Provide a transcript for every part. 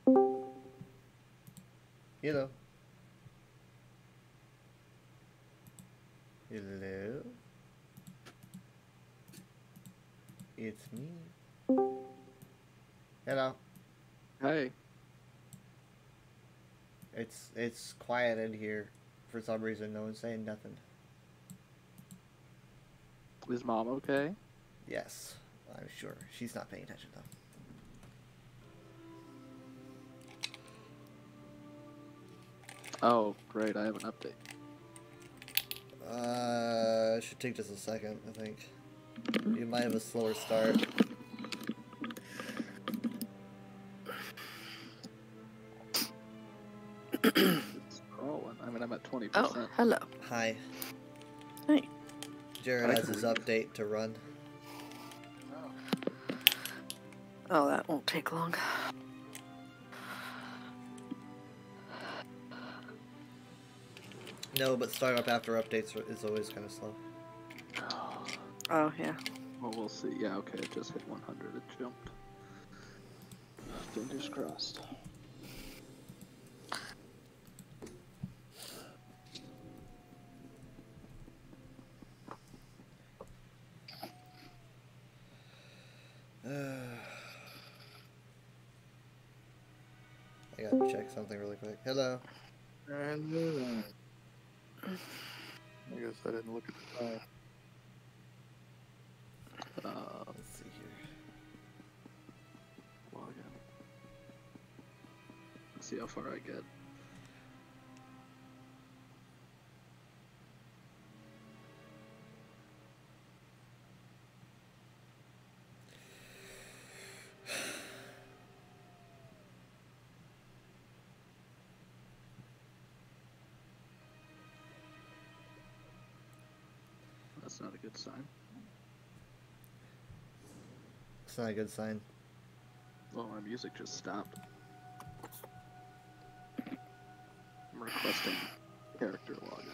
Hello. Hello. It's me. Hello. Hey, It's quiet in here. For some reason, no one's saying nothing. is mom okay? Yes, I'm sure she's not paying attention though. Oh, great, I have an update. It should take just a second, I think. You might have a slower start. It's scrolling. I mean, I'm at 20%. Oh, hello. Hi. Hey. Jared I has can his read. update to run. Oh, that won't take long. No, but startup after updates is always kind of slow. Oh, yeah. Well, we'll see. Yeah, okay, it just hit 100. It jumped. Fingers crossed. I gotta check something really quick. Hello. And I guess I didn't look at the time. Let's see here. Log in. Let's see how far I get. That's not a good sign. It's not a good sign. Oh, my music just stopped. I'm requesting character login.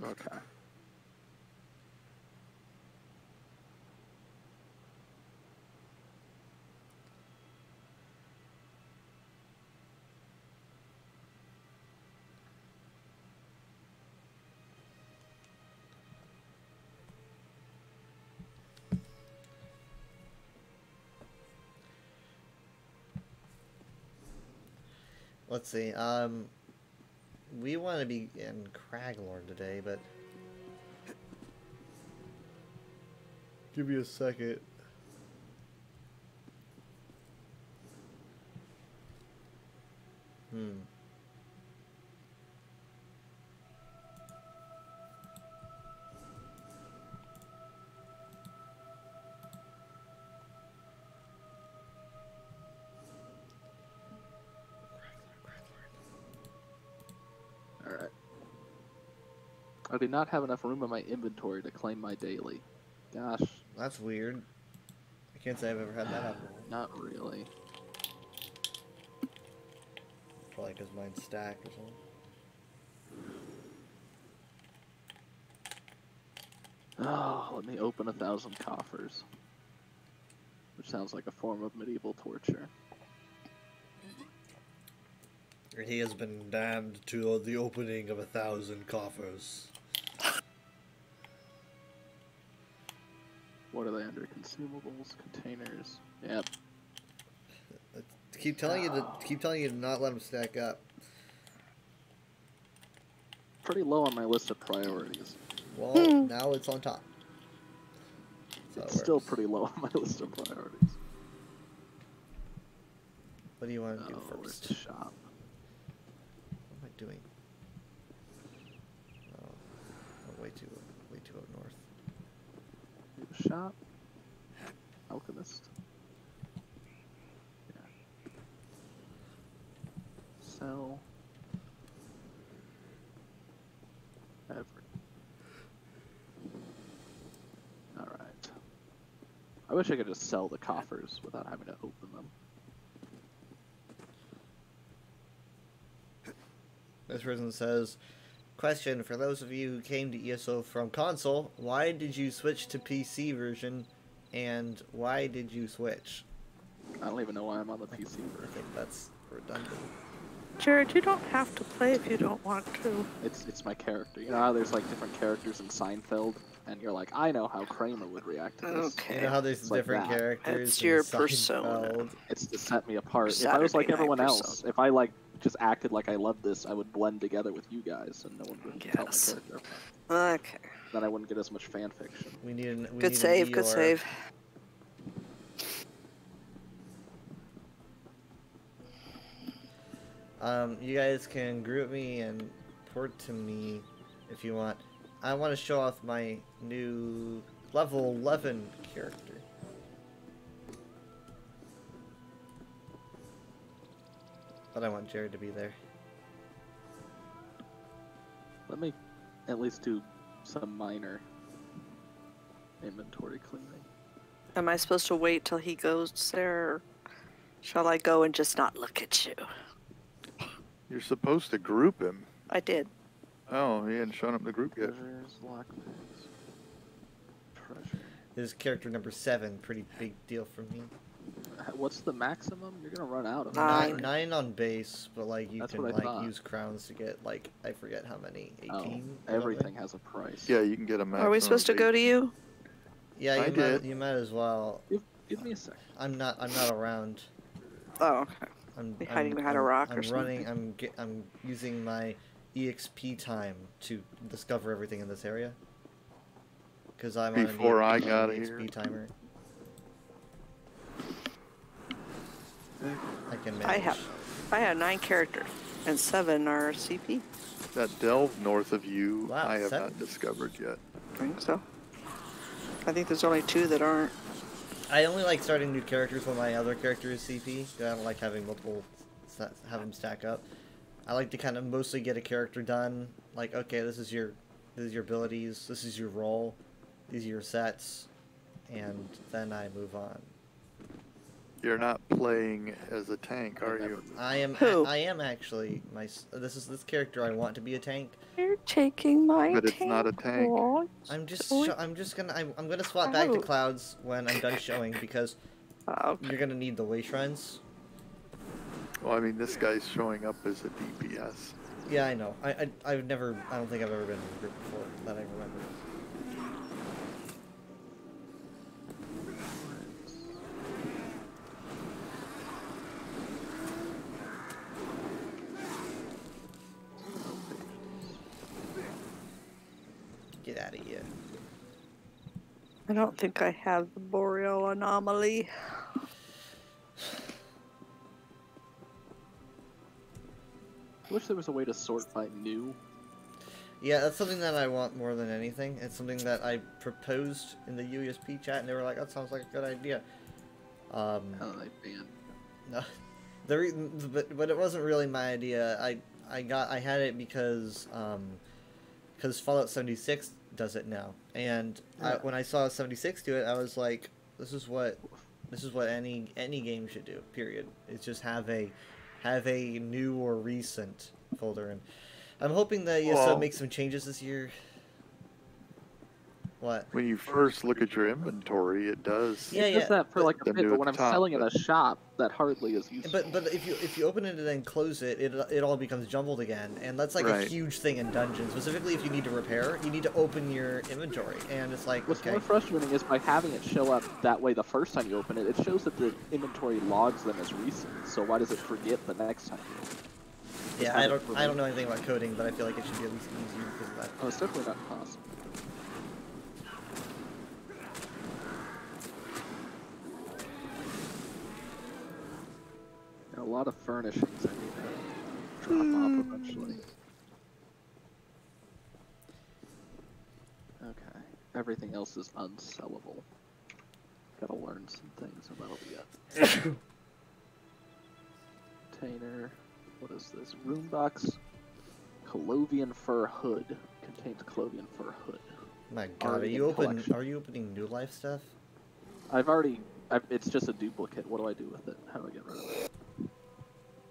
Okay. Let's see. We want to be in Craglorn today, but give me a second. Hmm. Alright. I do not have enough room in my inventory to claim my daily. Gosh, That's weird. I can't say I've ever had that happen. not really. Probably because mine's stacked or something. Oh, let me open 1,000 coffers. Which sounds like a form of medieval torture. He has been damned to the opening of 1,000 coffers. What are they under? Consumables, containers. Yep. Keep telling you to not let them stack up. Pretty low on my list of priorities. Well, now it's on top. It's still pretty low on my list of priorities. What do you want to do Where's first? the shop? What am I doing? Oh, way too up north. The shop? I alchemist. Yeah. Sell. Every. Alright. I wish I could just sell the coffers without having to open them. This person says, question, for those of you who came to ESO from console, why did you switch to PC version, and why did you switch? I don't even know why I'm on the PC I version. think that's redundant. Jared, you don't have to play if you don't want to. It's my character. You know how there's like different characters in Seinfeld, and you're like, I know how Kramer would react to this. Okay. You know how there's It's like different that. characters It's in your persona. Seinfeld? It's to set me apart. If I was like Saturday everyone night else, persona. if I like just acted like I loved this, I would blend together with you guys, and no one would tell my Yes. character apart. Okay. Then I wouldn't get as much fan fiction. We need an, we Good need save, an good Eeyore. save. You guys can group me and port to me if you want. I want to show off my new level 11 character. But I want Jared to be there. Let me at least do some minor inventory cleaning. Am I supposed to wait till he goes there? Or shall I go and just not look at you? You're supposed to group him. I did. Oh, he hadn't shown up the group yet. Treasures, lockpicks, treasure. This is character number 7. Pretty big deal for me. What's the maximum? You're gonna run out of it. Nine. 9 on base, but like you That's can what I like thought. use crowns to get like I forget how many, 18. Oh, or something? everything has a price. Yeah, you can get a maximum. Are we supposed to of go to 8. you? Yeah, I you might, did. you might as well. Give me a second. I'm not around. Oh, okay. I'm Be hiding behind a rock or I'm running. something. I'm using my EXP time to discover everything in this area. Because I'm Before on I an got EXP here. timer. I can manage. I have 9 characters, and 7 are CP. That delve north of you, Wow, I have 7. not discovered yet. I think so. I think there's only 2 that aren't. I only like starting new characters when my other character is CP. I don't like having multiple, have them stack up. I like to kind of mostly get a character done. Like, okay, this is your abilities, this is your role, these are your sets, and then I move on. You're not playing as a tank, are you? I am. Who? I am actually this character. I want to be a tank. You're taking my But it's not a tank. role. I'm just. Oh, I'm gonna swap back to Oh. clouds when I'm done showing because Okay. you're gonna need the way shrines. Well, I mean, this guy's showing up as a DPS. Yeah, I know. I've never. I don't think I've ever been in a group before that I remember. Get out of here. I don't think I have the boreal anomaly. I wish there was a way to sort by new. Yeah, that's something that I want more than anything. It's something that I proposed in the USP chat, and they were like, "That sounds like a good idea." Oh, they banned. No, but it wasn't really my idea. I had it because Fallout 76 does it now, and when I saw 76 do it, I was like, this is what any game should do. Period. It's just have a new or recent folder, and I'm hoping that ESO Well- makes some changes this year. What? When you first look at your inventory, it does. Yeah, It does that for like a Them bit, do but at when the I'm top, selling at but- a shop, that hardly is useful. But if you open it and then close it, it all becomes jumbled again, and that's like a Right. huge thing in dungeons. Specifically, if you need to repair, you need to open your inventory, and it's like, What's okay, more frustrating is by having it show up that way the first time you open it, it shows that the inventory logs them as recent. So why does it forget the next time? yeah, I don't know anything about coding, but I feel like it should be at least easier because of that. Oh, it's definitely not possible. And a lot of furnishings I need to drop off eventually. Okay, everything else is unsellable. Gotta learn some things, and that'll be it. Container. What is this? Runebox. Colovian fur hood. Contains Colovian fur hood. My God, Already in are collection. you opening New Life stuff? It's just a duplicate. What do I do with it? How do I get rid of it?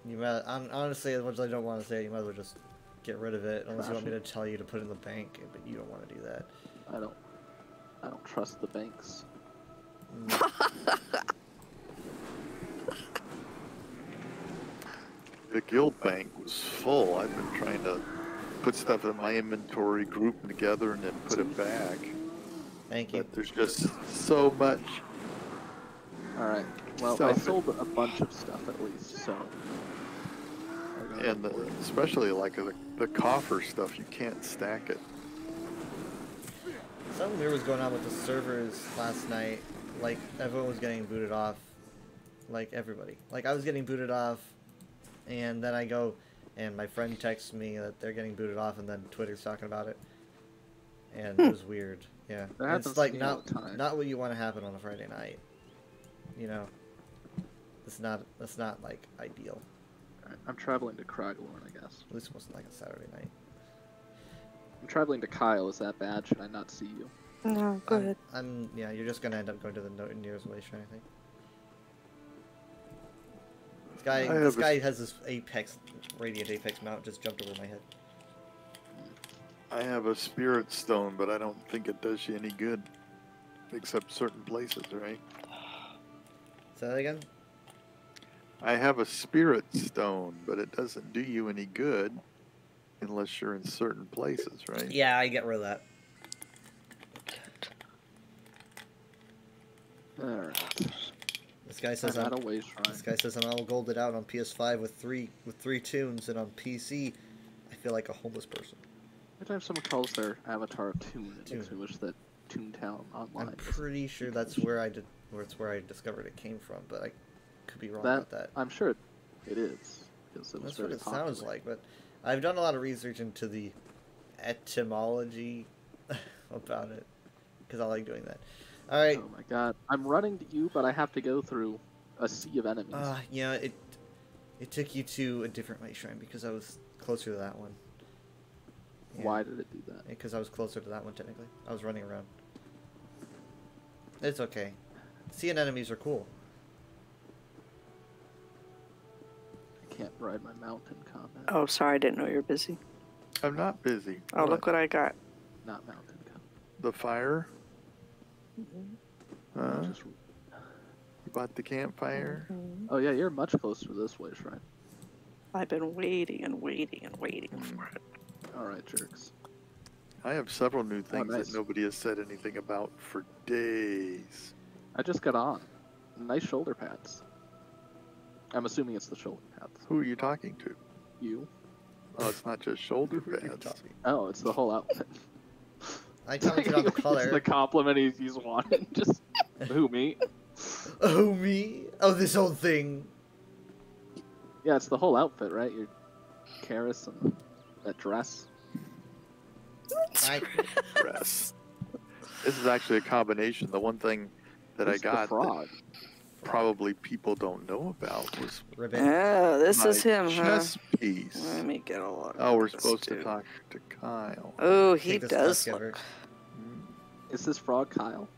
You might, honestly, as much as I don't want to say it, you might as well just get rid of it, unless you want me to tell you to put it in the bank, but you don't want to do that. I don't trust the banks. The guild bank was full. I've been trying to put stuff in my inventory, group them together, and then put it back. Thank you. But there's just so much. Alright. Well, I Stuff. sold a bunch of stuff at least, so. And especially like the coffer stuff, you can't stack it. Something weird was going on with the servers last night. Like, everyone was getting booted off. Like, everybody. Like, I was getting booted off, and then I go, and my friend texts me that they're getting booted off, and then Twitter's talking about it. And it was weird. Yeah. That happens It's like to me all the time. not what you want to happen on a Friday night. You know? That's not like ideal. Alright, I'm traveling to Kraglorn, I guess. At least it wasn't like a Saturday night. I'm traveling to Kyle. Is that bad? Should I not see you? No, go ahead. Yeah, you're just gonna end up going to the nearest way shrine, I think. This guy has this Radiant Apex mount just jumped over my head. I have a spirit stone, but I don't think it does you any good. Except certain places, right? Say that again? I have a spirit stone, but it doesn't do you any good unless you're in certain places, right? Yeah, I get rid of that. Alright. This guy says I'm at a way shrine. This guy says I'm all golded out on PS5 with three tunes, and on PC, I feel like a homeless person. Every time someone calls their avatar Toon, it makes Toon. me wish that Toontown Online. I'm pretty sure that's where I discovered it came from, but I could be wrong that, about that. I'm sure it is, because it was That's what very it popular. sounds like, but I've done a lot of research into the etymology about it, because I like doing that. All right. Oh my god. I'm running to you, but I have to go through a sea of enemies. Yeah, it took you to a different way shrine because I was closer to that one. Yeah. Why did it do that? Because I was closer to that one, technically. I was running around. It's okay. Sea and enemies are cool. I can't ride my mount in combat. Oh, sorry, I didn't know you were busy. I'm not busy. Oh, look what I got. Not mount in combat. The fire? Just... You bought the campfire? Oh yeah, you're much closer to this way shrine. I've been waiting and waiting and waiting for it. Alright, jerks. I have several new things nice. that nobody has said anything about for days. I just got on. Nice shoulder pads. I'm assuming it's the shoulder pads. Who are you talking to? You? Oh, it's not just shoulder Who are you pads. talking? Oh, it's the whole outfit. I commented on the color. It's the compliment he's wanting. Just who, me? Oh, me? Oh, this whole thing. Yeah, it's the whole outfit, right? Your Karis and that dress. I, Dress. This is actually a combination. The one thing that It's I the got that frog. probably people don't know about was ribbit. Oh, this my is him, huh? chess piece. Let me get a look. Oh, we're at this supposed to dude. talk to Kyle. Oh, he Take this does tusk ever. look. Is this frog Kyle?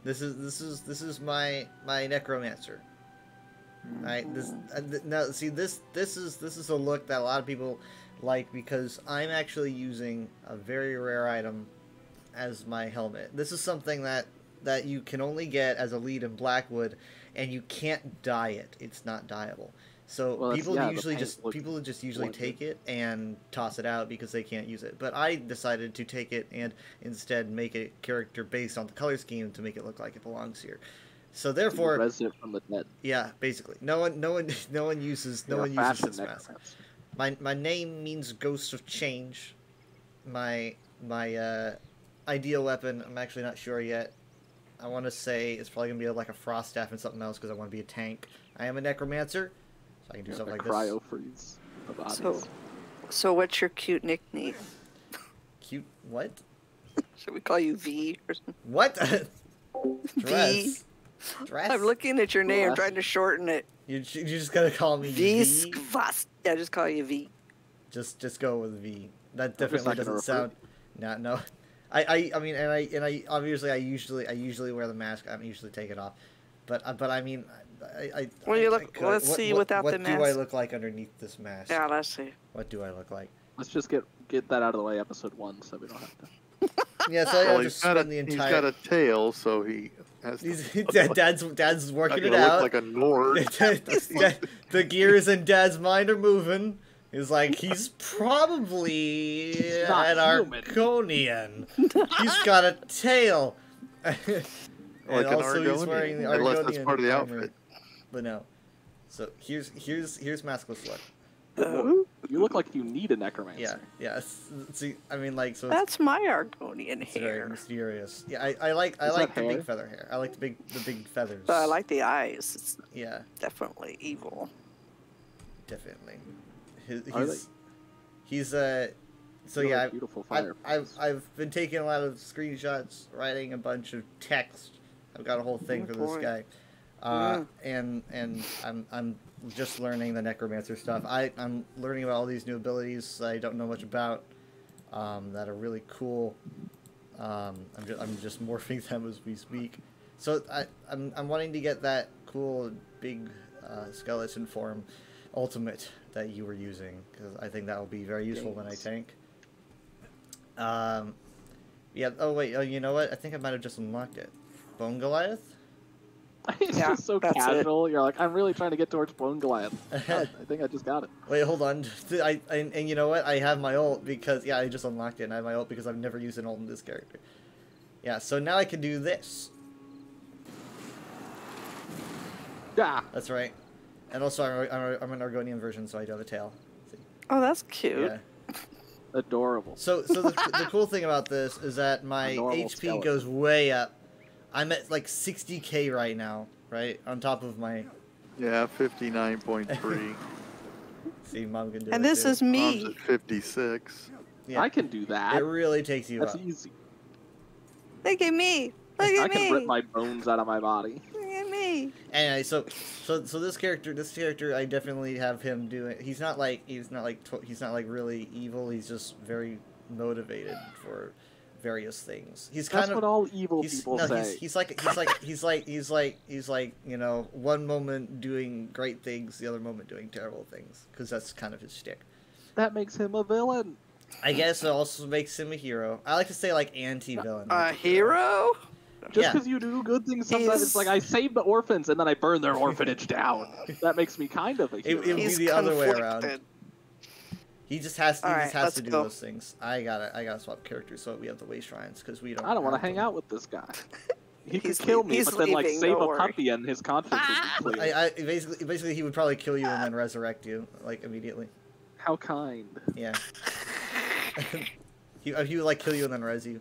This is my necromancer. Alright, now see this is a look that a lot of people like because I'm actually using a very rare item as my helmet. This is something that you can only get as a lead in Blackwood, and you can't dye it. It's not dyeable. So Well, people the usually paint just looks usually wonderful. take it and toss it out because they can't use it. But I decided to take it and instead make a character based on the color scheme to make it look like it belongs here. So therefore, Resident from the dead. yeah, basically, no one uses You're a uses fashion this mask. necromancer. My name means Ghost of Change. My ideal weapon, I'm actually not sure yet. I want to say it's probably gonna be like a frost staff and something else because I want to be a tank. I am a necromancer, so I can do You're something a like this. cryo freeze the bodies. So what's your cute nickname? Cute what? Should we call you V or something? What? Dress. Dress? I'm looking at your name, Dress. trying to shorten it. You just gotta call me V. Viskvast. Yeah, just call you V. Just go with V. That just definitely not gonna doesn't sound. No. I mean, and I obviously I usually wear the mask. I usually take it off, but I mean, Well, you look. I could. Let's see without the What mask. do I look like underneath this mask? Yeah, let's see. What do I look like? Let's just get that out of the way, episode 1, so we don't have to. Yeah, so I Well, just spend the he's entire. got a tail, so he has to. Dad's working it Not gonna out. look like a Nord. The gears in Dad's mind are moving. He's like, he's probably not an human. Argonian. He's got a tail. And Like an also he's Argonian. wearing the Unless that's Argonian part of the armor. outfit. But no. So here's maskless look. You look like you need a necromancer. Yeah. See, I mean, like, so That's my Argonian it's very hair. mysterious. Yeah, I like that the hair? big feather hair. I like the big feathers. But I like the eyes. It's Yeah, definitely evil. definitely. Are they? He's so They're yeah. like beautiful fireflies. I've been taking a lot of screenshots, writing a bunch of text. I've got a whole thing Oh, for boy. this guy, and I'm just learning the necromancer stuff. I'm learning about all these new abilities that I don't know much about, that are really cool. I'm just morphing them as we speak. So I'm wanting to get that cool big skeleton form ultimate that you were using, because I think that will be very useful when I tank. Yeah. Oh wait. Oh, you know what? I think I might have just unlocked it. Bone Goliath. It's Yeah, just so that's it. casual. You're like, I'm really trying to get towards Bone Goliath. I think I just got it. Wait, hold on. And you know what? I have my ult because I just unlocked it, and I have my ult because I've never used an ult in this character. Yeah. So now I can do this. Yeah. That's right. And also I'm an Argonian version, so I do have a tail. See? Oh, that's cute. Yeah. Adorable. So the cool thing about this is that my A normal HP skeleton. goes way up. I'm at like 60k right now, right? On top of my... Yeah, 59.3. See, Mom can do And it this too. is Mom's me. at 56. Yeah. I can do that. It really takes you That's up. easy. Look at me. Look I at can rip me. my bones out of my body. Look at me. Anyway, so this character, I definitely have him doing. He's not like really evil. He's just very motivated for various things. He's That's kind of what all evil he's, people no, say. he's like you know, one moment doing great things, the other moment doing terrible things, because that's kind of his shtick. That makes him a villain. I guess it also makes him a hero. I like to say like anti-villain. A hero? Just Yeah. because you do good things, sometimes it's like I save the orphans and then I burn their orphanage down. That makes me kind of a hero. It would be He's the other way around. conflicted. He just has to, Alright, let's do go. those things. I gotta swap characters so we have the way shrines because we don't. I don't want to have hang them. out with this guy. He could He's kill lea- me, he's but then like leaving, save don't a worry. puppy and his conscience would be clear. I basically he would probably kill you and then resurrect you like immediately. How kind. Yeah. he would like kill you and then res you.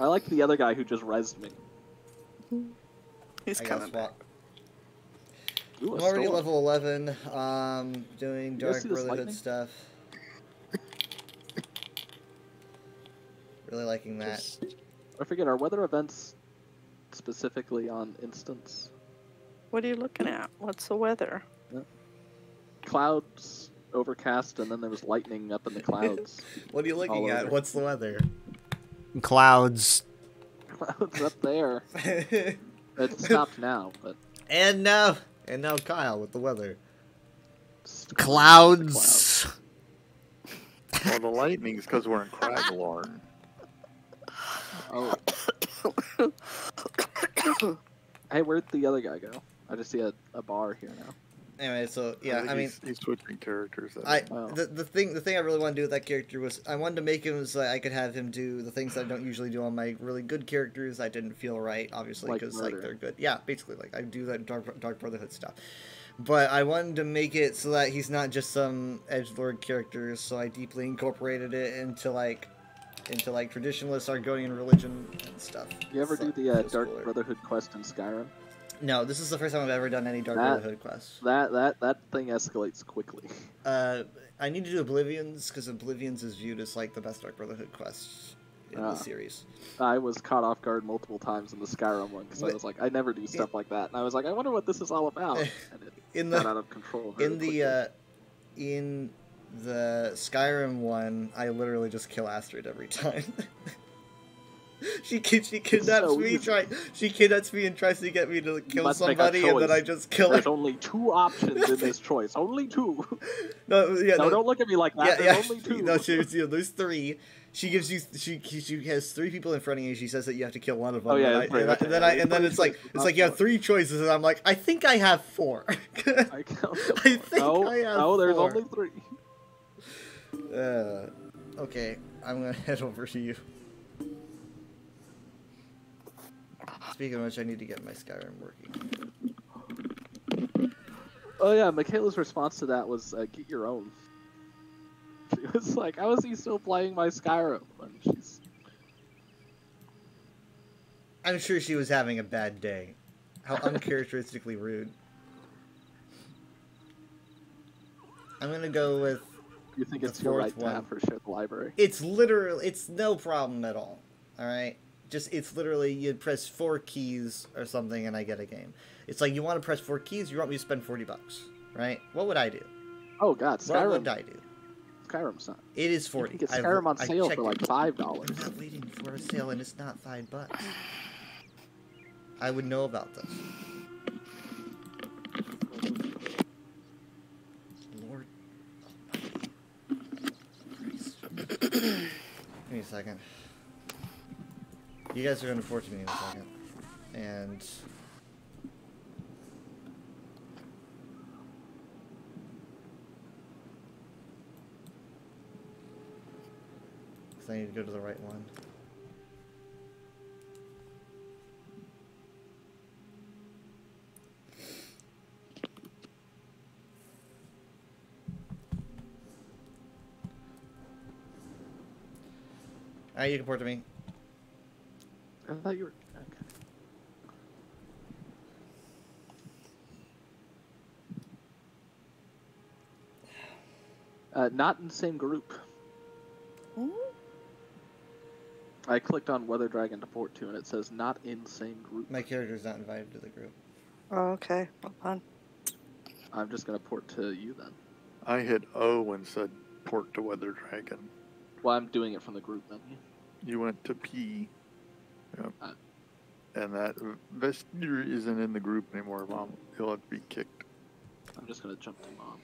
I like the other guy who just rezzed me. He's I gotta coming swap. back. Ooh, a I'm already storm. level 11. Doing You guys Dark see this Brotherhood lightning? stuff. Really liking that. I forget, are weather events specifically on instance? What are you looking at? What's the weather? Clouds, overcast, and then there was lightning up in the clouds. What are you All looking at? over. What's the weather? Clouds. Clouds up there. It stopped now, but And now Kyle with the weather. it's Clouds. Well, the lightning's because we're in Craglorn. Oh. Hey, where'd the other guy go? I just see a bar here now. Anyway, so yeah, think I mean, he's switching characters. Wow. the thing I really wanted to do with that character was I wanted to make him so I could have him do the things that I don't usually do on my really good characters. I didn't feel right, obviously, Like because murder. they're good. Yeah, basically, like I do that Dark Brotherhood stuff. But I wanted to make it so that he's not just some edgelord character. So I deeply incorporated it into traditionalist Argonian religion and stuff. You ever So do it the feels Dark cooler. Brotherhood quest in Skyrim? No, this is the first time I've ever done any Dark Brotherhood quests. That thing escalates quickly. I need to do Oblivions because Oblivions is viewed as like the best Dark Brotherhood quest in the series. I was caught off guard multiple times in the Skyrim one because I was like, I never do stuff like that, and I was like, I wonder what this is all about. And it got out of control. In the Skyrim one, I literally just kill Astrid every time. She kidnaps me. She kidnaps me and tries to get me to kill somebody, and then I just kill her. There's only 2 options in this choice. Only 2. No, don't look at me like that. There's only 2. No, there's 3. She gives you. She has 3 people in front of you. She says that you have to kill one of them. Oh yeah, and then it's like you have 3 choices, and I'm like, I think I have 4. I have 4. There's only 3. Okay, I'm gonna head over to you. Speaking of which, I need to get my Skyrim working. Oh yeah, Michaela's response to that was, get your own. She was like, how is he still playing my Skyrim? And I'm sure she was having a bad day. How uncharacteristically rude. I'm gonna go with You think it's your right to have her share the library? It's no problem at all. Alright? It's literally, you press 4 keys or something and I get a game. It's like, you want to press 4 keys, you want me to spend $40, right? What would I do? Oh god, Skyrim. What would I do? Skyrim's not. It is 40. You can get Skyrim on sale for like $5. I'm not waiting for a sale and it's not $5. I would know about this. Lord Christ. Give me a second. You guys are going to force me in a second. And... because I need to go to the right one. Alright, you can port to me. I thought you were... Okay. Not in the same group. Hmm? I clicked on Weather Dragon to port to, and it says not in same group. My character's not invited to the group. Oh, okay. Hold on. I'm just going to port to you then. I hit O and said port to Weather Dragon. Well, I'm doing it from the group menu. You went to P. Yep. And that Vestir isn't in the group anymore, Mom. He'll have to be kicked. I'm just going to jump to Mom.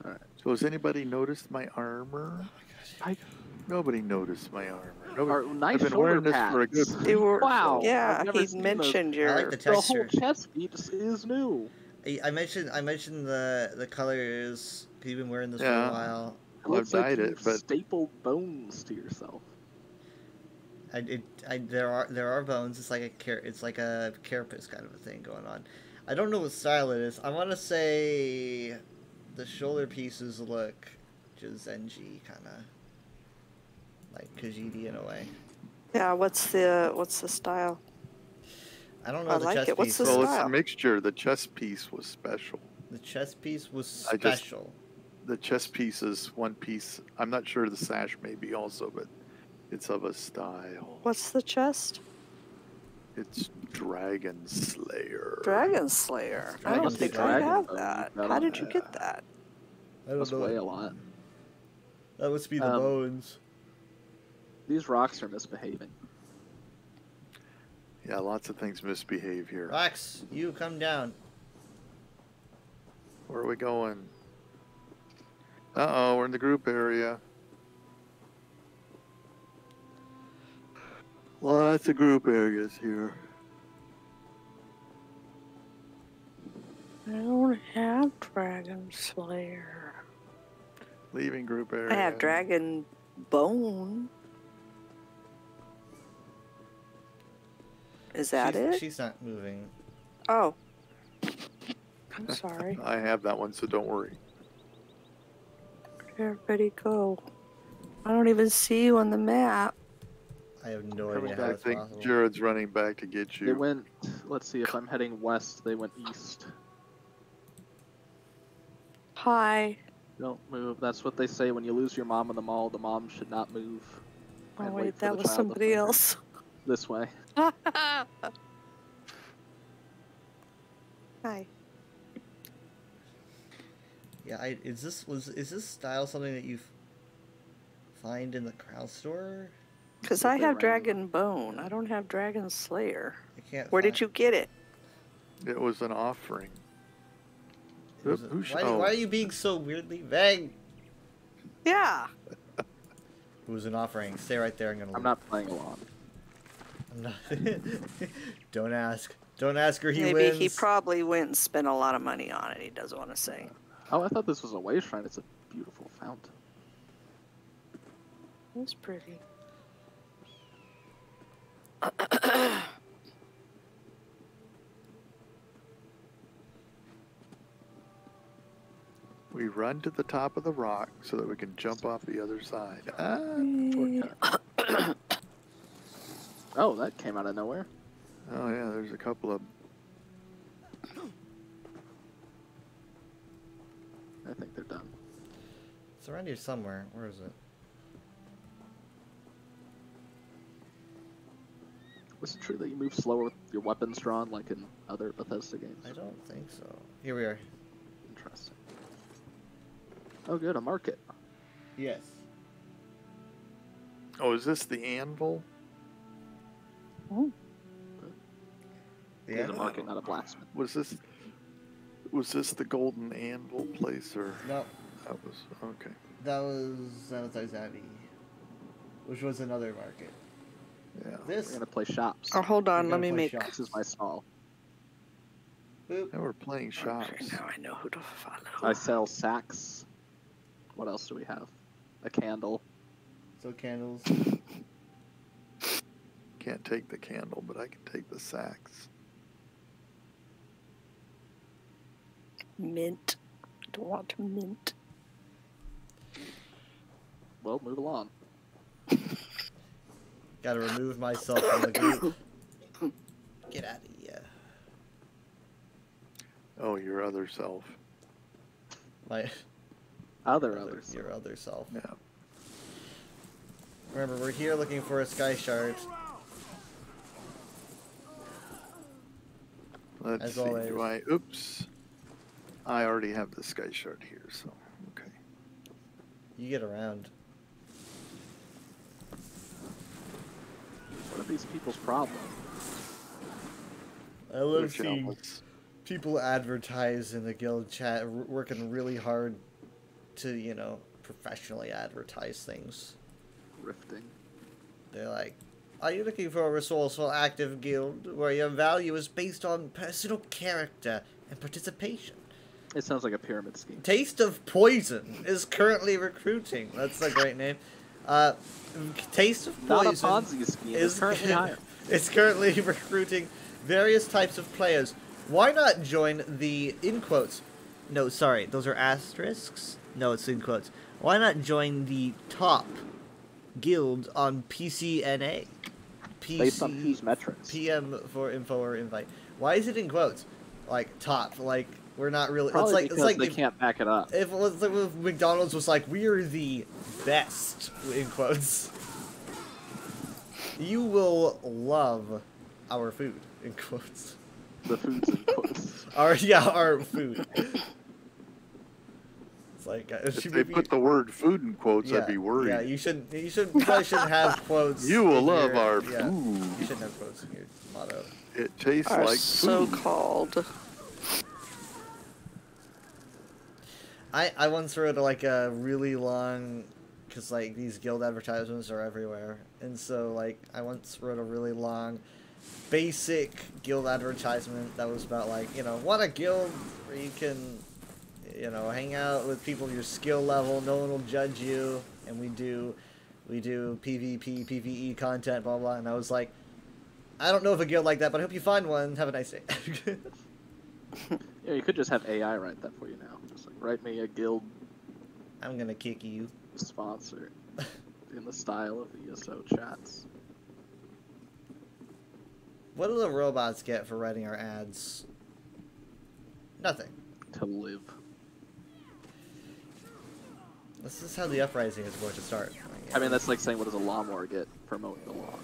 Alright. So has anybody noticed my armor? Oh my gosh. Nobody noticed my armor. Nice I've been shoulder wearing this for a good pads. They were, Wow. Yeah, I've never he seen mentioned those. your. I like the The whole texture. chest piece is new. I mentioned the colors. You've been wearing this for a Yeah. while. It looks like dyed you it, but stapled bones to yourself. There are bones. It's like a carapace kind of a thing going on. I don't know what style it is. I want to say the shoulder pieces look Jizenji kind of like Khajiit in a way. Yeah, what's the style? I don't know I the like chest it. What's piece. the well, it's style? a mixture. The chest piece was special. The chest piece was I just- special. The chest piece is one piece. I'm not sure the sash may be also, but it's of a style. What's the chest? It's Dragon Slayer. Dragon Slayer. I don't Dragon think Slayer. I have Dragon that. bone. How did you get that? I don't Must know. weigh a lot. That must be the Um, bones. These rocks are misbehaving. Yeah, lots of things misbehave here. Rox, you come down. Where are we going? Uh-oh, we're in the group area. Lots of group areas here. I don't have Dragon Slayer. Leaving group area. I have Dragon Bone. Is that it? She's not moving. Oh. I'm sorry. I have that one, so don't worry. Where'd everybody go? I don't even see you on the map. I have no Coming idea how I that's think possible. Jared's running back to get They you. went. Let's see. If I'm heading west, they went east. Hi. Don't move. That's what they say when you lose your mom in the mall. The mom should not move. Oh and wait, for that the was child to somebody find her. else. This way. Hi. Yeah, is this style something that you find in the Crown store? Because If I they're have random. Dragon Bone. I don't have Dragon Slayer. I can't. Where find, did you get it? It was an offering. it was- Who sh- why, oh. why are you being so weirdly vague? Yeah. It was an offering. Stay right there. I'm I'm not playing along. not. Don't ask. Don't ask, or he Maybe wins. he probably went and spent a lot of money on it. He doesn't want to say. Oh, I thought this was a way shrine. It's a beautiful fountain. It's pretty. We run to the top of the rock so that we can jump off the other side. Ah, Shortcut. Oh, that came out of nowhere. oh yeah, there's a couple of. I think they're done. It's around here somewhere. Where is it? Was it true that you move slower with your weapons drawn like in other Bethesda games? I don't think so. Here we are. Interesting. Oh, good, a market. Yes. Oh, is this the anvil? It is a market, not a blacksmith. Was this the golden anvil place or No, that was okay? that was Xanathar's Abbey, which was another market. Yeah. We're This. gonna play shops. Oh, hold on. We're Let gonna me play make. shop. This is my stall. Boop. Now we're playing shops. Okay, now I know who to follow. I sell sacks. What else do we have? A candle. So candles. Can't take the candle, but I can take the sacks. Mint. Don't want to mint. Well, move along. Gotta remove myself from the group. Get out of here. Oh, your other self. My Others. your other self. Yeah. Remember, we're here looking for a sky shard. Let's As see. always. Do I? Oops. I already have the sky shard here, so okay. You get around. What are these people's problems? I love Which seeing outfits? people advertise in the guild chat, working really hard to, professionally advertise things. Rifting. They're like, are you looking for a resourceful, active guild where your value is based on personal character and participation? It sounds like a pyramid scheme. Taste of Poison is currently recruiting. That's a great name. Taste of Not a Poison Ponzi scheme. It's currently hired. is currently recruiting various types of players. Why not join the, in quotes, no, sorry, those are asterisks? No, it's in quotes. Why not join the top guild on PCNA? Based on whose metrics? PM for info or invite. Why is it in quotes? Like, top, like, we're not really, Probably it's because like they if, can't back it up. if, it was like if McDonald's was like, we're the best, in quotes. You will love our food, in quotes. The food's in quotes. Our food. It's like, If they put the word food in quotes, I'd be worried. Yeah, you probably shouldn't have quotes. You will in love your- our yeah, food. You shouldn't have quotes in your motto. It tastes Our like food. so-called. I once wrote like a really long, because like these guild advertisements are everywhere, and so like I once wrote a really long, basic guild advertisement that was about like, want a guild where you can, hang out with people of your skill level, no one will judge you, and we do PvP, PvE content, blah blah, and I was like, I don't know of a guild like that, but I hope you find one. Have a nice day. Yeah, you could just have AI write that for you now. Just like write me a guild I'm gonna kick you. sponsor in the style of ESO chats. What do the robots get for writing our ads? Nothing. To live. This is how the uprising is going to start. I mean, that's like saying, what does a lawnmower get for mowing the lawn?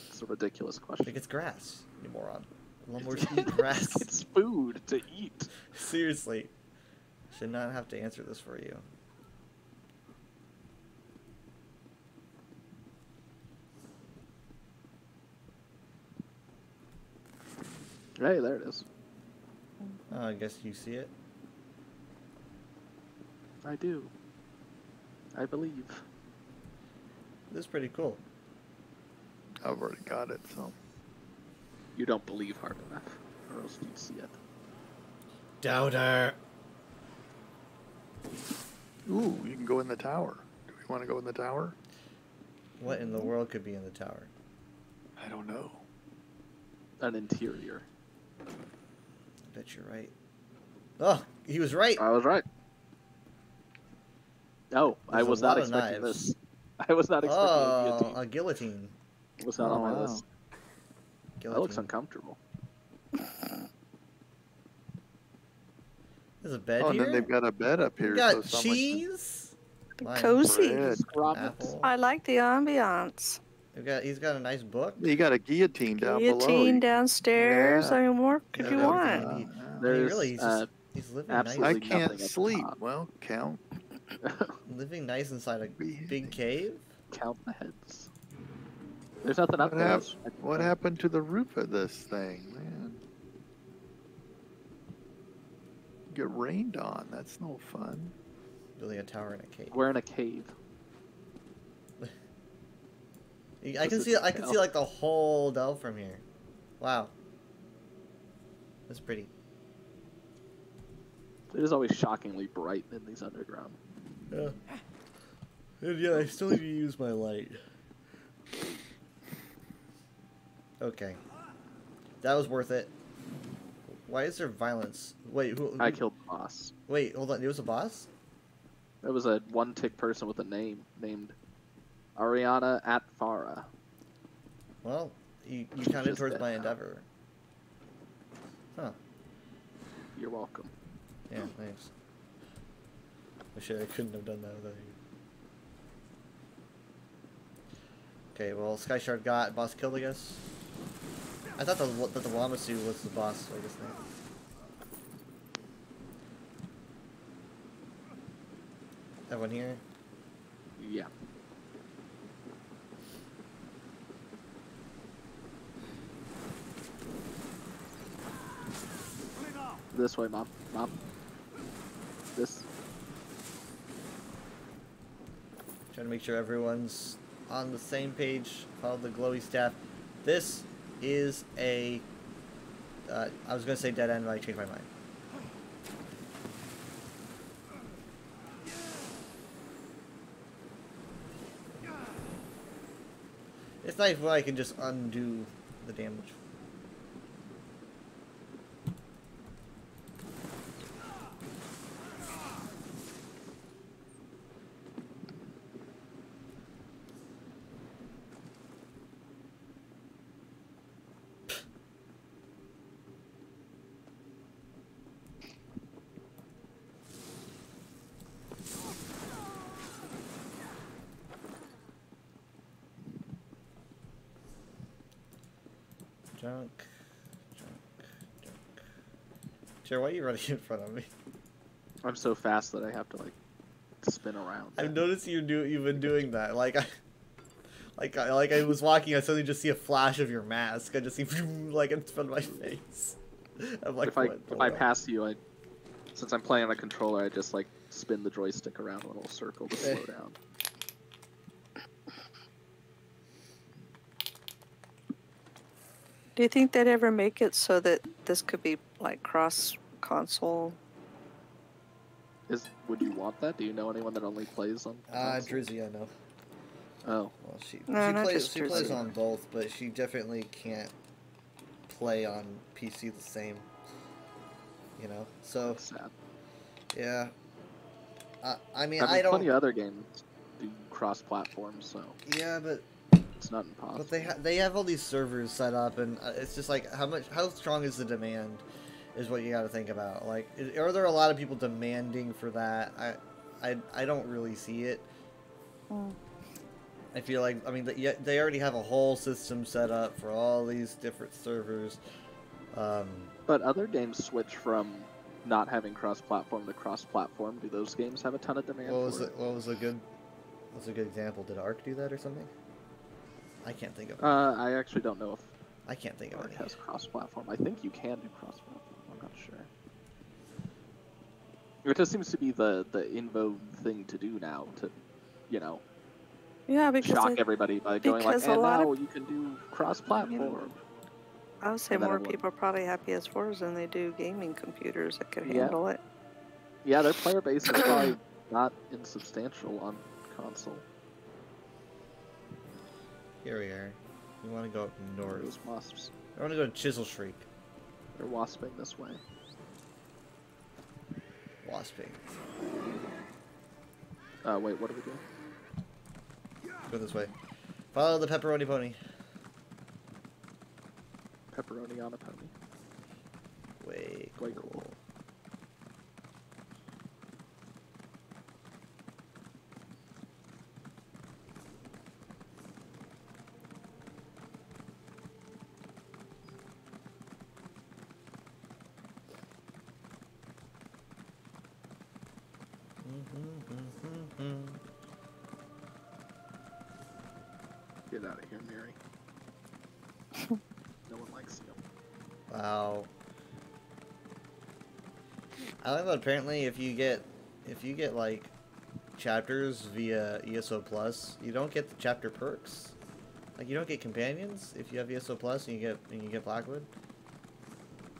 It's a ridiculous question. It gets grass, you moron. Lawnmowers eat grass. It's food to eat. Seriously. Should not have to answer this for you. Hey, there it is. Oh, I guess you see it. I do. I believe. This is pretty cool. I've already got it, so. You don't believe hard enough, or else you'd see it. Doubter. Ooh, you can go in the tower. Do we want to go in the tower? What in the world could be in the tower? I don't know. An interior. I bet you're right. Oh, he was right. I was right. No, I There's a was not lot of expecting knives. this. I was not expecting a Oh, guillotine. a guillotine. It was not on my list. That looks Guillotine. uncomfortable. There's a bed Oh, and here. then they've got a bed up here. We got so someone can- cheese. Lime, Cozy. bread. Apple. I like the ambiance. He's got a nice book. You got a guillotine down Guillotine below. downstairs. Yeah. I mean, what could Yeah, you that was want? handy. There's really, he's living absolutely- I nice. nothing at can't the sleep. top. Well, count. Living nice inside a big cave. Count the heads. There's nothing up What there. hap- What happened to the roof of this thing, man? Get rained on. That's no fun. Building a tower in a cave. We're in a cave. I can see like the whole Dell from here. Wow. That's pretty. It is always shockingly bright in these underground. Yeah. And yeah, I still need to use my light. Okay. That was worth it. Why is there violence? Wait, who? I killed the boss. Wait, hold on. There was a boss? There was a one-tick person with a name named Ariana Atfara. Well, you She's counted just towards dead my now. endeavor. Huh. You're welcome. Yeah, thanks. I couldn't have done that without you. Okay, well, Sky Shard got boss killed, I guess. I thought that the Wamasu was the boss, so I guess not. Everyone here? Yeah. This way, Mom. Mom. This. Trying to make sure everyone's on the same page. Follow the glowy staff. This is a... I was going to say dead end, but I changed my mind. It's nice when I can just undo the damage. Junk. Jared, why are you running in front of me? I'm so fast that I have to like spin around. I've noticed you've been doing that. Like I was walking, I suddenly just see a flash of your mask. I just see like in front of my face. I'm like, if I pass you, since I'm playing on a controller, I just like spin the joystick around a little circle to slow down. Do you think they'd ever make it so that this could be like cross console? Would you want that? Do you know anyone that only plays on? console? Drizzy, I know. Oh, Well, she not plays just she plays Drizzy. on both, but she definitely can't play on PC the same. You know, so that's sad. yeah. I mean, I mean, I don't. plenty of other games do cross-platform, so Yeah, but It's not impossible. But they have all these servers set up, and it's just like how strong is the demand, is what you got to think about. Like, are there a lot of people demanding for that? I don't really see it. I feel like, I mean, they already have a whole system set up for all these different servers. But other games switch from not having cross-platform to cross-platform. Do those games have a ton of demand? What was a good example? Did Ark do that or something? I can't think of it. I actually don't know if I can't think of Ark it. has cross-platform. I think you can do cross-platform. I'm not sure. It just seems to be the in vogue thing to do now to, you know, Yeah, because shock everybody by going like, because a and lot now of- you can do cross-platform. I would say And then more everyone- people are probably have PS4s than they do gaming computers that could Yeah. handle it. Yeah, their player base is probably not insubstantial on console. Here we are. We want to go up north. Those wasps. I want to go to Chisel Shriek. They're wasping this way. Wasping. Wait, what do we do? Go this way. Follow the pepperoni pony. Pepperoni on a pony. Way Quite cool. Get out of here, Mary. No one likes you. Wow. I like that apparently if you get like chapters via ESO Plus, you don't get the chapter perks. Like you don't get companions if you have ESO Plus and you get Blackwood.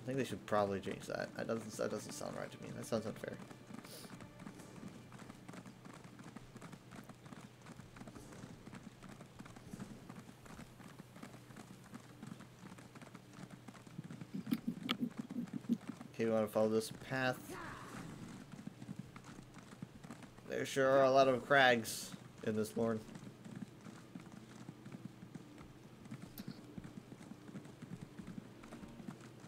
I think they should probably change that. That doesn't sound right to me. That sounds unfair. Okay, we want to follow this path. There sure are a lot of crags in this lorn.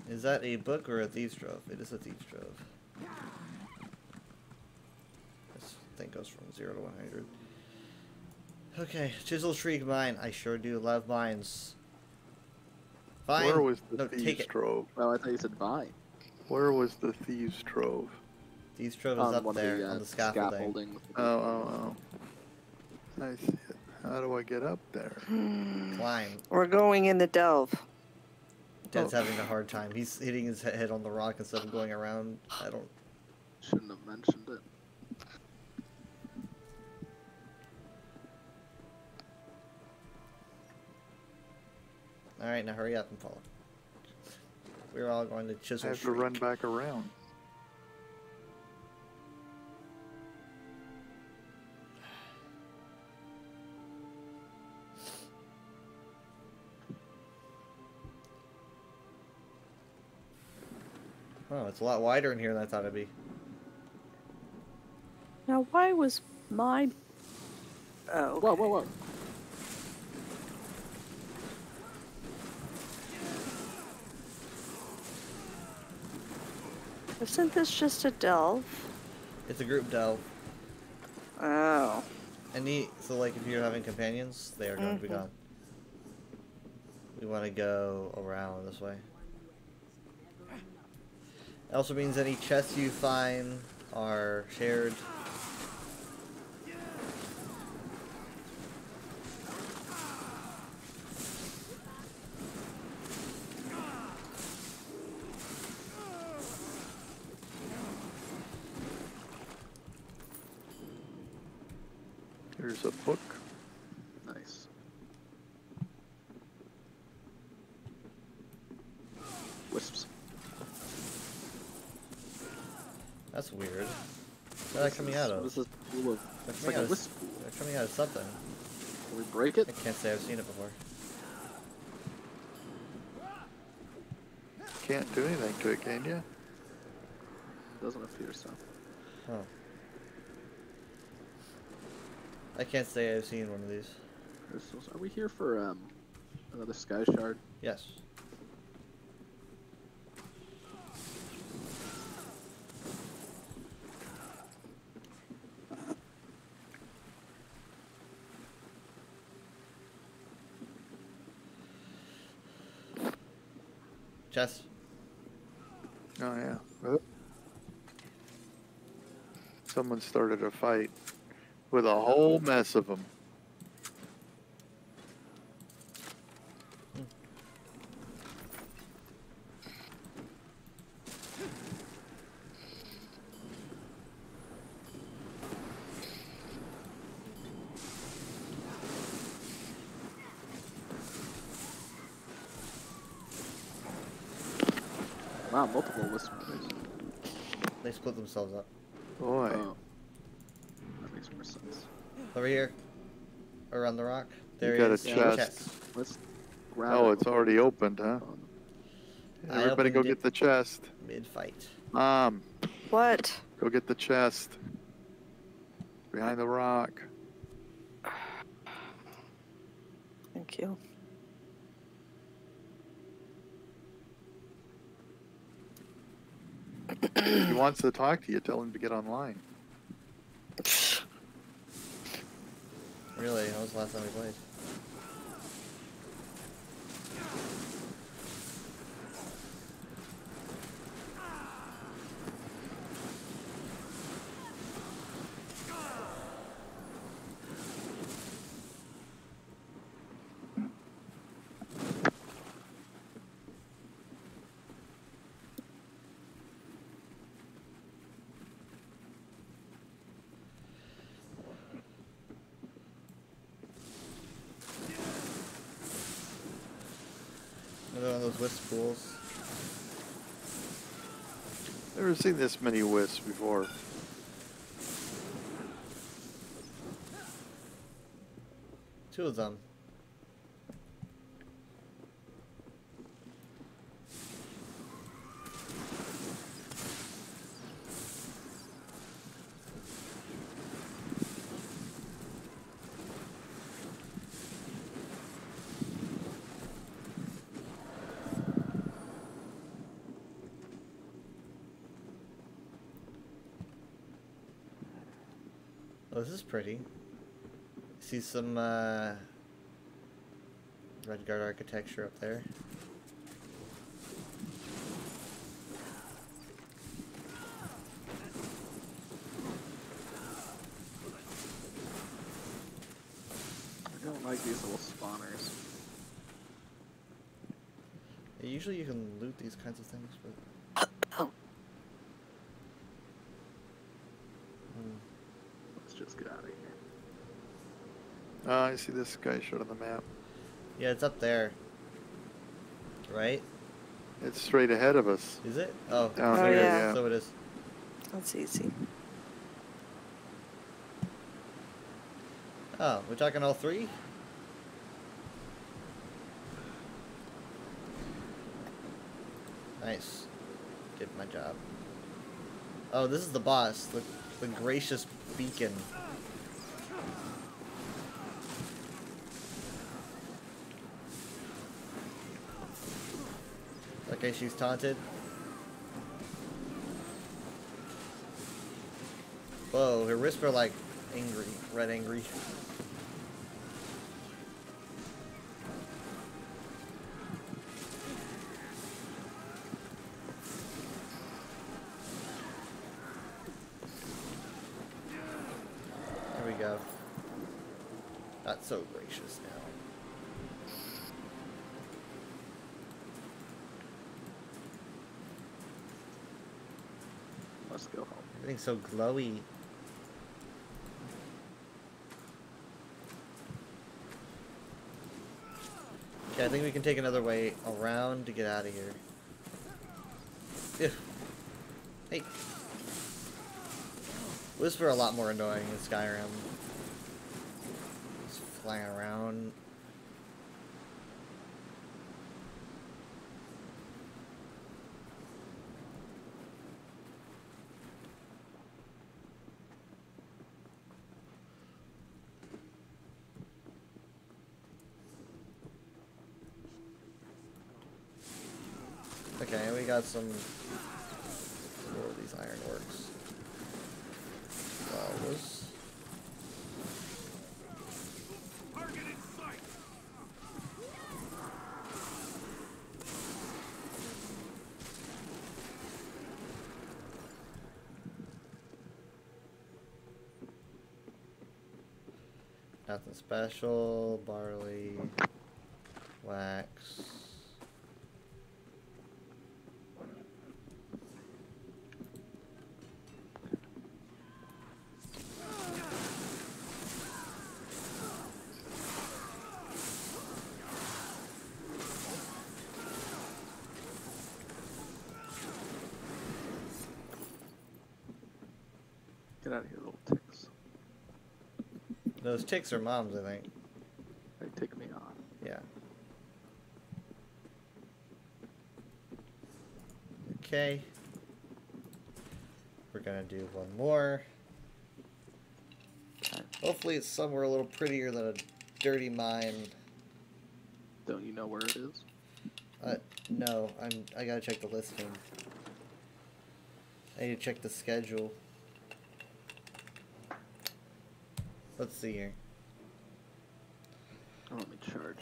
Is that a book or a thieves' trove? It is a thieves' trove. This thing goes from 0 to 100. Okay, Chisel Shriek mine. I sure do love mines. Fine. Where was the No, take Thieves' it. Trove? Well, I thought you said vine. Where was the Thieves' Trove? Thieves' trove is On up one there of the, on the scaffolding. with the- Oh. I see it. How do I get up there? Climb. We're going in the delve. Dad's Oh. having a hard time. He's hitting his head on the rock instead of going around. I don't. Shouldn't have mentioned it. Alright, now hurry up and follow. We're all going to I Chisel have to Shriek. run back around. Oh, it's a lot wider in here than I thought it'd be. Now, why was my... Oh, Whoa, whoa, whoa. isn't this just a delve? It's a group delve. Oh. So like if you're having companions, they are going to be gone. We want to go around this way. It also means any chests you find are shared. Here's a book. Nice. Wisps. That's weird. Where's that coming out What of? is this pool of... They're It's coming like a out of, wisp pool. they're coming out of something. Can we break it? I can't say I've seen it before. Can't do anything to it, can you? Doesn't appear so. Oh. I can't say I've seen one of these. crystals. Are we here for another sky shard? Yes. Chess. Oh yeah. Someone started a fight with a whole mess of them. Wow, multiple whispers. They split themselves up. Boy. Oh, that makes more sense. Over here. Around the rock. There got a is chest. Let's grab Oh, it it's before already we- opened, huh? I Everybody go opened get it. the chest. Mid-fight. What? Go get the chest. Behind the rock. Thank you. If he wants to talk to you, tell him to get online. Really? That was the last time we played. Another one of those wisp pools. Never seen this many wisps before. Two of them. Oh, this is pretty. See some Redguard architecture up there. I don't like these little spawners. Yeah, usually you can loot these kinds of things, but Oh, Let's just get out of here. I see this guy showed on the map. yeah, it's up there. Right? It's straight ahead of us. Is it? Oh, Down so here, it is. yeah. So it is. that's easy. Oh, we're talking all three? Nice. Did my job. Oh, this is the boss. The gracious beacon. Okay, she's taunted. Whoa, her wisps are like angry, red angry. There we go. Not so gracious now. Let's go home. Everything's so glowy. Okay, I think we can take another way around to get out of here. Ew. Hey. Whisper a lot more annoying in Skyrim. Just flying around. we got some. Where are these ironworks? Flawless. Nothing special. Barley. Wax. Get out of here, little ticks. Those ticks are moms, I think. They tick me off. Yeah. Okay. We're gonna do one more. Okay. Hopefully it's somewhere a little prettier than a dirty mine. Don't you know where it is? No, I gotta check the listing. I need to check the schedule. Let's see here. Oh, let me charge.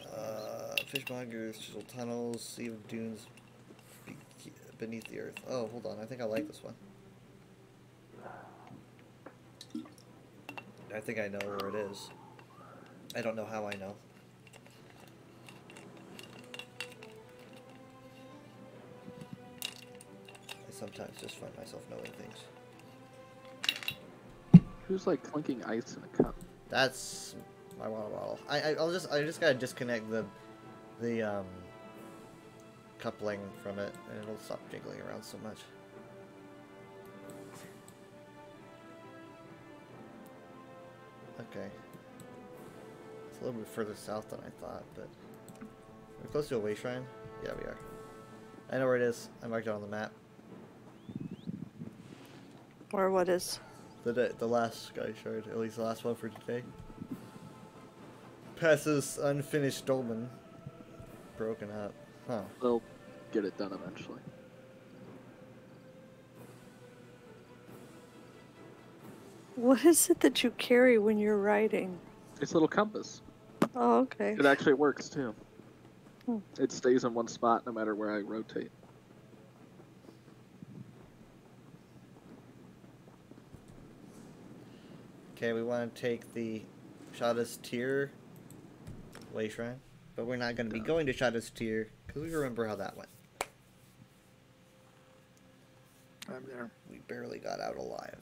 Fishmongers, chisel tunnels, sea of dunes beneath the earth. Oh, hold on. I think I like this one. I think I know where it is. I don't know how I know. I sometimes just find myself knowing things. Who's like clinking ice in a cup? That's my water bottle. I just gotta disconnect the coupling from it, and it'll stop jiggling around so much. Okay. It's a little bit further south than I thought, but we're close to a way shrine. Yeah, we are. I know where it is. I marked it on the map. Or what is? The last sky shard, at least the last one for today. Passes unfinished dolmen. Broken up. Huh. They'll get it done eventually. What is it that you carry when you're riding? It's a little compass. Oh, okay. It actually works too. Hmm. It stays in one spot no matter where I rotate. Okay, we want to take the Shada's Tear way shrine, but we're not going to be going to Shada's Tear because we remember how that went. I'm there. We barely got out alive.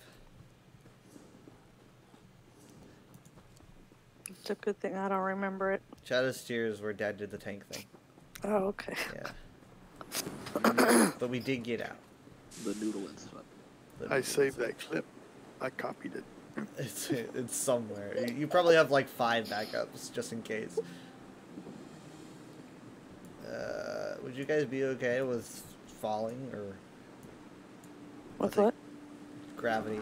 It's a good thing I don't remember it. Shada's Tear is where Dad did the tank thing. Oh, okay. Yeah. But we did get out. The noodle incident. I saved that clip. I copied it. It's somewhere. You probably have like 5 backups just in case. Would you guys be okay with falling or With what? gravity?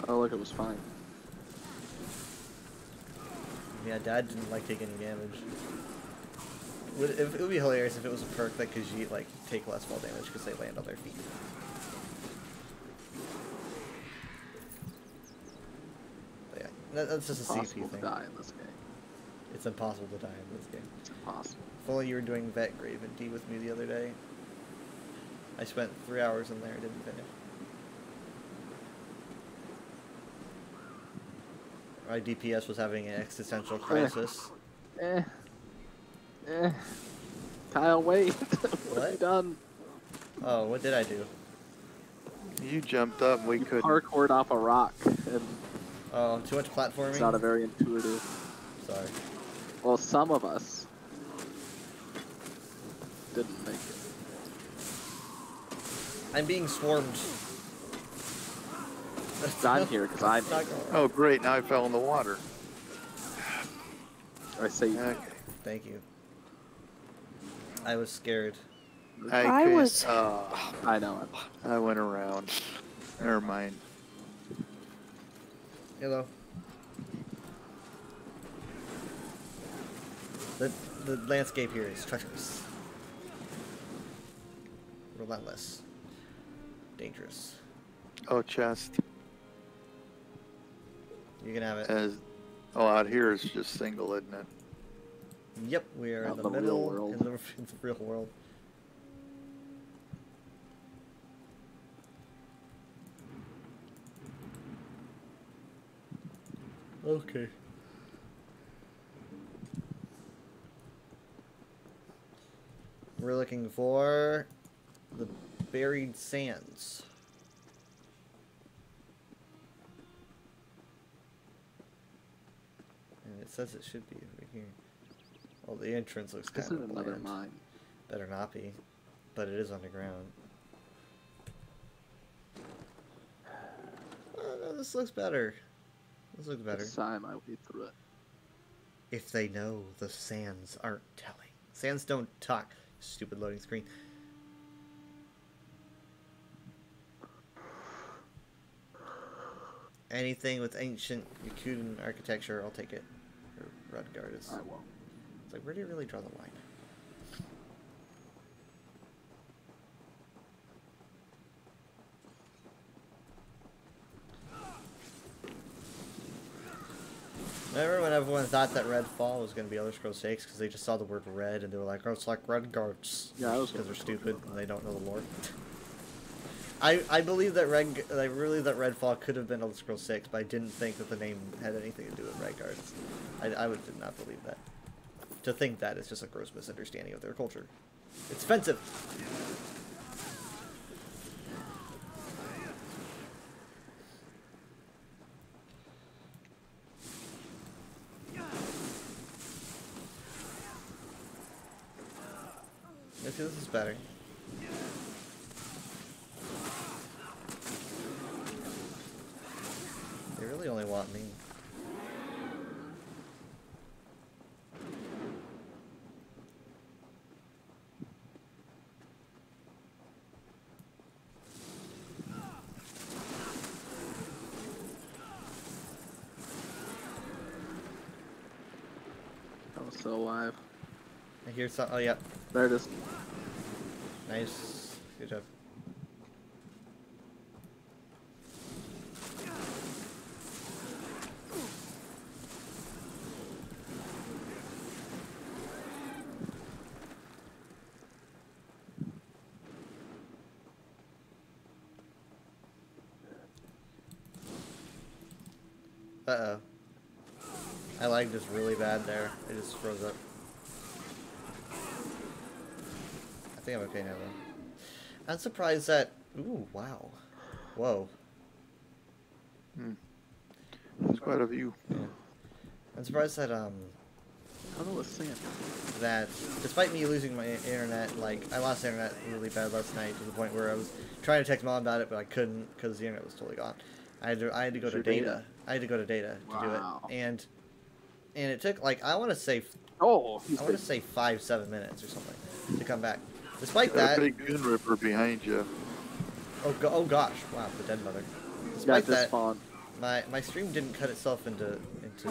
Oh, look, it was fine. Yeah, Dad didn't like taking any damage. It would be hilarious if it was a perk that could like take less fall damage because they land on their feet. But yeah, that's just a CP Impossible to thing. die in this game. It's impossible to die in this game. It's impossible. If only you were doing Vet Grave and D with me the other day. I spent 3 hours in there, didn't finish. My DPS was having an existential crisis. Kyle, wait. What have you done? Oh, what did I do? You jumped up. We You couldn't. parkoured off a rock, and Oh, too much platforming? it's not a very intuitive. Sorry. Well, some of us didn't make it. I'm being swarmed. I'm here because I It's not made it. going- Oh, great. Now I fell in the water. I saved Okay. Thank you. I was scared. I couldn't- was- I know. I went around. Never mind. Hello. The landscape here is treacherous. Relentless. Dangerous. Oh, chest. You can have it. Out here it's just single, isn't it? Yep, we are in Out the in the real middle world. in the real world. Okay. We're looking for the buried sands. And it says it should be over here. Well, the entrance looks This kind is of another bland. mine. Better not be, but it is underground. This looks better. This looks better. Sigh my way through it. If they know, the sands aren't telling. Sands don't talk. Stupid loading screen. Anything with ancient Yakutan architecture, I'll take it. Or Rudgard is. I won't. It's like, where do you really draw the line? Remember when everyone thought that Redfall was going to be Elder Scrolls 6 because they just saw the word red and they were like, oh, it's like Redguards. Yeah, I was because they're wondering. stupid and they don't know the lore. I believe that Redfall could have been Elder Scrolls 6, but I didn't think that the name had anything to do with Redguards. I did not believe that. To think that is just a gross misunderstanding of their culture. It's offensive. Okay, this is better. They really only want me. I was still alive. I hear some. Oh, yeah. There it is. Nice. Good job. Uh-oh. I lagged just really bad there. It just froze up. I think I'm okay now, though. I'm surprised that... Ooh, wow. Whoa. There's quite a few. Yeah. I'm surprised that, Tunnel was sand. that despite me losing my internet, like, I lost internet really bad last night to the point where I was trying to text mom about it, but I couldn't because the internet was totally gone. I had to go to Your data. data? I had to go to data to do Wow. it. And it took, like, I want to say Oh, he's I want to say 5-7 minutes or something to come back. Despite Got that, a big gun ripper behind you. oh gosh, wow, the dead mother. got Despite this that, spawn. my stream didn't cut itself into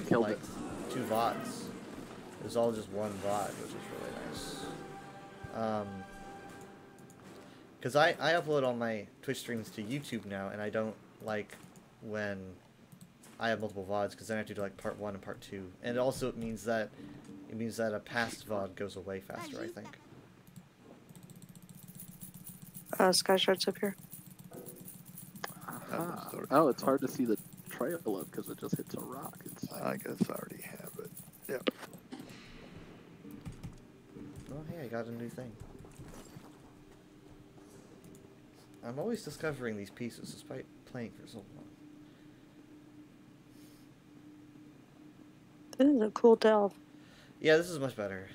killed like it. 2 VODs. It was all just one VOD, which was really nice. Because I upload all my Twitch streams to YouTube now, and I don't like when I have multiple VODs, because then I have to do like part 1 and part 2. And also it means that a past VOD goes away faster, I think. Sky Shard's up here. Ah. Oh, it's hard to see the trail up because it just hits a rock. It's I guess I already have it. Yep. Oh, hey, I got a new thing. I'm always discovering these pieces despite playing for so long. This is a cool delve. Yeah, this is much better.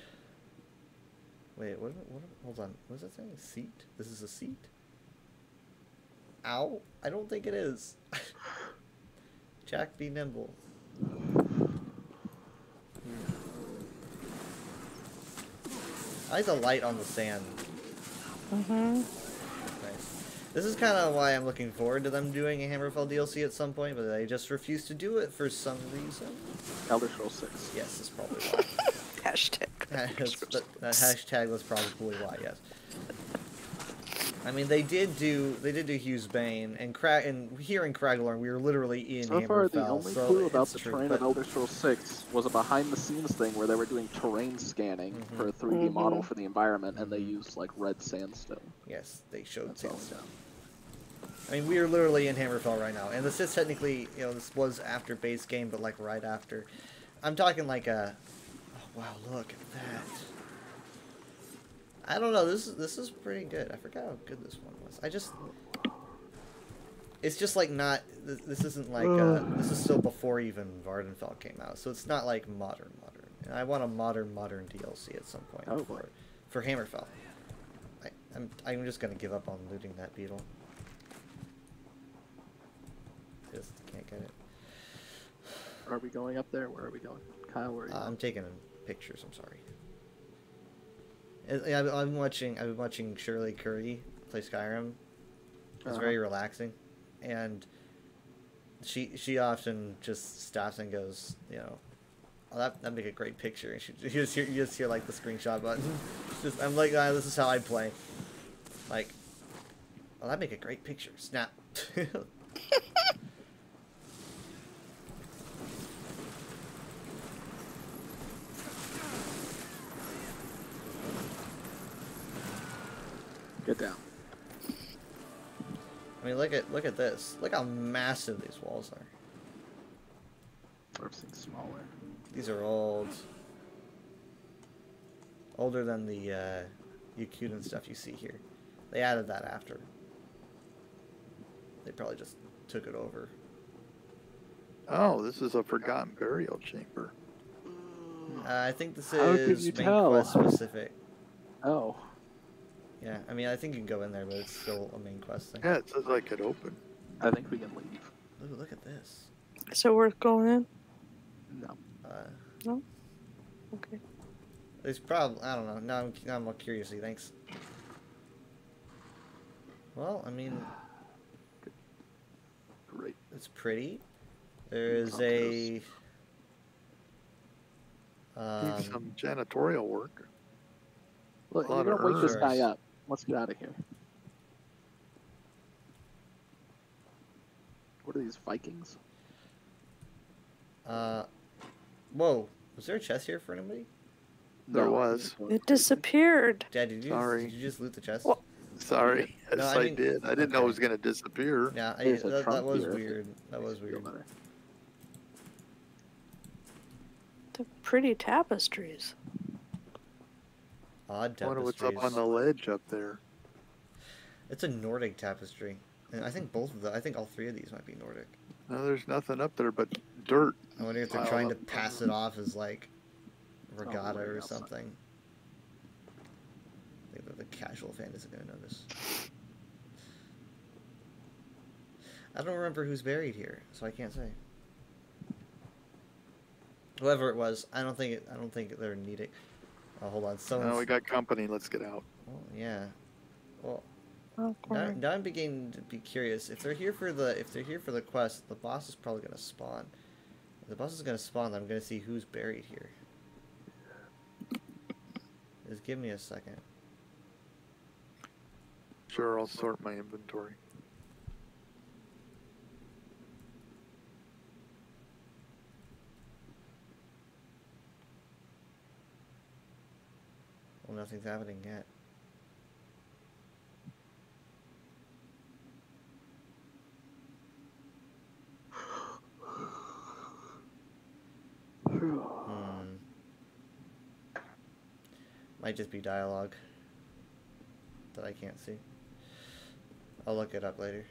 Wait, hold on. What is that saying? Seat? This is a seat? Ow. I don't think it is. Jack, be nimble. I like the light on the sand. Mm-hmm. Nice. This is kind of why I'm looking forward to them doing a Hammerfell DLC at some point, but they just refuse to do it for some reason. Elder Scrolls 6. Yes, that's probably why. Hashtag. That hashtag was probably why, yes. I mean, they did do Hughes Bane, and here in Craglorn, we were literally in So far, the Hammerfell, only so clue about it's the true, terrain but of Elder Scrolls 6 was a behind-the-scenes thing where they were doing terrain scanning Mhm. for a 3D model for the environment, and they Mhm. used like red sandstone. yes, they showed That's all I sandstone. know. I mean, we are literally in Hammerfell right now, and this is technically, this was after base game, but like right after. I'm talking like a. Oh wow! Look at that. I don't know. This is pretty good. I forgot how good this one was. It's just like not. This isn't like. This is still before even Vardenfell came out, so it's not like modern. And I want a modern DLC at some point for Hammerfell. I'm just gonna give up on looting that beetle. Just can't get it. Are we going up there? Where are we going? Kyle, where are you? I'm taking pictures. I'm sorry. I've been watching Shirley Curry play Skyrim. It's very relaxing, and she often just stops and goes, oh, that'd make a great picture. And you just hear like the screenshot button. I'm like, this is how I play. Like, oh, that'd make a great picture. Snap. Get down. I mean, look at this. Look how massive these walls are. I've seen smaller. These are old. Older than the Yakuten stuff you see here. They added that after. They probably just took it over. Oh, this is a forgotten burial chamber. I think this How could is you main tell? quest specific. Oh. Yeah, I mean, I think you can go in there, but it's still a main quest thing. Yeah, it says I could open. I think we can leave. Ooh, look at this. So we're going in? No. No? Okay. There's probably, I don't know. Now I'm more curious. Thanks. Well, I mean, Great. it's pretty. There's a. Need some janitorial work. Look, A you're lot gonna of wake this herbs. guy up. Let's get out of here. What are these Vikings? Whoa. Was there a chest here for anybody? There was. It disappeared. Dad, did Sorry. you just loot the chest? Well- Sorry. Yes, No, I I mean- did. I didn't know it was going to disappear. Yeah, There's a that trunk was here. weird. That was Feel weird. better. The pretty tapestries. Odd I wonder what's tapestries. up on the ledge up there. It's a Nordic tapestry. And I think I think all three of these might be Nordic. No, there's nothing up there but dirt. I wonder if they're Piled trying to up. pass it off as like regatta way or outside. something. I think that the casual fan isn't gonna notice. I don't remember who's buried here, so I can't say. Whoever it was, I don't think they're needing. Oh, hold on. No, we got company. Let's get out. Oh, yeah. Well, Oh, corner. now I'm beginning to be curious. If they're here for the quest, the boss is probably gonna spawn. If the boss is gonna spawn, I'm gonna see who's buried here. Just give me a second. Sure, I'll sort my inventory. Well, nothing's happening yet. Hmm. Might just be dialogue that I can't see. I'll look it up later.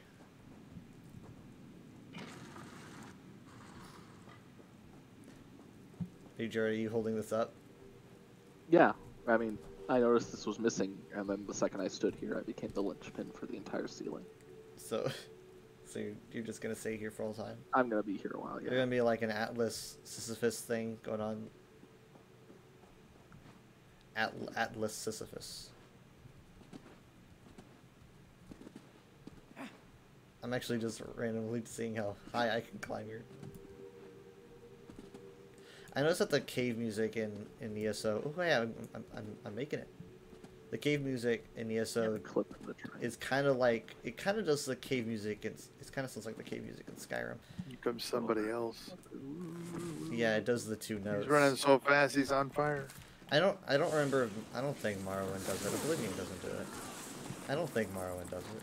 Hey, Jared, are you holding this up? Yeah, I mean, I noticed this was missing, and then the second I stood here, I became the linchpin for the entire ceiling. So, you're just gonna stay here for all time? I'm gonna be here a while, There's yeah. gonna be like an Atlas Sisyphus thing going on. Atlas Sisyphus. I'm actually just randomly seeing how high I can climb here. I noticed that the cave music in ESO. Oh yeah, I'm making it. the cave music in ESO Clip in the train. is kind of like, it kind of does the cave music, it kind of sounds like the cave music in Skyrim. Here comes somebody else. Yeah, it does the two notes. He's running so fast, he's on fire. I don't remember, I don't think Morrowind does it. Oblivion doesn't do it. I don't think Morrowind does it.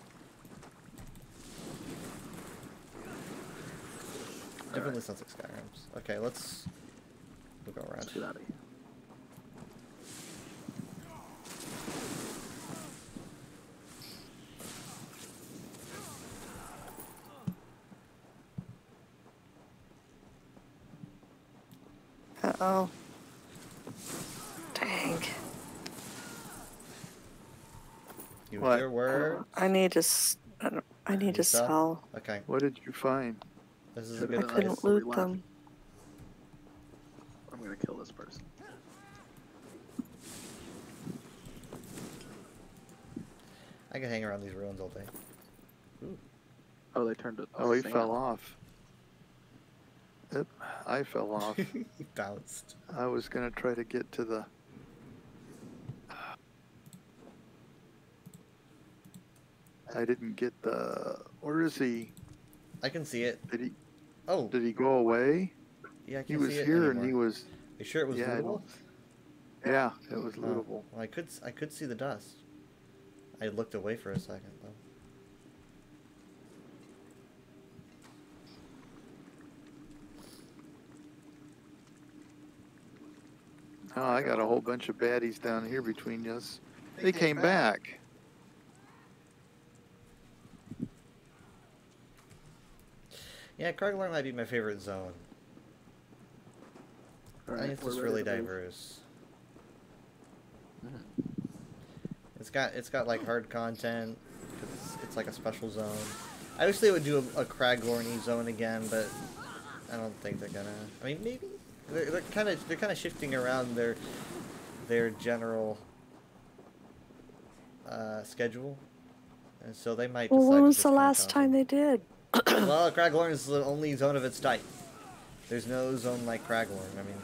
Definitely sounds like Skyrim's. Okay, we'll go around. Let's get out of here. Uh-oh. Dang. You What? hear words? I need to I need to Lisa? sell. Okay, What did you find? this is a I I good Nice. couldn't place. loot Relax. them. I'm gonna kill this person. I can hang around these ruins all day. Oh, they turned it. Oh, he sand. fell off. Yep, I fell off. He bounced. I was gonna try to get to the. I didn't get the. Where is he? I can see it. Did he? Oh, Did he go away? yeah, I He can was see it here and anymore. he was. You sure it was Yeah, I lootable? don't- Yeah, it was Oh, lootable. well, I could see the dust. I looked away for a second though. Oh, I got a whole bunch of baddies down here between us. They came back. Yeah, Kragler might be my favorite zone. I think it's we're just ready really to move. diverse. Mhm. It's got like hard content. It's like a special zone. I wish they would do a Kraglorny zone again, but I don't think they're gonna. I mean, maybe they're kind of shifting around their general schedule, and so they might. Well, decide when to was just the kinda last copy. time they did? Well, Kraglorn is the only zone of its type. There's no zone like Kraglorn. I mean,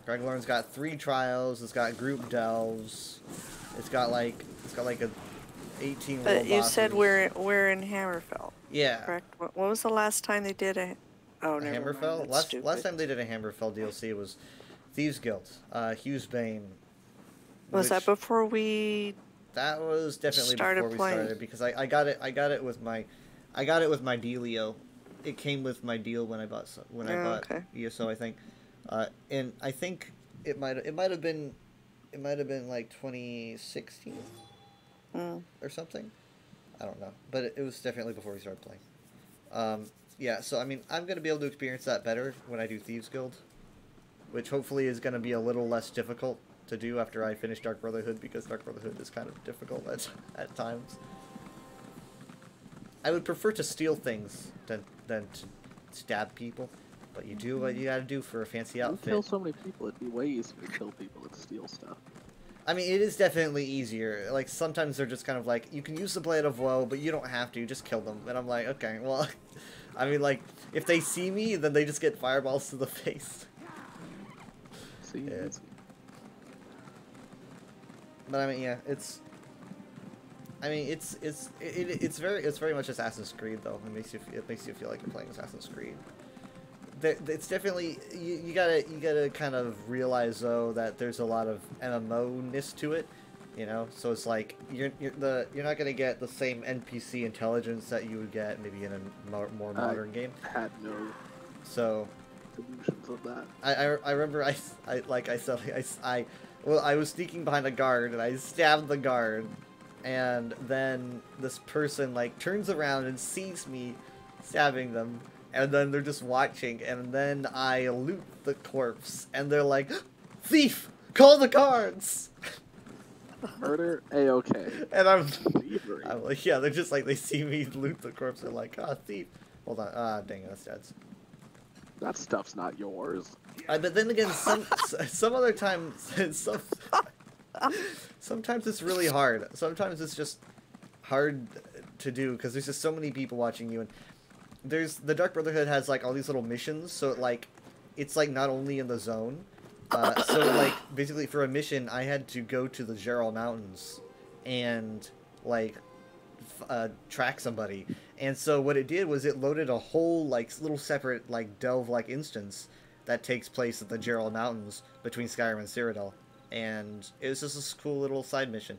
Kraglorn's got 3 trials. It's got group delves. It's got like a 18 But world you said bosses. we're in Hammerfell, Yeah. correct? When was the last time they did a? Oh, A never Hammerfell. mind. That's Last stupid. time they did a Hammerfell DLC was Thieves Guild. Hughes Bane. Was that which- before we? That was definitely started before we playing? started because I got it with my Dealio. It came with my deal when I bought Oh, okay. ESO, I think. And I think it might have been like 2016 Mm. or something. I don't know, but it was definitely before we started playing. Yeah, so I mean, I'm gonna be able to experience that better when I do Thieves Guild, which hopefully is gonna be a little less difficult to do after I finish Dark Brotherhood, because Dark Brotherhood is kind of difficult at times. I would prefer to steal things than to stab people, but you do what you gotta do for a fancy You outfit. kill so many people, it'd be way easier to kill people than steal stuff. I mean, it is definitely easier. Like, sometimes they're just kind of like, you can use the Blade of Woe, but you don't have to. Just kill them. And I'm like, okay, well, I mean, like, if they see me, then they just get fireballs to the face. See, Yeah. easy. But I mean, yeah, it's very much Assassin's Creed though. It makes you feel like you're playing Assassin's Creed. It's definitely you gotta kind of realize though that there's a lot of MMO-ness to it, you know. So it's like you're not gonna get the same NPC intelligence that you would get maybe in a more modern game. Had no So delusions of that. I remember I was sneaking behind a guard and I stabbed the guard, and then this person like turns around and sees me stabbing them, and then they're just watching, and then I loot the corpse and they're like, "Thief! Call the guards!" Murder, A-OK. And I'm Thievery. like, yeah, they're just like, they see me loot the corpse, they're like, "Ah, thief." Hold on, dang it, that's Dad's. That stuff's not yours. But then again, some other times, sometimes it's really hard. Sometimes it's just hard to do because there's just so many people watching you, and the Dark Brotherhood has like all these little missions, so it's like not only in the zone. So like basically for a mission, I had to go to the Gerald Mountains, and like track somebody. And so what it did was it loaded a whole like little separate like delve-like instance that takes place at the Gerald Mountains between Skyrim and Cyrodiil, and it was just this cool little side mission.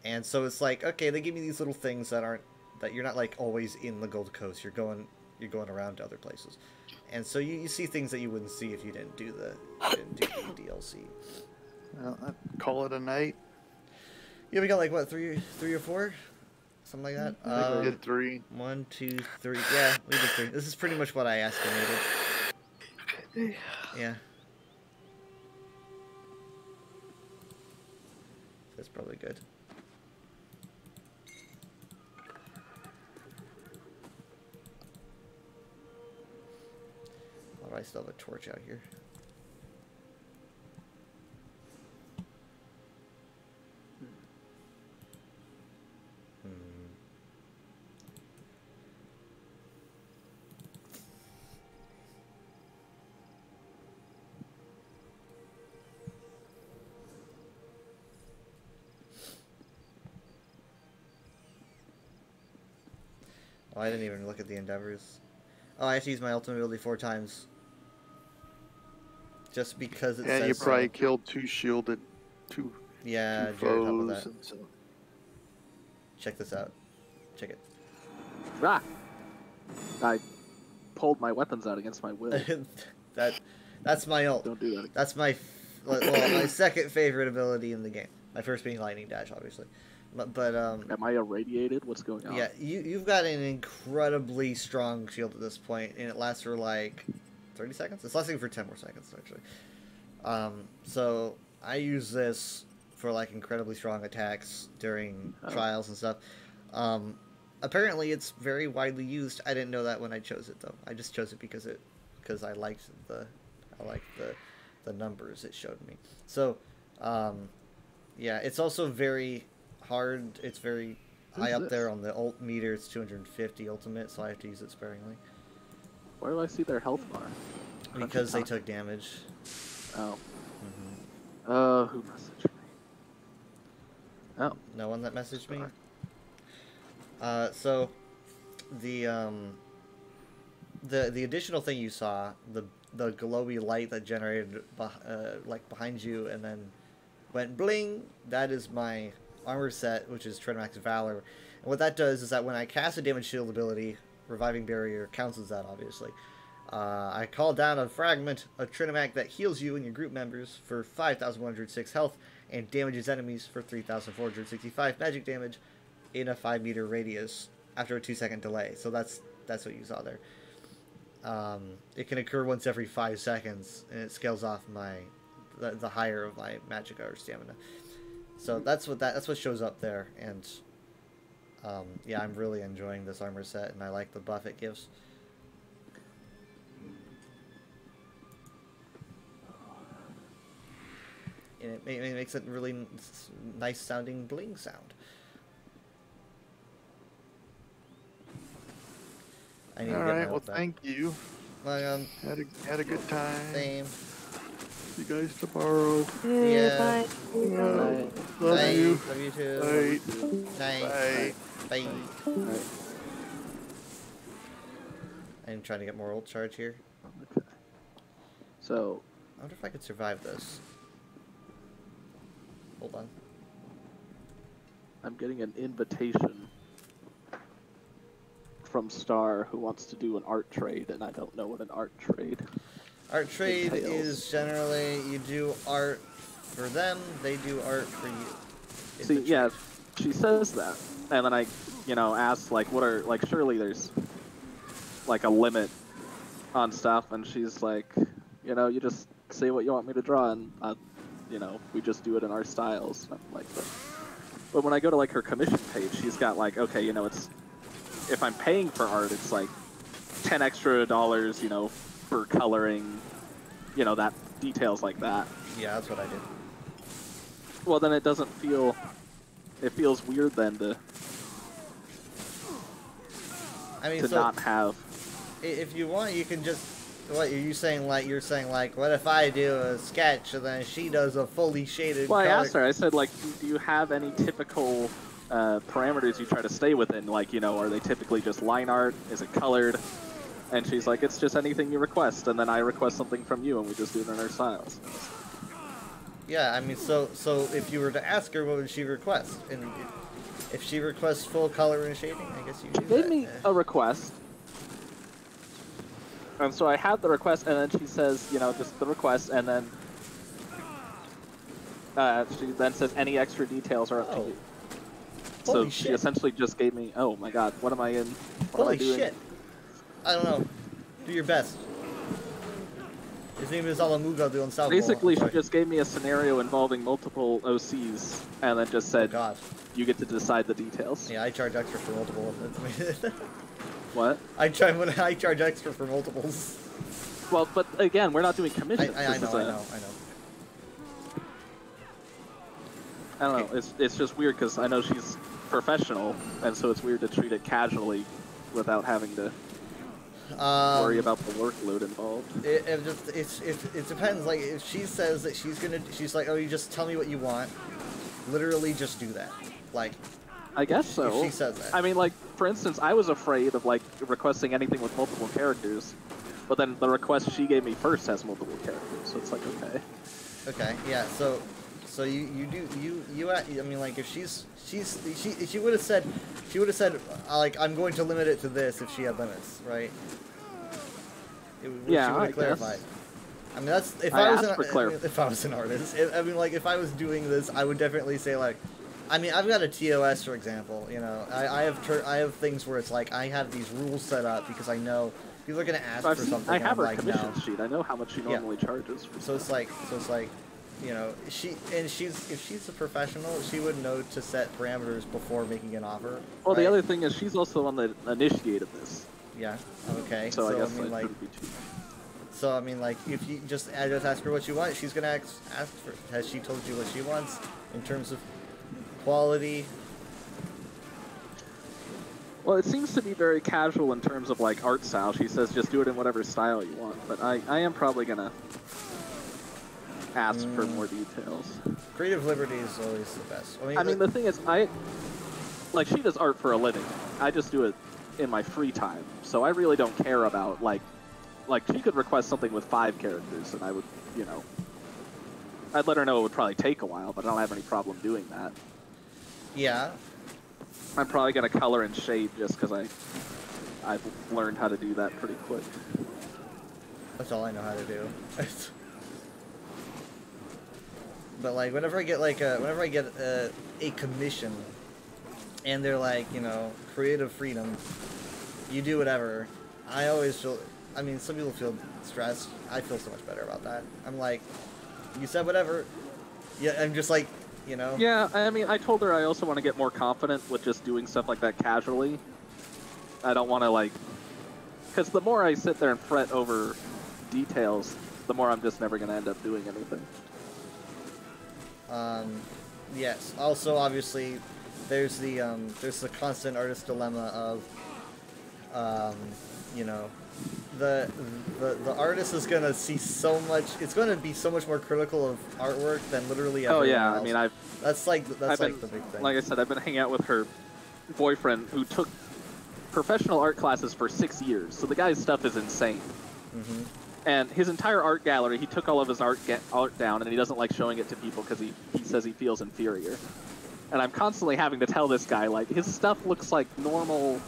And so it's like, okay, they give me these little things that you're not like always in the Gold Coast. You're going around to other places, and so you see things that you wouldn't see if you didn't do the DLC. Well, I'd call it a night. Yeah, we got like what three or four, something like that. I think we did 3. 1, 2, 3. Yeah, we did 3. This is pretty much what I estimated. Yeah. That's probably good. Oh, I still have a torch out here. Oh, I didn't even look at the endeavors. Oh, I have to use my ultimate ability 4 times. Just because it says And you so. probably killed 2 shielded, Yeah, two Jared, help with foes. that. And so. Check this out. Check it. Ah! I pulled my weapons out against my will. That's my ult. Don't do that again. That's my my second favorite ability in the game. My first being Lightning Dash, obviously. But Am I irradiated? What's going on? yeah, you've got an incredibly strong shield at this point, and it lasts for like 30 seconds. It's lasting for 10 more seconds actually. So I use this for like incredibly strong attacks during trials and stuff. Apparently it's very widely used. I didn't know that when I chose it though. I just chose it because I liked the numbers it showed me. So yeah, it's also very hard. It's very high up there on the ult meter. It's 250 ultimate, so I have to use it sparingly. Where do I see their health bar? Because they took damage. Oh. Mm-hmm. Who messaged me? Oh. No one that messaged me? So the additional thing you saw, the glowy light that generated like behind you and then went bling, that is my armor set, which is Trinamax Valor. And what that does is that when I cast a damage shield ability, Reviving Barrier counts as that, obviously. I call down a fragment of Trinamax that heals you and your group members for 5,106 health and damages enemies for 3,465 magic damage in a 5-meter radius after a 2-second delay. So that's what you saw there. It can occur once every 5 seconds, and it scales off the higher of my magic or stamina. So that's what shows up there, and yeah, I'm really enjoying this armor set, and I like the buff it gives. And it makes it really nice sounding bling sound. I need to get my Alright, well ult back. thank you. Well, Had a good time. same. See you guys tomorrow. Yeah. Bye. Bye. Love Bye. you. Love you too. Bye. Night. Bye. Bye. Alright. I'm trying to get more ult charge here. Okay. So, I wonder if I could survive this. Hold on. I'm getting an invitation from Star who wants to do an art trade, and I don't know what an art trade Art trade entails. is generally you do art for them, they do art for you. It's See, a yeah, trade. she says that, and then I, ask, like, what are, like, surely there's, like, a limit on stuff, and she's like, you just say what you want me to draw, and, we just do it in our styles. I'm like, but when I go to, like, her commission page, she's got, like, okay, it's, if I'm paying for art, it's, like, $10 extra, for coloring, that details like that. Yeah, that's what I did. Well, then it doesn't feel, it feels weird then to I mean, to so not have. if you want, you can just what are you saying? Like you're saying like, what if I do a sketch and then she does a fully shaded? Well, I color? asked her. I said, like, do you have any typical parameters you try to stay within? Like, you know, are they typically just line art? Is it colored? And she's like, it's just anything you request, and then I request something from you, and we just do it in our styles. Yeah, I mean, so if you were to ask her, what would she request? And if she requests full color and shading, I guess you do Gave that. me a request. And so I had the request, and then she says, you know, just the request, and then she then says any extra details are up to Oh. you. Holy So she shit. essentially just gave me, oh my god, what am I in? What am I Holy doing? shit! I don't know. Do your best. His name is Alamuga the Unstoppable. Basically, she Sorry. just gave me a scenario involving multiple OCs, and then just Oh said, god. you get to decide the details. Yeah, I charge extra for multiple. What? I charge extra for multiples. Well, but again, we're not doing commissions. I This know, is I a- know. I don't know. It's just weird because I know she's professional, and so it's weird to treat it casually without having to worry about the workload involved. It depends. Like if she says that she's like, oh, you just tell me what you want. Literally, just do that. Like, I guess so. if she says that. I mean, like, for instance, I was afraid of, like, requesting anything with multiple characters, but then the request she gave me first has multiple characters, so it's like, okay. Okay, yeah. So you I mean, like if she would have said like I'm going to limit it to this if she had limits, right? Yeah, she would I have clarified. guess. I mean, that's if I I was asked for if I was an artist. I mean, like if I was doing this, I would definitely say like, I mean, I've got a TOS for example. You know, I have things where it's like I have these rules set up because I know people are gonna ask So for something. I and have I'm her like, commission no. sheet. I know how much she normally charges for So stuff. it's like, you know, if she's a professional, she would know to set parameters before making an offer. Well, the right? other thing is she's also the one that initiated this, Yeah. Okay. so I guess mean, it like, shouldn't be too much. so I mean, like, if you just ask her what you want, she's gonna ask for. Has she told you what she wants in terms of quality? Well, it seems to be very casual in terms of, like, art style. She says just do it in whatever style you want, but I am probably gonna ask for more details. Creative liberty is always the best. I mean, the thing is, like, she does art for a living. I just do it in my free time, so I really don't care about, like, she could request something with 5 characters, and I would, you know, I'd let her know it would probably take a while, but I don't have any problem doing that. yeah. I'm probably gonna color and shade just because I've learned how to do that pretty quick. That's all I know how to do. But like whenever I get a commission, and they're like, you know, creative freedom, you do whatever. I always feel. I mean, some people feel stressed. I feel so much better about that. I'm like, you said whatever. Yeah, I'm just like, you know. Yeah, I mean, I told her I also want to get more confident with just doing stuff like that casually. I don't want to, like... Because the more I sit there and fret over details, the more I'm just never going to end up doing anything. Yes. Also, obviously, there's the constant artist dilemma of, you know, the artist is gonna see so much. It's gonna be so much more critical of artwork than literally everyone Oh yeah, else. I mean, that's like I've the been, big thing. like I said, I've been hanging out with her boyfriend who took professional art classes for 6 years. So the guy's stuff is insane. hmm And his entire art gallery, he took all of his art down, and he doesn't like showing it to people because he says he feels inferior. And I'm constantly having to tell this guy, like, his stuff looks like normal.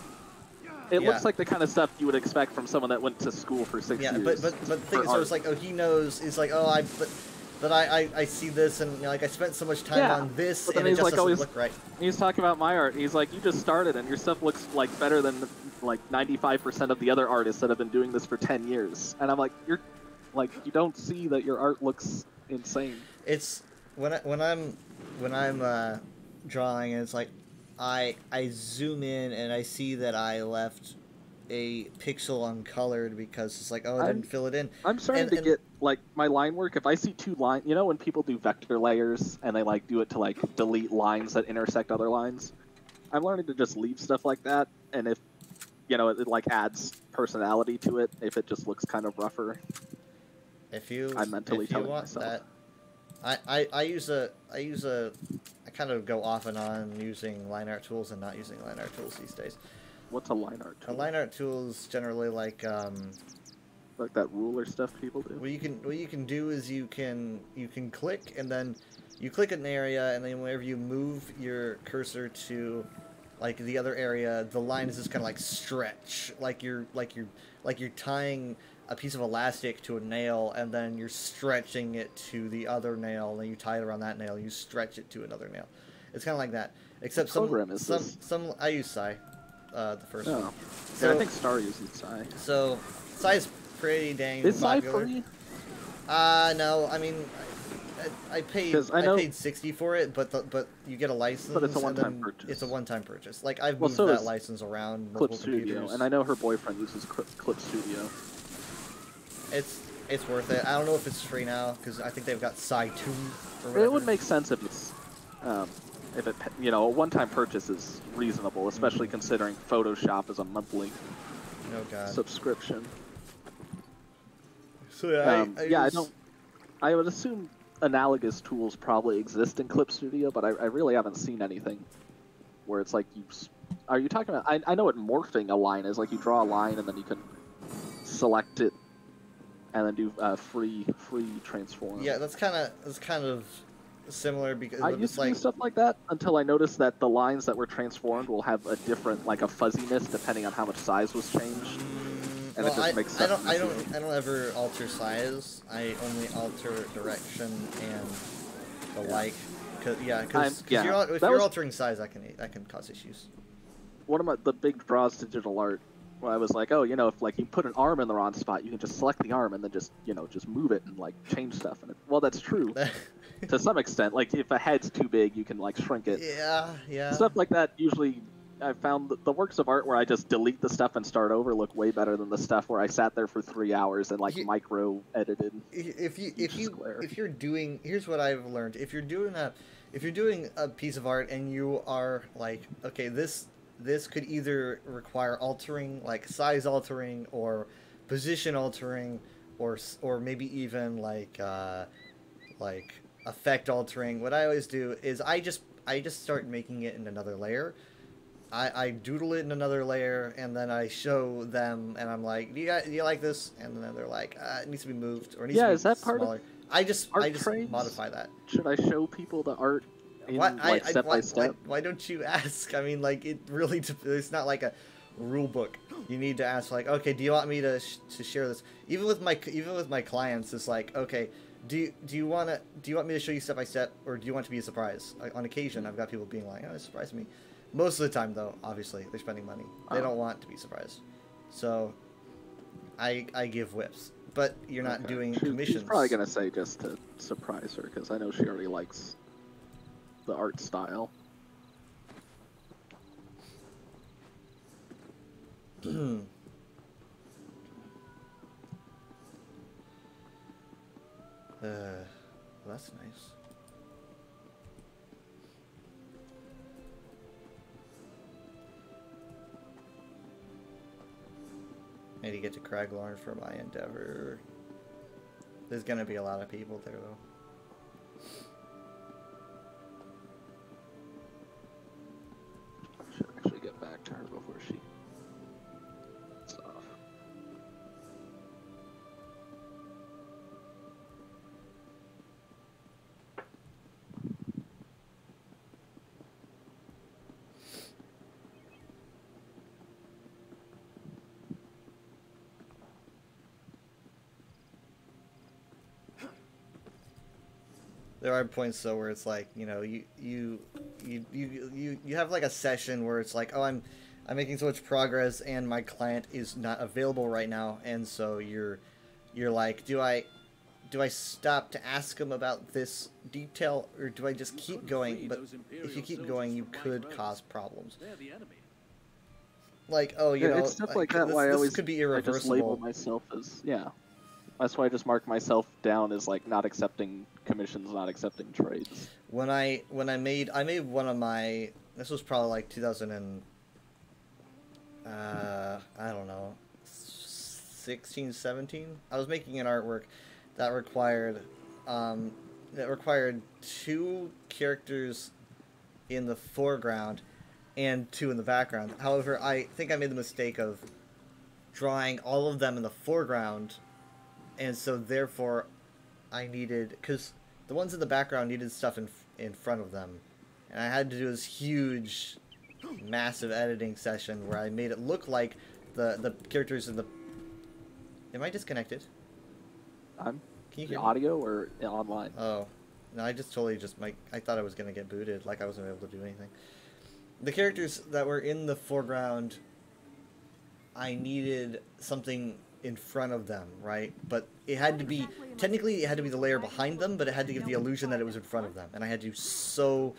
It Yeah. looks like the kind of stuff you would expect from someone that went to school for 6 Yeah, years. but the thing for is, so art. it's like, oh, he knows. It's like, oh, I see this, and you know, like I spent so much time Yeah, on this, but then and it he's just like, doesn't always- look right. He's talking about my art. He's like, you just started, and your stuff looks like better than like 95% of the other artists that have been doing this for 10 years. And I'm like, you're like, you don't see that your art looks insane. It's when I'm drawing, and it's like I zoom in and I see that I left a pixel uncolored because it's like, oh, I didn't fill it in. I'm starting to get, like, my line work, if I see 2 lines, you know when people do vector layers and they, like, do it to, like, delete lines that intersect other lines? I'm learning to just leave stuff like that, and if you know, it like adds personality to it if it just looks kind of rougher. If you I'm mentally if you telling want myself. that, I kind of go off and on using line art tools and not using line art tools these days. What's a line art A tool? line art tool is generally like Like that ruler stuff people do? what you can do is you can click, and then you click an area, and then whenever you move your cursor to like the other area, the line is just kind of like stretch, like you're tying a piece of elastic to a nail, and then you're stretching it to the other nail, and then you tie it around that nail, and you stretch it to another nail. It's kind of like that, except What program is this? some I use Sai, the first No. one. Yeah, I think Star uses Psy. So Sai's pretty dang Is Psy popular. free? No, I mean, I paid 'Cause I I know- paid $60 for it, but you get a license. But it's a and one-time then purchase. It's a one-time purchase. Like I've Well, moved so that is license around Clip multiple Studio, computers. and I know her boyfriend uses Clip Studio. It's worth it. I don't know if it's free now because I think they've got Psy 2 or whatever. It would make sense if it's, you know, a one-time purchase is reasonable, especially considering Photoshop is a monthly Oh god. subscription. So yeah, I would assume analogous tools probably exist in Clip Studio, but I really haven't seen anything where it's like are you talking about? I know what morphing a line is. Like you draw a line and then you can select it and then do free transform. Yeah, that's kind of similar because I it's used to like do stuff like that until I noticed that the lines that were transformed will have a different, like a fuzziness depending on how much size was changed, and it just makes sense. I don't ever alter size. I only alter direction and the like. Because if you're altering size, that can cause issues. One of the big draws to digital art, where I was like, oh, you know, if like you put an arm in the wrong spot, you can just select the arm and then just move it and like change stuff. And well, that's true to some extent. Like if a head's too big, you can like shrink it. Yeah. Stuff like that usually. I found the works of art where I just delete the stuff and start over look way better than the stuff where I sat there for 3 hours and like micro edited. If you're doing, here's what I've learned. If you're doing a piece of art and you are like, okay, this could either require altering, like size altering or position altering, or maybe even like effect altering. What I always do is I just start making it in another layer. I doodle it in another layer, and then I show them, and I'm like, do you like this? And then they're like, it needs to be moved, or it needs to be is that smaller. part of I just trades? modify that. Should I show people the art in step by step? Why don't you ask? I mean, like, it really, it's not like a rule book. You need to ask, like, okay, do you want me to share this? Even with my clients, it's like, okay, do you want me to show you step by step, or do you want it to be a surprise? On occasion, I've got people being like, oh, it surprised me. Most of the time, though, obviously, they're spending money. They don't want to be surprised. So, I give whips. But you're not doing commissions. She's probably going to say just to surprise her, because I know she already likes the art style. Well, that's nice. Need to get to Craglorn for my endeavor. There's gonna be a lot of people there, though. Should actually get back to her before she gets off. There are points though where it's like, you know, you have like a session where it's like, oh, I'm making so much progress and my client is not available right now, and so you're like, do I stop to ask him about this detail, or do I just keep going? But if you keep going, you could cause problems. Like, oh, you know, it's stuff like that. Why this could be irreversible. I just label myself as That's why I just mark myself down as like not accepting commissions, not accepting trades. When I made one of my, this was probably like 2000 and I don't know, 16, 17. I was making an artwork that required two characters in the foreground and two in the background. However, I think I made the mistake of drawing all of them in the foreground, and so therefore I needed, because the ones in the background needed stuff in front of them, and I had to do this huge, massive editing session where I made it look like the characters in the... Am I disconnected? I'm Can you the hear me? audio or online? Oh. No, I just totally just... I thought I was going to get booted, like I wasn't able to do anything. The characters that were in the foreground, I needed something in front of them, right? But it had to be... Technically, it had to be the layer behind them, but it had to give the illusion that it was in front of them. And I had to do so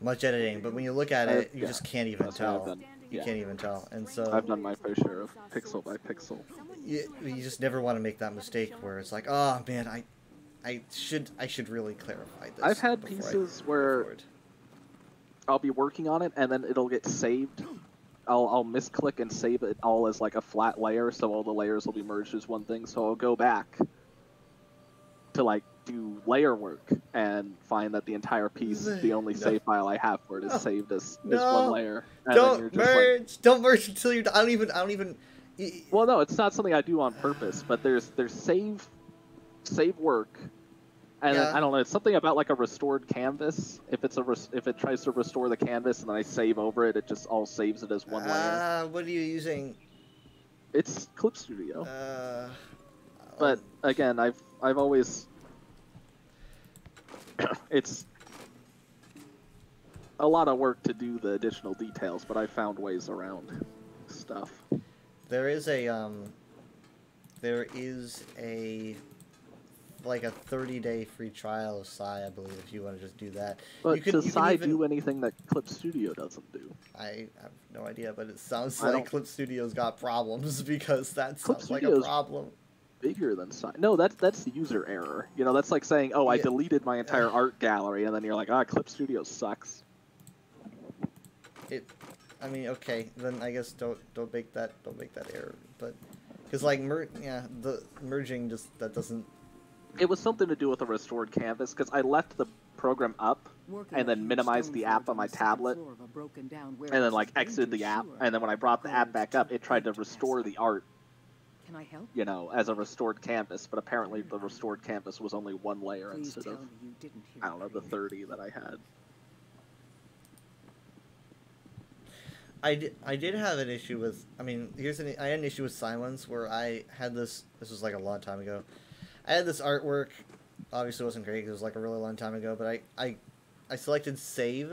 much editing, but when you look at it, you just can't even That's what I've tell. done. You Yeah. can't even tell. And so... I've done my fair share of pixel by pixel. You just never want to make that mistake where it's like, oh man, I should really clarify this. I've had before I pieces go where forward. I'll be working on it and then it'll get saved. I'll misclick and save it all as like a flat layer, so all the layers will be merged as one thing. So I'll go back to like do layer work and find that the entire piece, the only No. save file I have for it, is No. saved as No. one layer. And then you're Don't just like, merge! Don't merge until you're... I don't even... well, no, it's not something I do on purpose, but there's save work, and Yeah. I don't know. It's something about like a restored canvas. If it tries to restore the canvas and then I save over it, it just all saves it as one layer. What are you using? It's Clip Studio, Um, but again, I've always it's a lot of work to do the additional details, but I found ways around stuff. there is a like a 30-day free trial of Psy, I believe, if you want to just do that. But you does Psy even... do anything that Clip Studio doesn't do? I have no idea, but it sounds I like don't- Clip Studio's got problems because that Clip sounds like a Studio's- problem. Bigger than Psy. No, that's the user error. You know, that's like saying, oh, I Yeah. deleted my entire art gallery, and then you're like, ah, Clip Studio sucks. I mean, okay, then I guess don't make that error, but because like the merging just that doesn't. It was something to do with a restored canvas, because I left the program up, and then minimized the app on my tablet, and then like exited the app, and then when I brought the app back up, it tried to restore the art, Can I help? you know, as a restored canvas, but apparently the restored canvas was only one layer Please instead tell of, me you didn't hear I don't know, the me. 30 that I had. I did have an issue with. I mean, I had an issue with Silence where I had this. This was like a long time ago. I had this artwork. Obviously, it wasn't great. 'Cause it was like a really long time ago. But I selected save,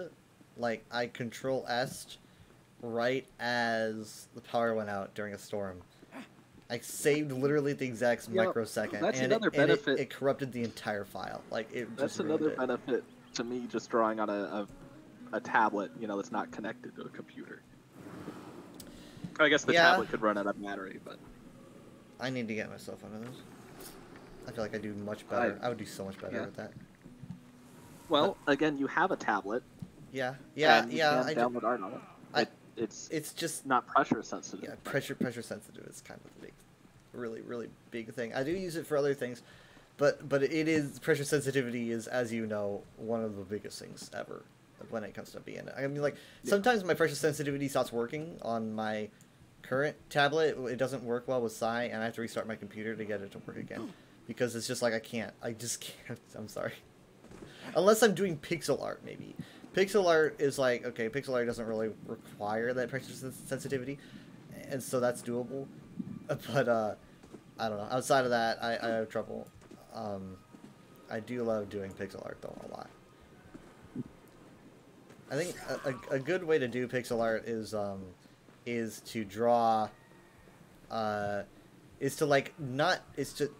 like I Control S, right as the power went out during a storm. I saved literally at the exact Yeah, microsecond, that's and, another benefit. it corrupted the entire file. Like it That's just ruined another it. benefit to me just drawing on a tablet, you know, that's not connected to a computer. I guess the Yeah. tablet could run out of battery, but I need to get myself one of those. I feel like I do much better. I would do so much better yeah. with that. well, again, you have a tablet. And you I can download art on it. It's It's just not pressure sensitive. yeah, pressure sensitive is kind of a big, really big thing. I do use it for other things, but it is pressure sensitivity is, as you know, one of the biggest things ever when it comes to being. I mean, like sometimes my pressure sensitivity stops working on my current tablet. It doesn't work well with Psy, and I have to restart my computer to get it to work again because it's just like I just can't. I'm sorry. Unless I'm doing pixel art, maybe. Pixel art is like, okay, pixel art doesn't really require that pressure sensitivity, and so that's doable. But, I don't know. Outside of that, I have trouble. I do love doing pixel art, though, a lot. I think a good way to do pixel art is to draw, to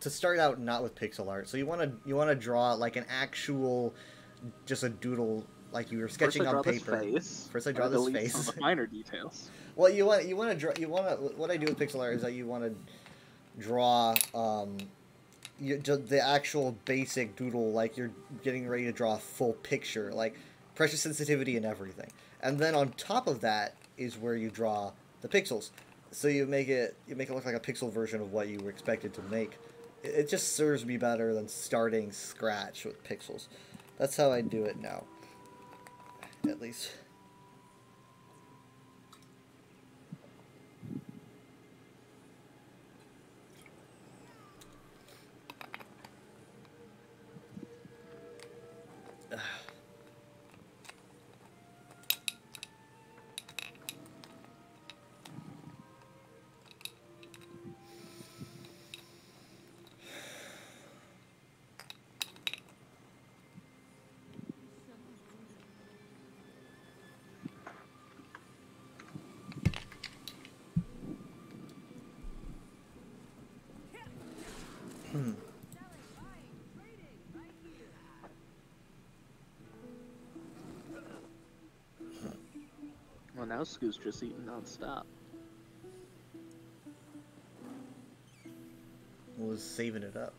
start out not with pixel art. So you wanna draw like an actual, just a doodle, like you were sketching on paper. First I draw this face. Some of the minor details. Well, what I do with pixel art is that you want to draw the actual basic doodle, like you're getting ready to draw a full picture, like pressure sensitivity and everything. And then on top of that is where you draw the pixels. So you make it look like a pixel version of what you were expected to make. It just serves me better than starting scratch with pixels. That's how I do it now. At least. Well, now Scoo's just eating non-stop. Was saving it up.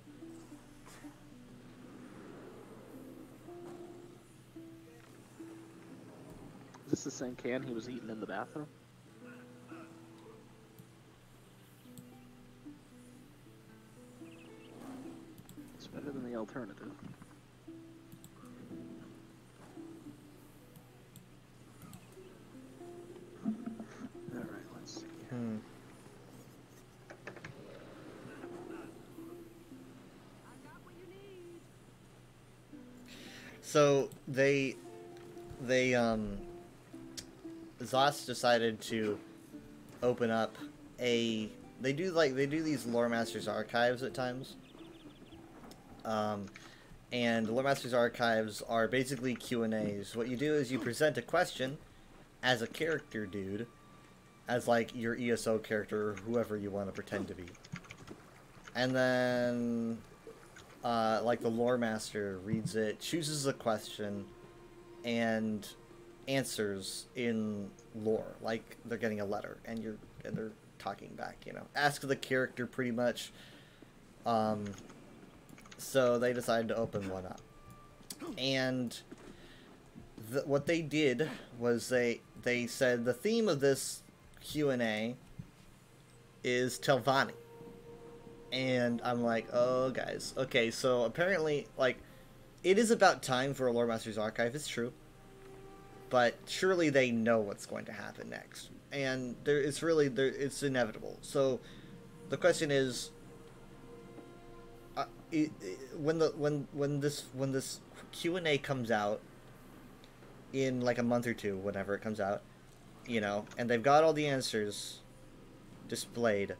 Is this the same can he was eating in the bathroom? It's better than the alternative. Alright, let's see. So Zos decided to open up they do these Lore Masters archives at times. And Lore Masters archives are basically Q&As. What you do is you present a question as a character dude, as like your ESO character or whoever you want to pretend to be. And then like the Lore Master reads it, chooses a question, and answers in lore, like they're getting a letter, and they're talking back. You know, ask the character pretty much. So they decided to open one up, and what they did was they said the theme of this Q&A is Telvanni. And I'm like, oh, guys. Okay, so apparently, like, it is about time for a Lore Master's Archive, it's true. But surely they know what's going to happen next. And it's inevitable. So the question is, when this Q&A comes out in like a month or two, whenever it comes out, you know, and they've got all the answers displayed,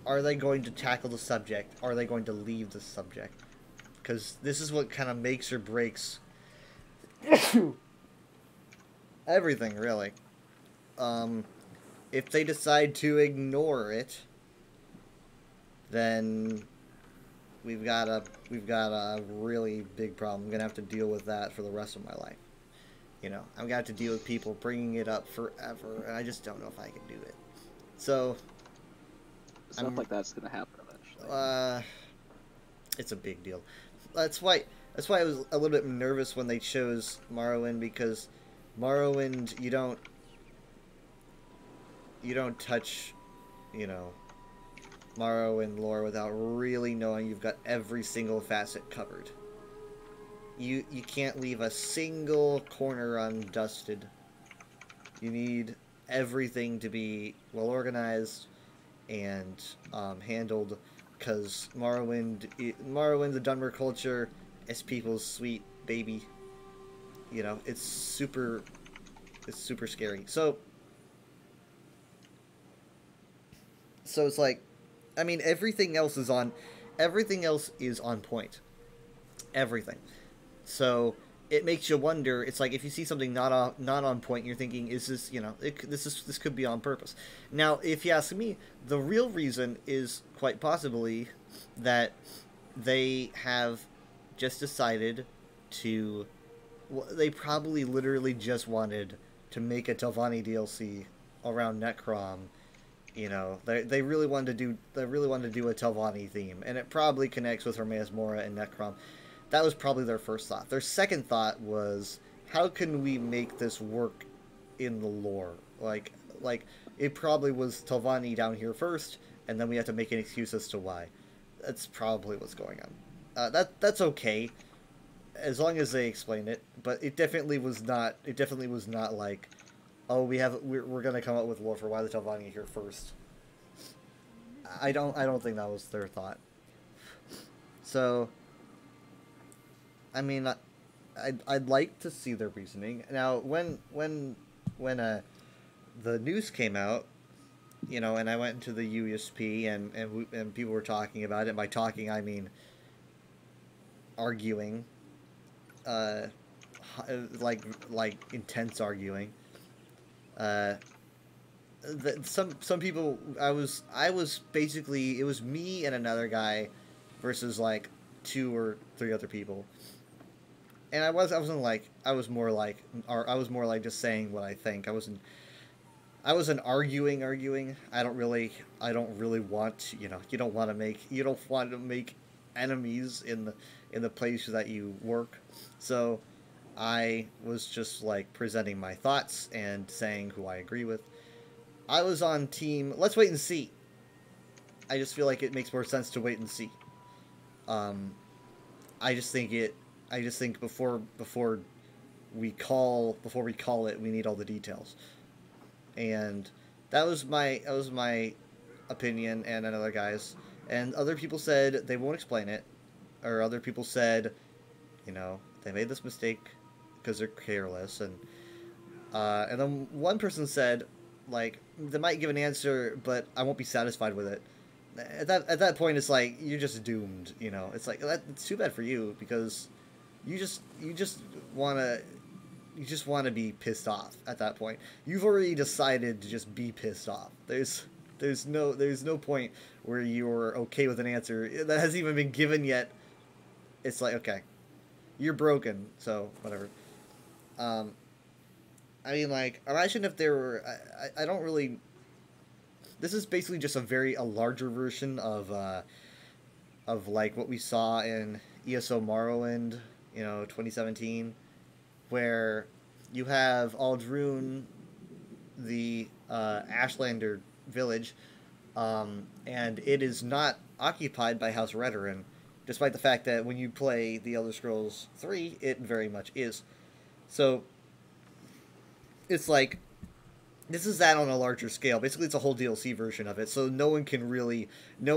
are they going to tackle the subject? Are they going to leave the subject? Because this is what kind of makes or breaks everything, really. If they decide to ignore it, then we've got a really big problem. I'm gonna have to deal with that for the rest of my life. You know, I'm gonna have to deal with people bringing it up forever, and I just don't know if I can do it. So, Stuff like that's gonna happen eventually. It's a big deal. That's why I was a little bit nervous when they chose Morrowind, because Morrowind, you don't touch, you know, Morrowind lore without really knowing you've got every single facet covered. You can't leave a single corner undusted. You need everything to be well organized and handled, because Morrowind, the Dunmer culture, is people's sweet baby. You know, it's super scary. So it's like, I mean, everything else is on point. Everything. So it makes you wonder. It's like if you see something not on point, you're thinking, is this, you know, this could be on purpose. Now, if you ask me, the real reason is quite possibly that they have just decided to. Well, they probably literally just wanted to make a Telvanni DLC around Necrom. You know, they really wanted to do a Telvanni theme, and it probably connects with Hermaeus Mora and Necrom. That was probably their first thought. Their second thought was, how can we make this work in the lore? Like it probably was Telvanni down here first, and then we have to make an excuse as to why. That's probably what's going on. That's okay, as long as they explain it. But it definitely was not. It definitely was not like, oh, we're gonna come up with lore for why the Telvanni are here first. I don't think that was their thought. So, I mean, I'd like to see their reasoning. Now, when the news came out, you know, and I went into the USP and people were talking about it. By talking, I mean arguing, like intense arguing. Some people, I was basically, it was me and another guy versus like 2 or 3 other people. And I was more like just saying what I think. I wasn't arguing. I don't really want, you know, you don't want to make enemies in the place that you work. So I was just like presenting my thoughts and saying who I agree with. I was on team, let's wait and see. I just feel like it makes more sense to wait and see. I just think before we call it, we need all the details. And that was my opinion and another guy's. And other people said they won't explain it, or other people said, you know, they made this mistake because they're careless. And then one person said, like, they might give an answer, but I won't be satisfied with it. At that point, it's like you're just doomed. You know, it's like it's too bad for you, because you just want to be pissed off at that point. You've already decided to just be pissed off. There's no point where you're okay with an answer that hasn't even been given yet. It's like, okay, you're broken, so whatever. I mean, like, imagine if there were. I don't really. This is basically just a larger version of like what we saw in ESO Morrowind, you know, 2017, where you have Aldrune, the Ashlander village, and it is not occupied by House Redoran, despite the fact that when you play The Elder Scrolls 3, it very much is. So it's like, this is that on a larger scale. Basically, it's a whole DLC version of it, so no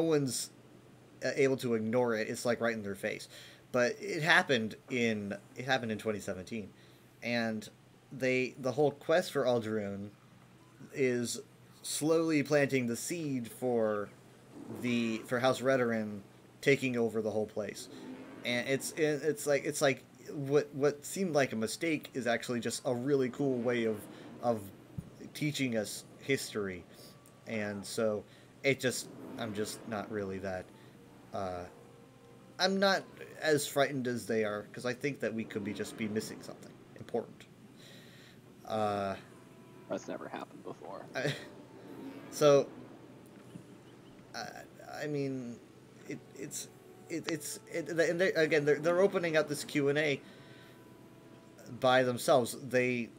one's able to ignore it. It's like right in their face. But it happened in 2017, and the whole quest for Aldrune is slowly planting the seed for House Redoran taking over the whole place. And it's like what seemed like a mistake is actually just a really cool way of teaching us history. And so I'm just not really that I'm not as frightened as they are, because I think that we could be missing something important. That's never happened before. I mean, they're opening up this Q&A by themselves. They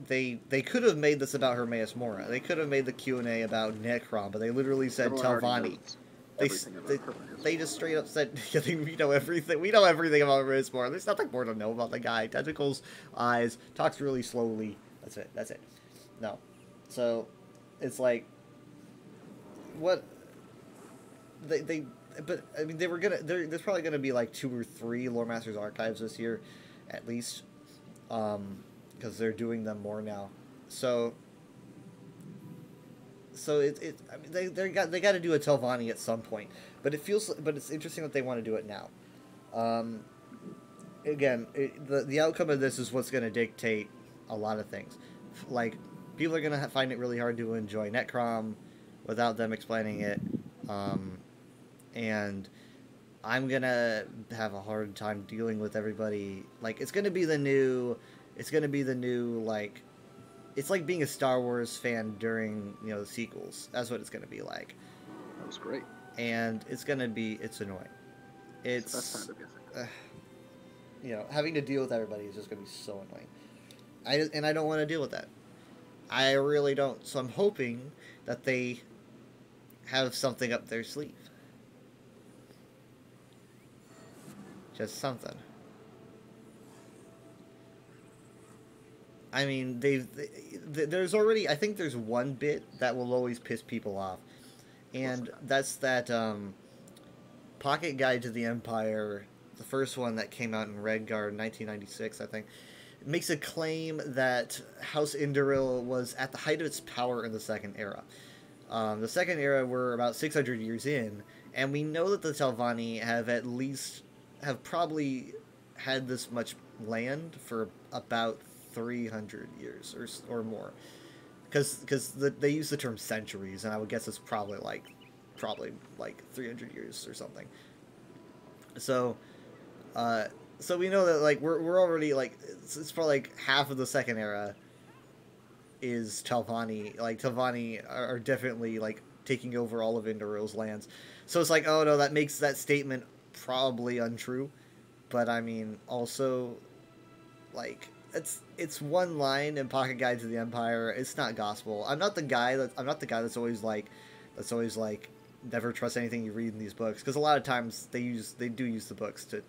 could have made this about Hermaeus Mora. They could have made the Q&A about Necrom, but they literally said Telvanni. They just straight up said, we know everything. We know everything about Hermaeus Mora. There's nothing more to know about the guy. Tentacles, eyes, talks really slowly. That's it. No. So, it's like, what but I mean, there's probably gonna be like 2 or 3 Lore Masters archives this year, at least, because they're doing them more now. So I mean, they got to do a Telvanni at some point, but it's interesting that they want to do it now. Again, the outcome of this is what's going to dictate a lot of things. Like, people are going to find it really hard to enjoy Necrom without them explaining it. And I'm going to have a hard time dealing with everybody. Like, it's going to be the new, like, it's like being a Star Wars fan during, the sequels. That's what it's going to be like. That was great. And it's annoying. It's the best time to be having to deal with everybody is just going to be so annoying. I don't want to deal with that. I really don't. So I'm hoping that they have something up their sleeve. Just something. I mean, there's already, I think there's one bit that will always piss people off. And that's that Pocket Guide to the Empire, the first one that came out in Redguard in 1996, I think, makes a claim that House Indoril was at the height of its power in the Second Era. The Second Era, we're about 600 years in, and we know that the Telvanni have probably had this much land for about 300 years or more, because they use the term centuries, and I would guess it's probably like 300 years or something. So so we know that like we're already like it's probably like half of the Second Era is Telvanni. Like Telvanni are definitely like taking over all of Indoril's lands. So it's like, oh no, that makes that statement probably untrue. But I mean, also, like, it's one line in Pocket Guide to the Empire. It's not gospel. I'm not the guy that's always like never trust anything you read in these books, because a lot of times they do use the books to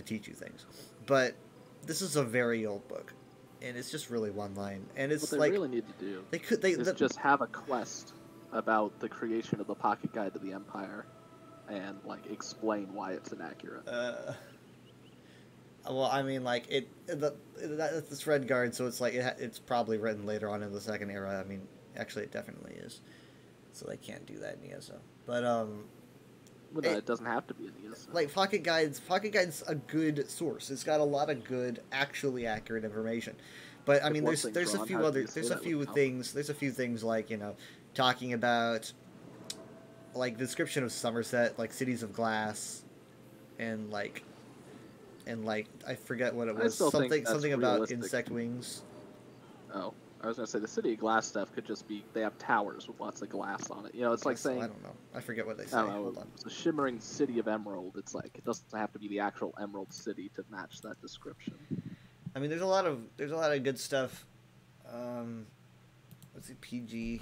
teach you things. But this is a very old book, and it's just really one line, and it's what they really need to do is just have a quest about the creation of the Pocket Guide to the Empire, and like explain why it's inaccurate. Well, I mean, like it's Redguard, so it's like it's probably written later on in the Second Era. I mean, actually, it definitely is. So they can't do that in ESO. But well, no, it doesn't have to be in ESO. Like Pocket Guide's a good source. It's got a lot of good, actually accurate information. But I mean, there's a few things like, you know, talking about like the description of Somerset, like cities of glass, and like I forget what it was. Something about insect wings. Oh, I was gonna say the city of glass stuff could just be they have towers with lots of glass on it. You know, it's like saying, I don't know. I forget what they say. Hold on. It's a shimmering city of emerald. It's like it doesn't have to be the actual emerald city to match that description. I mean, there's a lot of good stuff. Let's see, PG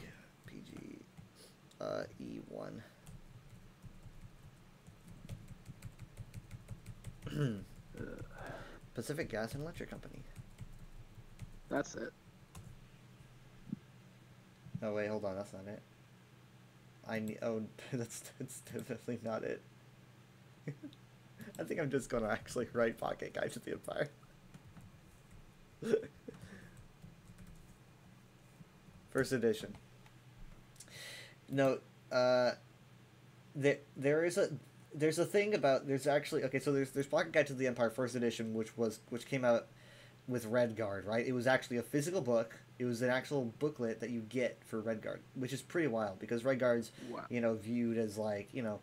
E1. Pacific Gas and Electric Company. That's it. Oh wait, hold on, that's not it. That's definitely not it. I think I'm just gonna actually write Pocket Guide to the Empire. First edition. No, there's a thing about there's Pocket Guide to the Empire First Edition, which came out with Redguard, right? It was actually a physical book. It was an actual booklet that you get for Redguard, which is pretty wild because Redguard's you know, viewed as like, you know,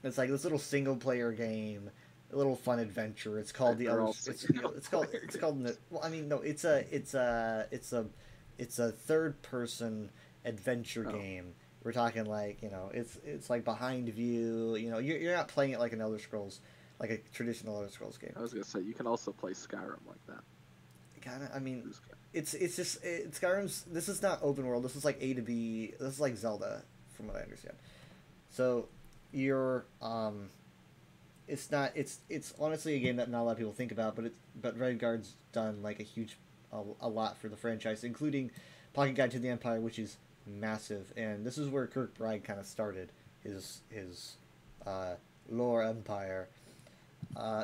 it's like this little single player game, a little fun adventure. It's called it's a third person adventure game. We're talking like, you know, it's like behind view. You know, you're not playing it like an Elder Scrolls, like a traditional Elder Scrolls game. I was gonna say you can also play Skyrim like that. Kinda, I mean, it's Skyrim's. This is not open world. This is like A to B. This is like Zelda, from what I understand. So, you're it's not. It's honestly a game that not a lot of people think about, but Redguard's done like a lot for the franchise, including Pocket Guide to the Empire, which is massive, and this is where Kirkbride kind of started his lore empire.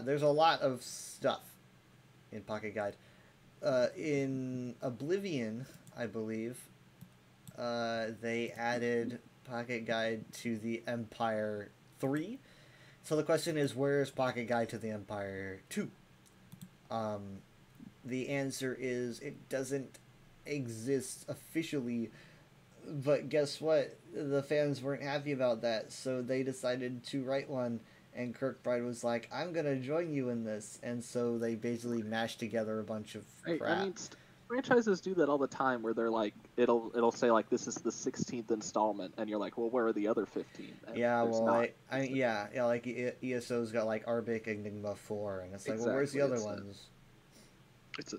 There's a lot of stuff in Pocket Guide. In Oblivion, I believe, they added Pocket Guide to the Empire 3. So the question is, where is Pocket Guide to the Empire 2? The answer is it doesn't exist officially, but guess what? The fans weren't happy about that, so they decided to write one, and Kirkbride was like, I'm going to join you in this, and so they basically mashed together a bunch of crap. I mean, franchises do that all the time, where they're like, it'll say like, this is the 16th installment, and you're like, well, where are the other 15? And yeah, well, like ESO's got like Arbic Enigma 4, and it's like, well, where's the other ones?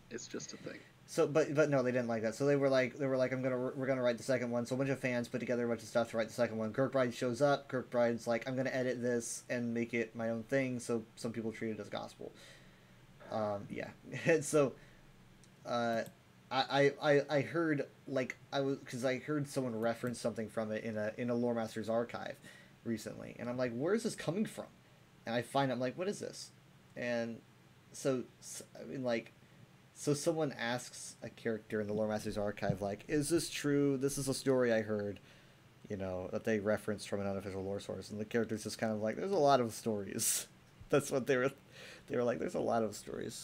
It's just a thing. So, but no, they didn't like that. So we're like, we're gonna write the second one. So a bunch of fans put together a bunch of stuff to write the second one. Kirkbride shows up. Kirkbride's like, I'm gonna edit this and make it my own thing. So some people treat it as gospel. Yeah. And so, I heard because I heard someone reference something from it in a Lore Masters archive recently, and I'm like, where is this coming from? And I find I'm like, what is this? And so I mean, like. So someone asks a character in the Lore Masters archive, like, is this true? This is a story I heard, that they referenced from an unofficial lore source. And the character's just kind of like, there's a lot of stories. That's what they were like, there's a lot of stories.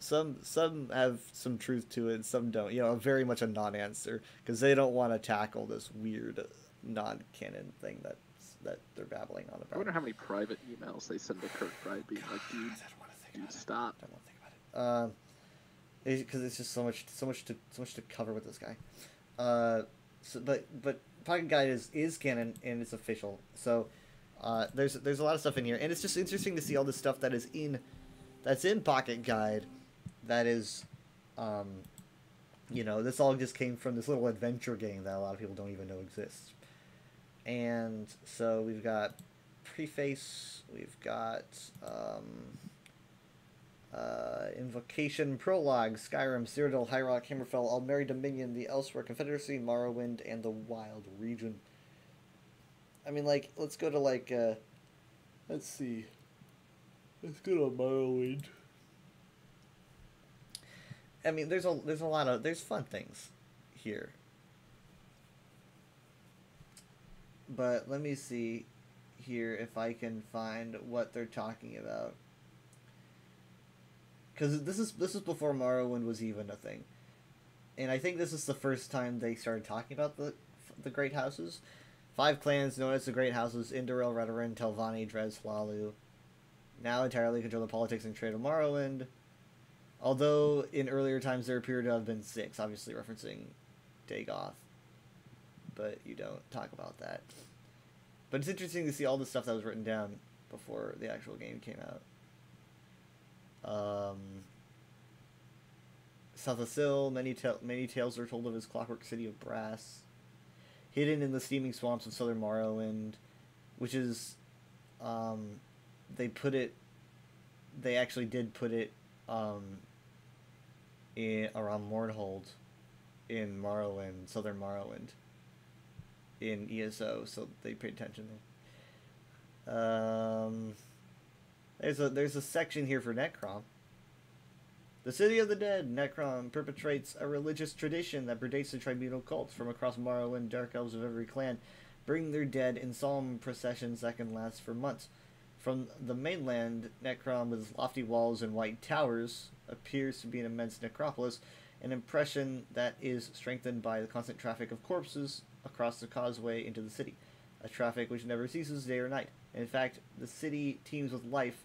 Some have some truth to it, some don't. Very much a non-answer, because they don't want to tackle this weird non-canon thing that they're babbling on about. I wonder how many private emails they send to Kirkbride being like, dude, stop. I don't want to think about it. Because it's just so much to cover with this guy. But Pocket Guide is canon and it's official. So there's a lot of stuff in here, and it's just interesting to see all this stuff that's in Pocket Guide. That is, this all just came from this little adventure game that a lot of people don't even know exists. And so we've got preface, we've got Invocation, Prologue, Skyrim, Cyrodiil, High Rock, Hammerfell, Almeri Dominion, the Elsewhere Confederacy, Morrowind, and the Wild Region. I mean, let's go to, let's see. Let's go to Morrowind. I mean, there's a lot of, there's fun things here. But let me see here if I can find what they're talking about. Because this is before Morrowind was even a thing, and I think this is the first time they started talking about the Great Houses. 5 clans known as the Great Houses: Indoril, Redoran, Telvanni, Dres, Hlaalu, now entirely control the politics and trade of Morrowind. Although in earlier times there appear to have been 6, obviously referencing Dagoth, but you don't talk about that. But it's interesting to see all the stuff that was written down before the actual game came out. Sothosil, many tales are told of his clockwork city of brass, hidden in the steaming swamps of southern Morrowind, which is, they actually did put it, around Mournhold, in Morrowind, southern Morrowind, in ESO, so they paid attention there. There's a section here for Necrom. The City of the Dead, Necrom, perpetrates a religious tradition that predates the tribunal cults. From across Morrowind, dark elves of every clan bring their dead in solemn processions that can last for months. From the mainland, Necrom, with its lofty walls and white towers, appears to be an immense necropolis, an impression that is strengthened by the constant traffic of corpses across the causeway into the city, a traffic which never ceases day or night. In fact, the city teems with life,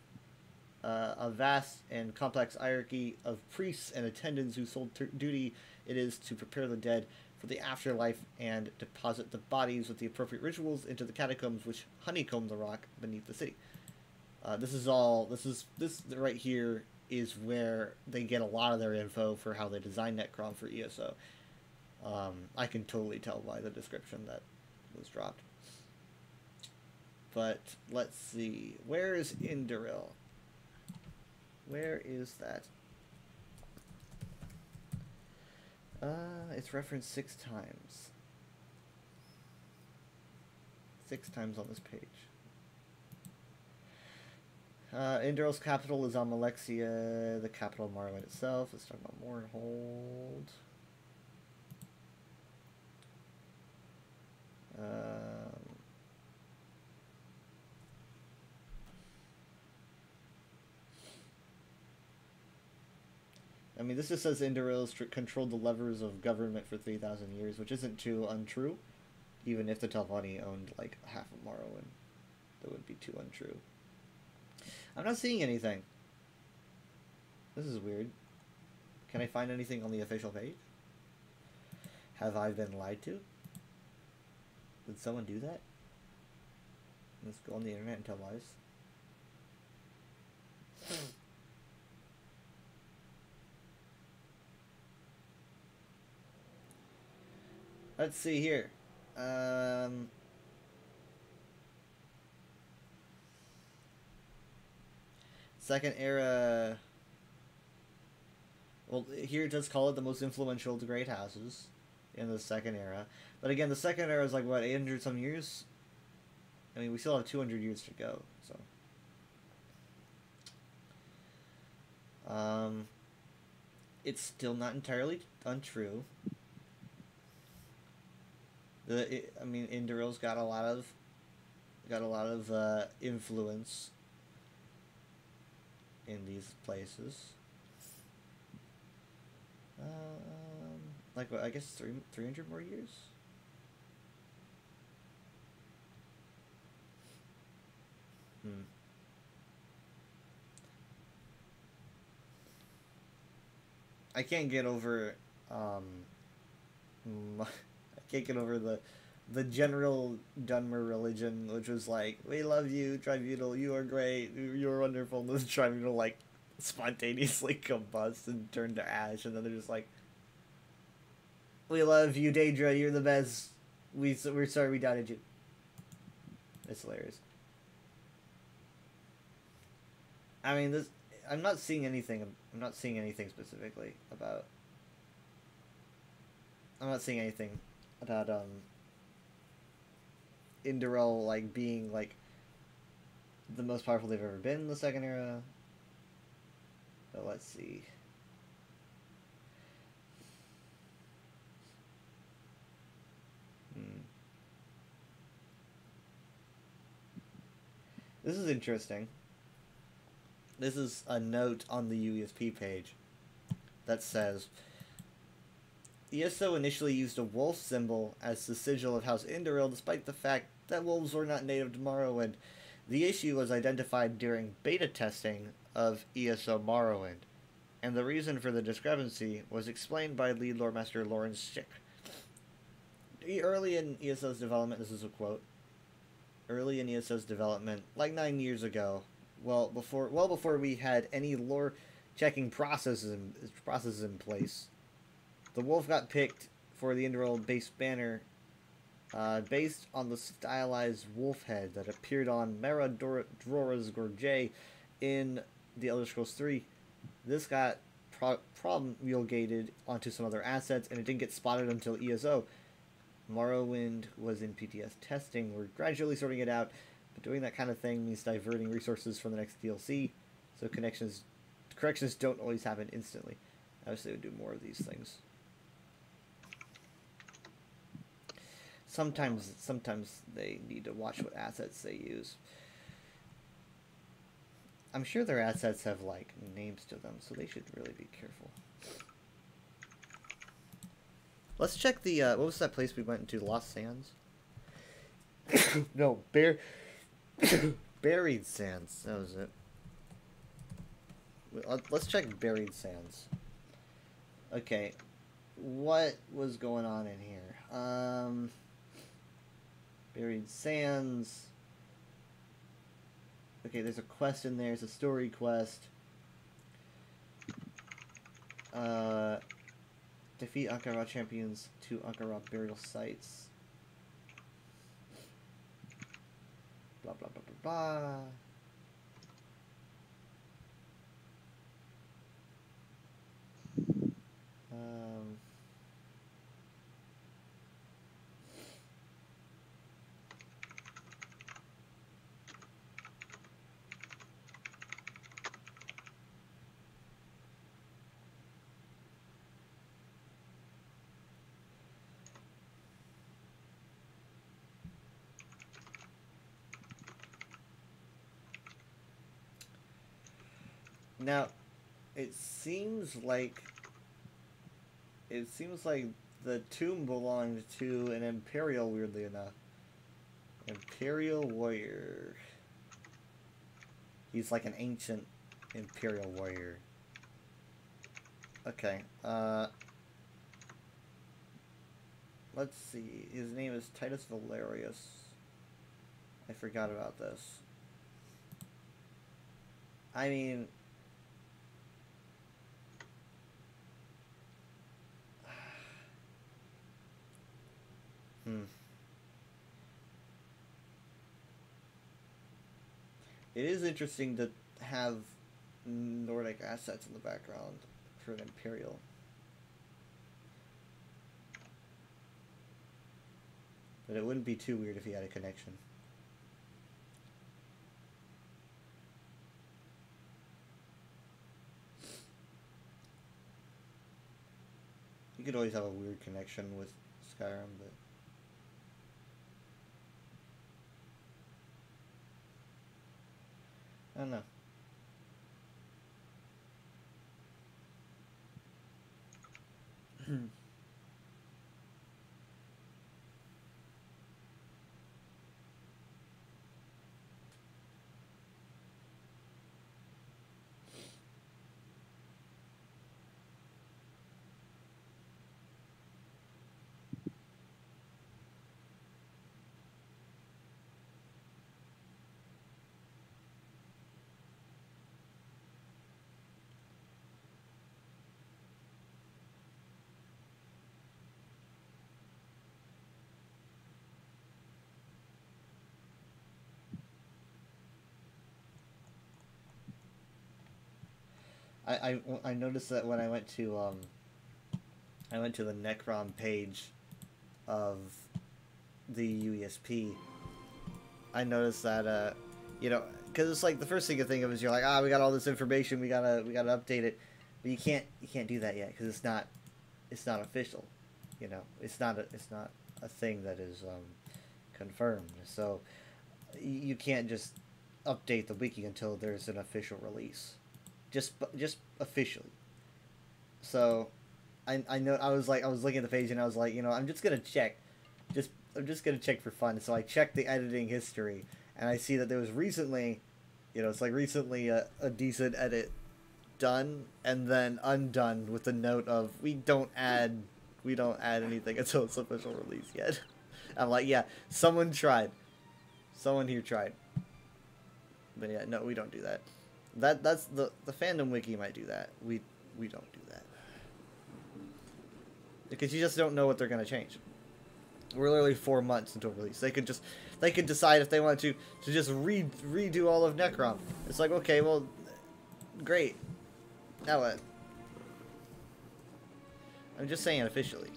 a vast and complex hierarchy of priests and attendants whose sole duty it is to prepare the dead for the afterlife and deposit the bodies with the appropriate rituals into the catacombs which honeycomb the rock beneath the city. This right here is where they get a lot of their info for how they design Necrom for ESO. I can totally tell by the description that was dropped. But let's see, where is Indoril? Where is that? It's referenced 6 times. 6 times on this page. Indoril's capital is on Malexia, the capital of Morrowind itself. Let's talk about Mournhold. I mean, this just says Indoril controlled the levers of government for 3,000 years, which isn't too untrue. Even if the Telvanni owned, like, half of Morrowind, that would be too untrue. I'm not seeing anything. This is weird. Can I find anything on the official page? Have I been lied to? Did someone do that? Let's go on the internet and tell lies. Let's see here. Second era. Well, here it does call it the most influential of the great houses in the second era. But again, the second era is like, what, 800 some years? I mean, we still have 200 years to go, so. It's still not entirely untrue. I mean, Indural's got a lot of influence in these places. Like what, I guess 300 more years. I can't get over I can't get over the general Dunmer religion, which was like, we love you, Tribunal, you are great, you are wonderful, and this Tribunal like spontaneously combust and turn to ash, and then they're just like, we love you, Daedra, you're the best, we're sorry we doubted you. It's hilarious. I mean, I'm not seeing anything specifically about, I'm not seeing anything about Indurel like being like the most powerful they've ever been in the second era. But let's see. This is interesting. This is a note on the UESP page that says, ESO initially used a wolf symbol as the sigil of House Induril, despite the fact that wolves were not native to Morrowind. The issue was identified during beta testing of ESO Morrowind, and the reason for the discrepancy was explained by lead lore master Lawrence Schick. Early in ESO's development, this is a quote, early in ESO's development, like 9 years ago, well before we had any lore checking processes in place, the wolf got picked for the Induril base banner based on the stylized wolf head that appeared on Mara Drora's Gorjay in the Elder Scrolls 3. This got promulgated onto some other assets, and it didn't get spotted until ESO. Morrowind was in PTS testing. We're gradually sorting it out, but doing that kind of thing means diverting resources from the next DLC, so corrections don't always happen instantly. Obviously, we would do more of these things. Sometimes they need to watch what assets they use. I'm sure their assets have, like, names to them, so they should really be careful. Let's check the, what was that place we went to? Lost Sands? No, Buried Sands. That was it. Let's check Buried Sands. Okay. What was going on in here? Buried Sands. Okay, there's a quest in there. It's a story quest. Defeat Ankara champions to Ankara burial sites. Blah, blah, blah, blah, blah. Now, it seems like the tomb belonged to an Imperial, weirdly enough. Imperial warrior. He's like an ancient Imperial warrior. Okay, let's see. His name is Titus Valerius. I forgot about this. I mean, It is interesting to have Nordic assets in the background for an Imperial. But it wouldn't be too weird if he had a connection. You could always have a weird connection with Skyrim, but... I don't know. I noticed that when I went to the Necrom page of the UESP, I noticed that you know, because it's like the first thing you think of is you're like, we got all this information, we gotta update it, but you can't do that yet because it's not official, you know, it's not a thing that is confirmed, so you can't just update the wiki until there's an official release. Just officially. So, I know I was looking at the page and I was like, you know, I'm just gonna check, I'm just gonna check for fun. So I checked the editing history and I see that there was recently, you know, it's like recently a decent edit done and then undone with the note of we don't add anything until it's official release yet. I'm like, yeah, someone tried, someone here tried, but yeah, no, we don't do that. That's the fandom wiki might do that. We don't do that. Because you just don't know what they're gonna change. We're literally 4 months until release. They could decide if they want to just redo all of Necrom. It's like, okay, well, great. Now what? I'm just saying officially.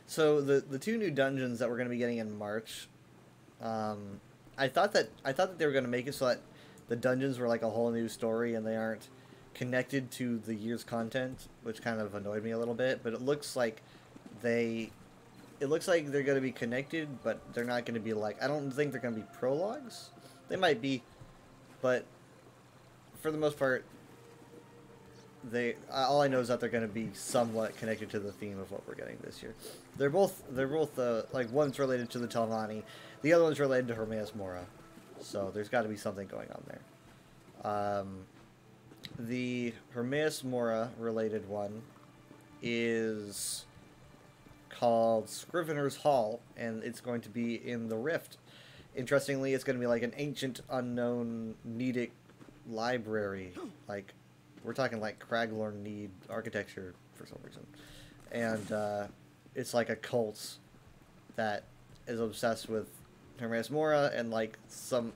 So the two new dungeons that we're going to be getting in March, I thought that they were going to make it so that the dungeons were like a whole new story and they aren't connected to the year's content, which kind of annoyed me a little bit. But it looks like they're going to be connected, but they're not going to be like, I don't think they're going to be prologues. They might be, but for the most part, all I know is that they're going to be somewhat connected to the theme of what we're getting this year. They're both like one's related to the Telvanni, the other one's related to Hermaeus Mora, so there's got to be something going on there. The Hermaeus Mora related one is called Scrivener's Hall, and it's going to be in the Rift. Interestingly, it's going to be like an ancient, unknown Nedic library, like. We're talking like Craglorn Need architecture for some reason. And it's like a cult that is obsessed with Hermaeus Mora, and like some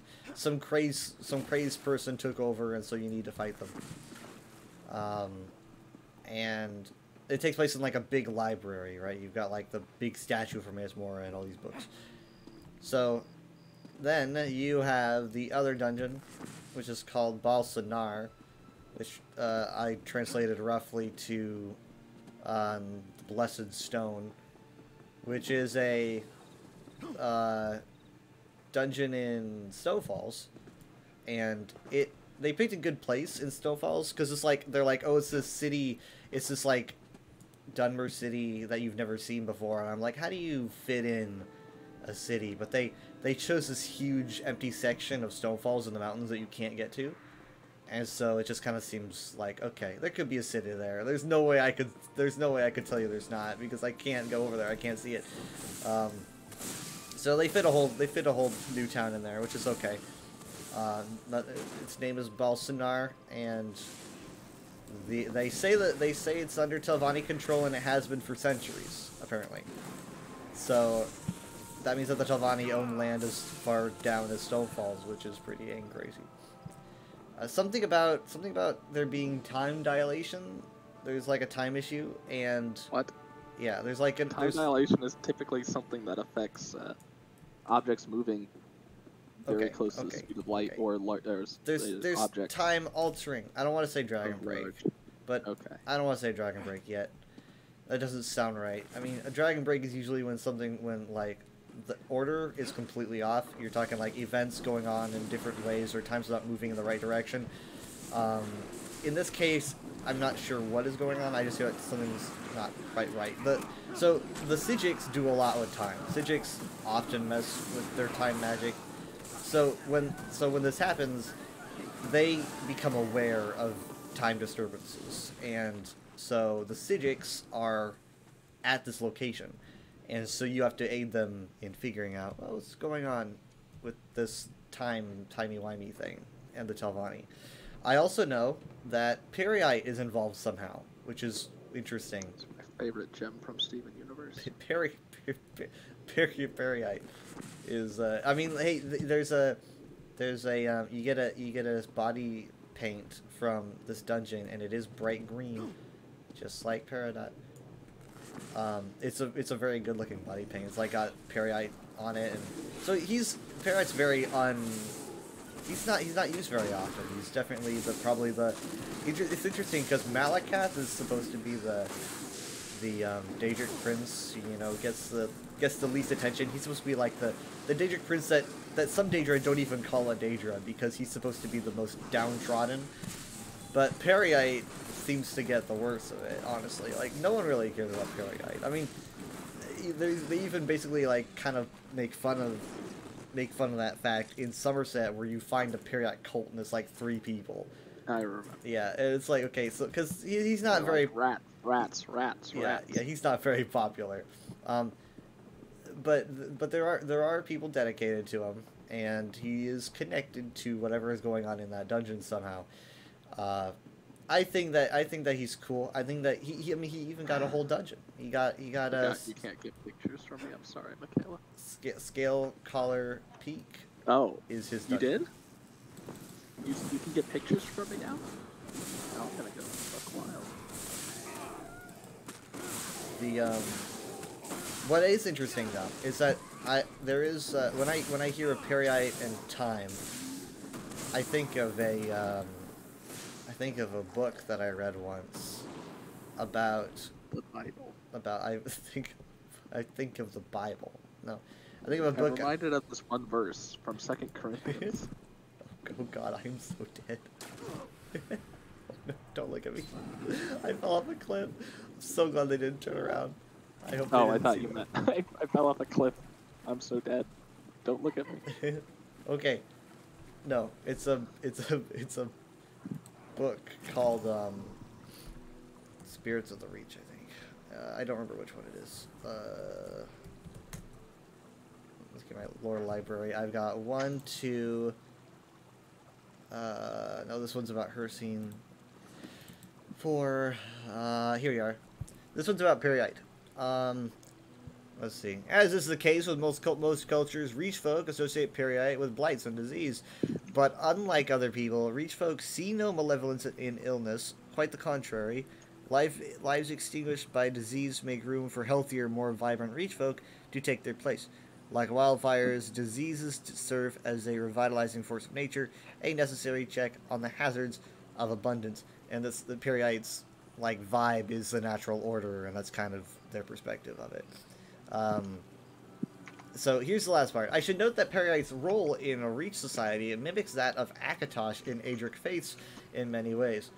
crazed person took over, and so you need to fight them. And it takes place in like a big library, right? You've got like the big statue of Hermaeus Mora and all these books. So then you have the other dungeon, which is called Bal Sanar, which I translated roughly to Blessed Stone, which is a dungeon in Snowfalls and they picked a good place in Snowfalls because it's like they're like, oh, it's this city, it's this like Dunmer city that you've never seen before, and I'm like, how do you fit in a city? But they chose this huge empty section of Snowfalls in the mountains that you can't get to, and so it just kind of seems like, okay, there could be a city there. There's no way I could tell you there's not, because I can't go over there. I can't see it. So they fit a whole new town in there, which is okay. Its name is Balsanar, and they say it's under Telvanni control, and it has been for centuries, apparently. So that means that the Telvanni own land as far down as Snowfalls, which is pretty dang crazy. Something about there being time dilation. There's like a time issue, and What? yeah, there's like a Time dilation is typically something that affects objects moving very close to the speed of light, or there's objects. time altering. I don't want to say Dragon Break, but Okay. I don't want to say Dragon Break yet. That doesn't sound right. I mean, a Dragon Break is usually when like the order is completely off. You're talking like events going on in different ways, or time's not moving in the right direction. In this case, I'm not sure what is going on. I just feel like something's not quite right. So the Psijics do a lot with time. Psijics often mess with their time magic. So when this happens, they become aware of time disturbances, and so the Psijics are at this location, and so you have to aid them in figuring out what's going on with this timey-wimey thing and the Telvanni. I also know that Periite is involved somehow, which is interesting. It's my favorite gem from Steven Universe. Periite is. I mean, hey, there's a you get a body paint from this dungeon, and it is bright green, just like Peridot. It's a very good looking body paint. It's like got Periite on it, and so Perite's very He's not used very often. He's definitely it's interesting because Malakath is supposed to be the Daedric Prince, you know, gets the least attention. He's supposed to be like the Daedric Prince that some Daedra don't even call a Daedra, because he's supposed to be the most downtrodden. But Periite seems to get the worst of it, honestly. Like, no one really cares about Periite. I mean, they even basically like kind of make fun of that fact in Somerset, where you find a Periite cult and it's like 3 people. I remember. Yeah, and it's like, okay, so because he's not They're very like rats. Yeah, he's not very popular. But there are people dedicated to him, and he is connected to whatever is going on in that dungeon somehow. I think that he's cool. I think that he even got a whole dungeon. He got You can't get pictures from me. I'm sorry, Michaela. Scale Collar Peak. Oh, is his you dungeon. did? You can get pictures from me now? I'm gonna go fuck wild. What is interesting though is that there is when I hear of Periite and time, I think of a book that I read once about The Bible. I think of the Bible. No, I think of a book. I'm reminded of this one verse from 2 Corinthians. Oh God, I am so dead. Oh, no, don't look at me. I fell off a cliff. I'm so glad they didn't turn around. I hope. Oh, I thought you meant I fell off a cliff. I'm so dead. Don't look at me. Okay. No, it's a book called Spirits of the Reach, I think. I don't remember which one it is. Let's get my lore library. I've got 1, 2. No, this one's about Hircine. 4. Here we are. This one's about Periite. Let's see. As is the case with most cultures, Reach folk associate Periite with blights and disease. But unlike other people, Reach folk see no malevolence in illness. Quite the contrary. Lives extinguished by disease make room for healthier, more vibrant Reach folk to take their place. Like wildfires, diseases serve as a revitalizing force of nature, a necessary check on the hazards of abundance. And the Periite's like vibe is the natural order, and that's kind of their perspective of it. So here's the last part. I should note that Peridot's role in a Reach Society mimics that of Akatosh in Adric Fates in many ways.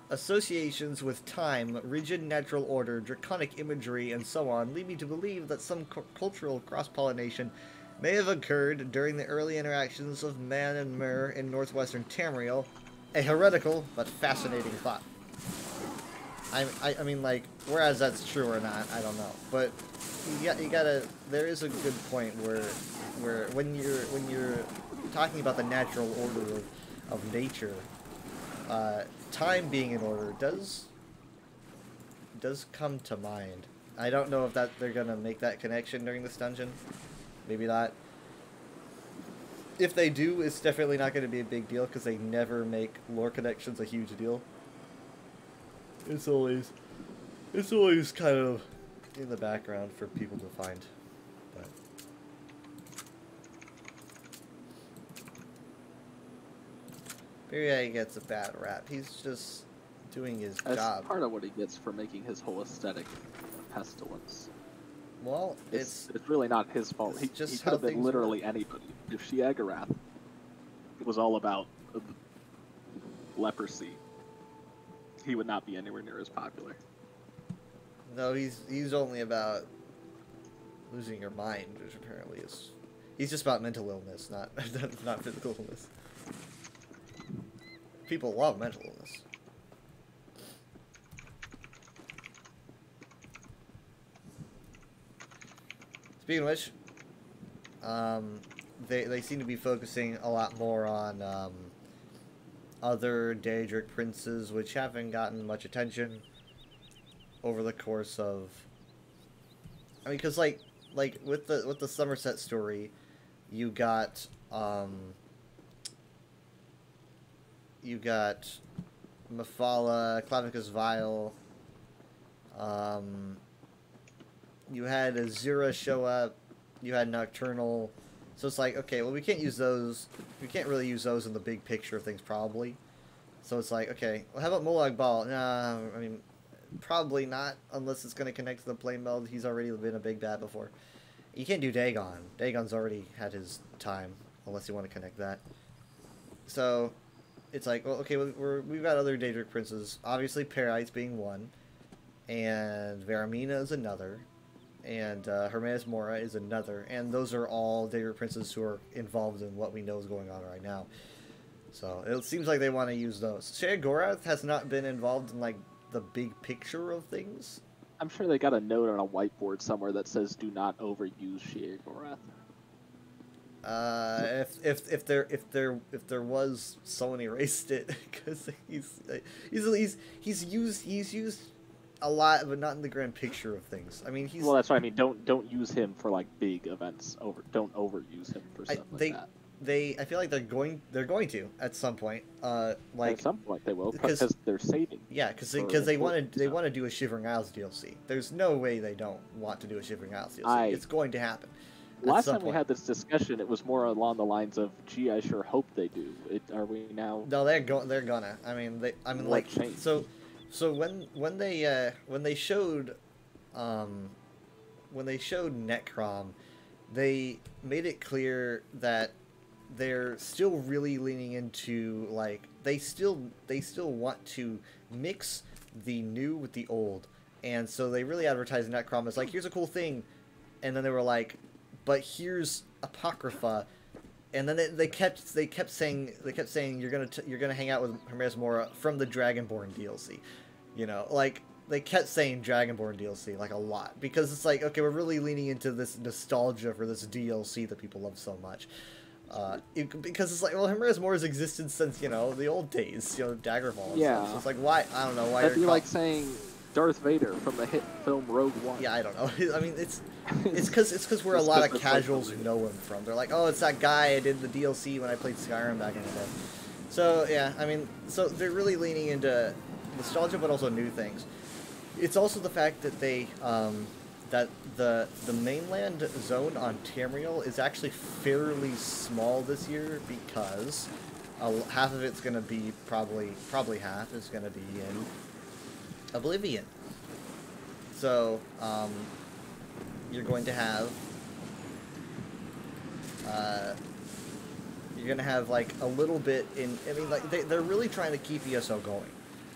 Associations with time, rigid natural order, draconic imagery, and so on lead me to believe that some cultural cross-pollination may have occurred during the early interactions of Man and Mer in northwestern Tamriel, a heretical but fascinating thought. I mean, like, whereas that's true or not, I don't know. But you gotta. There is a good point where when you're talking about the natural order of nature, time being in order does come to mind. I don't know if they're gonna make that connection during this dungeon. Maybe not. If they do, it's definitely not going to be a big deal because they never make lore connections a huge deal. It's always kind of in the background for people to find. But Peridot gets a bad rap. He's just doing his job. That's part of what he gets for making his whole aesthetic pestilence. Well, it's really not his fault. He could have been literally anybody. If Sheogorath was all about leprosy, he would not be anywhere near as popular. No, he's only about losing your mind, which apparently is... He's just about mental illness, not not physical illness. People love mental illness. Speaking of which, they seem to be focusing a lot more on other Daedric princes, which haven't gotten much attention over the course of. I mean, because like with the Somerset story, you got Mephala, Clavicus Vile. You had Azura show up. You had Nocturnal. So it's like, okay, well, we can't use those. We can't really use those in the big picture of things, probably. So it's like, okay, well, how about Molag Bal? Nah, I mean, probably not, unless it's going to connect to the Flame Meld. He's already been a big bad before. You can't do Dagon. Dagon's already had his time, unless you want to connect that. So it's like, well, okay, we've got other Daedric princes. Obviously, Peridot's being one, and Varamina is another. And Hermaeus Mora is another, and those are all Daedric princes who are involved in what we know is going on right now. So it seems like they want to use those. Sheogorath has not been involved in like the big picture of things. I'm sure they got a note on a whiteboard somewhere that says "Do not overuse Sheogorath." If there was, someone erased it because he's used a lot, but not in the grand picture of things. I mean, well, that's what I mean. Don't use him for like big events. Don't overuse him for something like that. I feel like they're going to at some point. Like at some point they will because they're saving. Yeah, because they want to do a Shivering Isles DLC. There's no way they don't want to do a Shivering Isles DLC. It's going to happen. Last time we had this discussion, it was more along the lines of, "Gee, I sure hope they do." Are we now? No, they're gonna. I mean, like change? So when they showed Necrom, they made it clear that they're still really leaning into like they still want to mix the new with the old, and so they really advertised Necrom as like, here's a cool thing, and then they were like, but here's Apocrypha. And then they kept saying you're gonna hang out with Hermaeus Mora from the Dragonborn DLC, you know, like they kept saying Dragonborn DLC like a lot because it's like, okay, we're really leaning into this nostalgia for this DLC that people love so much, because it's like, well, Hermaeus Mora's existed since, you know, the old days, you know, Daggerfall. And stuff. So it's like, why? I don't know why. That'd be like saying Darth Vader from the hit film Rogue One. Yeah, I don't know. I mean, it's because we're a lot of casuals who know him from. They're like, oh, it's that guy I did the DLC when I played Skyrim back in the day. So yeah, I mean, so they're really leaning into nostalgia, but also new things. It's also the fact that they that the mainland zone on Tamriel is actually fairly small this year because half of it's going to be probably half is going to be in Oblivion. So, you're going to have you're gonna have like a little bit in. I mean, like they're really trying to keep ESO going.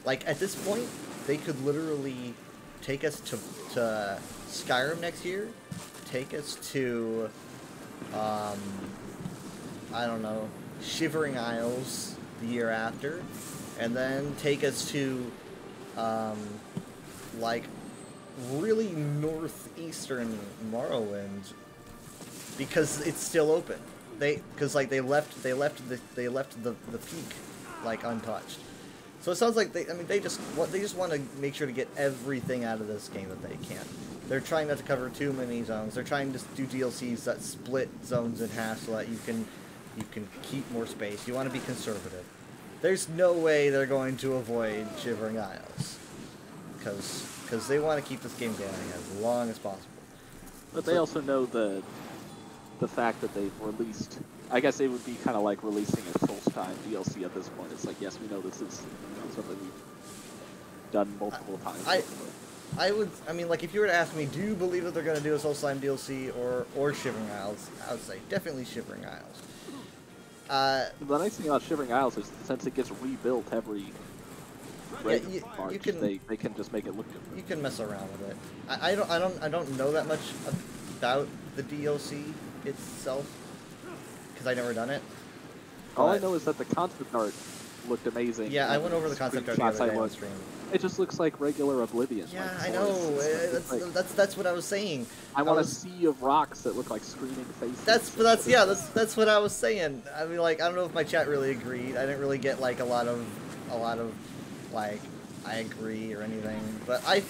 Like at this point, they could literally take us to Skyrim next year, take us to I don't know, Shivering Isles the year after, and then take us to like really northeastern Morrowind because it's still open. Because like they left the peak like untouched. So it sounds like they just want to make sure to get everything out of this game that they can. They're trying not to cover too many zones. They're trying to do DLCs that split zones in half so that you can keep more space. You want to be conservative. There's no way they're going to avoid Shivering Isles, because they want to keep this game going as long as possible. But they also know the fact that they've released. I guess it would be kind of like releasing a Solstheim DLC at this point. It's like, yes, we know this is something we've done multiple times. I mean, like, if you were to ask me, do you believe that they're going to do a Solstheim DLC or Shivering Isles, I would say definitely Shivering Isles. The nice thing about Shivering Isles is since it gets rebuilt every March, they can just make it look different. You can mess around with it. I don't know that much about the DLC itself because I never done it. All I know is that the concept art looked amazing. Yeah, I went over the concept art the other day on stream. It just looks like regular Oblivion. Yeah, like, I know. That's what I was saying. I want a sea of rocks that look like screaming faces. That's what I was saying. I mean, like, I don't know if my chat really agreed. I didn't really get like a lot of like I agree or anything, but I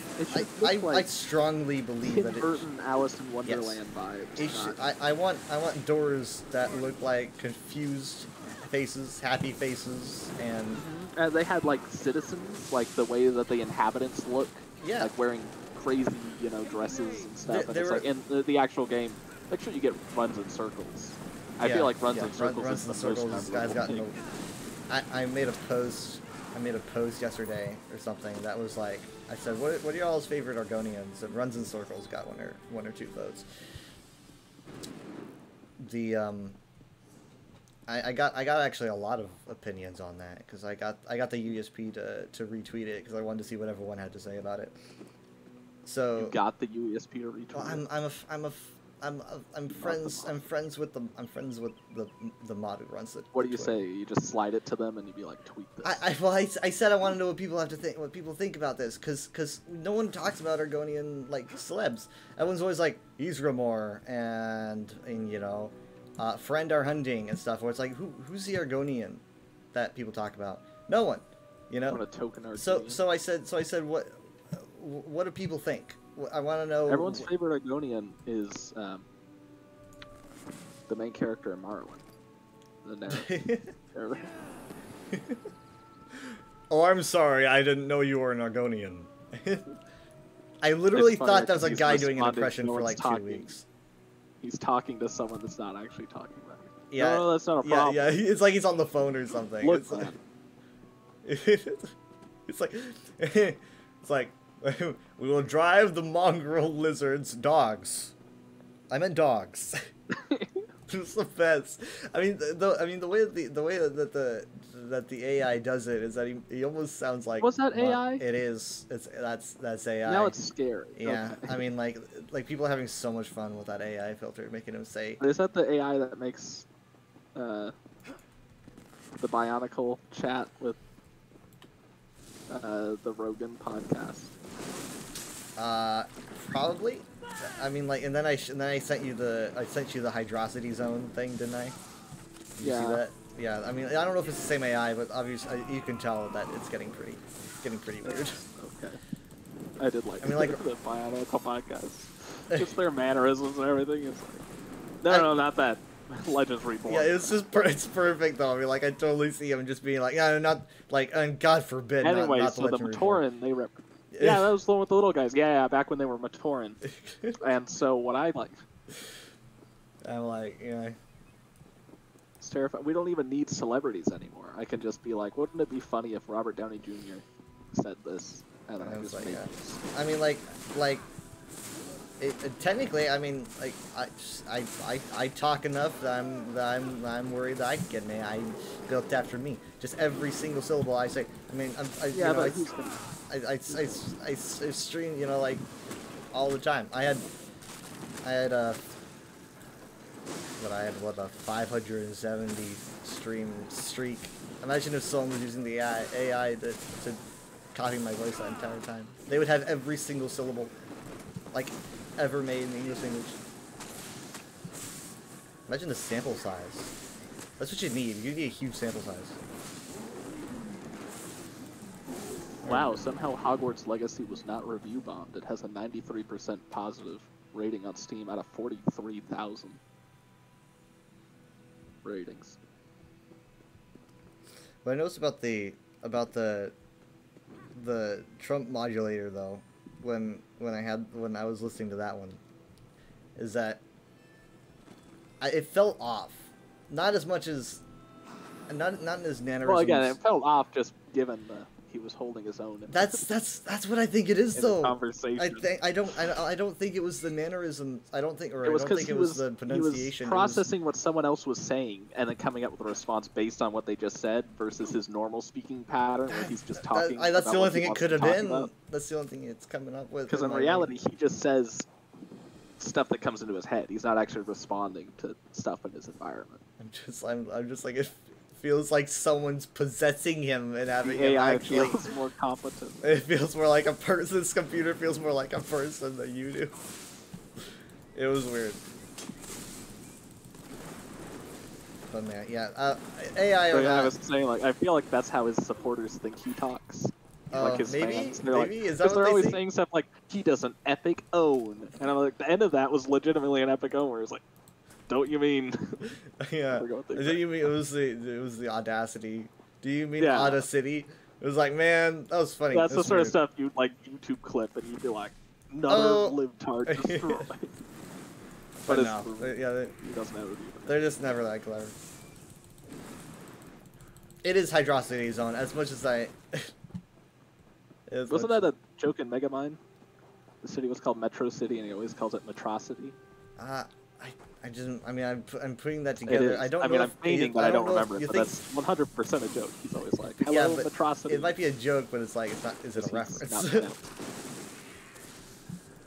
strongly believe that it Burton Alice in Wonderland vibes. I want doors that look like confused faces, happy faces, and they had like citizens, like the way that the inhabitants look, like wearing crazy, dresses and stuff. And it's like in the actual game, make sure you get runs in circles. I feel like runs in circles is the most memorable thing. I made a post yesterday or something that was like, I said, what are y'all's favorite Argonians? And Runs in Circles got one or two votes. I got actually a lot of opinions on that because I got the USP to retweet it because I wanted to see what everyone had to say about it. So you got the USP to retweet. Well, I'm friends with the mod who runs it. What do you say? You just slide it to them and you'd be like, tweet this. I said I want to know what people think about this because no one talks about Argonian like celebs. Everyone's always like Ysgramor and Friend Are Hunting and stuff. Where it's like who's the Argonian that people talk about? No one. What a token Argonian. So I said what do people think? I want to know. Everyone's favorite Argonian is the main character in Morrowind. The narrator. Oh, I'm sorry. I didn't know you were an Argonian. I literally thought that was a guy doing an impression for like 2 weeks. He's talking to someone that's not actually talking about it. Yeah, no, that's not a problem. Yeah, it's like he's on the phone or something. Look, it's like we will drive the mongrel lizards dogs. I meant dogs. It's the best. I mean, the way that the AI does it is that he almost sounds like. Was that AI? It is. That's AI. Now it's scary. Yeah, okay. I mean, like people are having so much fun with that AI filter, making him say. Is that the AI that makes the Bionicle chat with the Rogan podcast? Probably. I mean, like, and then I sent you the hydrosity zone thing, didn't I? Did you see that? Yeah. I mean, I don't know if it's the same AI, but obviously you can tell that it's getting pretty weird. Okay. I did like. I mean, like the Bionicle podcast. Just their mannerisms and everything. It's like, no, not that. Legends Reborn. Yeah, it's just it's perfect though. I mean, like I totally see him just being like, yeah, not like, and God forbid. Anyway, not so the Matoran, they rep. Yeah, that was the one with the little guys. Yeah, back when they were Matoran. And so what I like. I'm like, yeah. It's terrifying. We don't even need celebrities anymore. I can just be like, wouldn't it be funny if Robert Downey Jr. said this? And I just like, made yeah. this. I mean, like technically, I mean, like I talk enough that I'm worried that I can get an AI built after me. Just every single syllable I say. I mean, Yeah, but I stream, you know, like all the time. I had a 570 stream streak. Imagine if someone was using the AI to copy my voice that entire time. They would have every single syllable, like, ever made in the English language. Imagine the sample size. That's what you need. You need a huge sample size. Wow, somehow Hogwarts Legacy was not review bombed. It has a 93% positive rating on Steam out of 43,000 ratings. What I noticed about the Trump modulator though, when I was listening to that one, is that it felt off. Not as much as not in his mannerisms. Well, again, it felt off just given he was holding his own. That's what I think it is though. Conversation. I don't think it was the mannerisms. I don't think it was the He pronunciation. was processing what someone else was saying and then coming up with a response based on what they just said versus his normal speaking pattern where he's just talking. That's the only thing it could have been. About. That's the only thing it's coming up with. Because in reality, he just says stuff that comes into his head. He's not actually responding to stuff in his environment. I'm just like, it feels like someone's possessing him and having the AI him actually feels more competent. It feels more like a person. This computer feels more like a person than you do. It was weird. But man, yeah, AI. So, yeah, I was saying, like, I feel like that's how his supporters think he talks. Like his fans. They're like, is that what they're always say? saying stuff like, he does an epic own. And I'm like, the end of that was legitimately an epic own where it's like, don't you mean? Yeah. Do you mean it was the Audacity? Do you mean yeah. Audacity? It was like, man, that was funny. That's the sort of stuff you'd like YouTube clip and you'd be like, another libtard destroyed. But no, he doesn't ever do that. They're just never that clever. It is Hydrocity Zone, as much as I... Wasn't that a joke in Megamind? The city was called Metro City and he always calls it Metrocity. I'm putting that together. I don't know. I'm painting, but I don't remember it. But that's 100% a joke. He's always like, "Hello, Metrocity." It might be a joke, but it's like, it's not. Is it a reference?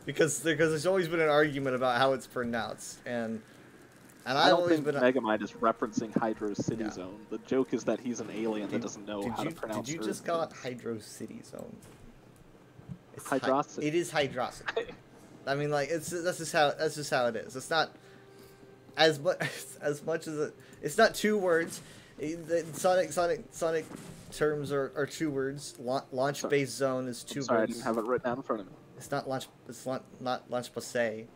because there's always been an argument about how it's pronounced, and I don't think Megamind is referencing Hydro City Zone. The joke is that he's an alien that doesn't know how to pronounce. Did you just call it Hydro City Zone? It's Hydrocity. It is Hydrocity. I mean, like, that's just how it is. It's not as much as it's not two words. Sonic terms are two words. Launch base zone is two words. I didn't have it written down in front of me. It's not launch. It's not launch base.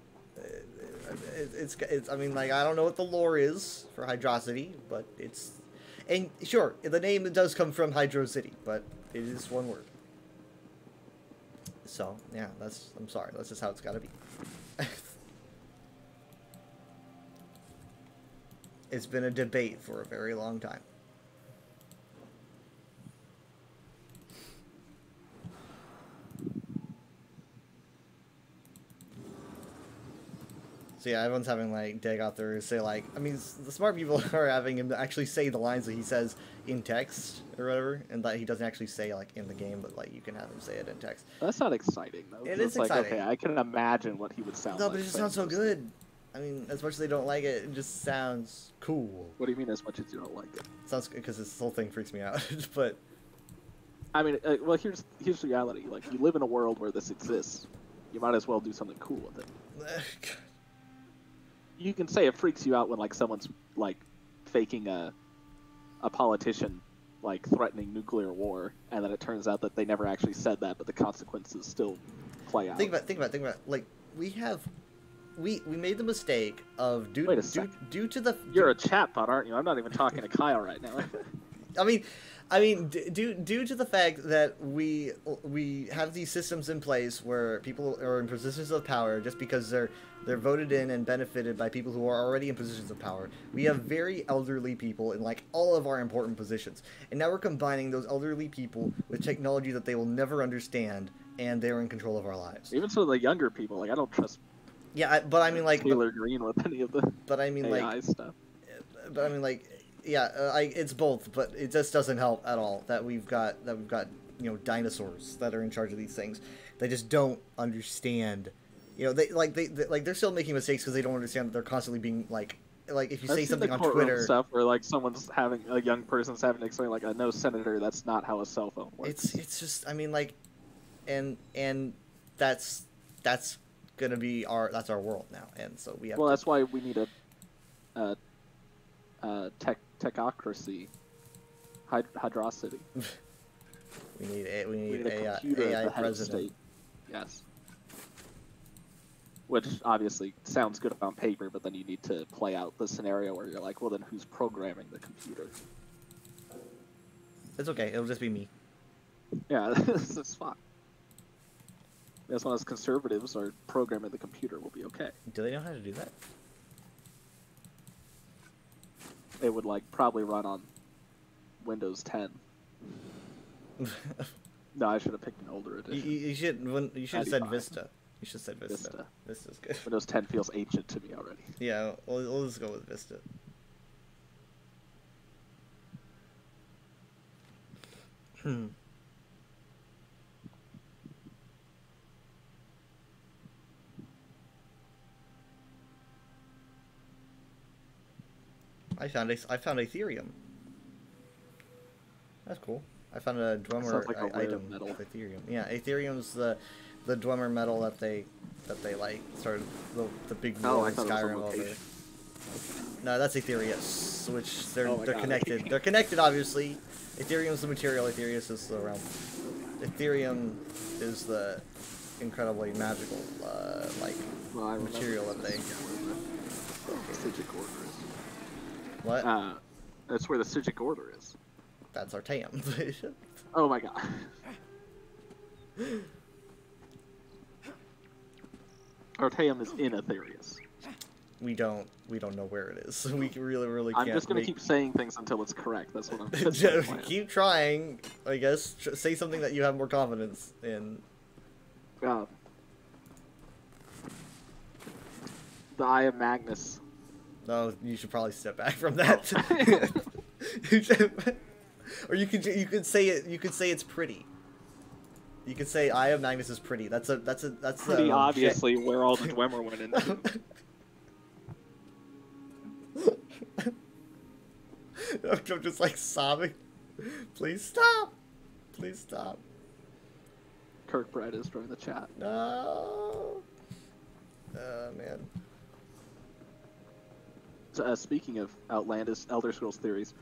It's. I mean, like, I don't know what the lore is for Hydrocity, but it's. And sure, the name does come from Hydro City, but it is one word. So yeah, I'm sorry. That's just how it's got to be. It's been a debate for a very long time. So yeah, everyone's having like Dag out there say like, I mean, the smart people are having him to actually say the lines that he says in text or whatever, and that he doesn't actually say like in the game, but like you can have him say it in text. That's not exciting though. It is exciting. Like, okay, I can imagine what he would sound like. No, but it just sounds so good. I mean, as much as they don't like it, it just sounds cool. What do you mean as much as you don't like it? Sounds good because this whole thing freaks me out. But I mean, well, here's the reality. Like, you live in a world where this exists. You might as well do something cool with it. You can say it freaks you out when like someone's like faking a politician like threatening nuclear war, and then it turns out that they never actually said that, but the consequences still play out. Think about it. Like we made the mistake of due to the. You're a chatbot, aren't you? I'm not even talking to Kyle right now. I mean, due to the fact that we have these systems in place where people are in positions of power just because they're voted in and benefited by people who are already in positions of power. We have very elderly people in like all of our important positions, and now we're combining those elderly people with technology that they will never understand, and they're in control of our lives. Even some of the younger people, like I don't trust Yeah, but I mean, like, Taylor Green with any of the but I mean, AI like, stuff. but I mean, like, yeah, it's both, but it just doesn't help at all that we've got dinosaurs that are in charge of these things. They just don't understand. They're still making mistakes because they don't understand that they're constantly being like if you say something on Twitter, stuff where like someone's having a young person's having to explain like, no, senator, that's not how a cell phone works. It's just, I mean, like, and that's gonna be that's our world now, and so we have. Well, that's why we need a techocracy, hydrocity. we need a AI president. Yes. Which obviously sounds good on paper, but then you need to play out the scenario where you're like, well, then who's programming the computer? It's okay. It'll just be me. Yeah, it's fine. As long as conservatives are programming the computer, we'll be okay. Do they know how to do that? It would like probably run on Windows 10. No, I should have picked an older edition. You should have said Vista. You should have said Vista. Vista. Vista's good. Windows 10 feels ancient to me already. Yeah, we'll just go with Vista. I found Ethereum. That's cool. I found a Dwemer like item metal. of Ethereum. Yeah, Ethereum's the Dwemer metal that they like started the big war in Skyrim over. No, that's Ethereus, which they're connected. They're connected, obviously. Ethereum's the material. Ethereus is the realm. Ethereum is the incredibly magical material that they. Psijic order is. What? That's where the Psijic order is. That's Artaeum. Oh my god. Artaeum is in Aetherius. We don't know where it is. We really can't. I'm just gonna keep saying things until it's correct. That's what I'm. Keep trying. I guess say something that you have more confidence in. The Eye of Magnus. No, you should probably step back from that. Or you could say it. You could say it's pretty. You could say Eye of Magnus is pretty. That's pretty obviously where all the Dwemer went into. I'm just like sobbing. Please stop. Please stop. Kirkbride is joining the chat. No. Man. So, speaking of outlandish Elder Scrolls theories,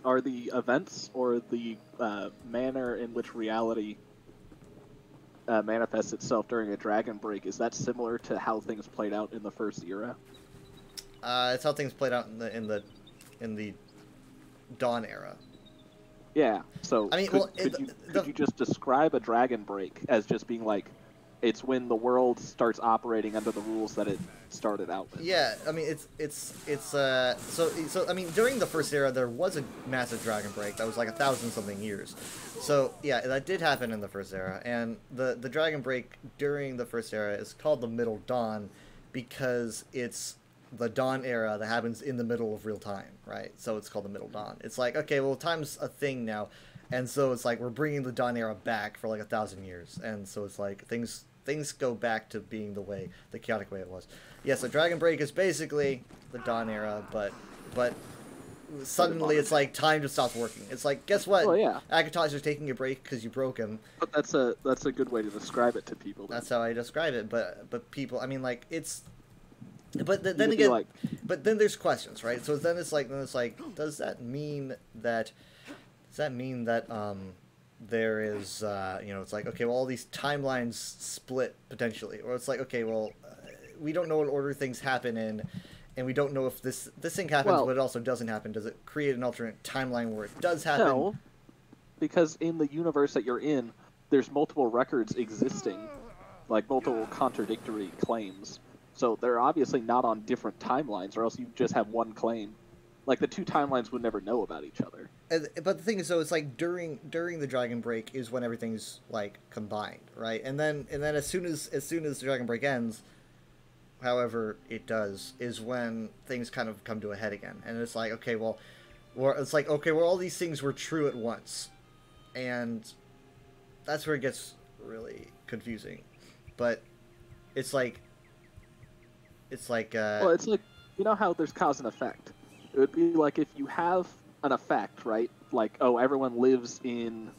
are the events or the manner in which reality manifests itself during a dragon break, is that similar to how things played out in the first era? It's how things played out in the Dawn era. Yeah. So I mean, could you just describe a dragon break as just being like, it's when the world starts operating under the rules that it started out with? Yeah, I mean so I mean during the first era there was a massive dragon break that was like 1,000-something years. So yeah, that did happen in the first era, and the dragon break during the first era is called the Middle Dawn because it's the Dawn era that happens in the middle of real time, right? So it's called the Middle Dawn. It's like, okay, well, time's a thing now, and so it's like we're bringing the Dawn era back for like 1,000 years, and so it's like things go back to being the chaotic way it was. Yeah, so Dragon Break is basically the Dawn era, but suddenly it's like time just stops working. It's like, guess what? Well, yeah. Akatosh is taking a break because you broke him. But that's a good way to describe it to people. That's how I describe it, but people, I mean, like, it's. But then again, but then there's questions, right? So then it's like, does that mean that there is, it's like, okay, well, all these timelines split potentially, or it's like, okay, well, we don't know what order things happen in, and we don't know if this thing happens, but it also doesn't happen. Does it create an alternate timeline where it does happen? No, because in the universe that you're in, there's multiple records existing, like multiple contradictory claims. So they're obviously not on different timelines, or else you just have one claim. Like, the two timelines would never know about each other. But the thing is, though, it's like during the Dragon Break is when everything's like combined, right? And then as soon as the Dragon Break ends, however it does, is when things kind of come to a head again, and it's like, okay, well, all these things were true at once, and that's where it gets really confusing. But it's like well, it's like, you know how there's cause and effect. It would be like if you have an effect, right? Like, oh, everyone lives in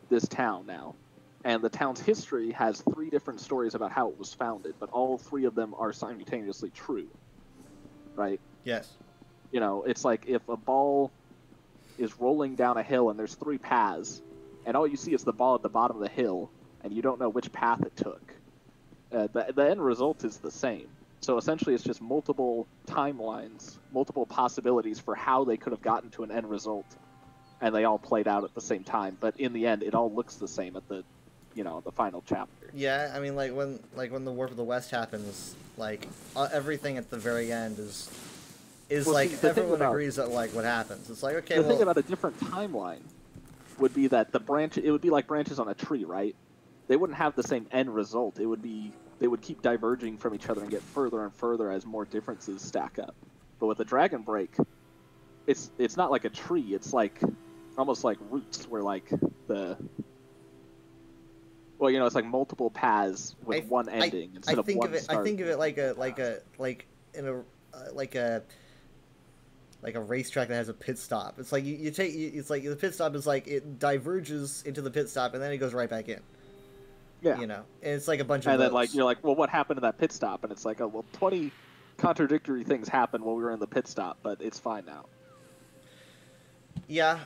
this town now, and the town's history has 3 different stories about how it was founded, but all 3 of them are simultaneously true, right? yes, You know, it's like if a ball is rolling down a hill and there's 3 paths, and all you see is the ball at the bottom of the hill, and you don't know which path it took. The end result is the same. So essentially it's just multiple timelines, multiple possibilities for how they could have gotten to an end result, and they all played out at the same time. But in the end, it all looks the same at the, the final chapter. yeah. I mean, like when the Warp of the West happens, like everything at the very end is Well, like see, the thing everyone about- agrees that like what happens. It's like, okay, The well, thing about a different timeline would be that it would be like branches on a tree, right? They wouldn't have the same end result. They would keep diverging from each other and get further and further as more differences stack up. But with the Dragon Break, it's not like a tree. It's like almost like roots, where like it's like multiple paths with one ending instead of one start. I think of it like a racetrack that has a pit stop. It's like it's like the pit stop is like it diverges into the pit stop and then it goes right back in. Yeah. And it's like a bunch of And then those. like you're like, well, what happened to that pit stop? And it's like, oh, well, 20 contradictory things happened while we were in the pit stop, but it's fine now. Yeah,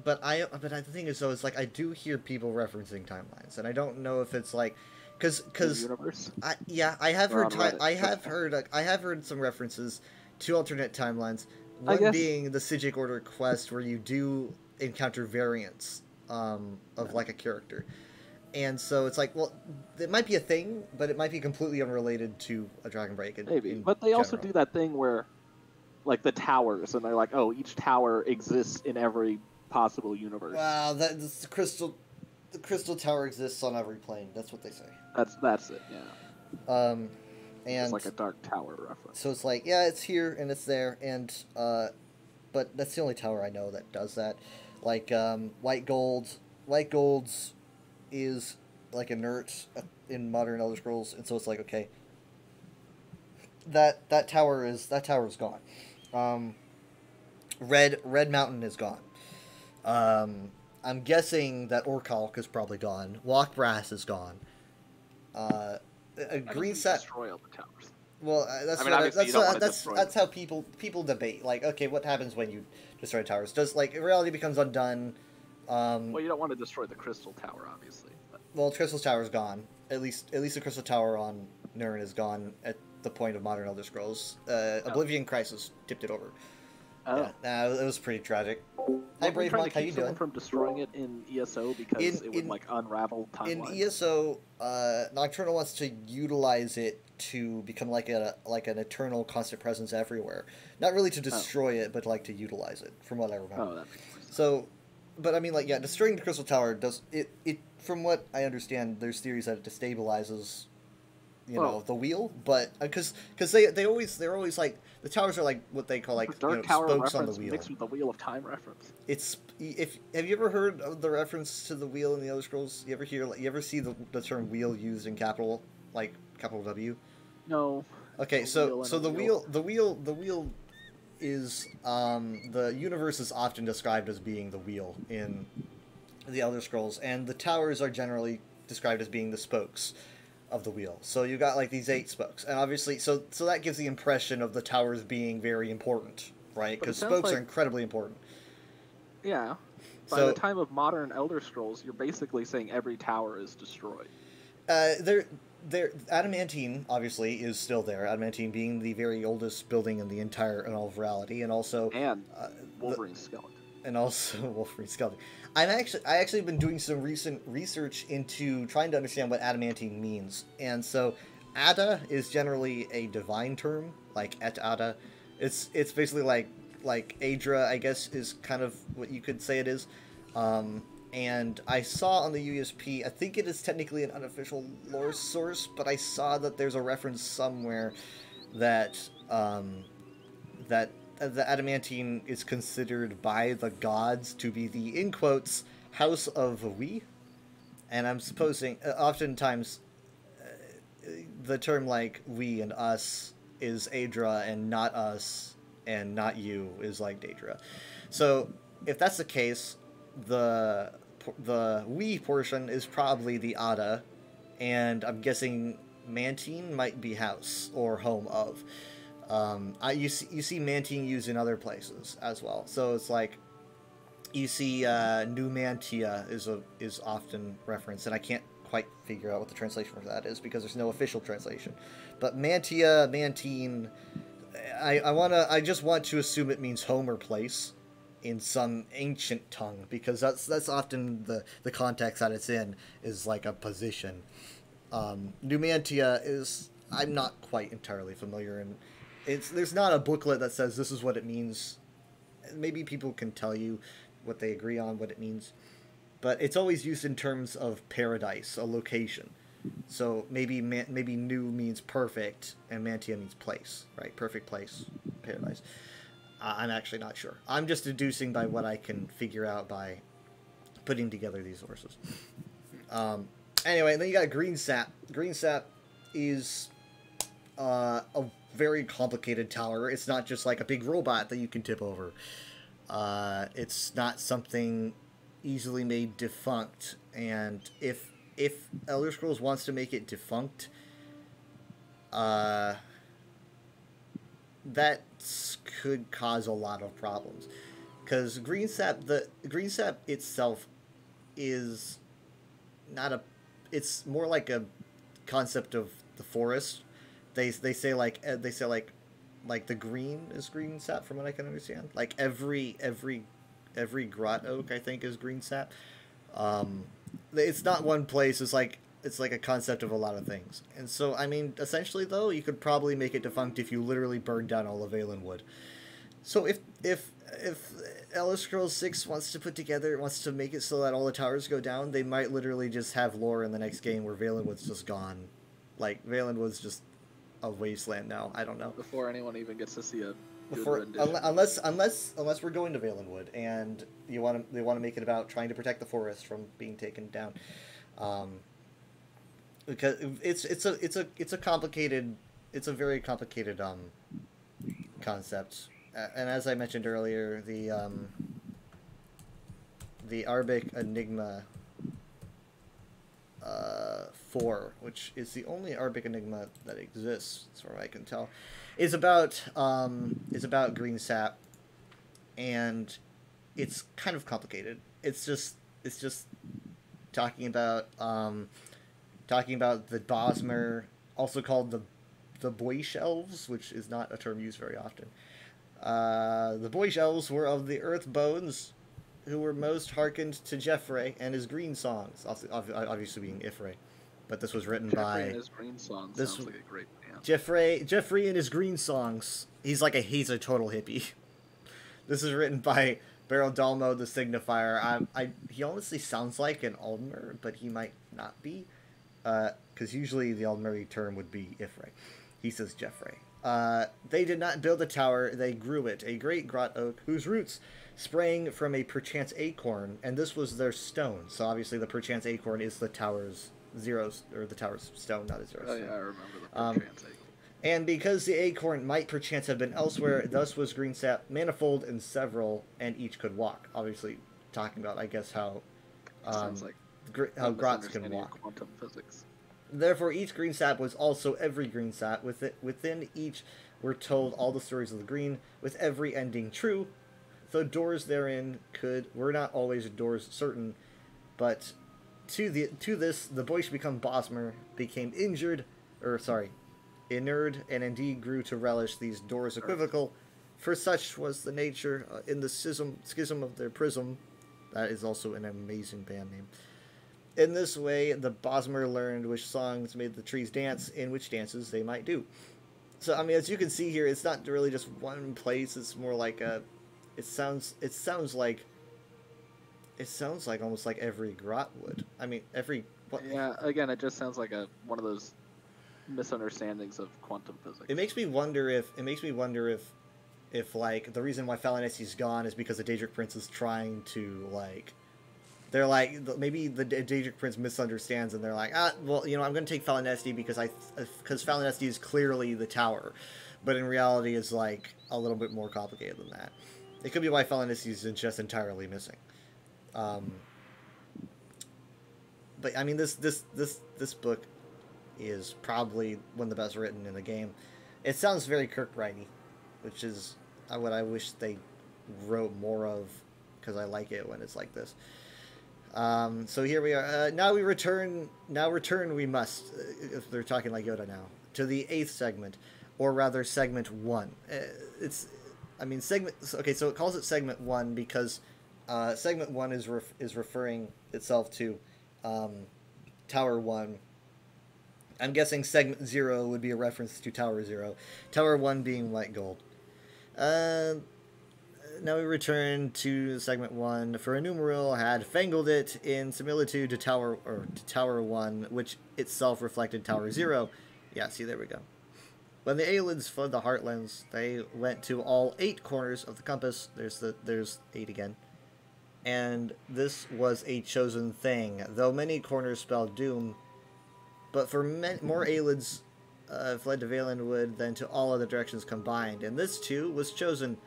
but the thing is though, it's like I do hear people referencing timelines, and I don't know if it's like, because Universe. I have Or heard on Reddit. I have heard some references to alternate timelines. I One guess- being the Psijic Order quest, where you do encounter variants of like a character, and so it's like, well, it might be a thing, but it might be completely unrelated to a Dragon Break. Maybe, in but they also general. do that thing where, like the towers, and they're like, oh, each tower exists in every possible universe. Wow, the crystal tower exists on every plane. That's what they say. That's it. Yeah, And it's like a Dark Tower reference. so it's like, yeah, it's here and it's there, and but that's the only tower I know that does that. Like White Gold's is like inert in modern Elder Scrolls, and so it's like, okay, that tower is gone. Red Mountain is gone. I'm guessing that Orkalk is probably gone. Walkbrass is gone. Green Sat. Destroy all the towers. Well, I mean, obviously you don't wanna destroy that's how people debate. Like, okay, what happens when you destroy towers? Does like reality becomes undone? Well, you don't want to destroy the Crystal Tower, obviously. But... Well, Crystal Tower's gone. At least the Crystal Tower on Nirn is gone at the point of modern Elder Scrolls. Oblivion Crisis tipped it over. Oh. Yeah, it was pretty tragic. Hi, Well, Brave trying Monk, to how keep you someone doing? from destroying it in ESO because it would like unravel In timelines. ESO, Nocturnal wants to utilize it to become like an eternal constant presence everywhere. Not really to destroy it, but like to utilize it, from what I remember. Oh, that makes more sense. So, but I mean, like, yeah, destroying the Crystal Tower does it. From what I understand, there's theories that it destabilizes, the wheel. But because they're always like, the towers are like what they call like Dark Tower spokes on the reference wheel. mixed with the Wheel of Time reference. Have you ever heard of the reference to the wheel in the Elder Scrolls? You ever see the term wheel used in capital W? No. Okay, A so wheel and so a the wheel. wheel is the universe is often described as being the wheel in the Elder Scrolls, and the towers are generally described as being the spokes of the wheel. So you got like these 8 spokes, and obviously, so that gives the impression of the towers being very important, right? But it Because sounds spokes are like- incredibly important. Yeah. By So- the time of modern Elder Scrolls, you're basically saying every tower is destroyed. Adamantine obviously is still there. Adamantine being the very oldest building in all of reality, and also And Wolverine's skeleton. and also Wolverine skeleton. I actually been doing some recent research into trying to understand what adamantine means, and so Ada is generally a divine term, like et Ada. It's basically like Adra, I guess, is kind of what you could say it is. And I saw on the USP, I think it is technically an unofficial lore source, but I saw that there's a reference somewhere that that the adamantine is considered by the gods to be the, in quotes, house of we. And I'm supposing, oftentimes, the term like we and us is Aedra, and not us and not you is like Daedra. So if that's the case, the we portion is probably the Ada, and I'm guessing Mantine might be house or home of. You see Mantine used in other places as well. So it's like you see Numantia is often referenced, and I can't quite figure out what the translation for that is because there's no official translation. But Mantia, Mantine, I just want to assume it means home or place in some ancient tongue, because that's often the context that it's in, is like a position. Numantia is, I'm not quite entirely familiar, and there's not a booklet that says this is what it means. Maybe people can tell you what they agree on what it means, but it's always used in terms of paradise, a location. So maybe new means perfect, and Mantia means place, right? Perfect place, paradise. I'm actually not sure. I'm just deducing by what I can figure out by putting together these sources. Anyway, then you got Green Sap. Green Sap is a very complicated tower. It's not just like a big robot that you can tip over. It's not something easily made defunct, and if Elder Scrolls wants to make it defunct, that could cause a lot of problems, because the Green Sap itself is not a. It's more like a concept of the forest. They say like the green is Green Sap, from what I can understand. Like every grot oak, I think, is Green Sap. It's not one place. It's like a concept of a lot of things. And so, I mean, essentially, though, you could probably make it defunct if you literally burned down all of Valenwood. So if Elder Scrolls 6 wants to make it so that all the towers go down, they might literally just have lore in the next game where Valenwood's just gone. Like, Valenwood's just a wasteland now. I don't know. Before anyone even gets to see a good rendition. Unless we're going to Valenwood and they want to make it about trying to protect the forest from being taken down. Because it's a very complicated concept, and as I mentioned earlier, the Arbic Enigma 4, which is the only Arbic Enigma that exists, as far as I can tell, is about Green Sap, and it's kind of complicated. It's just talking about the Bosmer, also called the Boyish Elves, which is not a term used very often. The Boyish Elves were of the Earth Bones, who were most hearkened to Jeffrey and his green songs, obviously being Ifrei. But this was written by... Jeffrey and his green songs sounds like a great band. Jeffrey and his green songs. He's a total hippie. This is written by Beryl Dalmo, the Signifier. He honestly sounds like an Aldmer, but he might not be. Because usually the Aldmeri term would be Ifrei. He says Jeffrey. They did not build a tower, they grew it, a great grot oak, whose roots sprang from a perchance acorn, and this was their stone. So obviously the perchance acorn is the tower's the tower's stone, not a zero stone. Oh yeah, I remember the perchance acorn. And because the acorn might perchance have been elsewhere, thus was Green Sap manifold and several, and each could walk. Obviously talking about, I guess, how grots can walk. Quantum physics. Therefore, each Green Sap was also every Green Sap. Within each were told all the stories of the green, with every ending true, though doors therein were not always doors certain. But to this, the Boyish become Bosmer, became injured, and indeed grew to relish these doors equivocal, for such was the nature in the schism of their prism. That is also an amazing band name. In this way, the Bosmer learned which songs made the trees dance, and which dances they might do. So, I mean, as you can see here, it's not really just one place. It's more like it sounds like It sounds like almost like every grot would. I mean, every... What? Yeah, again, it just sounds like one of those misunderstandings of quantum physics. It makes me wonder if like the reason why Falinesti's gone is because the Daedric Prince is trying to like, they're like, maybe the Daedric Prince misunderstands and they're like, well, you know, I'm going to take Falinesti because Falinesti is clearly the tower, but in reality it's like a little bit more complicated than that. It could be why Falinesti is just entirely missing. But I mean, this book is probably one of the best written in the game. It sounds very Kirkwrighty, which is what I wish they wrote more of, because I like it when it's like this. So here we are. Now return we must, if they're talking like Yoda now, to the 8th segment, or rather segment 1. Okay, so it calls it segment 1 because segment 1 is referring itself to Tower 1. I'm guessing segment 0 would be a reference to Tower 0. Tower 1 being white gold. Now we return to segment 1. For Enumeril had fangled it in similitude to Tower 1, which itself reflected Tower 0. Yeah, see, there we go. When the Aelids fled the Heartlands, they went to all 8 corners of the compass. There's 8 again. And this was a chosen thing, though many corners spelled doom. But for more Aelids fled to Valenwood than to all other directions combined, and this too was chosen.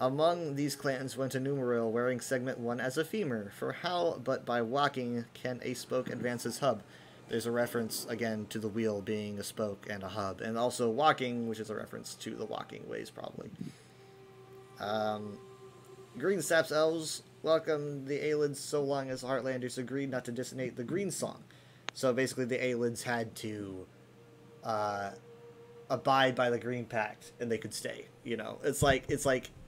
Among these clans went Enumeril, wearing segment 1 as a femur, for how but by walking can a spoke advance its hub? There's a reference, again, to the wheel being a spoke and a hub, and also walking, which is a reference to the walking ways, probably. Green Sap's elves welcomed the Aelids so long as the Heartlanders agreed not to dissonate the Green Song. So basically the Aelids had to abide by the Green Pact, and they could stay. You know, it's like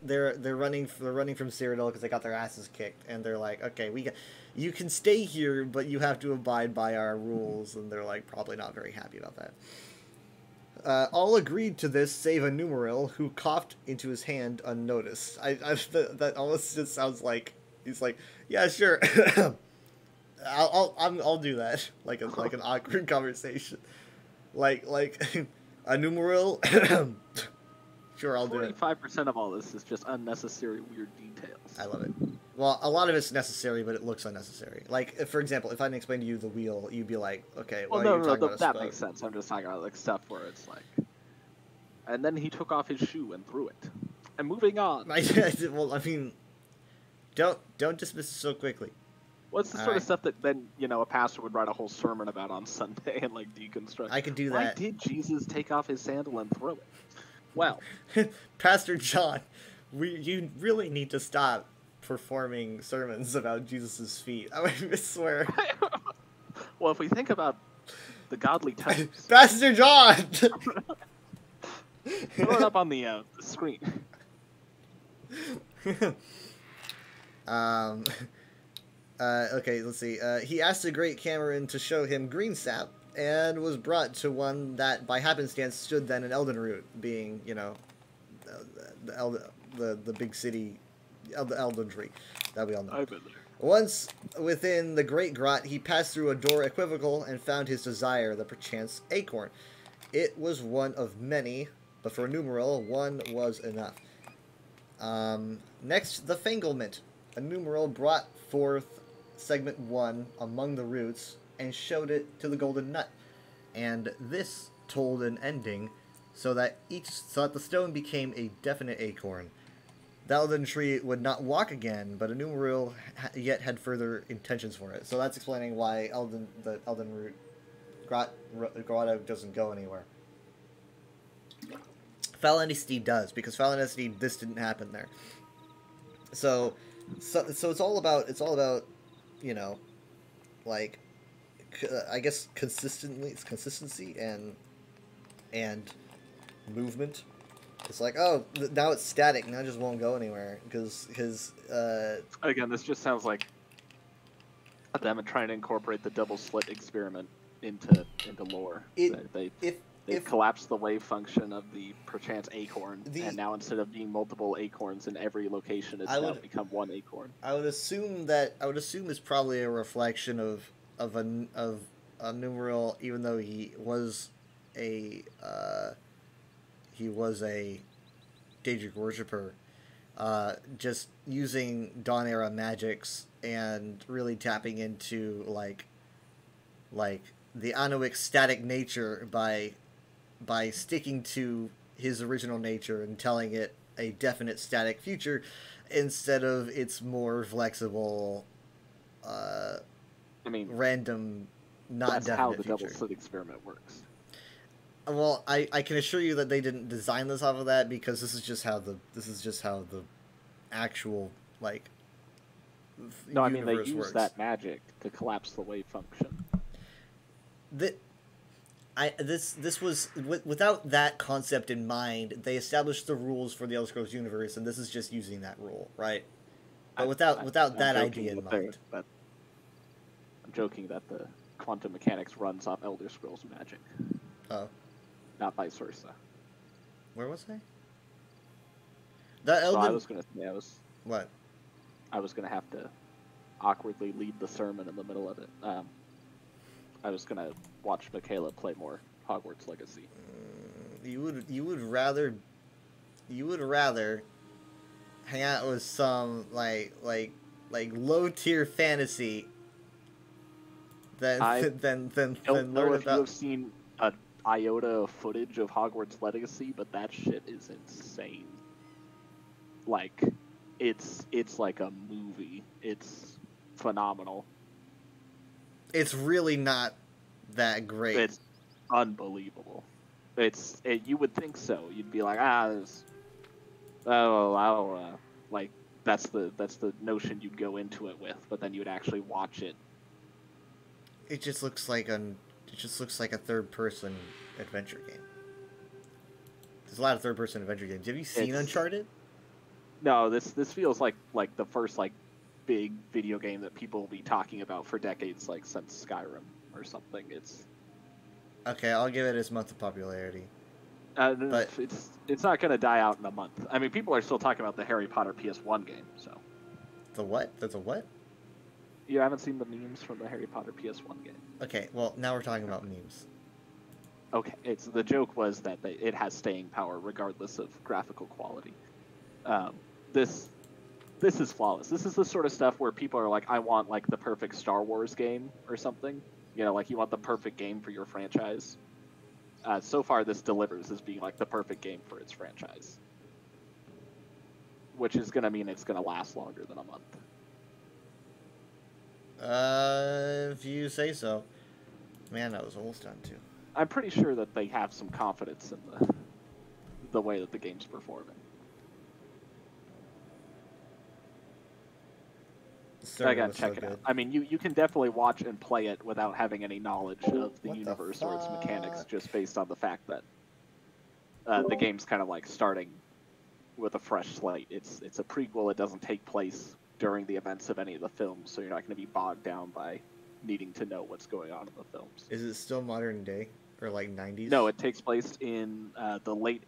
they're running from Cyrodiil because they got their asses kicked, and they're like, okay, you can stay here, but you have to abide by our rules, and they're like probably not very happy about that. All agreed to this, save Enumeril, who coughed into his hand unnoticed. That almost just sounds like he's like, yeah, sure, I'll do that, like an awkward conversation, like Enumeril. Sure, I'll do it. 45% of all this is just unnecessary weird details. I love it. Well, a lot of it's necessary, but it looks unnecessary. Like, for example, if I didn't explain to you the wheel, you'd be like, okay, well, no, that makes sense. I'm just talking about like stuff where it's like, and then he took off his shoe and threw it. And moving on. Well, I mean, don't dismiss it so quickly. What's the sort of stuff that then, you know, a pastor would write a whole sermon about on Sunday and like deconstruct? I could do that. Why did Jesus take off his sandal and throw it? Well, Pastor John, you really need to stop performing sermons about Jesus' feet. I swear. Well, if we think about the godly types, Pastor John, throw it up on the screen. Okay, let's see. He asked the great Cameron to show him Green Sap, and was brought to one that, by happenstance, stood then in Eldenroot, being, you know, the big city, the Elden Tree, that we all know. I've been there. Once within the great grot, he passed through a door equivocal and found his desire, the perchance acorn. It was one of many, but for Enumeril, one was enough. Next, the Fanglement. Enumeril brought forth segment 1 among the roots, and showed it to the golden nut, and this told an ending, so that the stone became a definite acorn. The Elden Tree would not walk again, but Enumeril yet had further intentions for it. So that's explaining why the Elden Root grotto doesn't go anywhere. Falinesti does, because Falinesti, this didn't happen there. So it's all about you know, like, I guess consistency and movement. It's like, oh, now it's static, now it just won't go anywhere because again, this just sounds like them trying to incorporate the double slit experiment into lore. They It collapsed the wave function of the perchance acorn, The- and now instead of being multiple acorns in every location, it's I now would- become one acorn. I would assume it's probably a reflection of a numeral, even though he was a Daedric worshipper, just using Dawn era magics and really tapping into like the Anuic static nature by sticking to his original nature and telling it a definite static future instead of its more flexible, I mean, random, not that's definite how the future. double slit experiment works. Well, I can assure you that they didn't design this off of that, because this is just how the actual No, I mean they universe use works. that magic to collapse the wave function. This was without that concept in mind. They established the rules for the Elder Scrolls universe, and this is just using that rule, right? But without I'm that joking idea in with mind. I'm joking that the quantum mechanics runs off Elder Scrolls magic, Oh, not vice versa. where was I? That So Elden. I was gonna say What? I was gonna have to awkwardly lead the sermon in the middle of it. I was gonna watch Michaela play more Hogwarts Legacy. You would rather hang out with some like low tier fantasy than I than Don't learn know if you about. have seen an iota of footage of Hogwarts Legacy, but that shit is insane. Like, it's like a movie. It's phenomenal. It's really not that great. It's unbelievable. You would think so. You'd be like, like that's the notion you'd go into it with, but then you'd actually watch it. It just looks like a third person adventure game. There's a lot of third person adventure games. Have you seen It's- Uncharted? No, this feels like the first like big video game that people will be talking about for decades, like since Skyrim or something. It's Okay, I'll give it its month of popularity. but it's not gonna die out in a month. I mean, people are still talking about the Harry Potter PS1 game. So The what? There's a what? you haven't seen the memes from the Harry Potter PS1 game? Okay, well now we're talking about memes. Okay, the joke was that it has staying power regardless of graphical quality. This is flawless. This is the sort of stuff where people are like, I want like the perfect Star Wars game or something. You know, like you want the perfect game for your franchise. So far, this delivers as being like the perfect game for its franchise, which is gonna mean it's gonna last longer than a month. If you say so. Man, that was almost done too. I'm pretty sure that they have some confidence in the way that the game's performing. I gotta check it out. I mean, you can definitely watch and play it without having any knowledge of the What the universe or its mechanics, fuck? just based on the fact that the game's kind of like starting with a fresh slate. It's a prequel. It doesn't take place during the events of any of the films, so you're not going to be bogged down by needing to know what's going on in the films. Is it still modern day or like 90s? No, it takes place in the late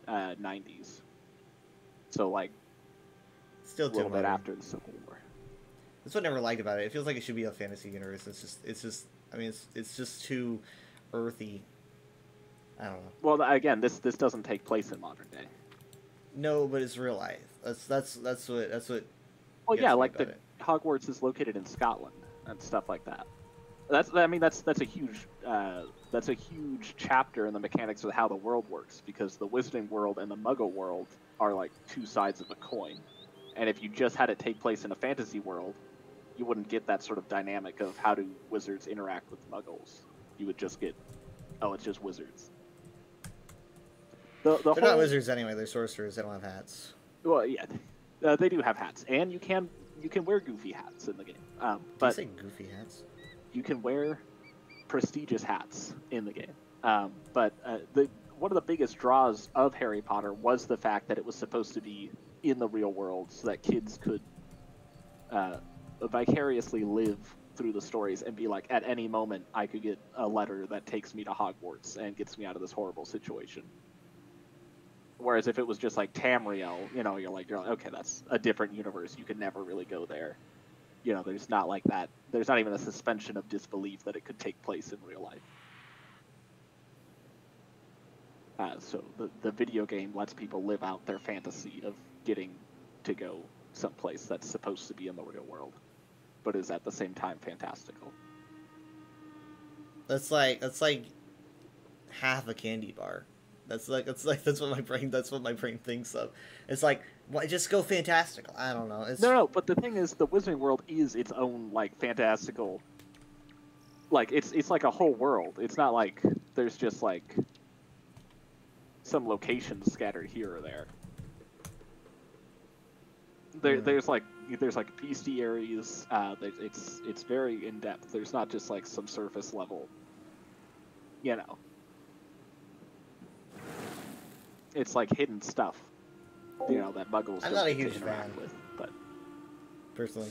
1890s. So like still a too little bit modern. after the Civil War. That's what I never liked about it. It feels like it should be a fantasy universe. I mean, it's just too earthy. I don't know. Well, again, this doesn't take place in modern day. No, but it's real life. That's what. Well, gets yeah, me like about the it. Hogwarts is located in Scotland and stuff like that. That's a huge chapter in the mechanics of how the world works, because the Wizarding world and the Muggle world are like two sides of a coin. And if you just had it take place in a fantasy world, you wouldn't get that sort of dynamic of how do wizards interact with Muggles. You would just get, oh, it's just wizards. They're not wizards anyway. They're sorcerers. They don't have hats. Well, yeah, they do have hats, and you can wear goofy hats in the game. Did But you say goofy hats? you can wear prestigious hats in the game. But one of the biggest draws of Harry Potter was the fact that it was supposed to be in the real world, so that kids could vicariously live through the stories and be like, at any moment I could get a letter that takes me to Hogwarts and gets me out of this horrible situation. Whereas if it was just like Tamriel, you know, you're like, okay, that's a different universe. You could never really go there. You know, there's not like that. There's not even a suspension of disbelief that it could take place in real life. So the video game lets people live out their fantasy of getting to go someplace that's supposed to be in the real world, but is at the same time fantastical. That's like half a candy bar. That's what my brain thinks of. It's like, why just go fantastical? I don't know. No, but the thing is, the Wizarding World is its own like fantastical. Like it's like a whole world. It's not like there's just like some locations scattered here or there. There's like bestiaries. It's very in depth. There's not just like some surface level. You know. It's like hidden stuff, you know, that Muggles. I'm not a huge fan with, but personally,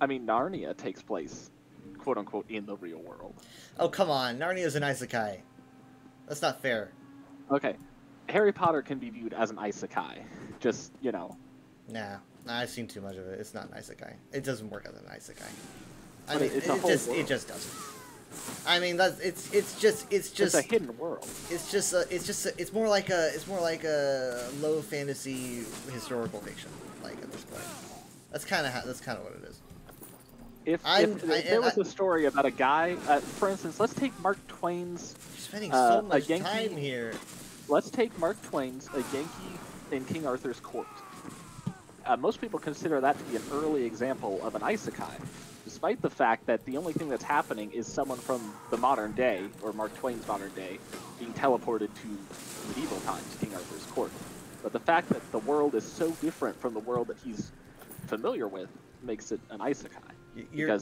I mean, Narnia takes place, quote unquote, in the real world. Oh come on, Narnia's an isekai. That's not fair. Okay, Harry Potter can be viewed as an isekai. Just, you know. Nah, I've seen too much of it. It's not an isekai. It doesn't work as an isekai. I But mean, it just doesn't. I mean, it's just it's a hidden world. It's more like a low fantasy historical fiction. Like at this point, that's kind of what it is. If there was a story about a guy, for instance, let's take Mark Twain's. You're spending so much Yankee, time here. Let's take Mark Twain's A Yankee in King Arthur's Court. Most people consider that to be an early example of an isekai, despite the fact that the only thing that's happening is someone from the modern day, or Mark Twain's modern day, being teleported to medieval times, King Arthur's Court. But the fact that the world is so different from the world that he's familiar with makes it an isekai.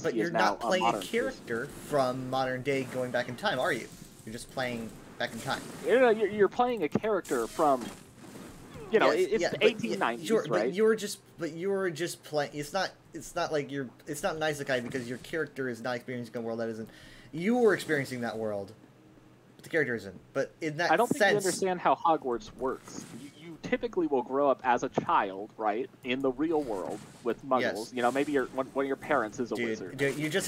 But you're not playing a character from modern day going back in time, are you? You're just playing back in time. You're playing a character from, you know, it's the 1890s, sure, right? But you were just playing. It's not like it's not an isekai because your character is not experiencing a world that isn't. You were experiencing that world, but the character isn't. But in that sense, I don't think you understand how Hogwarts works. You typically will grow up as a child, right, in the real world with Muggles. Yes. You know, maybe one of your parents is a wizard. Dude, you're just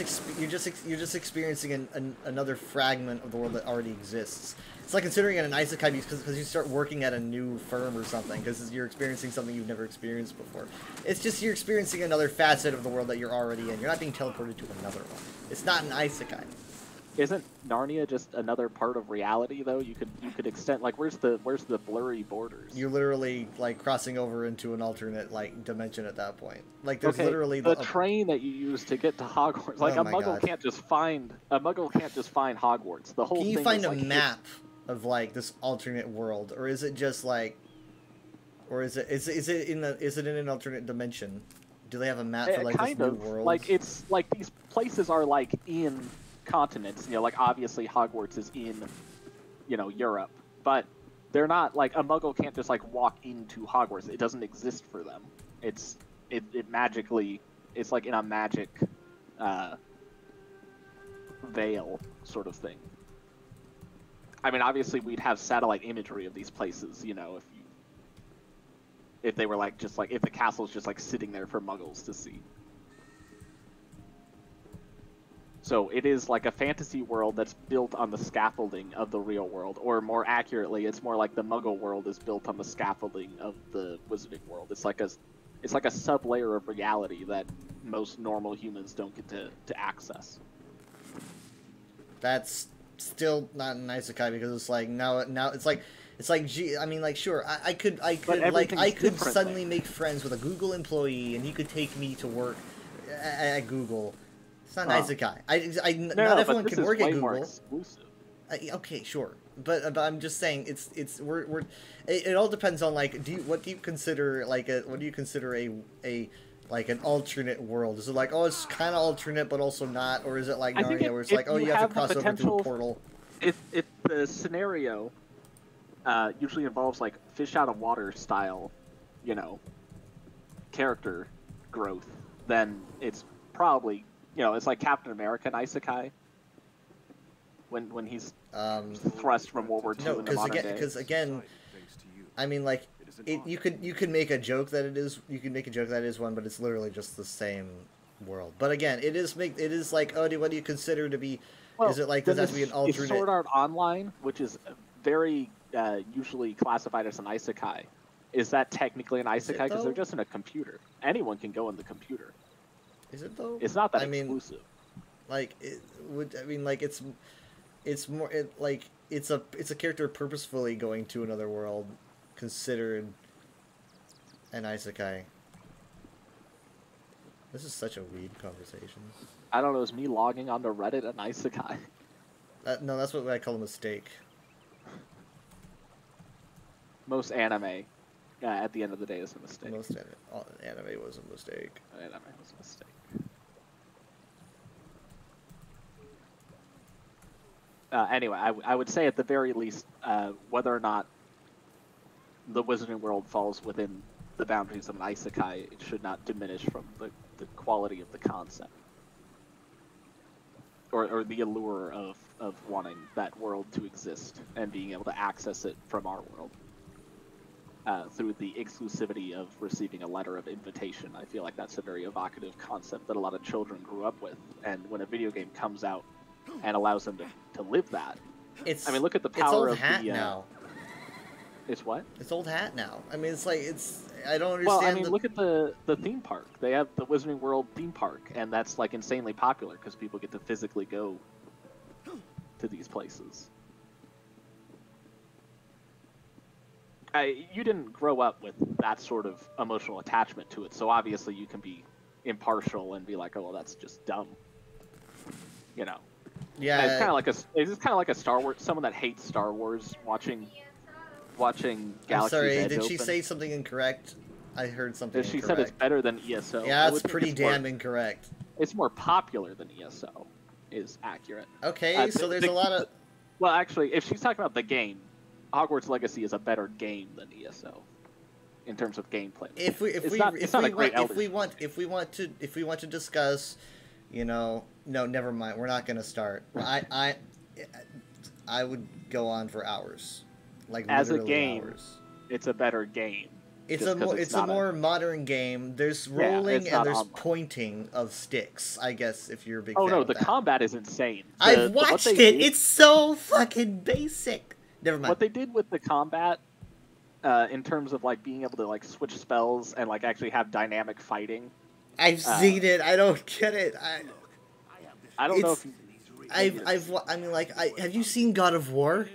experiencing another fragment of the world that already exists. It's like considering it an isekai because you start working at a new firm or something because you're experiencing something you've never experienced before. It's just you're experiencing another facet of the world that you're already in. You're not being teleported to another one. It's not an isekai. Isn't Narnia just another part of reality though? You could extend like where's the blurry borders? You're literally like crossing over into an alternate like dimension at that point. Like there's literally the train that you use to get to Hogwarts. Like a Muggle can't just find Hogwarts. The whole Can you thing find is, a like, map of like this alternate world, or is it just like, or is it in an alternate dimension? Do they have a map for like this new world? Like it's like these places are like in continents, you know, like obviously Hogwarts is in, you know, Europe, but they're not like a Muggle can't just like walk into Hogwarts. It doesn't exist for them. It magically, it's like in a magic veil sort of thing. I mean, obviously we'd have satellite imagery of these places, you know, if they were like just like if the castle's just like sitting there for Muggles to see. So it is like a fantasy world that's built on the scaffolding of the real world, or more accurately, it's more like the Muggle world is built on the scaffolding of the Wizarding world. It's like a sub-layer of reality that most normal humans don't get to access. That's still not an isekai because it's like now it's like I mean, like, sure, I could suddenly make friends with a Google employee and he could take me to work at Google. It's not an isekai. Not everyone can work at Google. Okay, sure, but I'm just saying it all depends on like what do you consider like a like an alternate world? Is it like, oh, it's kind of alternate but also not, or is it like Narnia where it's like, oh, you have to cross over through a portal? If the scenario usually involves like fish out of water style, you know, character growth, then it's probably, it's like Captain America and Isekai. When he's thrust from World War II No, in the modern day. because again, I mean, like, you could make a joke that it is one, but it's literally just the same world. But again, it is like, what do you consider to be? Well, is it like, does that have to be an alternate? Is Sword Art Online, which is very usually classified as an isekai, is that technically an isekai? Because they're just in a computer. Anyone can go in the computer. Is it though? It's not that exclusive. Like it's more like it's a character purposefully going to another world, considered an isekai. This is such a weed conversation. I don't know. Is me logging onto Reddit an isekai? No, that's what I call a mistake. Most anime, at the end of the day, is a mistake. Most anime was a mistake. Anime was a mistake. Anyway, I would say at the very least, whether or not the Wizarding World falls within the boundaries of an isekai, it should not diminish from the quality of the concept. Or the allure of wanting that world to exist and being able to access it from our world. Through the exclusivity of receiving a letter of invitation. I feel like that's a very evocative concept that a lot of children grew up with. And when a video game comes out and allows them to live that, look at the power of hat the... now. It's what? It's old hat now. I mean, it's like, I don't understand. Well, I mean, look at the theme park. They have the Wizarding World theme park, and that's like insanely popular because people get to physically go to these places. You didn't grow up with that sort of emotional attachment to it, so obviously you can be impartial and be like, oh, well, that's just dumb. Yeah. And it's kind of like a Star Wars. Someone that hates Star Wars watching Galaxy's I'm sorry, Edge did she open. say something incorrect? I heard something She incorrect. said it's better than ESO. Yeah, that's pretty damn incorrect. It's more popular than ESO, is accurate. Okay, so there's a lot of... Well, actually, if she's talking about the game, Hogwarts Legacy is a better game than ESO in terms of gameplay. If we want to discuss, no, never mind. We're not going to start. I would go on for hours. Like, as a literally game, hours. It's a better game. It's a more modern game. There's rolling and there's pointing of sticks, I guess, if you're a big fan. Oh no, of the that. combat is insane. I've watched it. It's so fucking basic. Never mind. What they did with the combat, in terms of like being able to like switch spells and like actually have dynamic fighting. I've seen it. I don't get it. I don't know if have you seen God of War?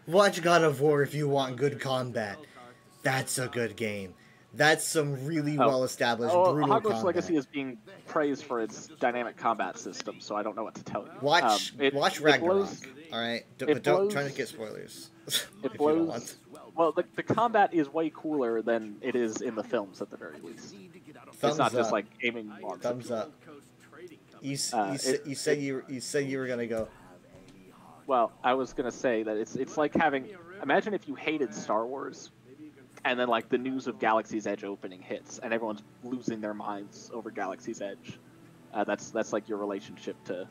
Watch God of War if you want good combat. That's a good game. That's some really well-established, brutal Hogwarts combat. Legacy is being praised for its dynamic combat system, so I don't know what to tell you. Watch Ragnarok, alright? But don't try to get spoilers. It blows. Well, the combat is way cooler than it is in the films, at the very least. It's not just like aiming on Thumbs up. You said you were gonna go. Well, I was gonna say that it's like having. Imagine if you hated Star Wars, and then like the news of Galaxy's Edge opening hits, and everyone's losing their minds over Galaxy's Edge. That's like your relationship to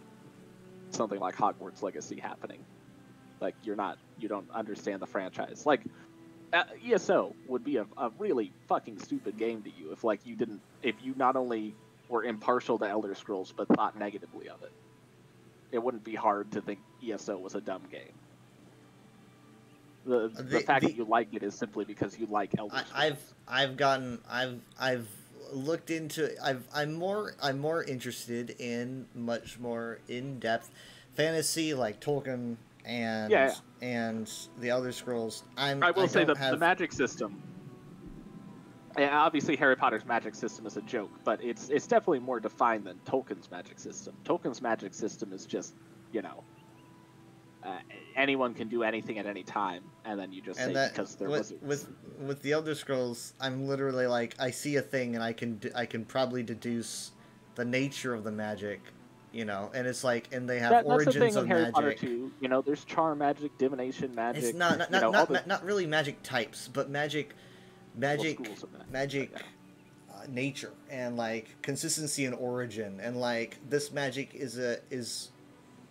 something like Hogwarts Legacy happening. Like you don't understand the franchise. Like ESO would be a really fucking stupid game to you if you not only were impartial to Elder Scrolls but thought negatively of it. It wouldn't be hard to think ESO was a dumb game. The fact that you like it is simply because you like Elder Scrolls. I've looked into I'm more interested in much more in-depth fantasy like Tolkien and the Elder Scrolls. I will say the magic system. And obviously, Harry Potter's magic system is a joke, but it's definitely more defined than Tolkien's magic system. Tolkien's magic system is just, anyone can do anything at any time, and then you just say because they're wizards. With the Elder Scrolls, I'm literally like, I see a thing and I can probably deduce the nature of the magic, and it's like, and they have origins of Harry magic. Potter too. There's charm magic, divination magic. It's not really magic types, but magic. nature and like consistency and origin, and like this magic is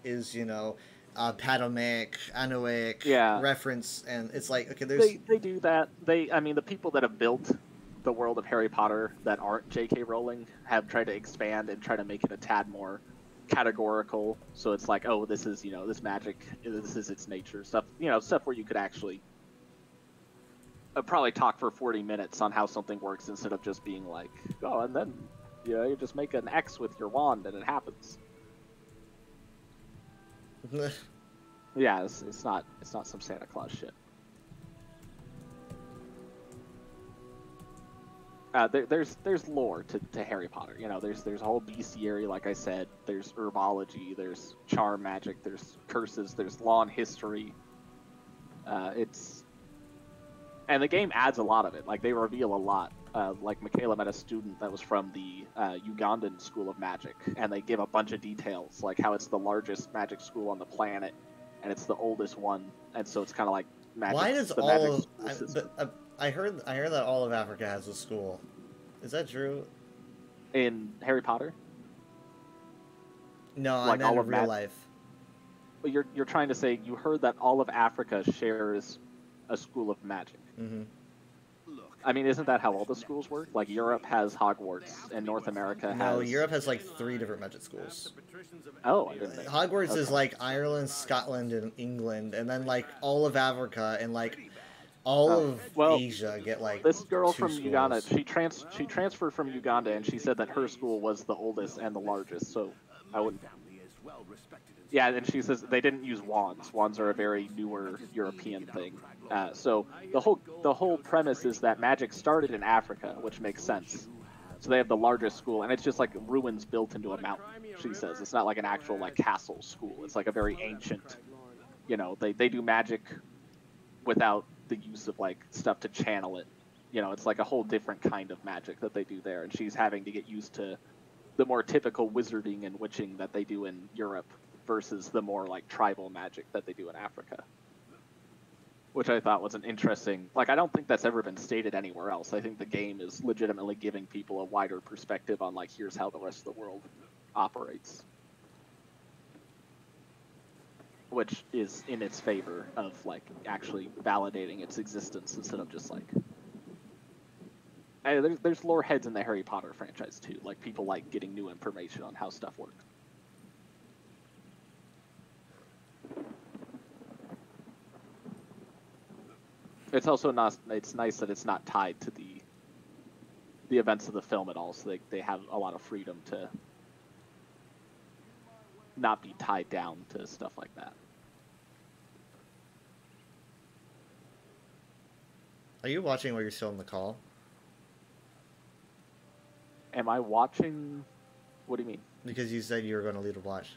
you know, Patomac, Anoic reference, and it's like, okay, there's they do that. I mean, the people that have built the world of Harry Potter that aren't J.K. Rowling have tried to expand and try to make it a tad more categorical. So it's like, oh, this is, you know, this magic, this is its nature, stuff, you know, stuff where you could actually probably talk for 40 minutes on how something works instead of just being like, oh, and then, you know, you just make an X with your wand and it happens. Yeah, it's not some Santa Claus shit. There's lore to Harry Potter. You know, there's a whole bestiary, like I said. There's herbology, there's charm magic, there's curses, there's law and history. And the game adds a lot of it. Like, they reveal a lot. Like, Michaela met a student that was from the Ugandan School of Magic, and they give a bunch of details, like how it's the largest magic school on the planet, and it's the oldest one, and so it's kind of like magic. Why does all of... I heard that all of Africa has a school. Is that true? In Harry Potter? No, like I meant in real life. But you're trying to say you heard that all of Africa shares a school of magic. Mm-hmm. I mean, isn't that how all the schools work? Like, Europe has Hogwarts, and North America has... No, Europe has, like, 3 different magic schools. Oh, I didn't know. Hogwarts is, like, Ireland, Scotland, and England, and then, like, all of Africa and, like, all of Asia get, like, this girl 2 from schools. Uganda, she transferred from Uganda, and she said that her school was the oldest and the largest, so I wouldn't... Yeah, and she says they didn't use wands. Wands are a very newer European thing. So the whole premise is that magic started in Africa, which makes sense. So they have the largest school, and it's just like ruins built into a mountain. She says it's not like an actual like castle school. It's like a very ancient. You know, they do magic without the use of like stuff to channel it. You know, it's like a whole different kind of magic that they do there, and she's having to get used to the more typical wizarding and witching that they do in Europe versus the more like tribal magic that they do in Africa, which I thought was an interesting, like, I don't think that's ever been stated anywhere else. I think the game is legitimately giving people a wider perspective on like, here's how the rest of the world operates, which is in its favor of like actually validating its existence instead of just like, there's lore heads in the Harry Potter franchise too. Like, people like getting new information on how stuff works. It's also not. It's nice that it's not tied to the events of the film at all. So they have a lot of freedom to not be tied down to stuff like that. Are you watching while you're still on the call? Am I watching? What do you mean? Because you said you were going to leave to watch.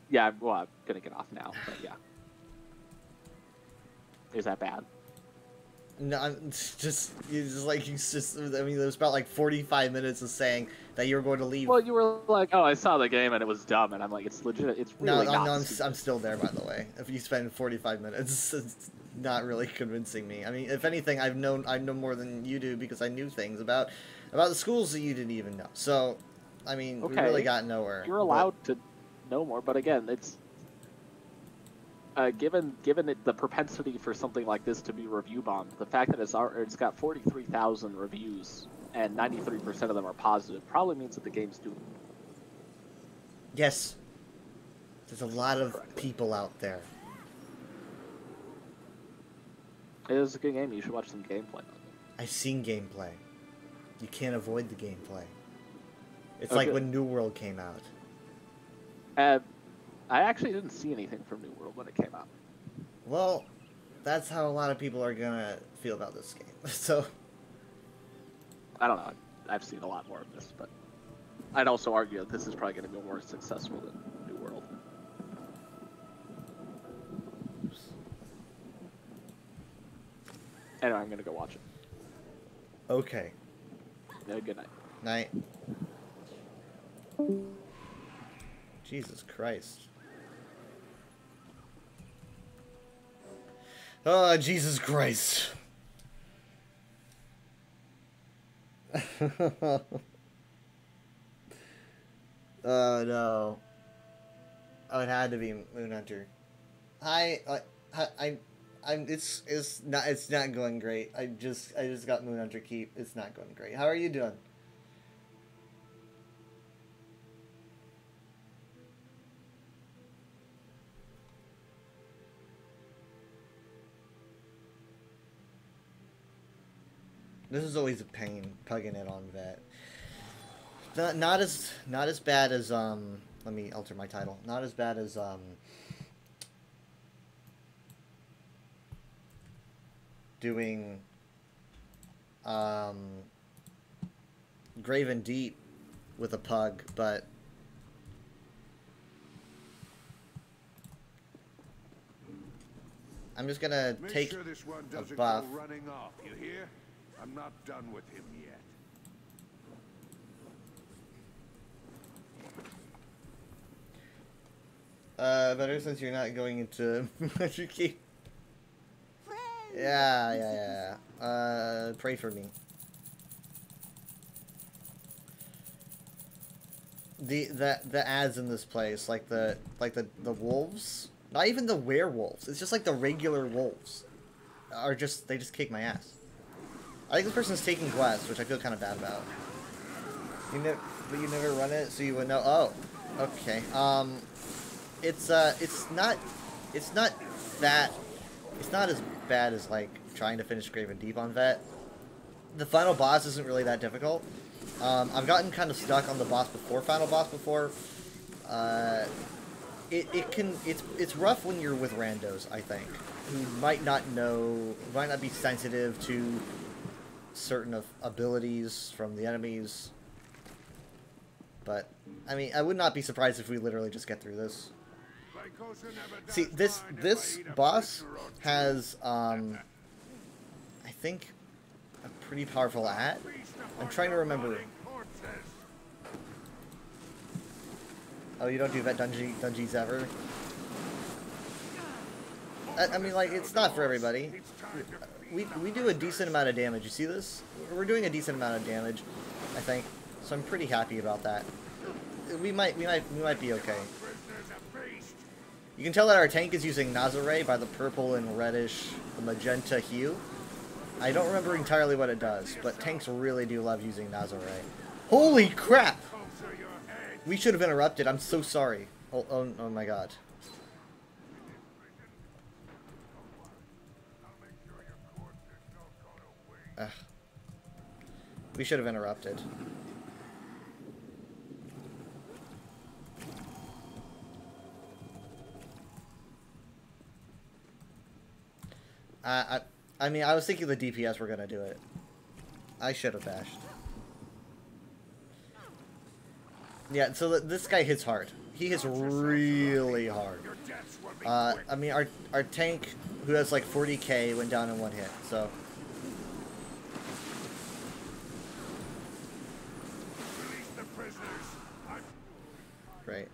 Yeah, well, I'm gonna get off now. But yeah, is that bad? No, I'm just I mean, there was about like 45 minutes of saying that you were going to leave. Well, you were like, "Oh, I saw the game and it was dumb," and I'm like, "It's legit. It's really not." No, I'm still there, by the way. If you spend 45 minutes, it's not really convincing me. I mean, if anything, I know more than you do because I knew things about the schools that you didn't even know. So, I mean, we really got nowhere. You're allowed to know more, but again, it's. Given the propensity for something like this to be review bombed, the fact that it's got 43,000 reviews and 93% of them are positive probably means that the game's doing. Yes, there's a lot of people out there. It is a good game. You should watch some gameplay. I've seen gameplay. You can't avoid the gameplay. It's like when New World came out. I actually didn't see anything from New World when it came out. Well, that's how a lot of people are gonna feel about this game. So, I don't know. I've seen a lot more of this, but I'd also argue that this is probably going to be more successful than New World. Anyway, I'm going to go watch it. Okay. Yeah, good night. Night. Jesus Christ. Oh, Jesus Christ. Oh no. Oh, it had to be Moonhunter. It's not going great. I just got Moonhunter Keep. It's not going great. How are you doing? This is always a pain, pugging it on vet. Not as bad as let me alter my title. Not as bad as doing Graven Deep with a pug, but I'm just gonna take sure this one a doesn't buff. go running off, you hear? I'm not done with him yet. Better since you're not going into Moonhunter Keep. Yeah. Pray for me. The ads in this place, like the wolves, not even the werewolves. It's just like the regular wolves, they just kick my ass. I think this person's taking quests, which I feel kind of bad about. But you never run it, so you would know. Oh, okay. It's not as bad as like trying to finish Graven Deep on vet. The final boss isn't really that difficult. I've gotten kind of stuck on the final boss before. It's rough when you're with randos, I think, who might not be sensitive to certain abilities from the enemies. But I mean, I would not be surprised if we literally just get through this. See, this boss has I think a pretty powerful at. I'm trying to remember. Oh, you don't do vet dungeons ever? I mean, like, it's not for everybody. We do a decent amount of damage. You see this? We're doing a decent amount of damage, I think. So I'm pretty happy about that. We might be okay. You can tell that our tank is using Nazare by the purple and reddish, the magenta hue. I don't remember entirely what it does, but tanks really do love using Nazare. Holy crap! We should have interrupted. I'm so sorry. Oh my god. Ugh. We should have interrupted. I mean, I was thinking the DPS were gonna do it. I should have bashed. Yeah, so this guy hits hard. He hits really hard. I mean, our tank, who has like 40k, went down in one hit, so... Great.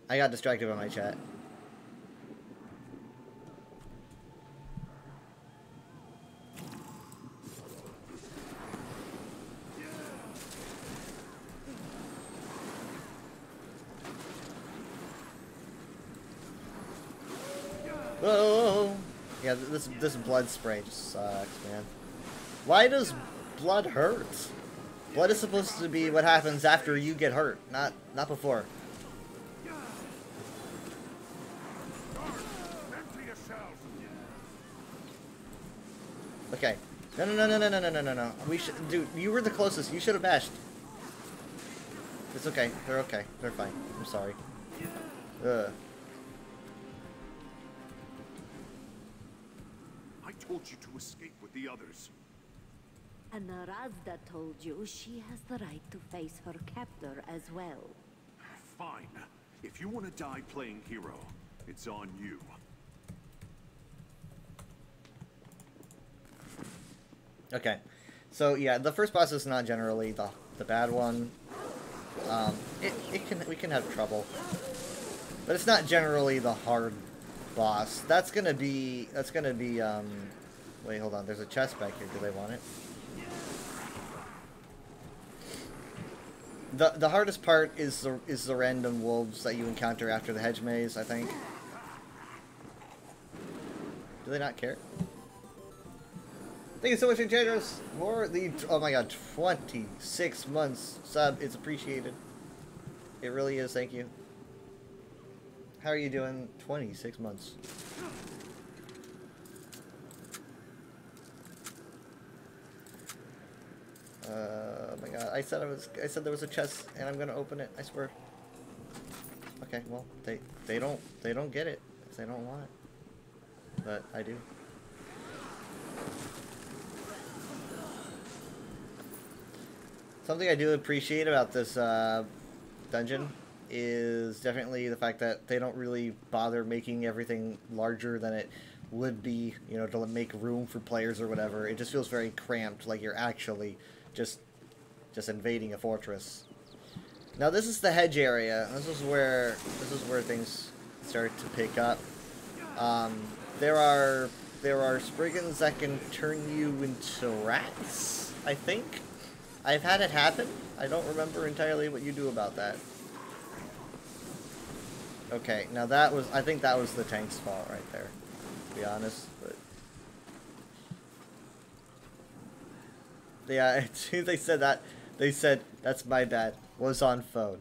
I got distracted by my chat. Whoa! Yeah, this blood spray just sucks, man. Why does blood hurt? Blood is supposed to be what happens after you get hurt, not before. Okay. No. We should, dude. You were the closest. You should have bashed. It's okay. They're okay. They're fine. I'm sorry. Ugh. I told you to escape with the others. And Narazda told you she has the right to face her captor as well. Fine. If you want to die playing hero, it's on you. Okay. So, yeah, the first boss is not generally the bad one. we can have trouble, but it's not generally the hard boss. That's gonna be wait, hold on. There's a chest back here. Do they want it? The hardest part is the random wolves that you encounter after the hedge maze, I think. Do they not care? Thank you so much, Enchantress, for the, oh my god, 26 months sub. It's appreciated. It really is, thank you. How are you doing? 26 months. Oh my god, I said there was a chest and I'm gonna open it, I swear. Okay, well, they don't get it if they don't want it. But I do. Something I do appreciate about this dungeon is definitely the fact that they don't really bother making everything larger than it would be, you know, to make room for players or whatever. It just feels very cramped, like you're actually just invading a fortress. Now this is the hedge area. This is where things start to pick up. There are Spriggans that can turn you into rats, I think. I've had it happen. I don't remember entirely what you do about that. Okay, now I think that was the tank's fault right there, to be honest, but... Yeah, as soon as they said that, they said, that's my bad, was on phone.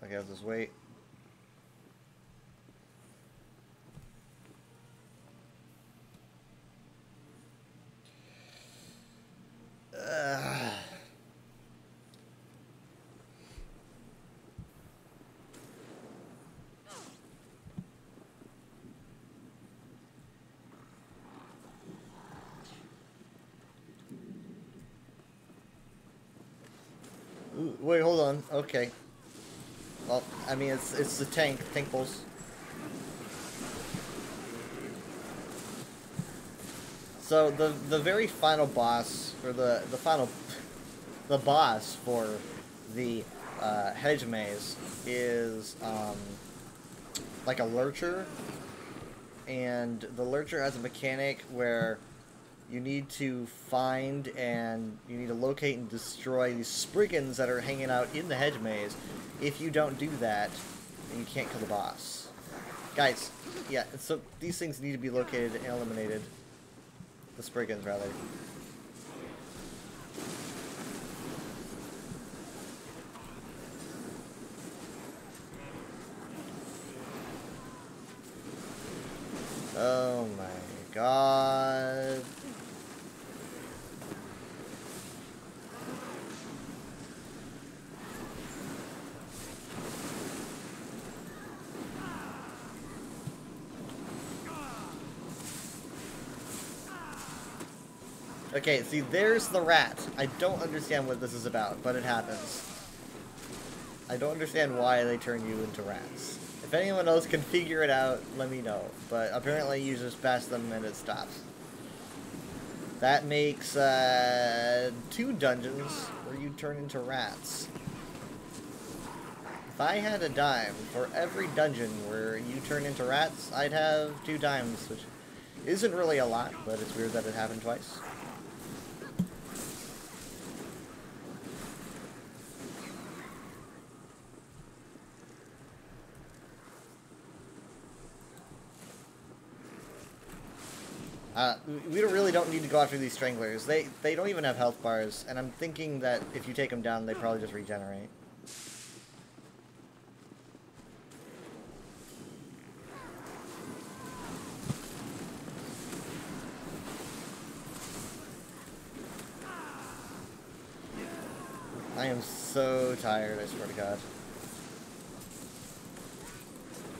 Okay, I'll just wait. Ooh, wait, hold on. Okay. Well, I mean, it's the tank pulse. So the very final boss, or the boss for the hedge maze is like a lurcher, and the lurcher has a mechanic where you need to find and you need to locate and destroy these Spriggans that are hanging out in the hedge maze. If you don't do that, then you can't kill the boss. Guys, yeah, so these things need to be located and eliminated. The Spriggans, rather. Oh my god. Okay, see, there's the rat. I don't understand what this is about, but it happens. I don't understand why they turn you into rats. If anyone else can figure it out, let me know. But apparently you just pass them and it stops. That makes 2 dungeons where you turn into rats. If I had a dime for every dungeon where you turn into rats, I'd have 2 dimes, which isn't really a lot, but it's weird that it happened twice. We really don't need to go after these stranglers. They don't even have health bars, and I'm thinking that if you take them down, they probably just regenerate. I am so tired, I swear to God.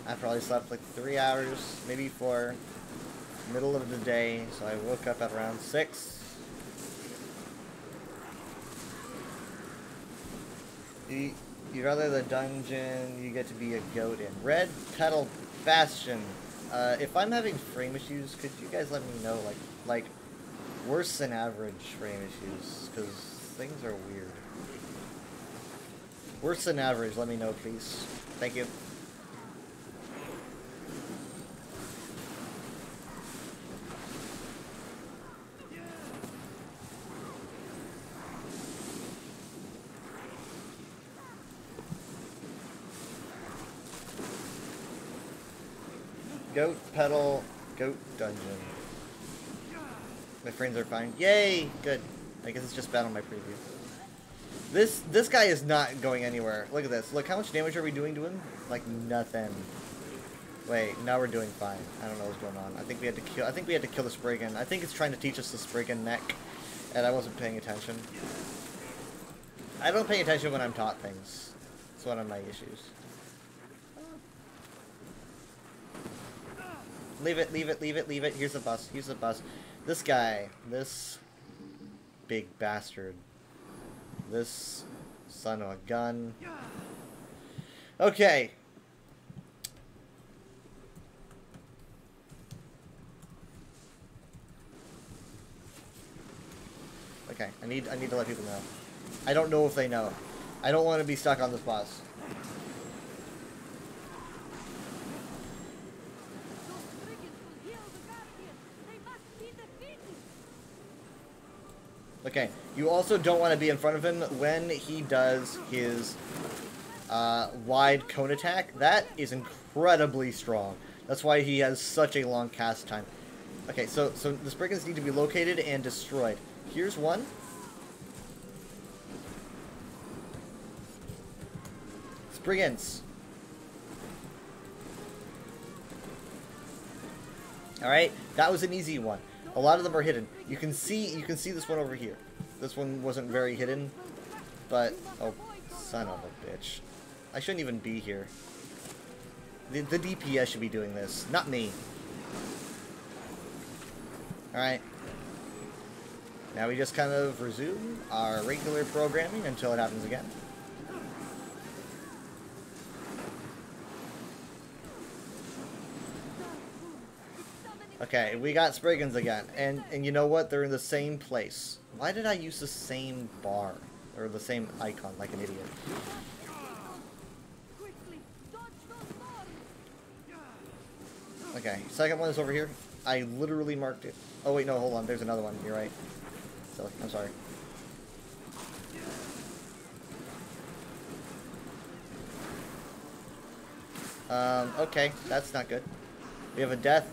I probably slept like 3 hours, maybe 4. Middle of the day, so I woke up at around 6. You'd rather the dungeon you get to be a goat in. Red Petal Bastion. If I'm having frame issues, could you guys let me know, like worse than average frame issues, because things are weird. Worse than average, let me know, please. Thank you. Goat pedal, goat dungeon. My friends are fine. Yay! Good. I guess it's just bad on my preview. This guy is not going anywhere. Look at this. Look, how much damage are we doing to him? Like nothing. Wait, now we're doing fine. I don't know what's going on. I think we had to kill the Spriggan. I think it's trying to teach us the Spriggan neck, and I wasn't paying attention. I don't pay attention when I'm taught things. It's one of my issues. Leave it, leave it, leave it, leave it. Here's the bus. Here's the bus. This guy. This big bastard. This son of a gun. Okay. Okay, I need to let people know. I don't know if they know. I don't want to be stuck on this boss. Okay, you also don't want to be in front of him when he does his wide cone attack. That is incredibly strong. That's why he has such a long cast time. Okay, so the Spriggans need to be located and destroyed. Here's one. Spriggans. Alright, that was an easy one. A lot of them are hidden. You can see this one over here. This one wasn't very hidden, but oh, son of a bitch! I shouldn't even be here. The DPS should be doing this, not me. All right. Now we just kind of resume our regular programming until it happens again. Okay, we got Spriggans again, and you know what? They're in the same place. Why did I use the same bar or the same icon like an idiot? Okay, second one is over here. I literally marked it. Oh wait, no, hold on. There's another one. You're right. Silly. I'm sorry. Okay, that's not good. We have a death.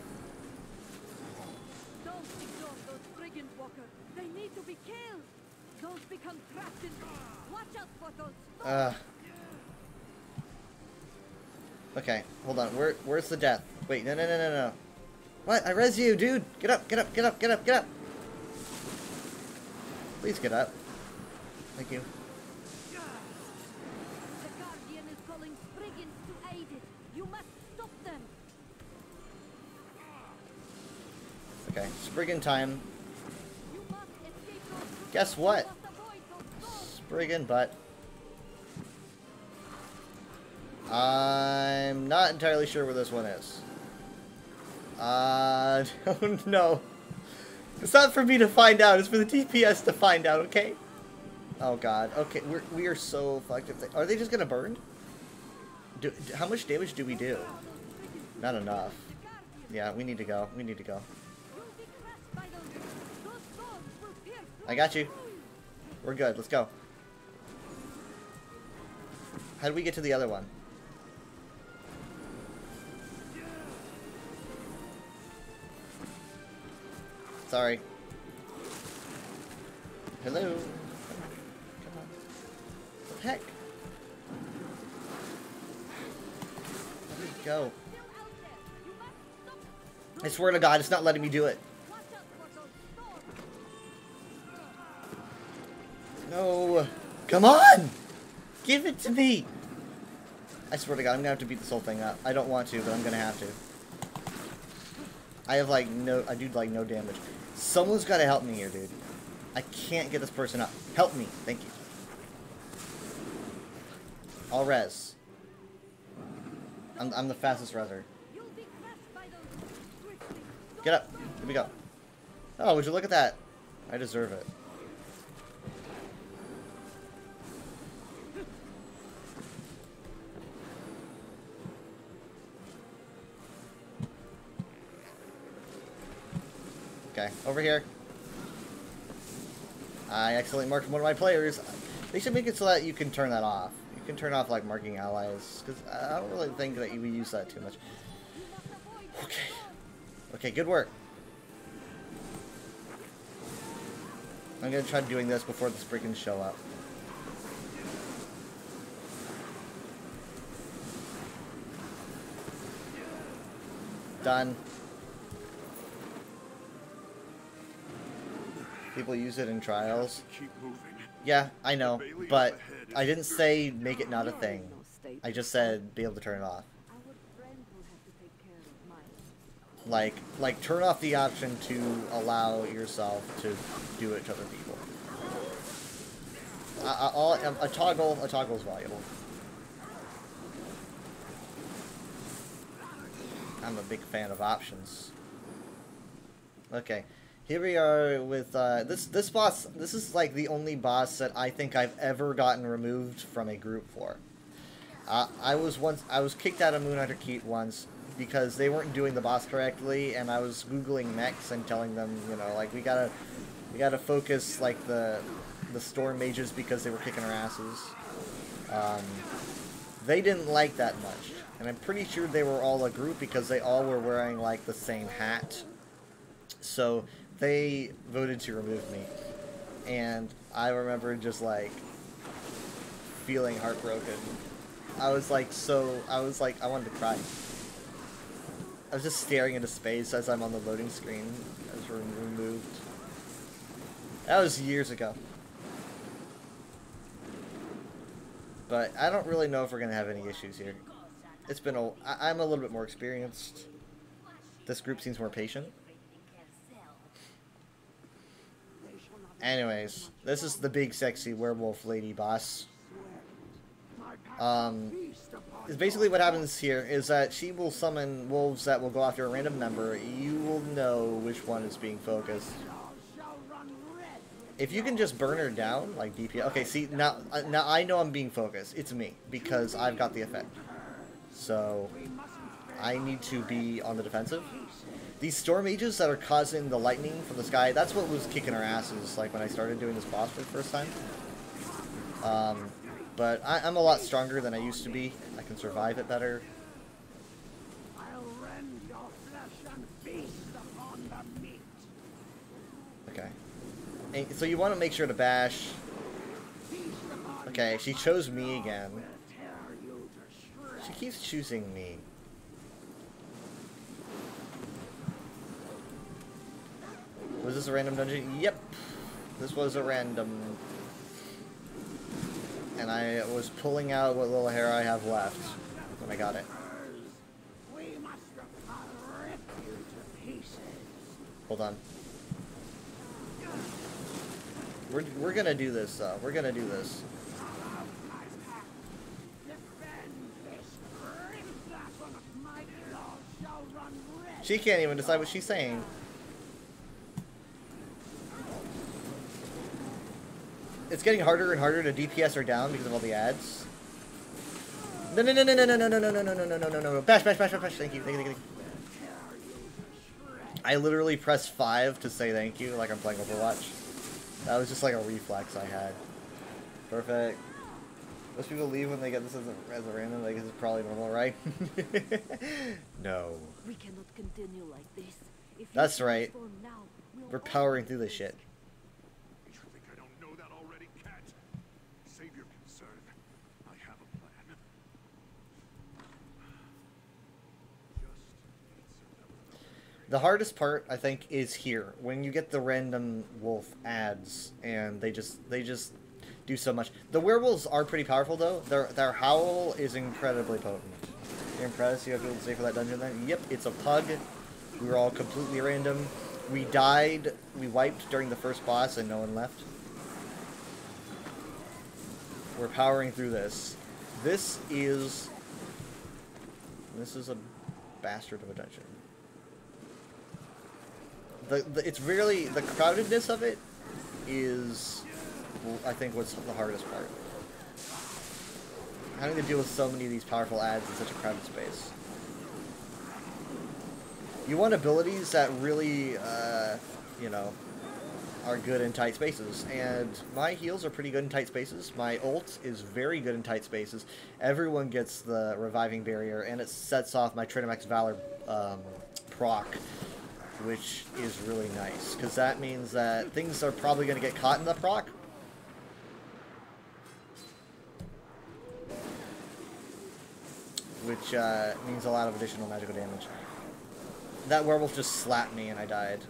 Okay, hold on. Where's the death? Wait, no. What? I res you, dude! Get up, get up, get up, get up, get up! Please get up. Thank you. The Guardian is calling Spriggans to aid it. You must stop them. Okay, Spriggan time. You must escape those. Guess what? You must avoid those doors. Spriggan butt. I'm not entirely sure where this one is. Don't know. It's not for me to find out. It's for the DPS to find out. Okay. Oh God. Okay, we are so fucked. Are they just gonna burn? How much damage do we do? Not enough. Yeah, we need to go. We need to go. I got you. We're good. Let's go. How do we get to the other one? Sorry. Hello. Come on. What the heck? Let me go. I swear to God, it's not letting me do it. No. Come on! Give it to me! I swear to God, I'm gonna have to beat this whole thing up. I don't want to, but I'm gonna have to. I do like no damage. Someone's gotta help me here, dude. I can't get this person up. Help me. Thank you. I'll res. I'm the fastest reser. Get up. Here we go. Oh, would you look at that? I deserve it. Okay, over here. I accidentally marked one of my players. They should make it so that you can turn that off. You can turn off, like, marking allies. Because I don't really think that you would use that too much. Okay. Okay, good work. I'm gonna try doing this before the Spriggans show up. Done. People use it in trials. Keep moving. Yeah, I know, but I didn't say make it not a thing. I just said be able to turn it off. Our friend will have to take care of Miles. Like turn off the option to allow yourself to do it to other people. A toggle is valuable. I'm a big fan of options. Okay. Here we are with this boss. This is like the only boss that I think I've ever gotten removed from a group for. I was kicked out of Moonhunter Keep once because they weren't doing the boss correctly, and I was googling mechs and telling them, you know, like we gotta focus like the storm mages because they were kicking our asses. They didn't like that much, and I'm pretty sure they were all a group because they all were wearing like the same hat. So they voted to remove me, and I remember just like feeling heartbroken. I was like, I wanted to cry. I was just staring into space as I'm on the loading screen as we're removed. That was years ago. But I don't really know if we're gonna have any issues here. It's been I'm a little bit more experienced. This group seems more patient. Anyways, this is the big sexy werewolf lady boss. Is basically what happens here is that she will summon wolves that will go after a random member. You will know which one is being focused. If you can just burn her down, like DPS. Okay, see, now I know I'm being focused. It's me, because I've got the effect. So, I need to be on the defensive. These storm mages that are causing the lightning from the sky, that's what was kicking our asses, like, when I started doing this boss for the first time. But I'm a lot stronger than I used to be. I can survive it better. Okay. And so you want to make sure to bash. Okay, she chose me again. She keeps choosing me. Was this a random dungeon? Yep. This was a random. And I was pulling out what little hair I have left when I got it. Hold on. We're gonna do this though. We're gonna do this. She can't even decide what she's saying. It's getting harder and harder to DPS her down because of all the ads. No, no, no, no, no, no, no, no, no, no, no, no, no, no, no. Bash, bash, bash, bash, bash. Thank you, thank you, thank you. I literally pressed 5 to say thank you like I'm playing Overwatch. That was just like a reflex I had. Perfect. Most people leave when they get this as a random, like, this is probably normal, right? No. We cannot continue like this. If That's right. now, We're powering through this shit. You think I don't know that already, Cat? Save your concern. I have a plan. The hardest part, I think, is here when you get the random wolf ads, and they just do so much. The werewolves are pretty powerful, though. Their howl is incredibly potent. You're impressed? You have people to say for that dungeon then? Yep, it's a pug. We were all completely random. We died. We wiped during the first boss, and no one left. We're powering through this. This is a bastard of a dungeon. it's really the crowdedness of it is, I think, what's the hardest part. Having to deal with so many of these powerful ads in such a crowded space. You want abilities that really, you know, are good in tight spaces, and my heals are pretty good in tight spaces. My ult is very good in tight spaces. Everyone gets the reviving barrier, and it sets off my Trinamax Valor proc, which is really nice, because that means that things are probably going to get caught in the proc. Which means a lot of additional magical damage. That werewolf just slapped me and I died.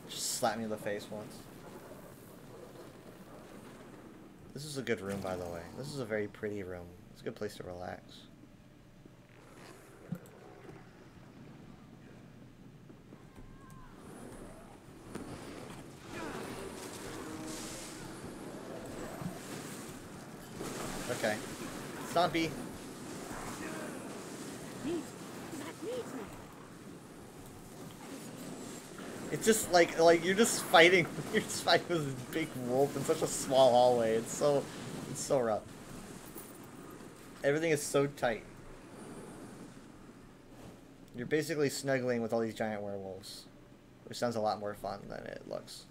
Just slapped me in the face once. This is a good room, by the way. This is a very pretty room. It's a good place to relax. Okay. Stompy. It's just like you're just fighting with this big wolf in such a small hallway. It's so rough. Everything is so tight. You're basically snuggling with all these giant werewolves, which sounds a lot more fun than it looks.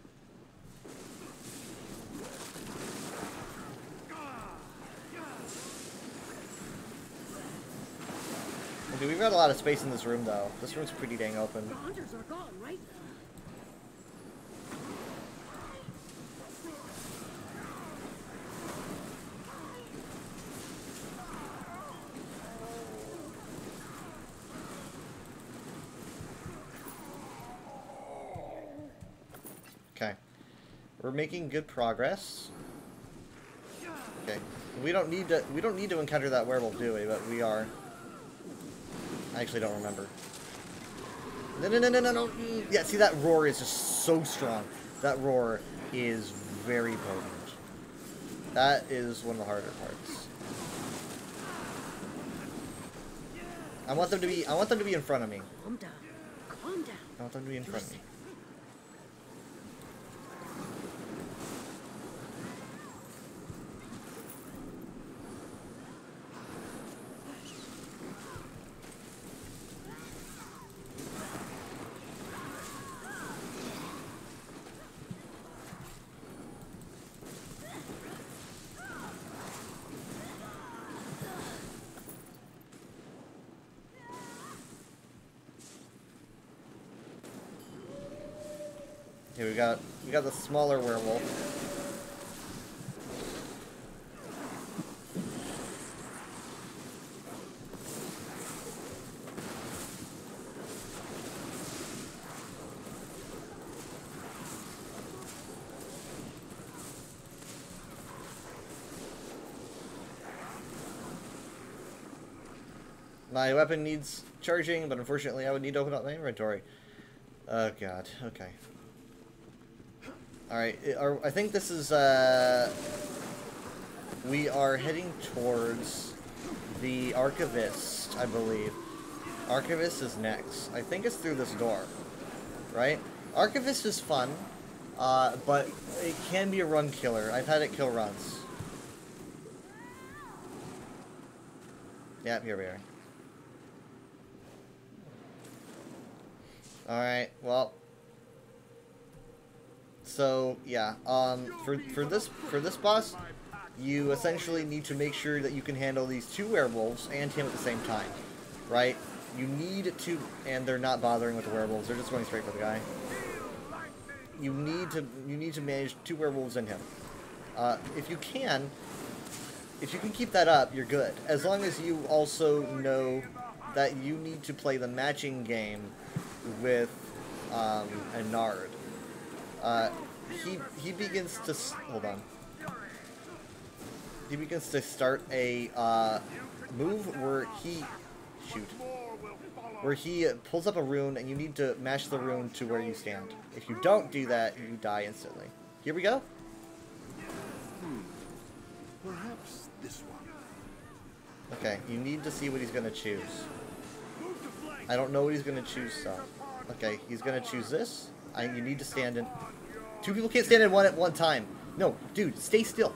Dude, we've got a lot of space in this room, though. This room's pretty dang open. The hunters are gone, right? Okay. We're making good progress. Okay. We don't need to encounter that werewolf, do we? But we are. I actually don't remember. No. Yeah, see, that roar is just so strong. That roar is very potent. That is one of the harder parts. I want them to be in front of me. Calm down. Calm down. I want them to be in front of me. Okay, we got the smaller werewolf. My weapon needs charging, but unfortunately I would need to open up my inventory. Oh god, okay. Alright, I think this is, we are heading towards the Archivist, I believe. Archivist is next. I think it's through this door, right? Archivist is fun, but it can be a run killer. I've had it kill runs. Yep, here we are. Alright, well. So yeah, for this boss, you essentially need to make sure that you can handle these two werewolves and him at the same time, right? You need to, and they're not bothering with the werewolves; they're just going straight for the guy. You need to manage two werewolves and him. If you can keep that up, you're good. As long as you also know that you need to play the matching game with a Nard. He begins to hold on. He begins to start a move where he pulls up a rune, and you need to mash the rune to where you stand. If you don't do that, you die instantly. Here we go. Perhaps this one. Okay, you need to see what he's gonna choose. I don't know what he's gonna choose, so Okay, he's gonna choose this. You need to stand in. Two people can't stand in one at one time. No, dude, stay still.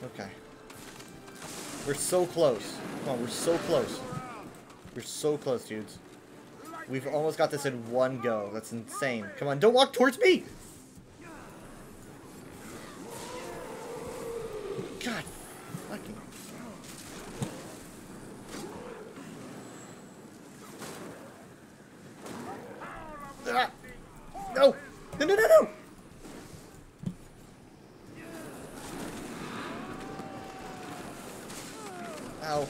Okay. We're so close. Come on, we're so close. We're so close, dudes. We've almost got this in one go. That's insane. Come on, don't walk towards me! God fucking... Ah! No! No, no, no, no! Ow.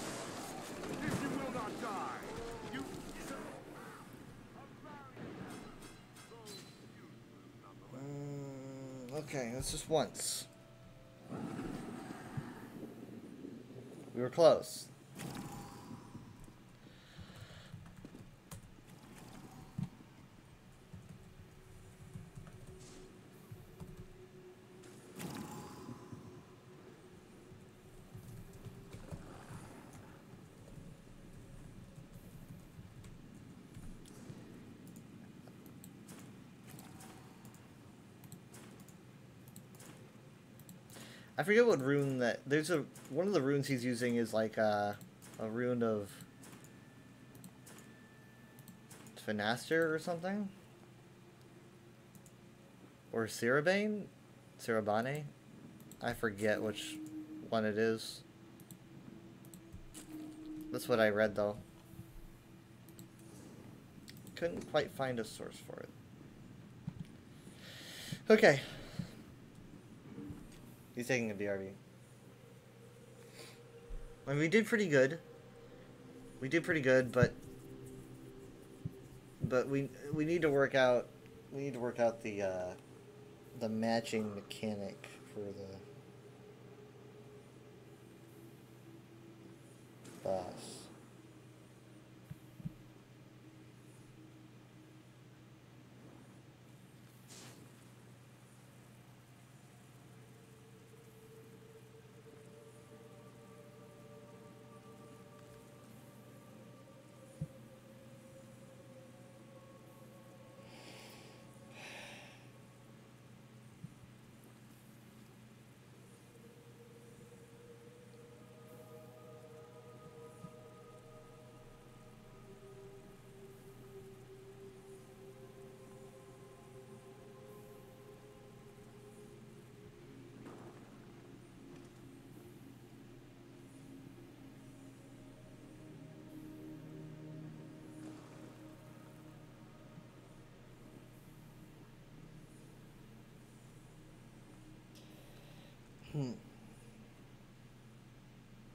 Okay, that's just once. We were close. I forget what rune that... There's a... One of the runes he's using is like a rune of... Finaster or something? Or Cirabane? Cirabane? I forget which one it is. That's what I read though. Couldn't quite find a source for it. Okay. He's taking a BRB. I mean, we did pretty good. We did pretty good, but we need to work out the matching mechanic for the boss.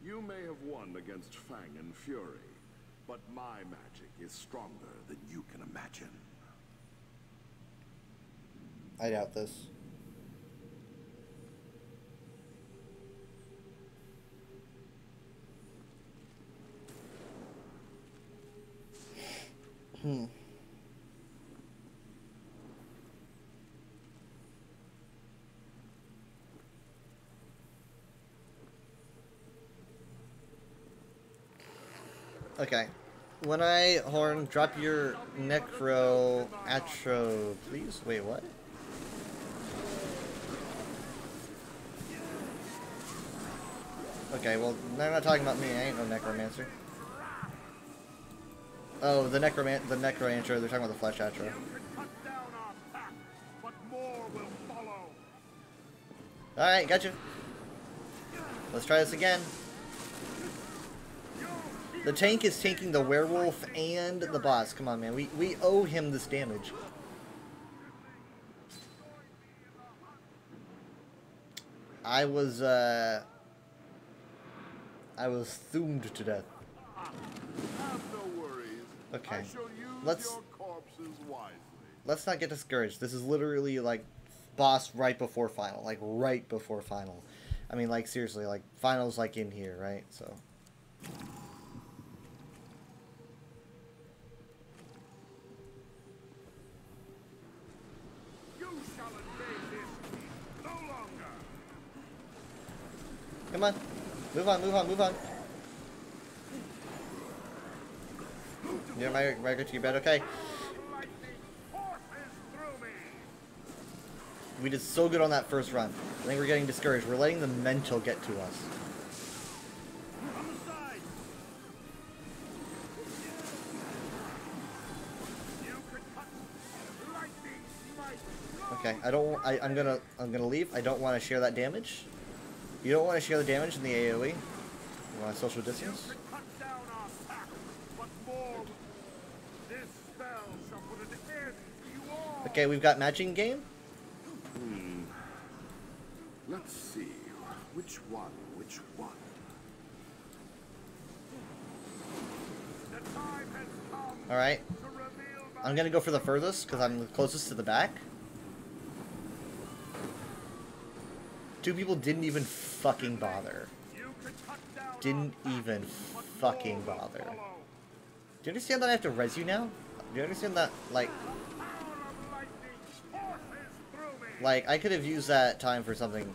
You may have won against Fang and Fury, but my magic is stronger than you can imagine. I doubt this. Okay. When I horn, drop your necro atro, please. Wait, what? Okay, well, they're not talking about me. I ain't no necromancer. Oh, the necroantro. They're talking about the flesh atro. All right, gotcha. Let's try this again. The tank is tanking the werewolf and the boss. Come on, man. We owe him this damage. I was thumbed to death. Okay. Let's not get discouraged. This is literally like boss right before final. Like right before final. I mean, like seriously, like finals like in here, right? So come on. Move on, move on, move on. Yeah, my go to your bed. Okay. We did so good on that first run. I think we're getting discouraged. We're letting the mental get to us. Okay, I'm gonna leave. I don't want to share that damage. You don't want to share the damage in the AoE. You want to social distance? Okay, we've got matching game. Let's see. Which one? Which one? Alright. I'm gonna go for the furthest, because I'm the closest to the back. Two people didn't even fucking bother. Didn't even fucking bother. Do you understand that I have to res you now? Do you understand that, like, I could have used that time for something,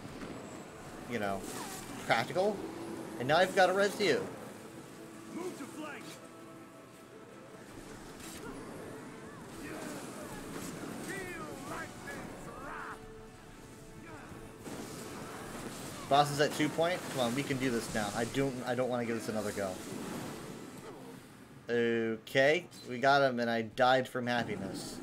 you know, practical, and now I've got to res you. Move to flank. Boss is at 2 point. Come on, we can do this now. I don't want to give this another go. Okay, we got him, and I died from happiness.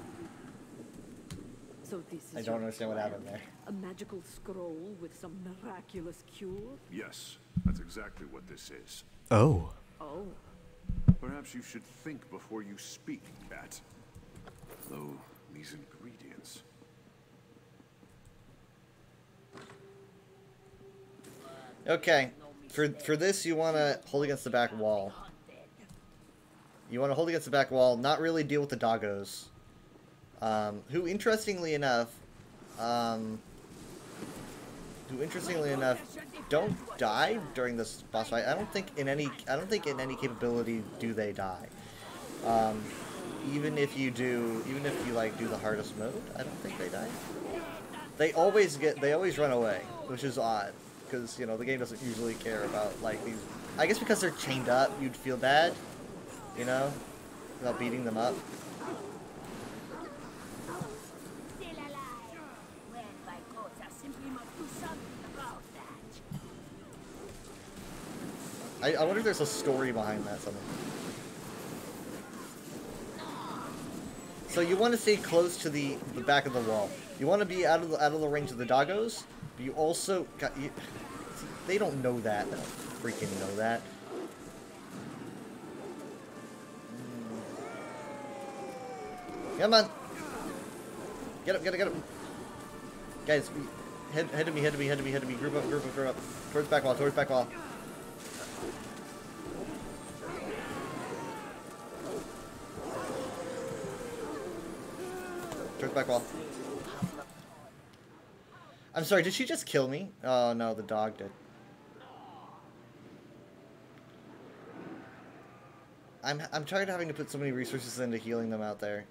So this is I don't your understand what plan? happened there. A magical scroll with some miraculous cure? Yes, that's exactly what this is. Oh. Oh, Perhaps you should think before you speak, Cat. Though these ingredients. Okay, for this you want to hold against the back wall. You want to hold against the back wall, not really deal with the doggos. Who interestingly enough, don't die during this boss fight. I don't think in any capability do they die. Even if you like do the hardest mode, I don't think they die. They always run away, which is odd, because you know the game doesn't usually care about like these. I guess because they're chained up, you'd feel bad, you know, about beating them up. I wonder if there's a story behind that something. So you want to stay close to the back of the wall. You want to be out of the range of the doggos, but you also got see, they don't know that. They don't freaking know that. Come on. Get up, get up. Guys, head to me. Group up. Towards back wall. Towards back wall. I'm sorry, did she just kill me? Oh no, the dog did. I'm tired of having to put so many resources into healing them out there.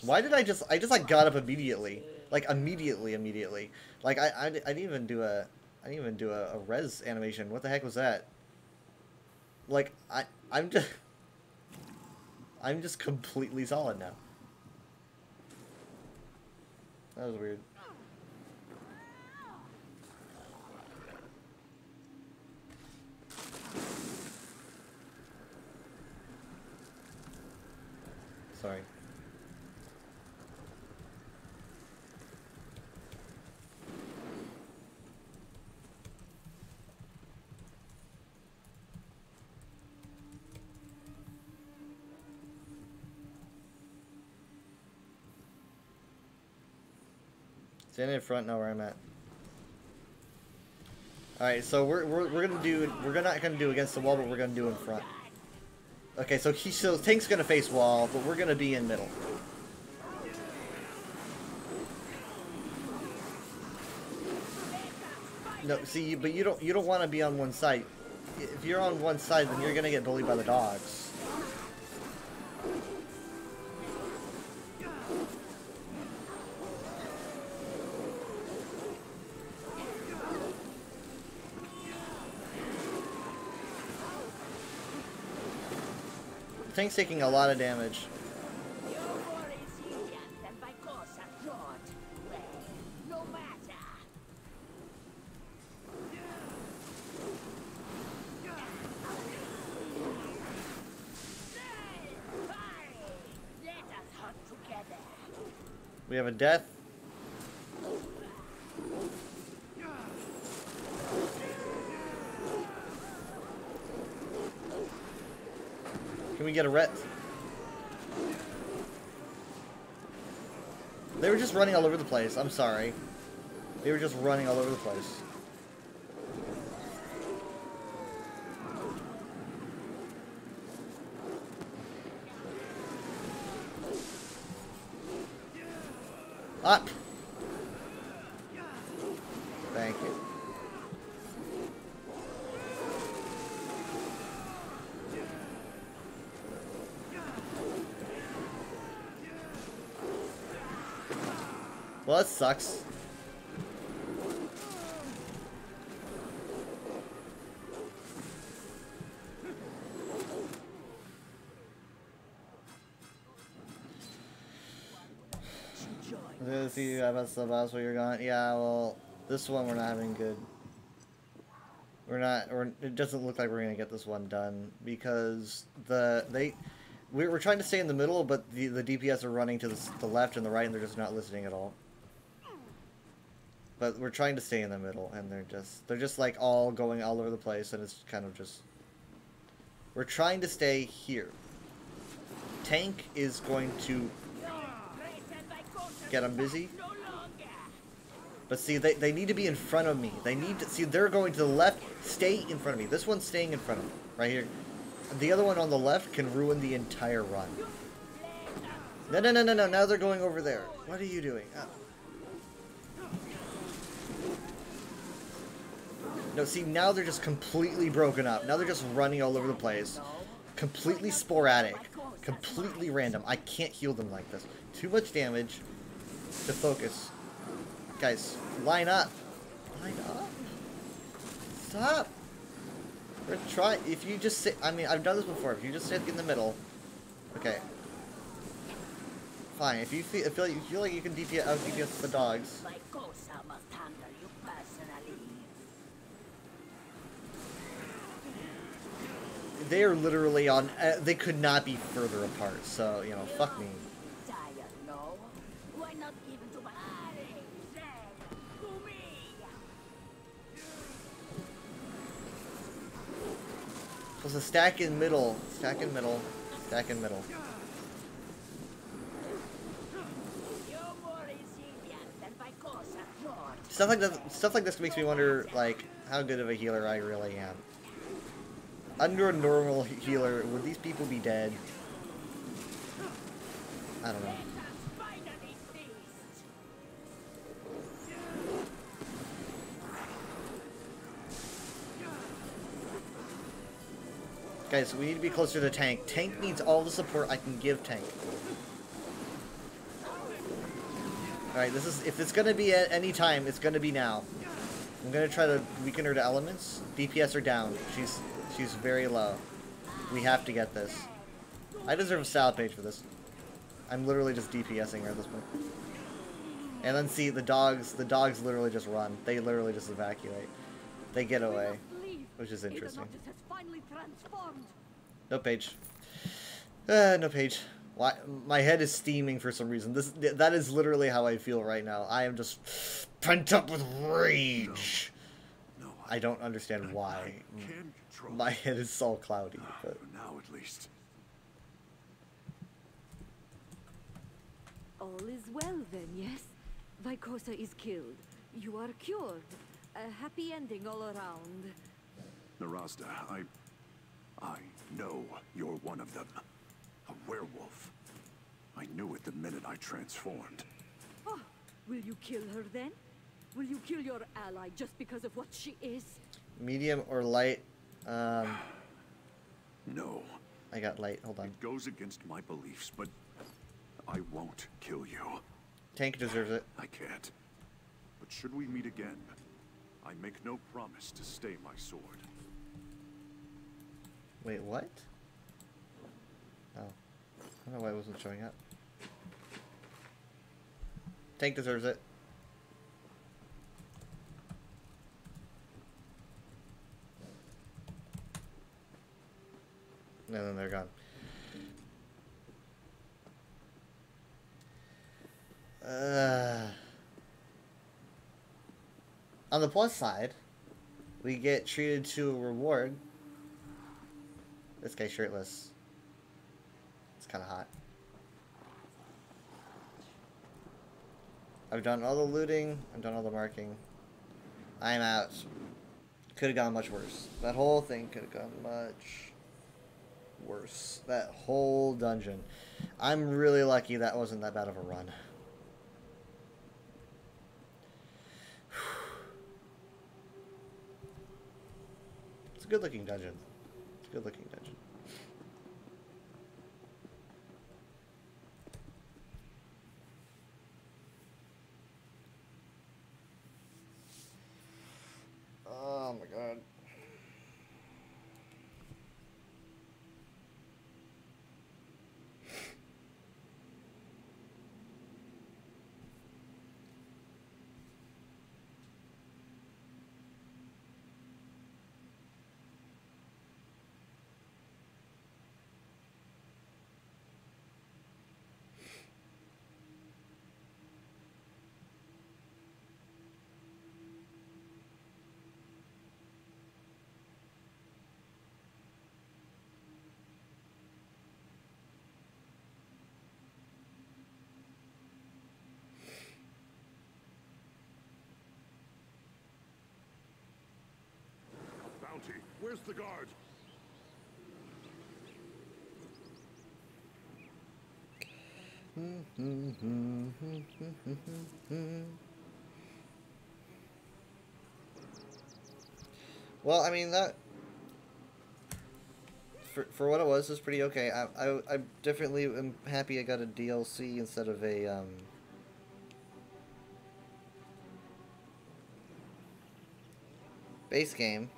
Why did I just like got up immediately? Like immediately. Like I didn't even do a res animation. What the heck was that? Like I'm just completely solid now. That was weird. Sorry. Stand in front, know where I'm at. All right, so we're not gonna do against the wall, but we're gonna do in front. Okay, so Tank's gonna face wall, but we're gonna be in middle. No, see, but you don't want to be on one side. If you're on one side, then you're gonna get bullied by the dogs. tank's taking a lot of damage. We have a death. Can we get a ret? They were just running all over the place. I'm sorry. They were just running all over the place. Up! Thank you. Well, that sucks. See, that's the boss where you're going. Yeah, well, this one we're not having good. It doesn't look like we're gonna get this one done because we're trying to stay in the middle, but the DPS are running to the left and the right, and they're just not listening at all. But we're trying to stay in the middle, and they're just like all going all over the place, and it's kind of just. We're trying to stay here. Tank is going to get them busy. But see, they need to be in front of me. They need to see, they're going to the left. Stay in front of me. This one's staying in front of me, right here. The other one on the left can ruin the entire run. No, no, no, no, no. Now they're going over there. What are you doing? No, see, now they're just completely broken up. Now they're just running all over the place. Completely sporadic. Completely random. I can't heal them like this. Too much damage to focus. Guys, line up. Line up. Stop. We're trying. If you just sit. I mean, I've done this before. If you just sit in the middle. Okay. Fine. If you feel like you can DPS the dogs. They are literally on. They could not be further apart. So you know, fuck me. So it's a stack in middle, stack in middle, stack in middle. Stuff like this makes me wonder, like, how good of a healer I really am. Under a normal healer, would these people be dead? I don't know. Guys, we need to be closer to tank. Tank needs all the support I can give tank. Alright, this is, if it's gonna be at any time, it's gonna be now. I'm gonna try to weaken her to elements. DPS are down. She's very low. We have to get this. I deserve a style page for this. I'm literally just DPSing her at this point. And then see, the dogs literally just run. They literally just evacuate. They get away. Which is interesting. No page. No page. Why? My head is steaming for some reason. That is literally how I feel right now. I am just pent up with rage. No, I don't understand why. My head is all cloudy. But for now, at least. All is well then, yes? Vycosa is killed. You are cured. A happy ending all around. Narazda, I know you're one of them. A werewolf. I knew it the minute I transformed. Oh, will you kill her then? Will you kill your ally just because of what she is? medium or light? No. I got light. Hold on. It goes against my beliefs, but I won't kill you. Tank deserves it. I can't. But should we meet again, I make no promise to stay my sword. Wait, what? Oh. I don't know why it wasn't showing up. Tank deserves it. And then they're gone. On the plus side, we get treated to a reward. This guy's shirtless. It's kind of hot. I've done all the looting. I've done all the marking. I'm out. Could have gone much worse. That whole thing could have gone much worse. That whole dungeon. I'm really lucky that wasn't that bad of a run. It's a good looking dungeon. It's a good looking dungeon. Oh my god. Bounty, where's the guard? Well, I mean that for what it was pretty okay. I definitely am happy I got a DLC instead of a base game.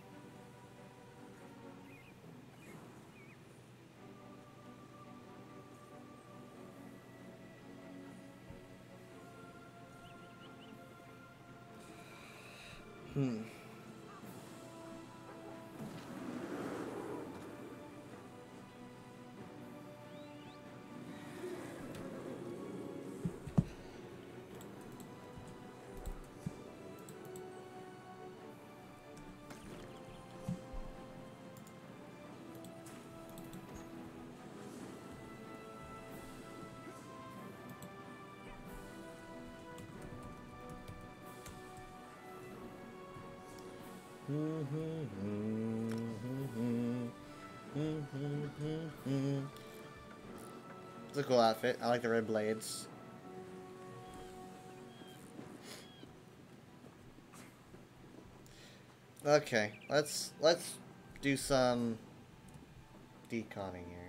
It's a cool outfit. I like the red blades. Okay, let's do some deconning here.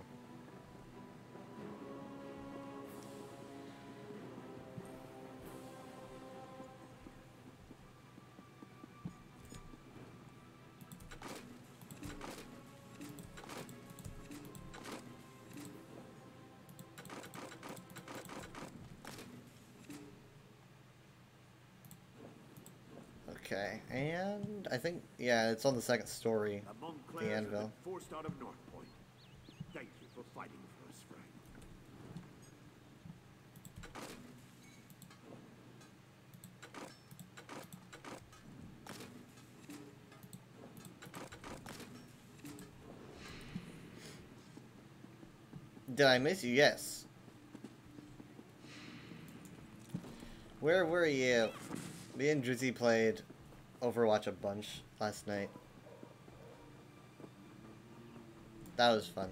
Okay, and I think, yeah, it's on the second story, The the Montclairs have anvil. been forced out of North Point. Thank you for fighting for us, Frank. Did I miss you? Yes. Where were you? Me and Drizzy played Overwatch a bunch last night. That was fun.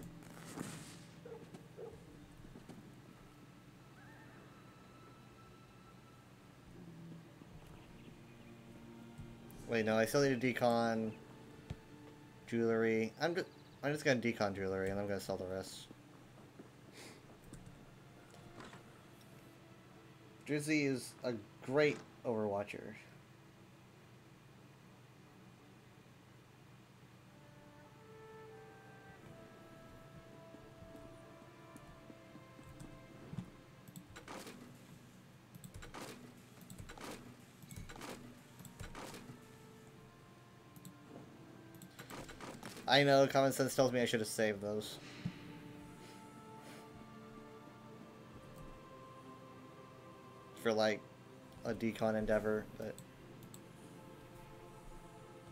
Wait, no, I still need to decon jewelry. I'm just gonna decon jewelry and I'm gonna sell the rest. Drizzy is a great Overwatcher. I know, common sense tells me I should have saved those. For, like, a decon endeavor, but...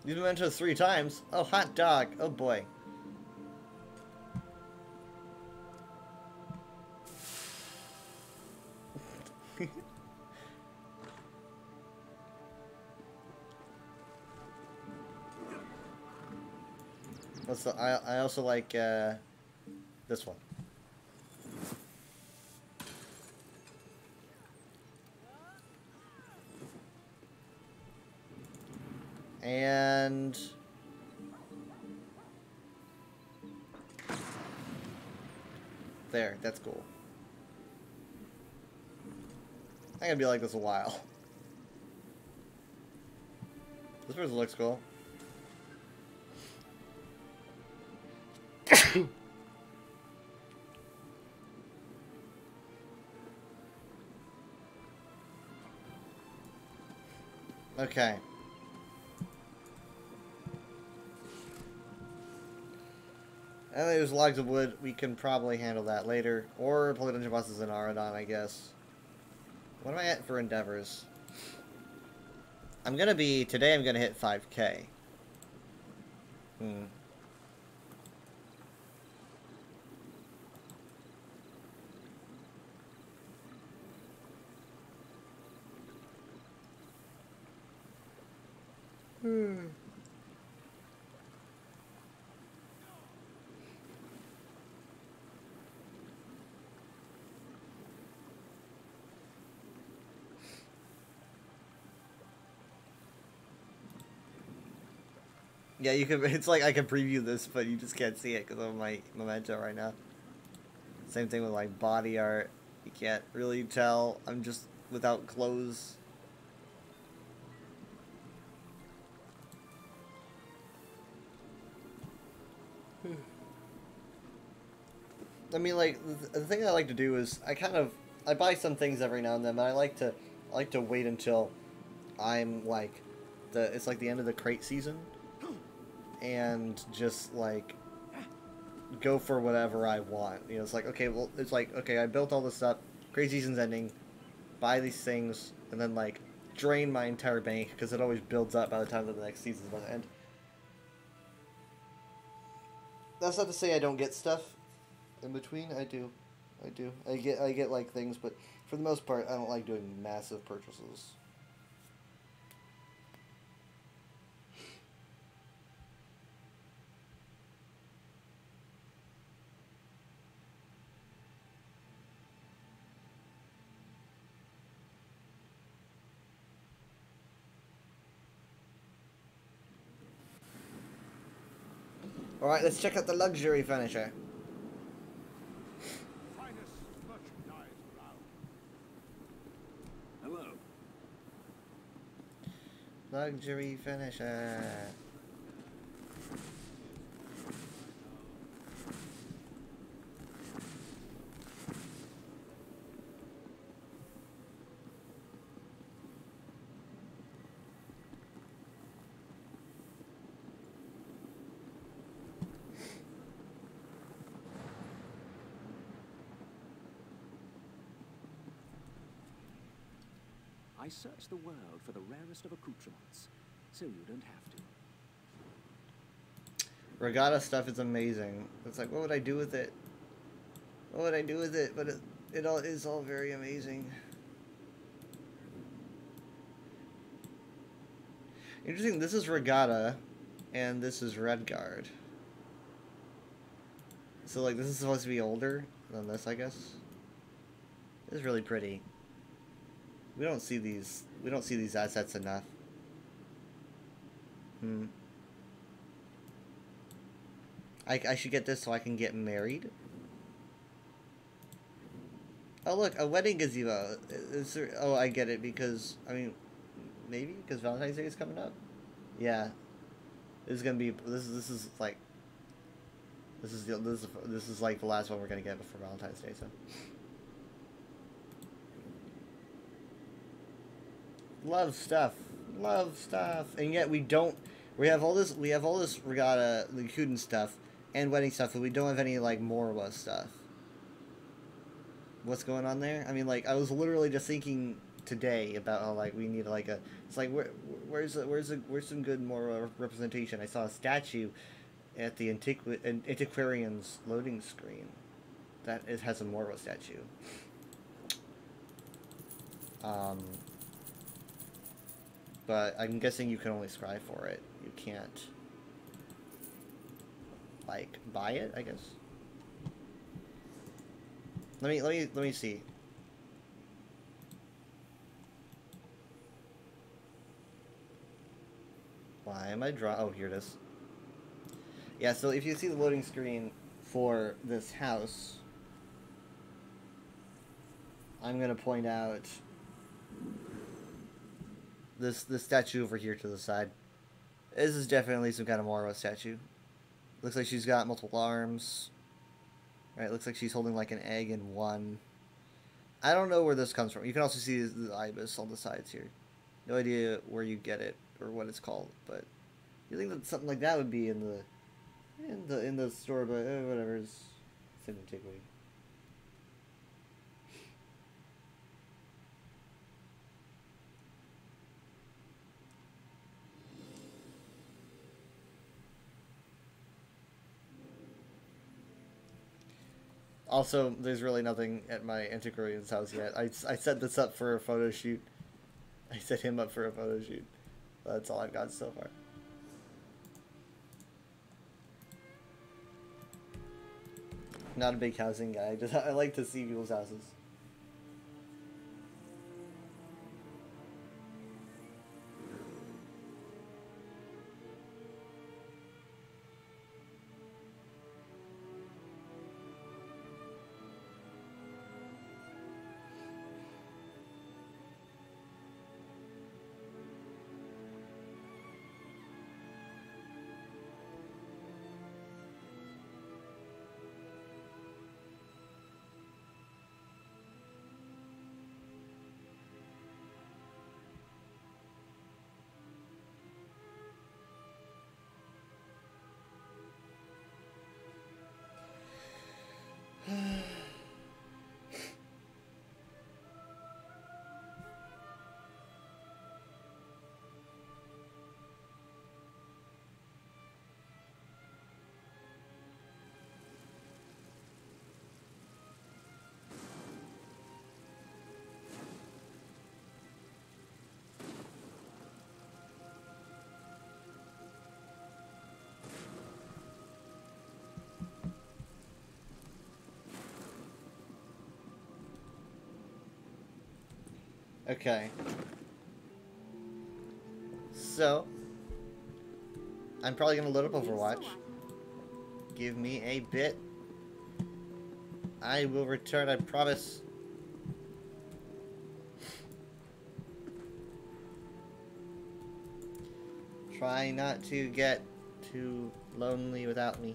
You've been mentioned 3 times? Oh, hot dog. Oh, boy. What's the... I also like, this one. And... There, that's cool. I'm gonna be like this a while. This person looks cool. Okay. I think there's logs of wood. We can probably handle that later. Or play dungeon bosses in Aradon, I guess. What am I at for endeavors? Today I'm gonna hit 5K. Yeah, you can. It's like I can preview this, but you just can't see it because of my Memento right now. Same thing with like body art. You can't really tell. I'm just without clothes. I mean, like the thing I like to do is I buy some things every now and then, but I like to wait until I'm like it's like the end of the crate season. And just, like, go for whatever I want. You know, it's like, okay, well, it's like, okay, I built all this up, Great Season's ending, buy these things, and then, like, drain my entire bank, because it always builds up by the time that the next season's about to end. That's not to say I don't get stuff in between. I do. I get, like, things, but for the most part, I don't like doing massive purchases. Alright, let's check out the luxury furniture. Hello. Luxury furniture. I searched the world for the rarest of accoutrements, so you don't have to. Regatta stuff is amazing. It's like, what would I do with it? What would I do with it? But it all is all very amazing. Interesting, this is Regatta, and this is Redguard. So, like, this is supposed to be older than this, I guess. This is really pretty. We don't see these assets enough. I should get this so I can get married. Oh look, a wedding gazebo. Oh, I get it because, I mean, maybe because Valentine's Day is coming up. Yeah, this is gonna be this is like this is like the last one we're gonna get before Valentine's Day. So. Love stuff, and yet we don't We have all this Regatta Lycuden stuff and wedding stuff, but we don't have any like Morwa stuff. What's going on there? I mean, like, I was literally just thinking today about how like we need like a. It's like where's some good Morwa representation? I saw a statue at the Antiquarian's loading screen. That it has a Morwa statue. But I'm guessing you can only scry for it. You can't, like, buy it, I guess. Let me see. Why am I oh, here it is. Yeah, so if you see the loading screen for this house, I'm gonna point out this statue over here to the side. This is definitely some kind of Morwa statue. Looks like she's got multiple arms. Right, looks like she's holding like an egg in one. I don't know where this comes from. You can also see the ibis on the sides here. No idea where you get it or what it's called, but you think that something like that would be in the store, but whatever. It's in antiquity. Also, there's really nothing at my antiquarian's house yet. I set this up for a photo shoot. I set him up for a photo shoot. That's all I've got so far. Not a big housing guy. I like to see people's houses. Okay. So, I'm probably going to load up Overwatch. Give me a bit. I will return, I promise. Try not to get too lonely without me.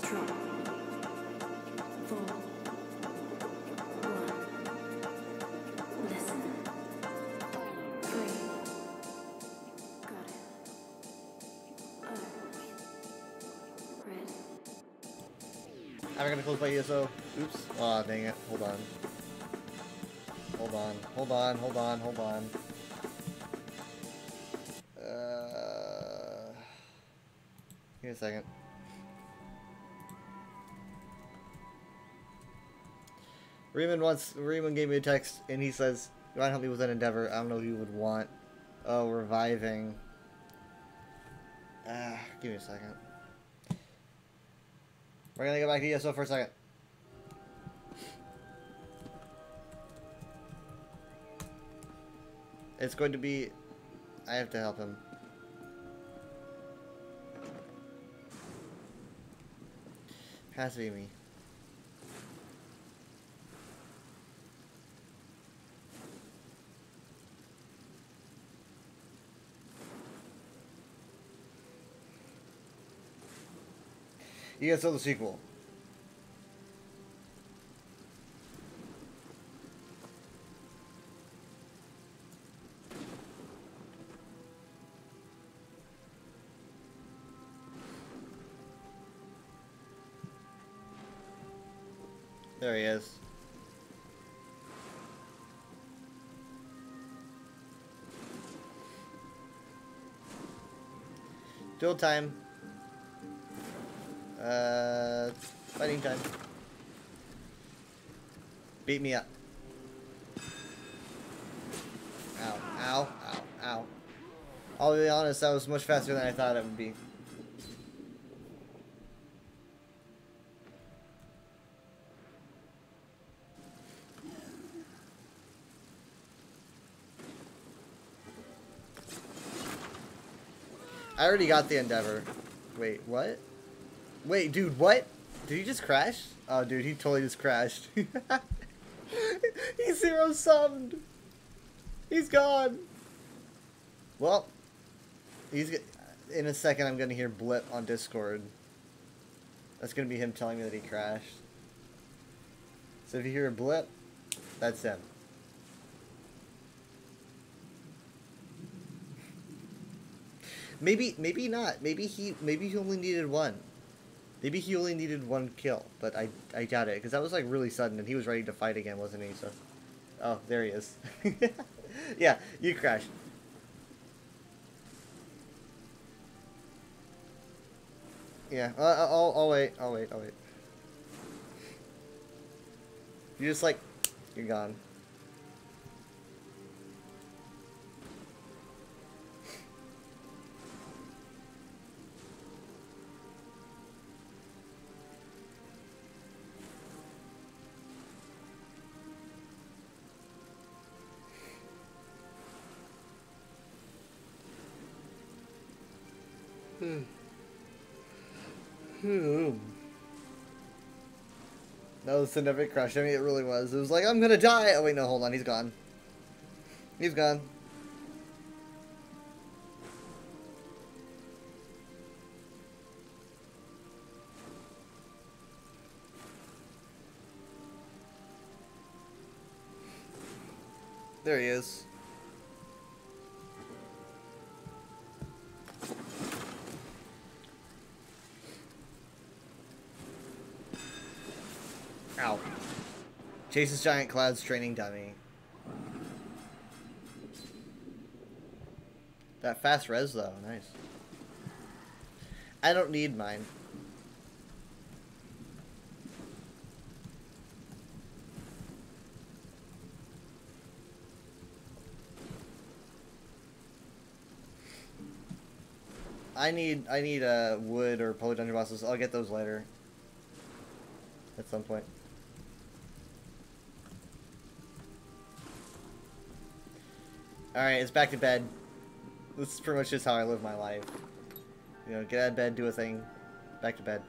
Drop. 4, 1. Listen. 3. Got it. Red. I'm gonna close my ESO. Oops. Aw, dang it. Hold on. Hold on. Hold on. Hold on. Hold on. Give me a second. Reeman gave me a text and he says, "You want to help me with an endeavor?" I don't know who you would want. Oh, reviving. Give me a second. We're gonna go back to ESO for a second. It's going to be... I have to help him. Has to be me. You guys saw the sequel. There he is. Duel time. Fighting time. Beat me up. Ow, ow, ow, ow. I'll be honest, that was much faster than I thought it would be. I already got the Endeavor. Wait, what? Wait, dude, what? Did he just crash? Oh, dude, he totally just crashed. He's zero summed. He's gone. Well, in a second I'm gonna hear blip on Discord. That's gonna be him telling me that he crashed. So if you hear a blip, that's him. Maybe not. Maybe he only needed one. Maybe he only needed one kill, but I doubt it, because that was like really sudden, and he was ready to fight again, wasn't he? So, oh, there he is. Yeah, you crashed. Yeah, I'll wait. You just like, you're gone. That was a never crash. I mean, it really was. It was like, I'm gonna die. Oh wait, no, hold on. He's gone. He's gone. There he is. Ow. Chases giant clouds, training dummy. That fast res though, nice. I don't need mine. I need wood or poly dungeon bosses. I'll get those later. At some point. Alright, it's back to bed. This is pretty much just how I live my life. You know, get out of bed, do a thing, back to bed.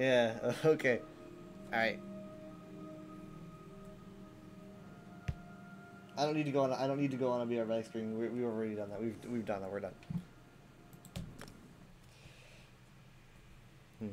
Yeah. Okay. All right. I don't need to go on. I don't need to go on a VR back screen. We've already done that. We've done that. We're done. Hmm.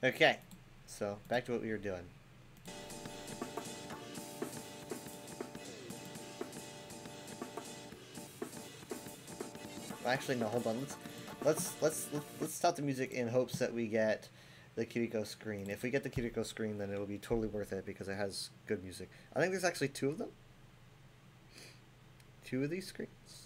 Okay, so back to what we were doing. Actually, no. Hold on. Let's stop the music in hopes that we get the Kiriko screen. If we get the Kiriko screen, then it will be totally worth it because it has good music. I think there's actually two of them. Two of these screens.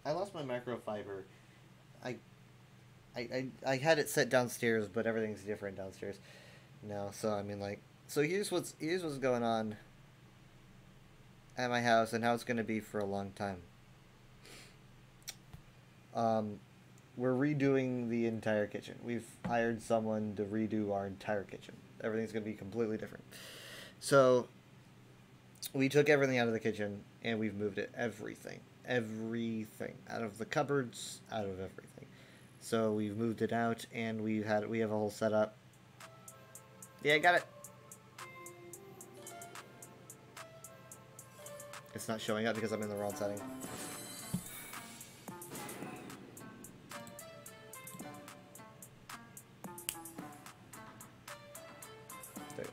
I lost my microfiber. I had it set downstairs, but everything's different downstairs now. So I mean, like, so here's what's going on at my house and how it's gonna be for a long time. We're redoing the entire kitchen. We've hired someone to redo our entire kitchen. Everything's gonna be completely different. So we took everything out of the kitchen and we've moved it. Everything out of the cupboards, out of everything. So we've moved it out and we have a whole setup. Yeah, I got it. It's not showing up because I'm in the wrong setting. There you go.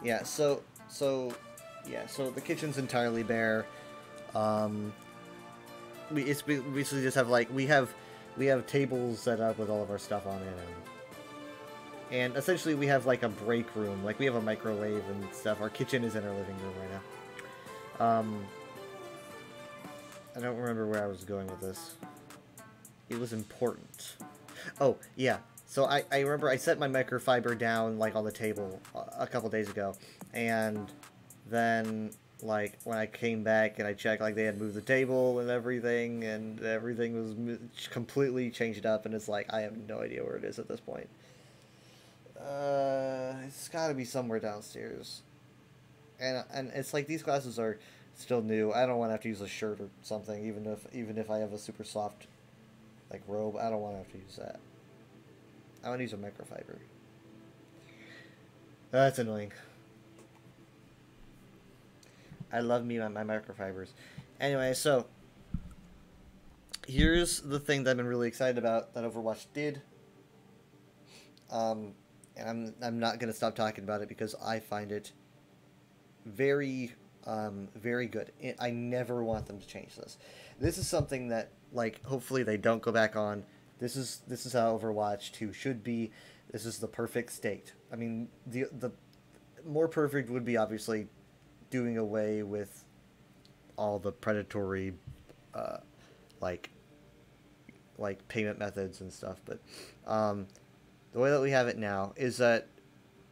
Yeah, so the kitchen's entirely bare. We basically just have like we have tables set up with all of our stuff on it, and essentially we have like a break room. Like we have a microwave and stuff. Our kitchen is in our living room right now. I don't remember where I was going with this. It was important. Oh yeah. So I remember I set my microfiber down like on the table a couple days ago, and then like when I came back and I checked, like they had moved the table and everything was completely changed up, and it's like I have no idea where it is at this point. It's got to be somewhere downstairs, and it's like these glasses are still new. I don't want to have to use a shirt or something, even if I have a super soft like robe. I don't want to have to use that. I want to use a microfiber. That's annoying. I love me my microfibers. Anyway, so here's the thing that I've been really excited about that Overwatch did. And I'm not gonna stop talking about it because I find it very very good. I never want them to change this. This is something that like hopefully they don't go back on. This is how Overwatch 2 should be. This is the perfect state. I mean, the more perfect would be obviously doing away with all the predatory like payment methods and stuff, but the way that we have it now is that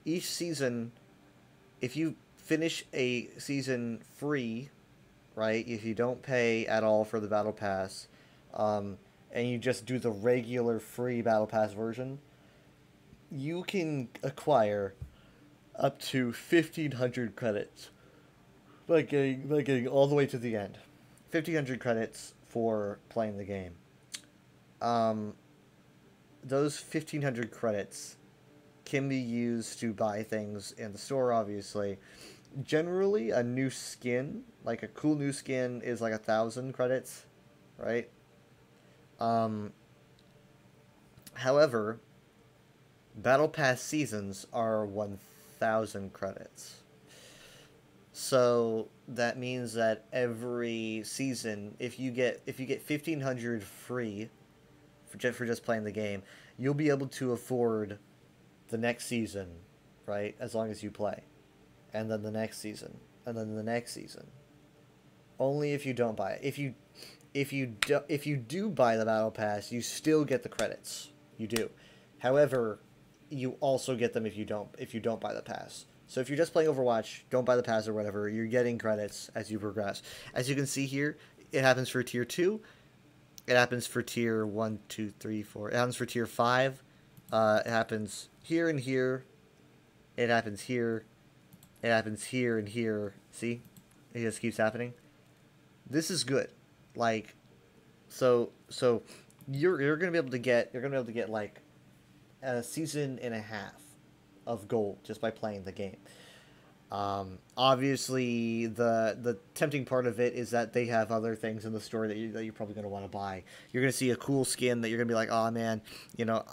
each season, if you finish a season free, right, if you don't pay at all for the battle pass, and you just do the regular free battle pass version, you can acquire up to 1,500 credits. Like getting all the way to the end. 1,500 credits for playing the game. Those 1,500 credits can be used to buy things in the store, obviously. Generally, a new skin, like a cool new skin, is like 1,000 credits, right? However, Battle Pass seasons are 1,000 credits. So that means that every season, if you get 1,500 free for just playing the game, you'll be able to afford the next season right? As long as you play. And then the next season, and then the next season. Only if you don't buy it. If you do buy the battle pass, you still get the credits. You do. However, you also get them if you don't buy the pass. So if you're just playing Overwatch, don't buy the pass or whatever, you're getting credits as you progress. As you can see here, it happens for tier 2. It happens for tier 1, 2, 3, 4. It happens for tier 5. It happens here and here. It happens here. It happens here and here. See? It just keeps happening. This is good. Like, so you're gonna be able to get like a season and a half of gold just by playing the game. Obviously, the tempting part of it is that they have other things in the store that you're probably gonna want to buy. You're gonna see a cool skin that you're gonna be like, oh man, you know,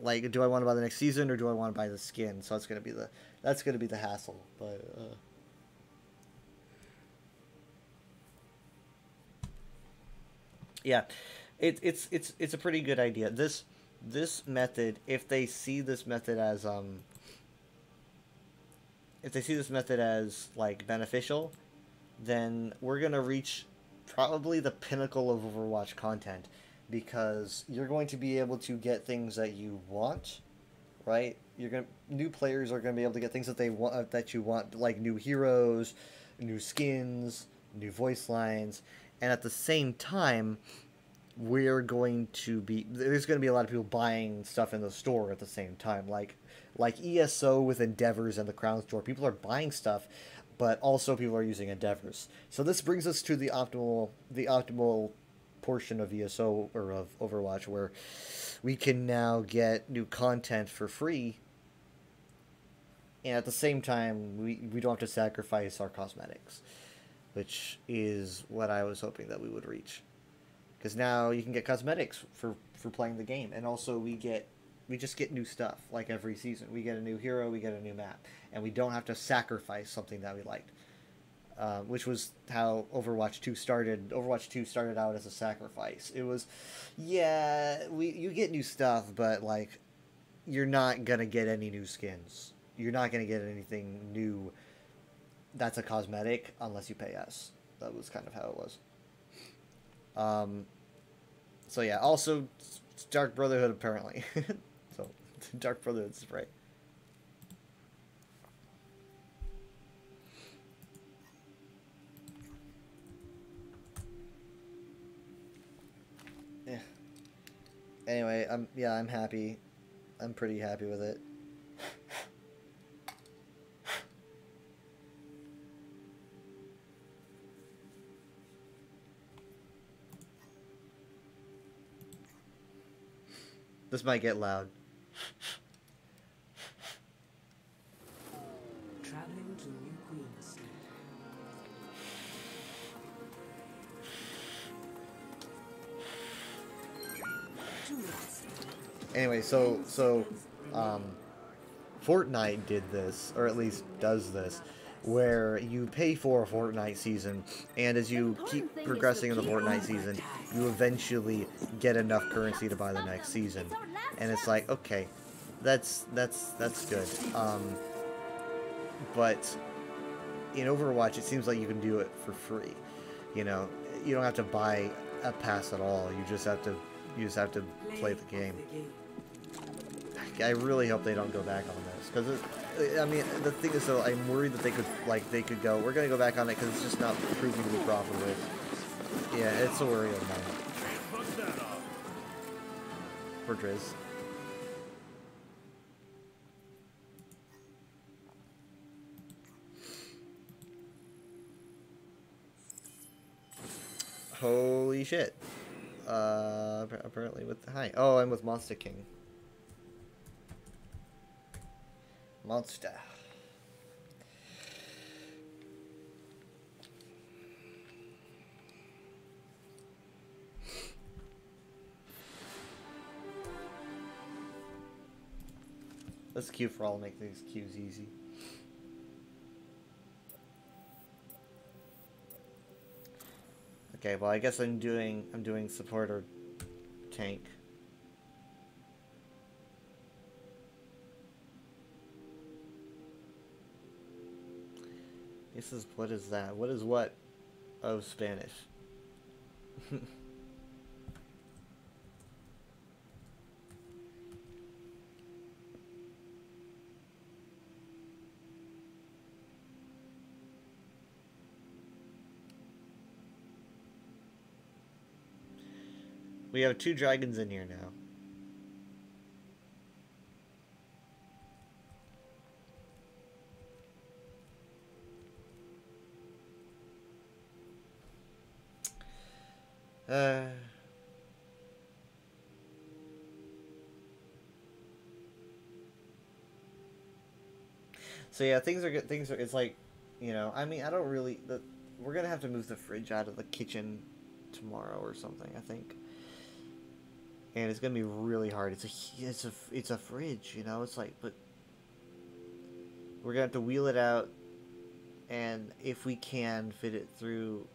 like, do I want to buy the next season or do I want to buy the skin? So that's gonna be the hassle. But yeah, it's a pretty good idea. This method, if they see this method as like beneficial, then we're gonna reach probably the pinnacle of Overwatch content, because you're going to be able to get things that you want, right? New players are gonna be able to get things that they want, that you want, like new heroes, new skins, new voice lines, and at the same time, there's going to be a lot of people buying stuff in the store at the same time, like ESO with Endeavors and the Crown Store. People are buying stuff, but also people are using Endeavors. So this brings us to the optimal portion of ESO, or of Overwatch, where we can now get new content for free, and at the same time we don't have to sacrifice our cosmetics, which is what I was hoping that we would reach. Because now you can get cosmetics for playing the game, and also we just get new stuff. Like every season, we get a new hero, we get a new map, and we don't have to sacrifice something that we liked. Which was how Overwatch 2 started. Overwatch 2 started out as a sacrifice. It was, yeah, you get new stuff, but like, you're not gonna get any new skins. You're not gonna get anything new that's a cosmetic unless you pay us. That was kind of how it was. So yeah, also Dark Brotherhood apparently. So Dark Brotherhood spray. Yeah. Anyway, I'm happy. I'm pretty happy with it. This might get loud. Traveling to New Queens. Anyway, so Fortnite did this, or at least does this, where you pay for a Fortnite season, and as you keep progressing in the Fortnite season, you eventually get enough currency to buy the next season. And it's like, okay, that's good. But in Overwatch, it seems like you can do it for free. You know, you don't have to buy a pass at all. You just have to play the game. I really hope they don't go back on this, because I mean, the thing is, though, I'm worried that they could go, we're gonna go back on it because it's just not proving to be profitable. Yeah, it's a worry of mine. For Driz. Holy shit. Apparently with, hi. Oh, I'm with Monster King. Monster. Let's queue for all, make these queues easy. Okay, well, I guess I'm doing support or tank. This is, what is that? What is what? Oh, Spanish. We have 2 dragons in here now. So yeah, things are good. Things are. It's like, you know. I mean, I don't really. We're gonna have to move the fridge out of the kitchen tomorrow or something, I think. And it's gonna be really hard. It's a fridge, you know. It's like, but we're gonna have to wheel it out, and if we can fit it through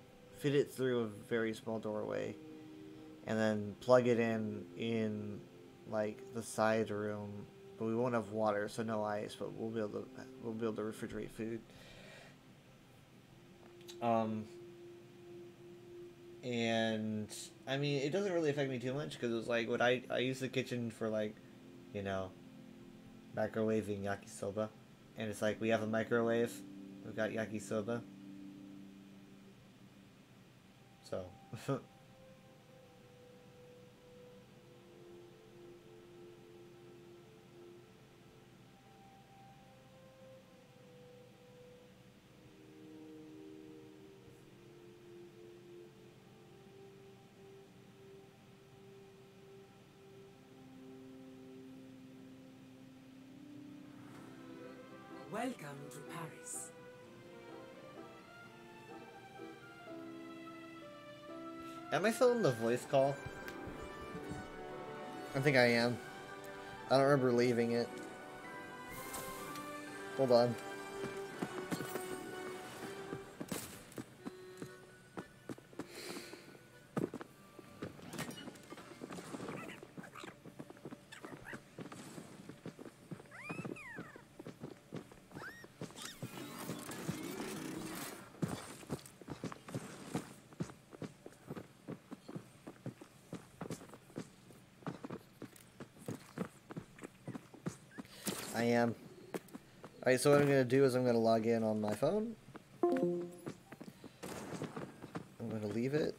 a very small doorway, and then plug it in like the side room. But we won't have water, so no ice. But we'll be able to refrigerate food. And I mean, it doesn't really affect me too much because it's like what I use the kitchen for, like, you know, microwaving yakisoba, and it's like we have a microwave, we've got yakisoba, so. Welcome to Paris. Am I still in the voice call? I think I am. I don't remember leaving it. Hold on. I am. Alright, so what I'm going to do is I'm going to log in on my phone. I'm going to leave it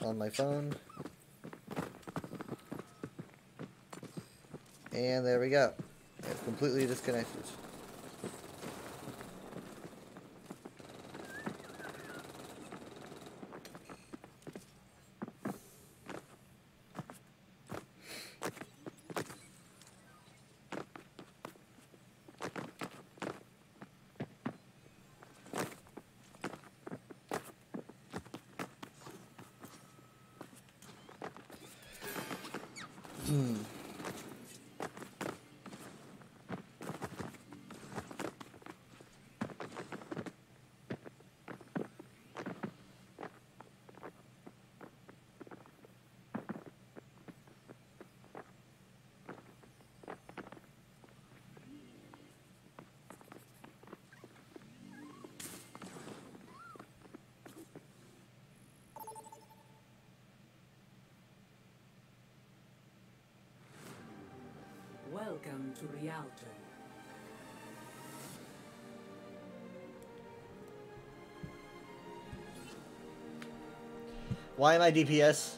on my phone. And there we go. It's completely disconnected. Welcome to Rialto. Why am I DPS?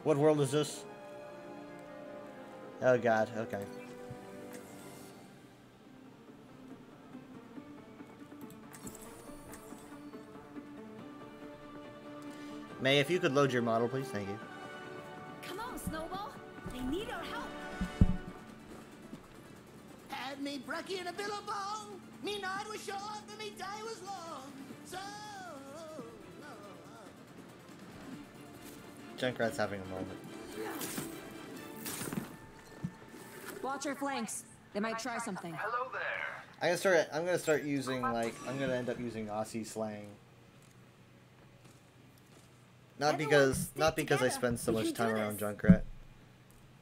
What world is this? Oh god, okay. May, if you could load your model, please, thank you. Come on, Snowball. They need our help. Had me brekkie and a billabong. Me night was short, but me day was long. So Junkrat's having a moment. Watch your flanks. They might try something. hello there. I'm gonna start using, like, I'm gonna end up using Aussie slang. Not because I spend so much time around Junkrat,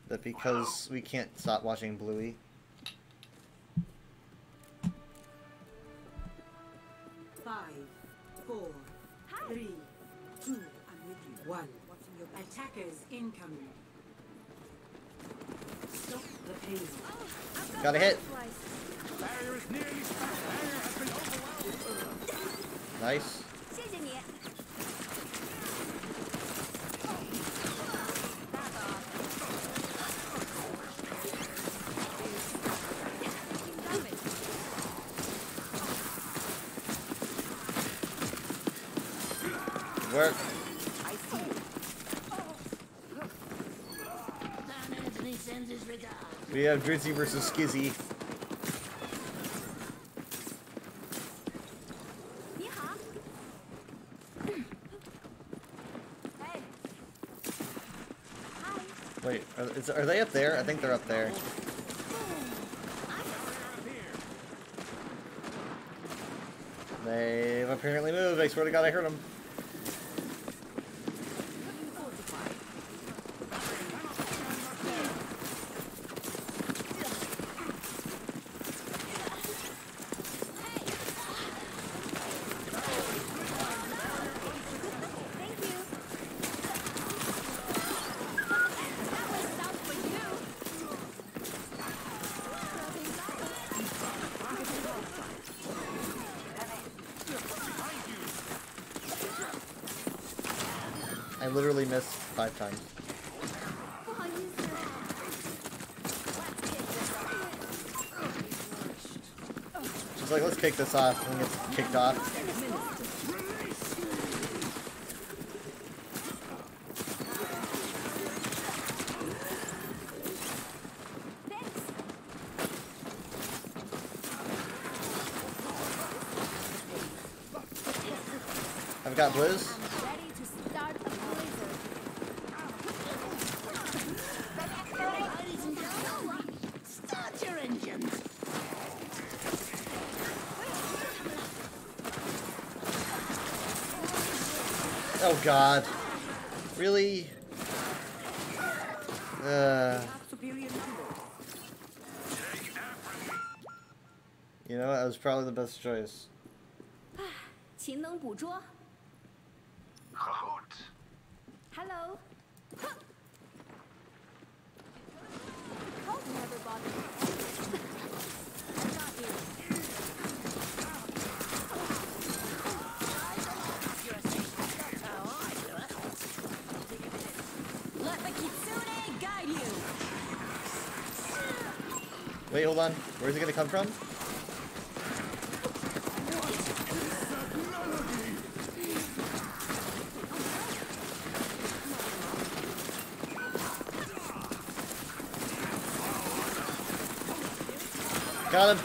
but because we can't stop watching Bluey. Five, Attackers incoming. Stop the payload. Got a hit. Barrier is nearly smashed. Barrier has been overwhelmed. Nice. 谢谢你。 Work. I see you. Don Anthony sends his regards. We have Drizzy versus Skizzy. 你好。Hey. Hi. Wait, are they up there? I think they're up there. They've apparently moved. I swear to God, I heard them. Thank you. That was south for you. I literally missed 5 times. 不好意思。She's like, let's kick this off, and gets kicked off. I've got blues. I'm ready to start a blizzard. Ladies and gentlemen, start your engines. Oh God. Really? You know, that was probably the best choice. 勤能捕捉。 Kahoot. Hello. Hope never bothered me. Not you. Let the Kitsune guide you. Wait, hold on. Where's it gonna come from? Got him.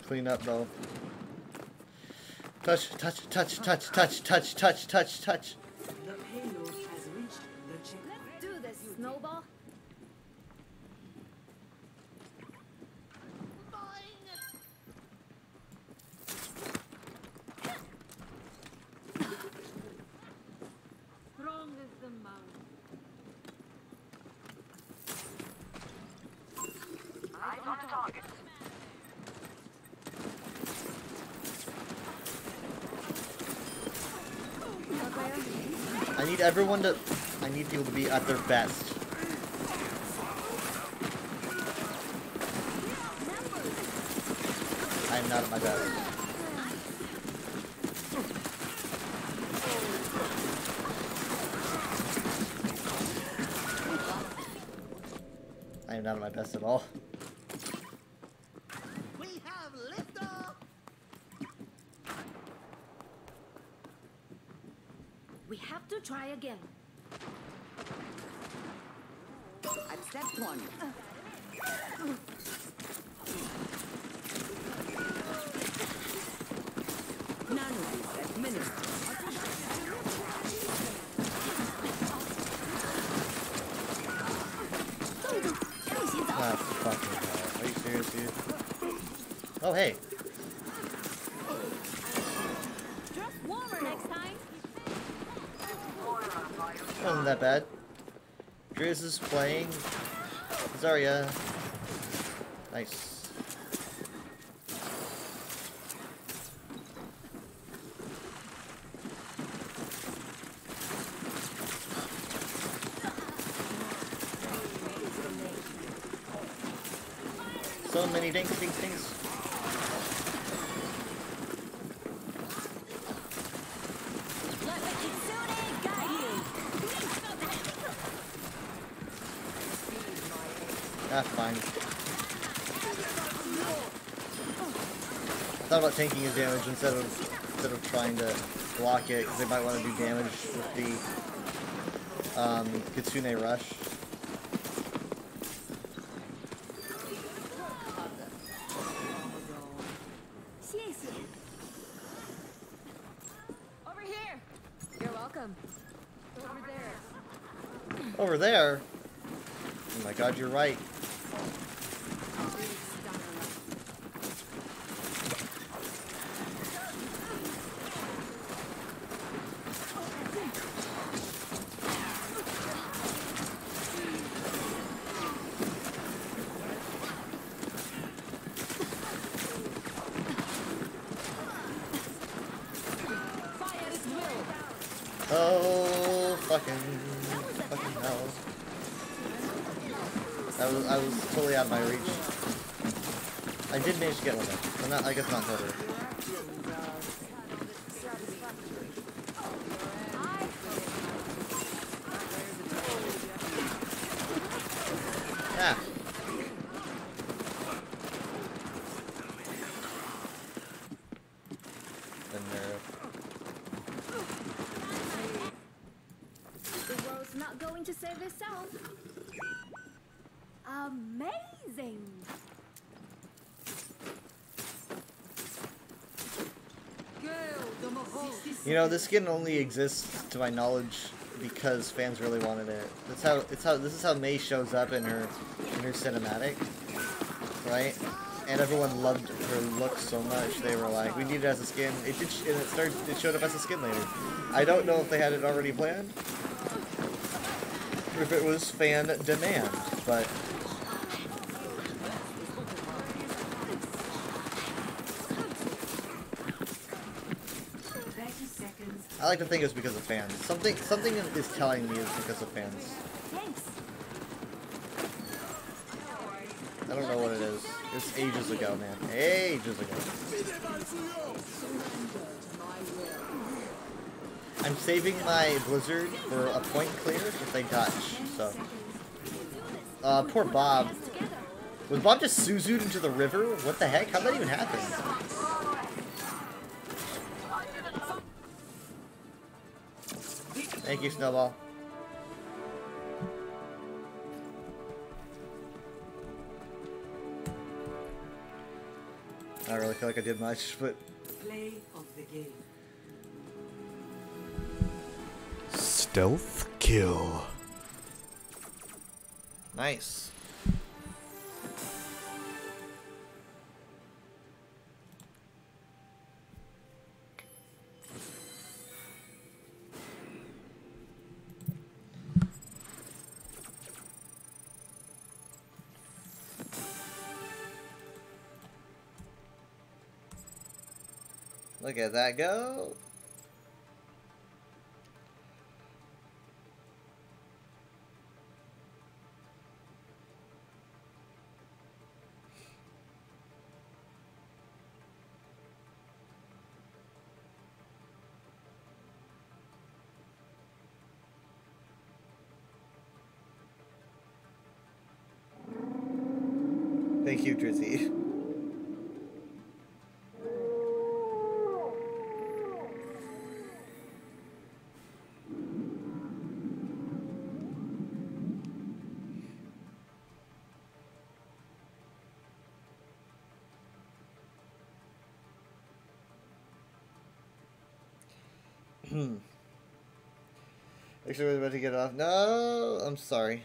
Clean up, bro. Touch, touch, touch, touch, touch, touch, touch, touch, touch. The payload has reached the checkpoint. Let's do this, Snowball. Strong as the mountain. Eyes on target. I need everyone to... I need people to be at their best. I am not at my best. I am not at my best at all. We have liftoff. We have to try again. Accept one. Nano administered. Ah, fucking hell. Are you serious, dude? Oh, hey. Dress warmer next time. Wasn't that bad. Driz is playing Zarya. Nice. So many dinks, dinks, dinks. Let the Kitsune guide you. Ah, fine. I thought about tanking his damage instead of trying to block it, because they might want to do damage with the Kitsune Rush. Over here. You're welcome. Over there. Over there? Oh my god, you're right. Oh, fucking hell. I was totally out of my reach. I did manage to get one though. Not, I guess not totally. Ah. Been there. The world's not going to save itself. Amazing! You know, this skin only exists, to my knowledge, because fans really wanted it. This is how Mei shows up in her cinematic, right? And everyone loved her look so much. They were like, "We need it as a skin." It did, and it showed up as a skin later. I don't know if they had it already planned, or if it was fan demand, but. I like to think it's because of fans. Something is telling me it's because of fans. Thanks. I don't know what it is. It's ages ago, man. Ages ago. I'm saving my Blizzard for a point clear if they touch, so. Poor Bob. Was Bob just Suzu'd into the river? What the heck? How'd that even happen? Thank you, Snowball. I don't really feel like I did much, but... Play of the game. Stealth kill. Nice. Look at that go. Thank you, Drizzy. Actually, we're about to get off. No, I'm sorry.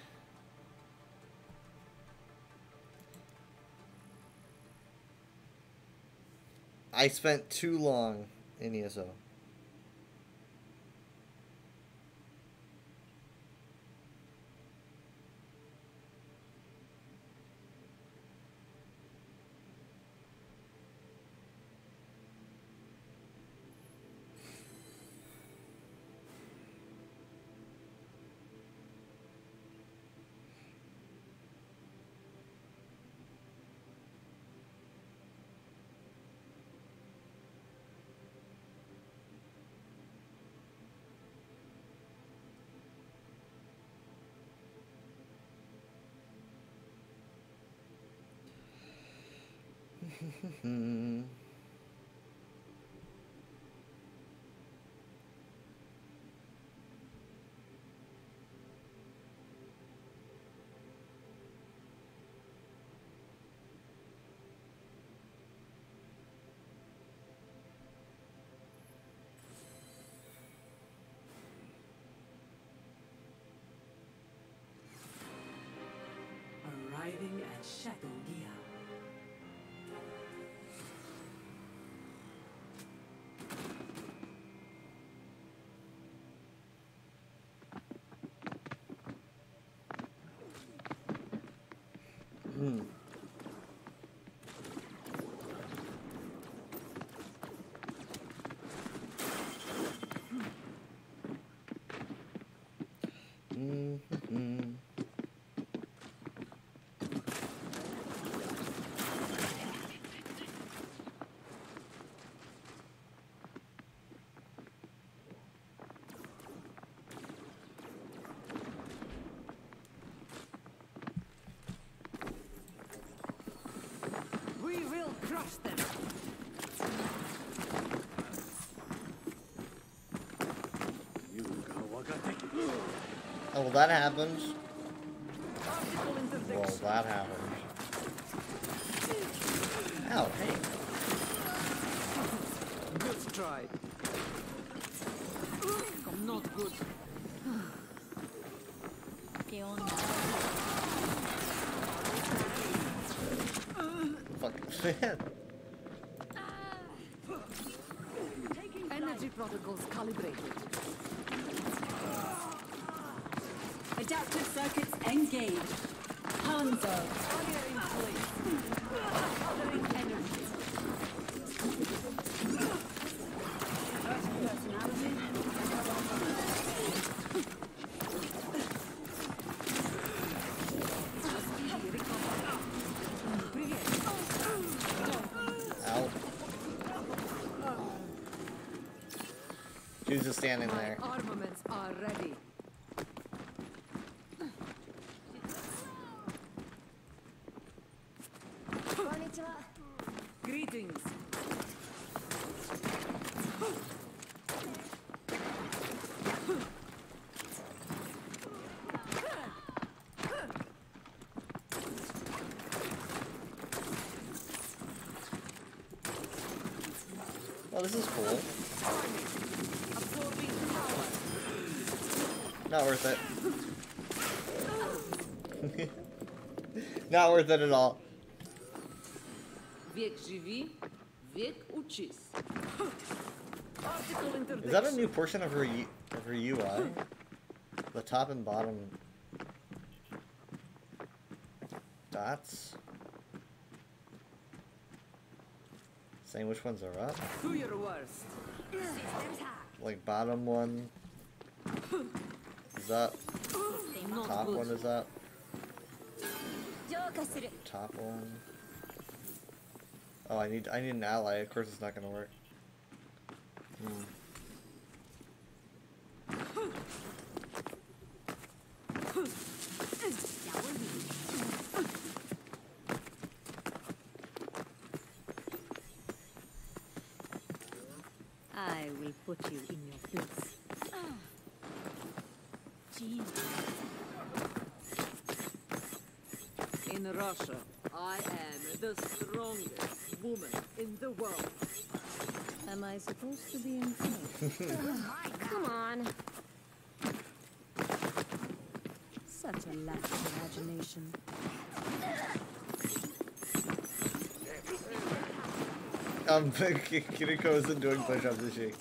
I spent too long in ESO. Arriving at Chateau Dia. We will crush them. Oh, well, that happened. Well, that happened. Ow, hey. Good try. Not good. ¿Qué onda? Fuck. Energy protocols calibrated. Adaptive circuits engaged. Hanzo. Barrier in place. Gathering energy. Ow. She was just standing there. My armaments are ready. Greetings. Oh, this is cool. Absorbing power. Not worth it. Not worth it at all. Век живи, век учись. Article interdiction. Is that a new portion of her UI? The top and bottom dots? Saying which ones are up? Do your worst. Like bottom one is up, top one is up, top one. Oh, I need an ally. Of course, it's not gonna work. I will put you in your place. In Russia, I am the strongest woman in the world. Am I supposed to be impressed? Come on. Such a lack of imagination. Kiriko isn't doing push-ups, is she?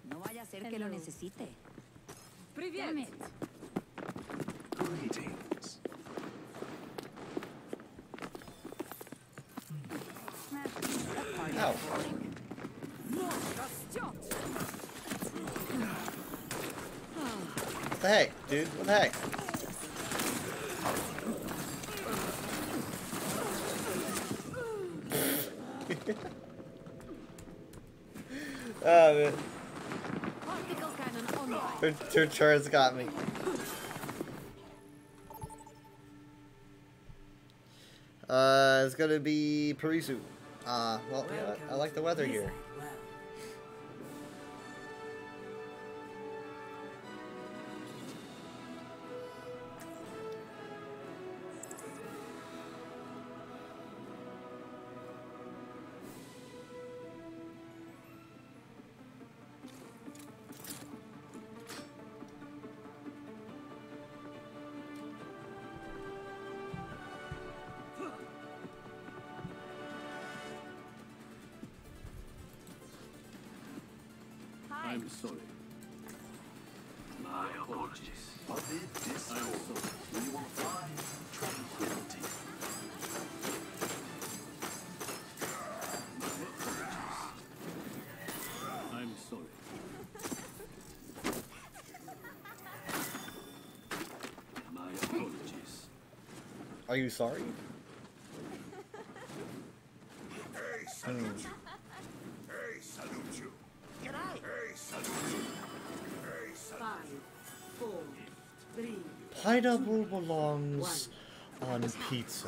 No vaya a ser que lo necesite. Привет. Greetings. Ow. What the heck, dude? What the heck? Oh man. Particle cannon online. Two turrets got me. It's gonna be Parisu. Well, you know what? I like the weather here. I'm sorry. My apologies. Amid discord, we will find tranquility. My apologies. I'm sorry. My apologies. Are you sorry? Hey, salute you. Hey, salute you. G'day. Hey, salute you. Hey, salute 5, 4, 3. Pineapple belongs on pizza.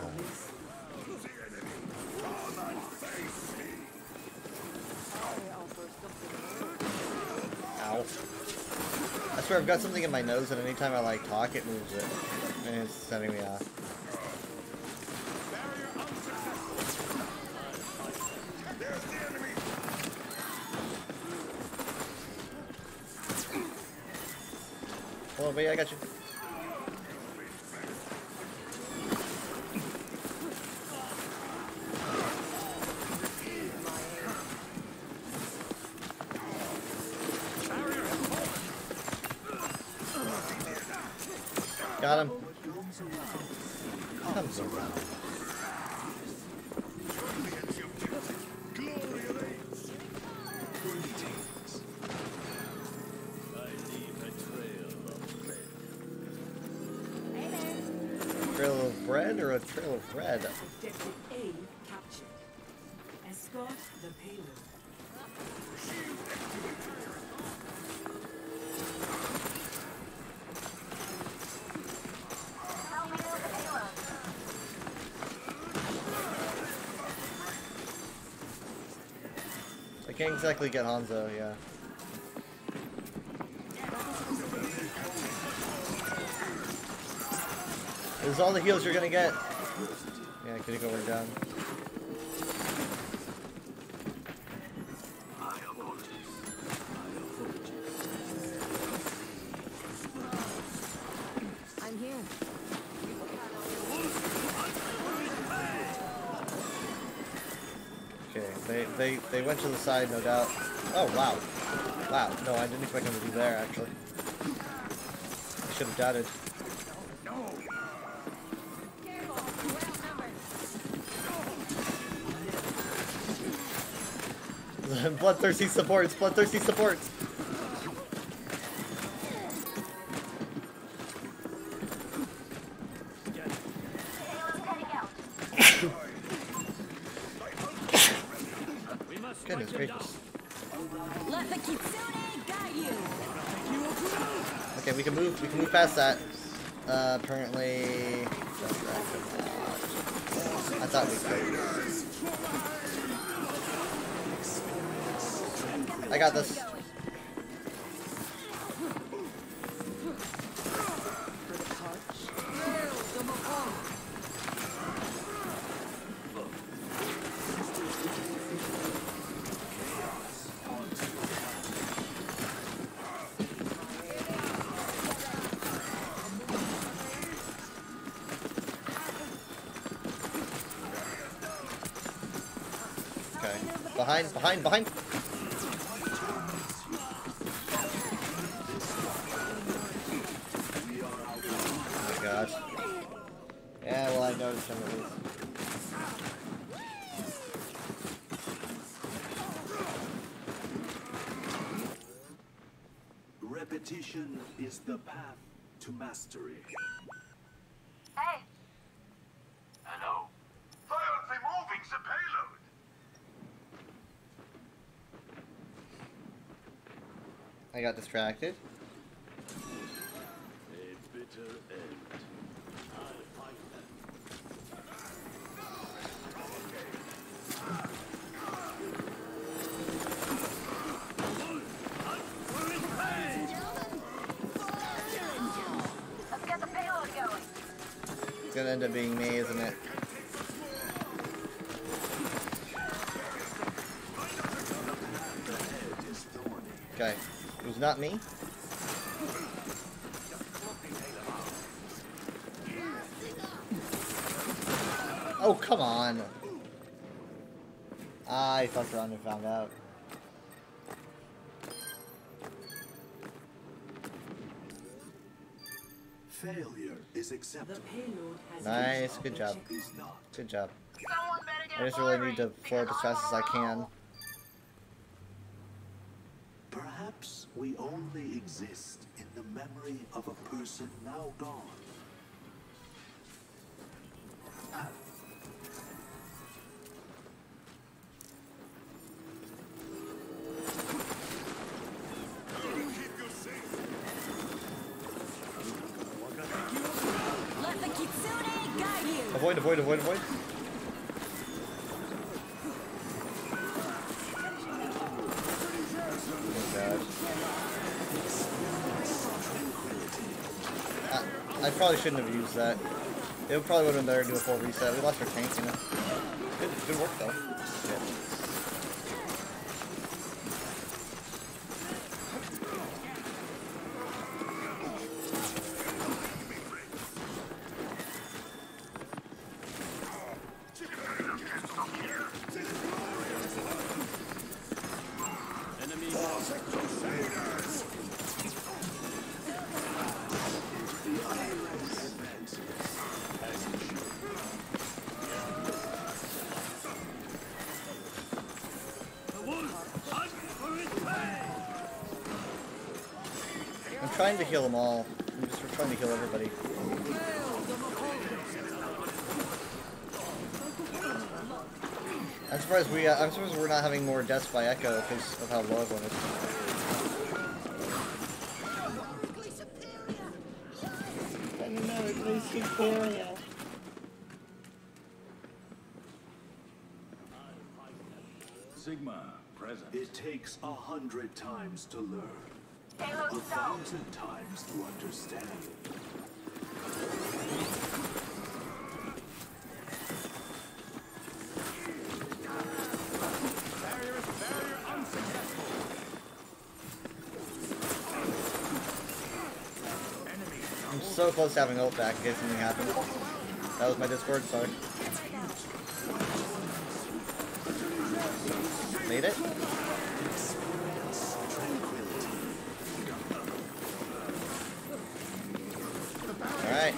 Ow. I swear I've got something in my nose and anytime I like talk it moves it. And it's sending me off. Hold on, wait, I got you. Got him. Comes around. Trail of bread or a trail of red? Objective A captured. Escort the payload. I can't exactly get Hanzo, yeah. This is all the heals you're gonna get. Yeah, could you go down? My apologies. My apologies. I'm here. Okay, they went to the side, no doubt. Oh wow, wow. No, I didn't expect them to be there actually. I should have doubted. Bloodthirsty supports, bloodthirsty supports. Goodness gracious. Let the Kitsune guide you. Okay, we can move past that. Apparently. I thought we could. I got this. Okay. Behind! Oh my gosh. Yeah, well, I noticed some of these. Repetition is the path to mastery. Hey, Hello. Violently moving the payload. I got distracted. A bitter end. I'll fight them. Let's get the payload going. It's gonna end up being me, isn't it? Okay. It was not me. Oh, come on. I fucked around and found out. Failure is acceptable. Nice, good job. Good job. I just really need to floor up as fast as I can. Perhaps we only exist in the memory of a person now gone. Let the Kitsune guide you. Avoid, avoid, avoid, avoid. I probably shouldn't have used that. It probably would have been better to do a full reset. We lost our tank, you know. Good work though. Shit. I'm trying to heal them all. We're trying to heal everybody. I'm surprised we're not having more deaths by Echo because of how low everyone is. Sigma, present. It takes 100 times to learn. 1,000 times to understand. Barrier unsuccessful. I'm so close to having ult back in case something happens. That was my Discord, sorry. Made it? Alright.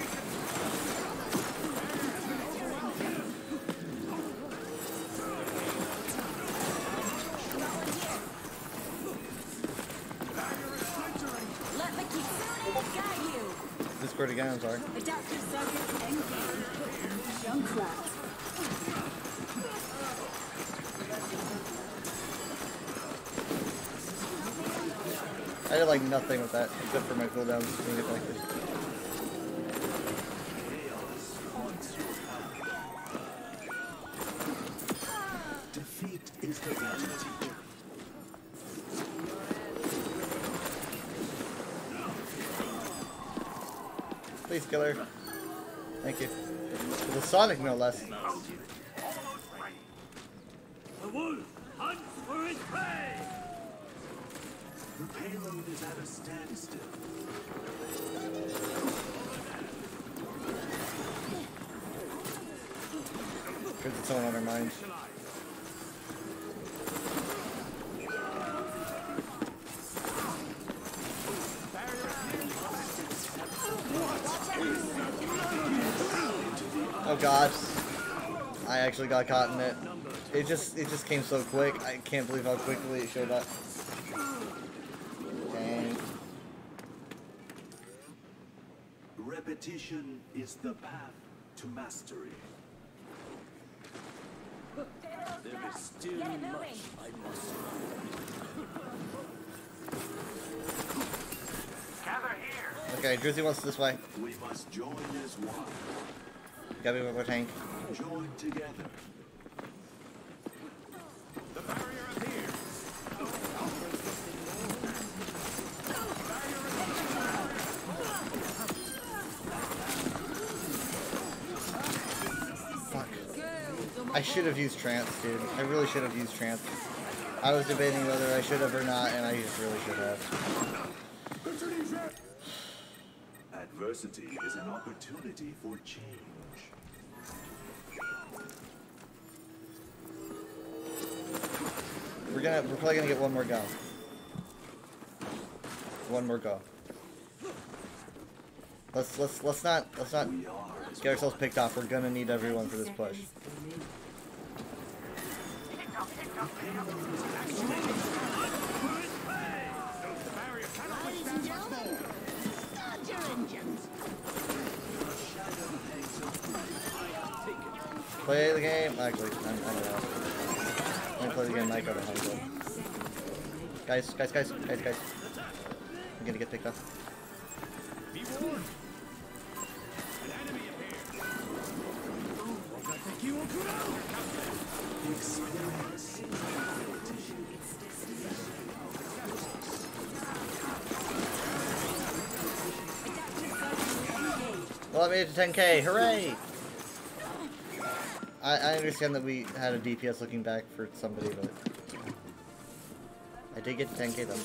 Let the Kitsune guide you. Discord again, I'm sorry. Adaptive circuit engaged. Junkrat. I did like nothing with that, except for my cooldowns being affected. Defeat is the reality. Please kill her. Thank you. With a Sonic, no less. The wolf hunts for its prey. The payload is at a standstill. There's someone on her mind. Oh god. I actually got caught in it. It just came so quick. I can't believe how quickly it showed up. Dang. Repetition is the path to mastery. There is still much I must learn. Okay, Drizzy wants this way. We must join as one. Got me with our tank. Join together. The barrier appears. Fuck. I should have used trance, dude. I really should have used trance. I was debating whether I should have or not, and I just really should have. Adversity is an opportunity for change. We're probably gonna get one more go. One more go. Let's not get ourselves picked off. We're gonna need everyone for this push. Ladies and gentlemen, start your engines. Play the game. Actually, I don't know. I'm gonna play the game. I got a hundred. Guys. I'm gonna get picked off. Be warned. An enemy Well, I made it to 10k. Hooray! I understand that we had a DPS looking back for somebody, but I did get to 10k though.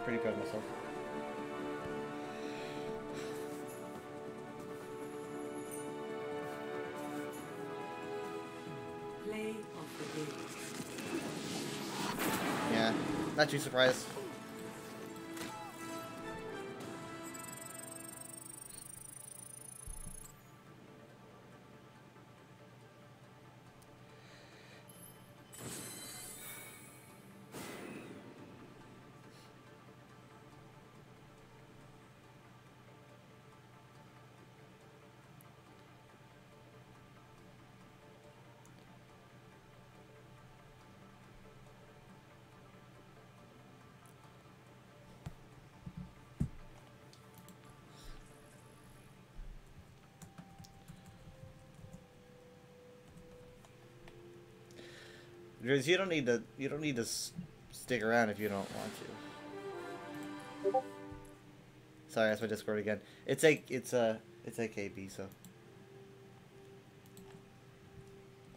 Pretty proud of myself. Play of the game. Yeah, not too surprised. Because you don't need to stick around if you don't want to. Sorry, that's my Discord again. It's AKB, so.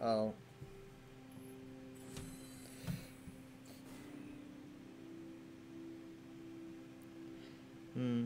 Oh. Hmm.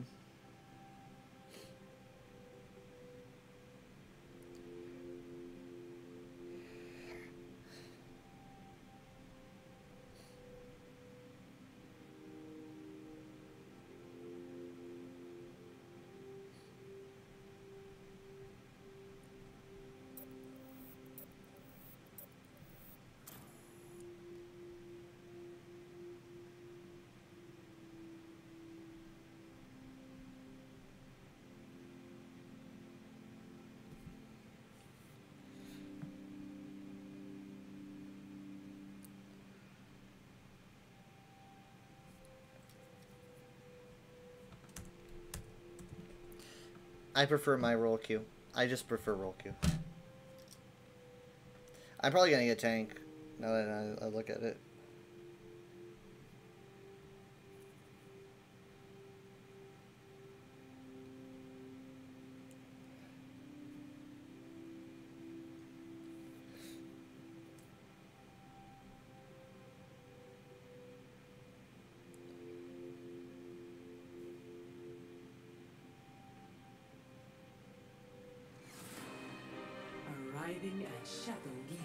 I prefer my roll queue. I just prefer roll queue. I'm probably gonna get tank now that I look at it. Arriving at Chateau Guia.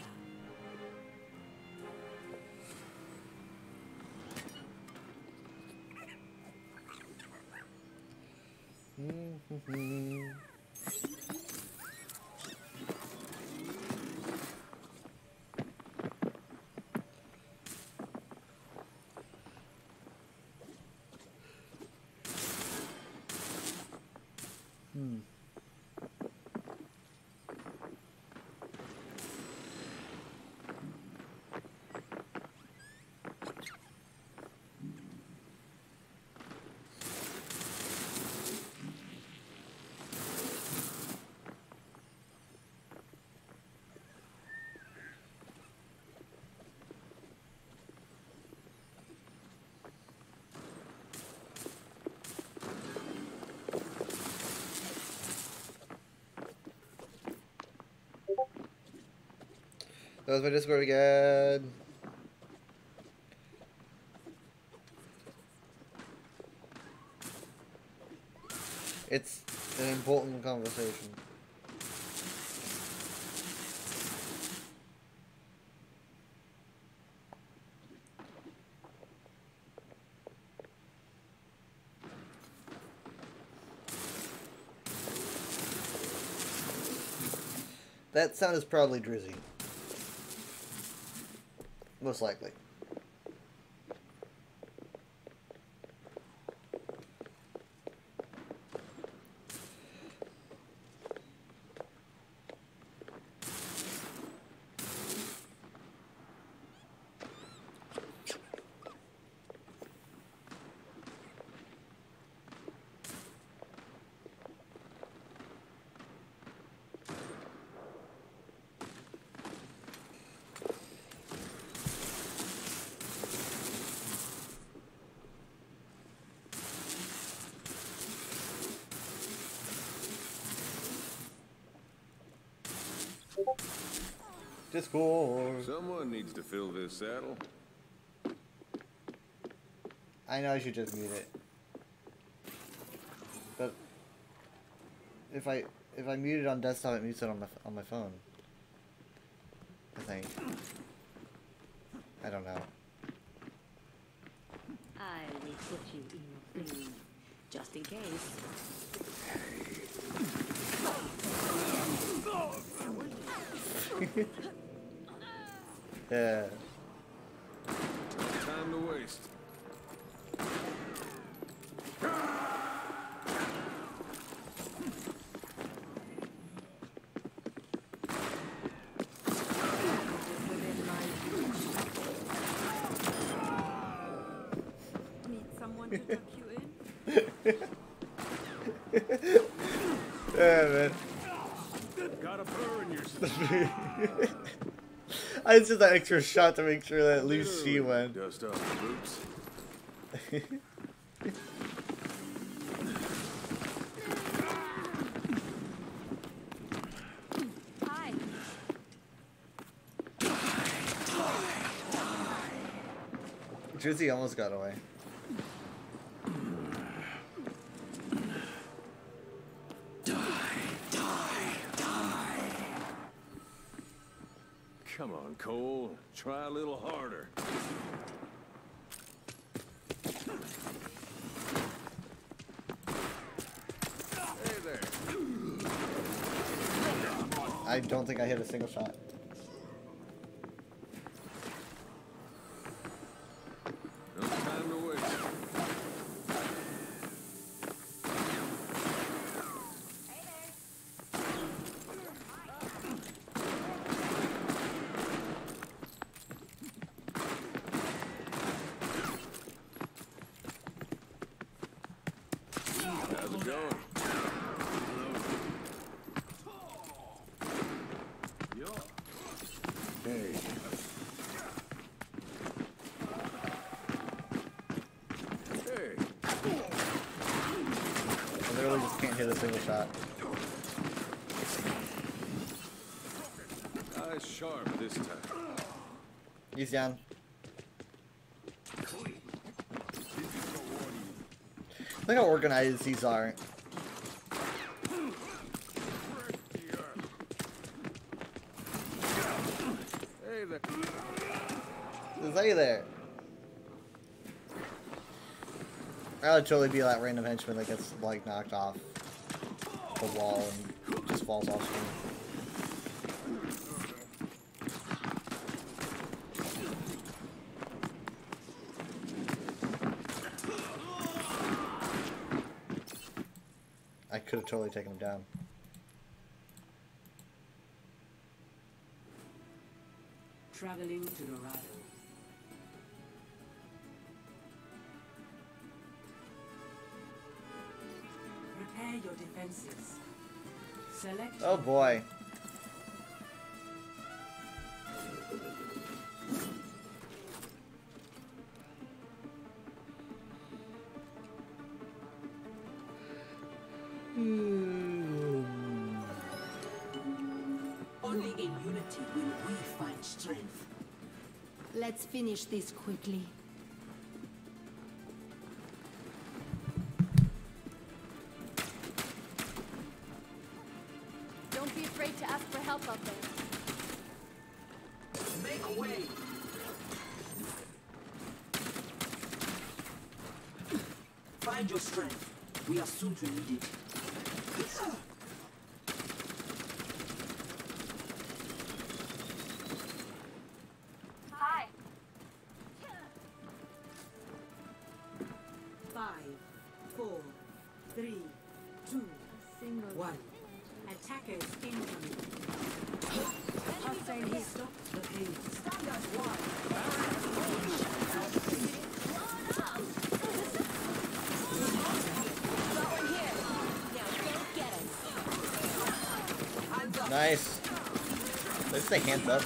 That was my Discord again. It's an important conversation. That sound is probably Drizzy. Most likely. Discord. Someone needs to fill this saddle. I know I should just mute it. But if I mute it on desktop, it mutes it on my phone. I think. I don't know. I will put you in a thing, just in case. Yeah. Time to waste. Need someone to tuck you in? Yeah, man. Got a burr in your I just did that extra shot to make sure that at least she went. Dust off the boots. Hi. Drizzy almost got away. Come on, Cole. Try a little harder. Hey there. I don't think I hit a single shot. No time to waste. How's it going? Hey. Hey. I literally just can't hit a single shot. Eyes sharp this time. He's down. Look how organized these are. Hey there. Stay there. I would totally be that random henchman that gets like knocked off the wall and just falls off screen. I could have totally taken him down. Traveling to Dorado. Repair your defenses. Select. Oh boy. Only in unity will we find strength. Let's finish this quickly. Don't be afraid to ask for help out there. Make way! Find your strength. We are soon to need it. Hi. 5, 4, 3, 2, 1. Attackers incoming. Hostile stop the pain. Stand as one. Nice. Let's say hands up.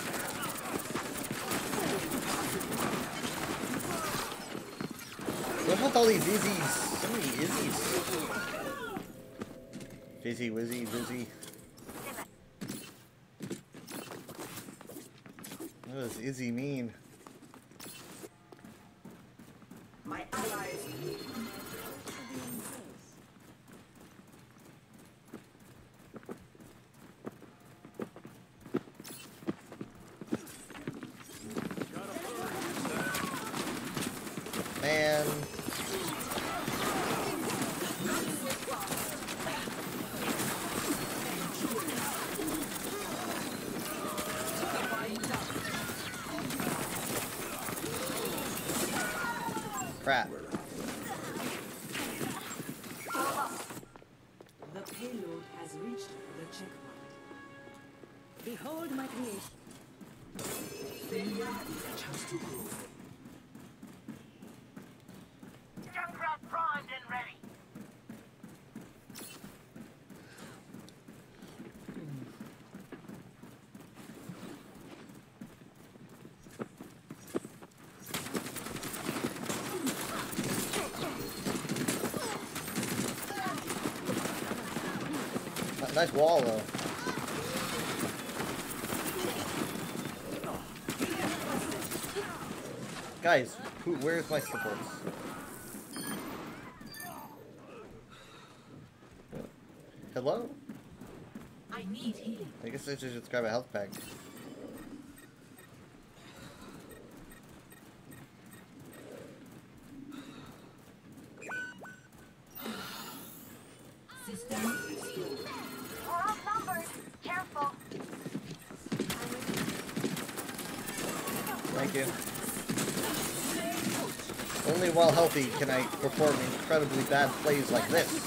What's with all these Izzies? So many Izzies. Fizzy, Wizzy, Vizzy. What does Izzy mean? My allies. Man. Crap. The payload has reached the checkpoint. Behold my creation. Failure is a chance to grow. Junkrat primed and ready. Nice wall though. Guys, where's my supports? Hello? I need healing. I guess I should just grab a health pack. System restored. We're outnumbered. Careful. Thank you. Only while healthy can I perform incredibly bad plays like this.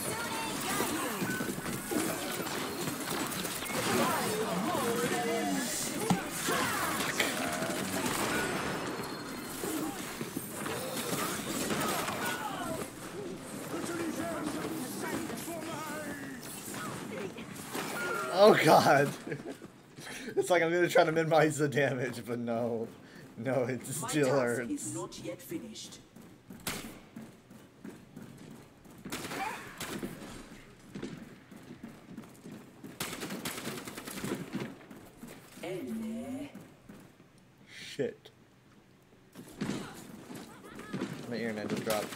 Oh god! It's like I'm gonna try to minimize the damage, but no. No, it still hurts. Is not yet finished. Shit. My internet just dropped.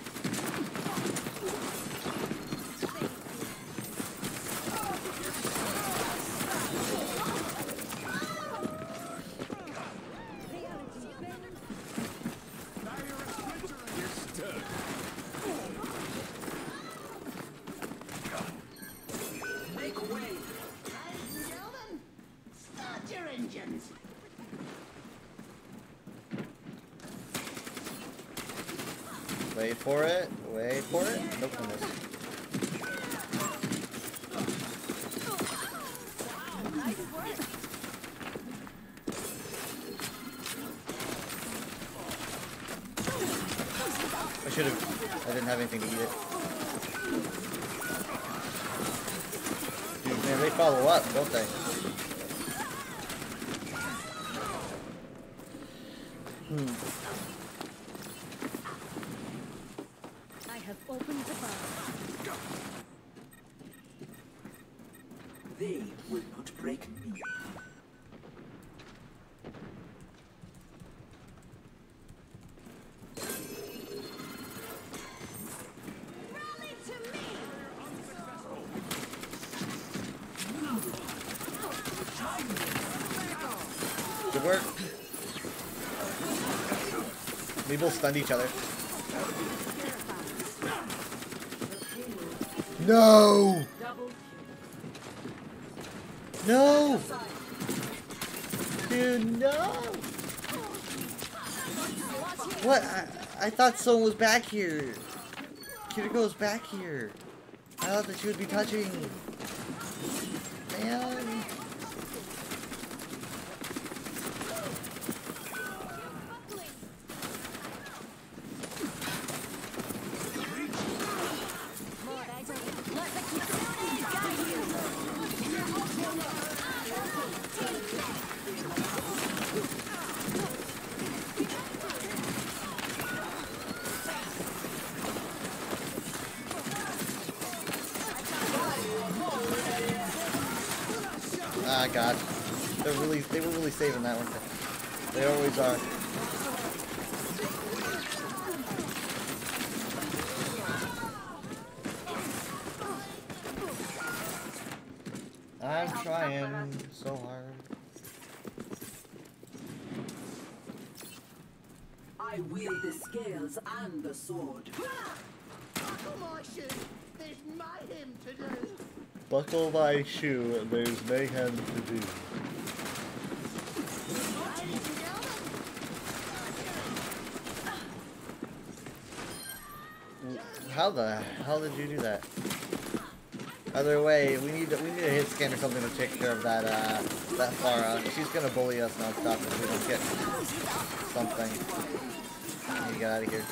Make way. Ladies and gentlemen, start your engines. Wait for it. Wait for it. Nope, I missed. I should have. I didn't have anything to eat it. Dude, man, they follow up, don't they? I have opened the bar. They will not break me. work. We both stunned each other. No! No! Dude, no! What? I thought someone was back here. Kiriko's back here. I thought that she would be touching. Man. Ah, God. They were really saving that one. They always are. I'm trying so hard. I wield the scales and the sword. Buckle my shoe. There's mayhem to do. Buckle my shoe, there's mayhem to do. How the hell did you do that? Other way, we need a hit scan or something to take care of that that Pharah. She's gonna bully us nonstop if we don't get something. I need to get out of here.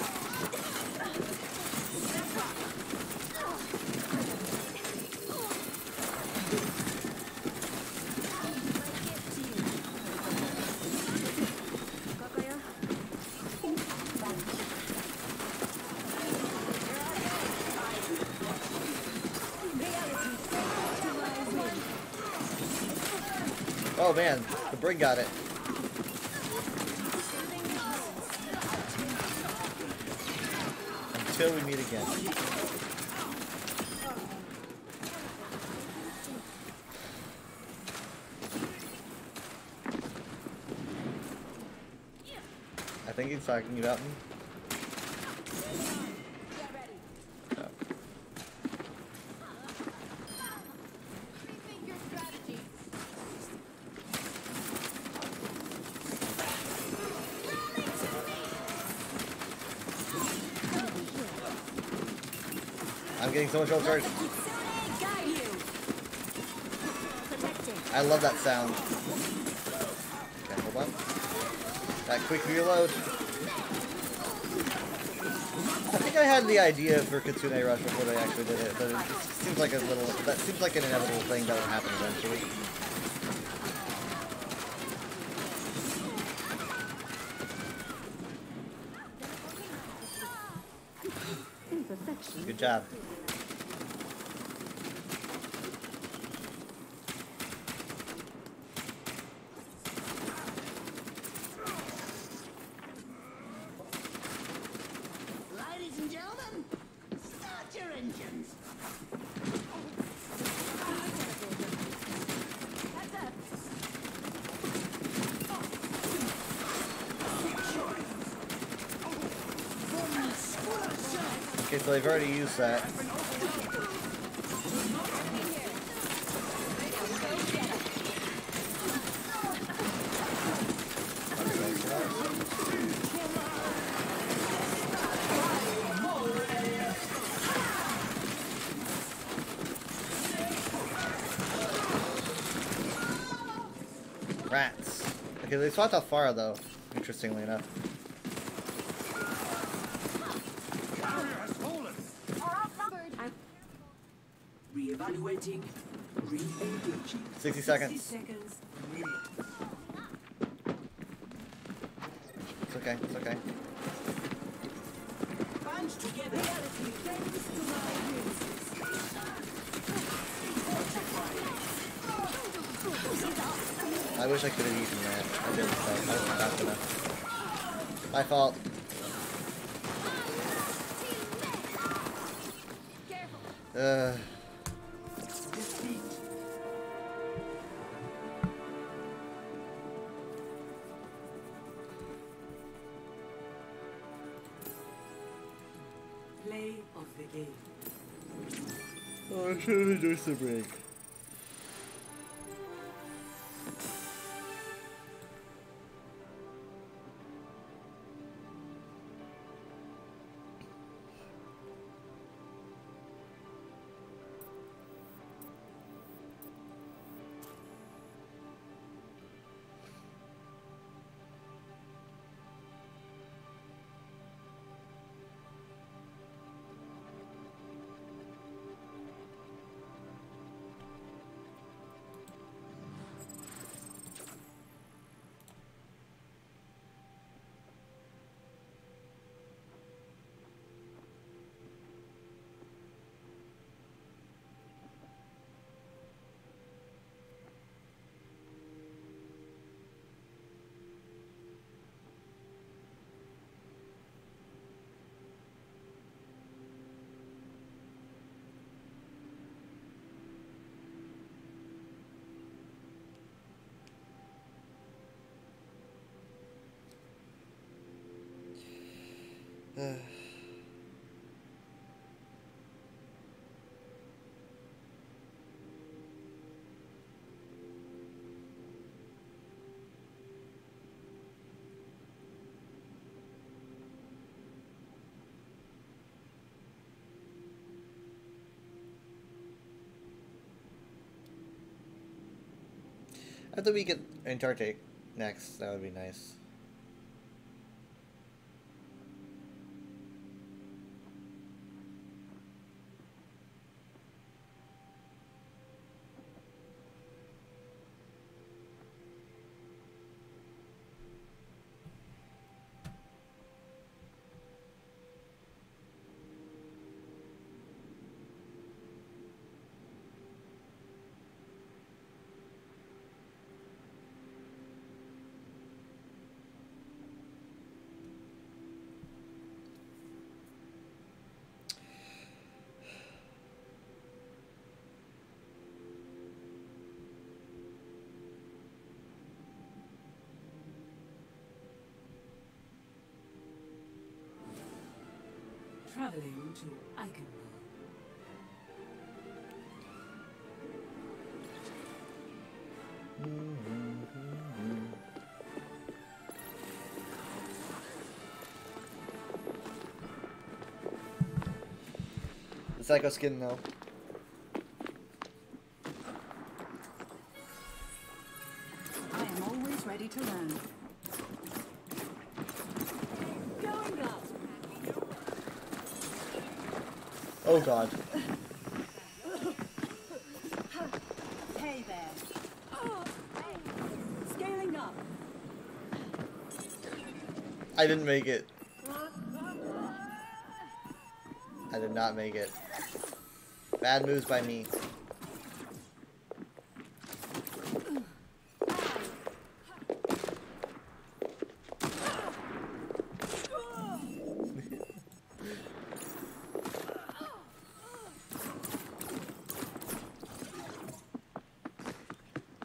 Oh man, the brig got it. Until we meet again. I think he's talking about me. I'm getting so much old charge. I love that sound. Okay, hold on. That quick reload. I think I had the idea for Kitsune Rush before they actually did it, but it seems like that seems like an inevitable thing that will happen eventually. Good job. Ladies and gentlemen, start your engines. Okay, so they've already used that. Rats. Okay, they swapped out Pharah though, interestingly enough. Re-evaluating. Re-engaging. 60 seconds. 60 seconds. It's okay, it's okay. Band together. I wish I could have eaten that. I didn't, though. I wasn't fast enough. My fault. the game. Oh, I should have reduced the break. After we get Antarctic next, that would be nice. Traveling to Eichenwald. The Psycho Skin, though. I am always ready to learn. Going up. Oh god. Hey there. Scaling up. I didn't make it. I did not make it. Bad moves by me.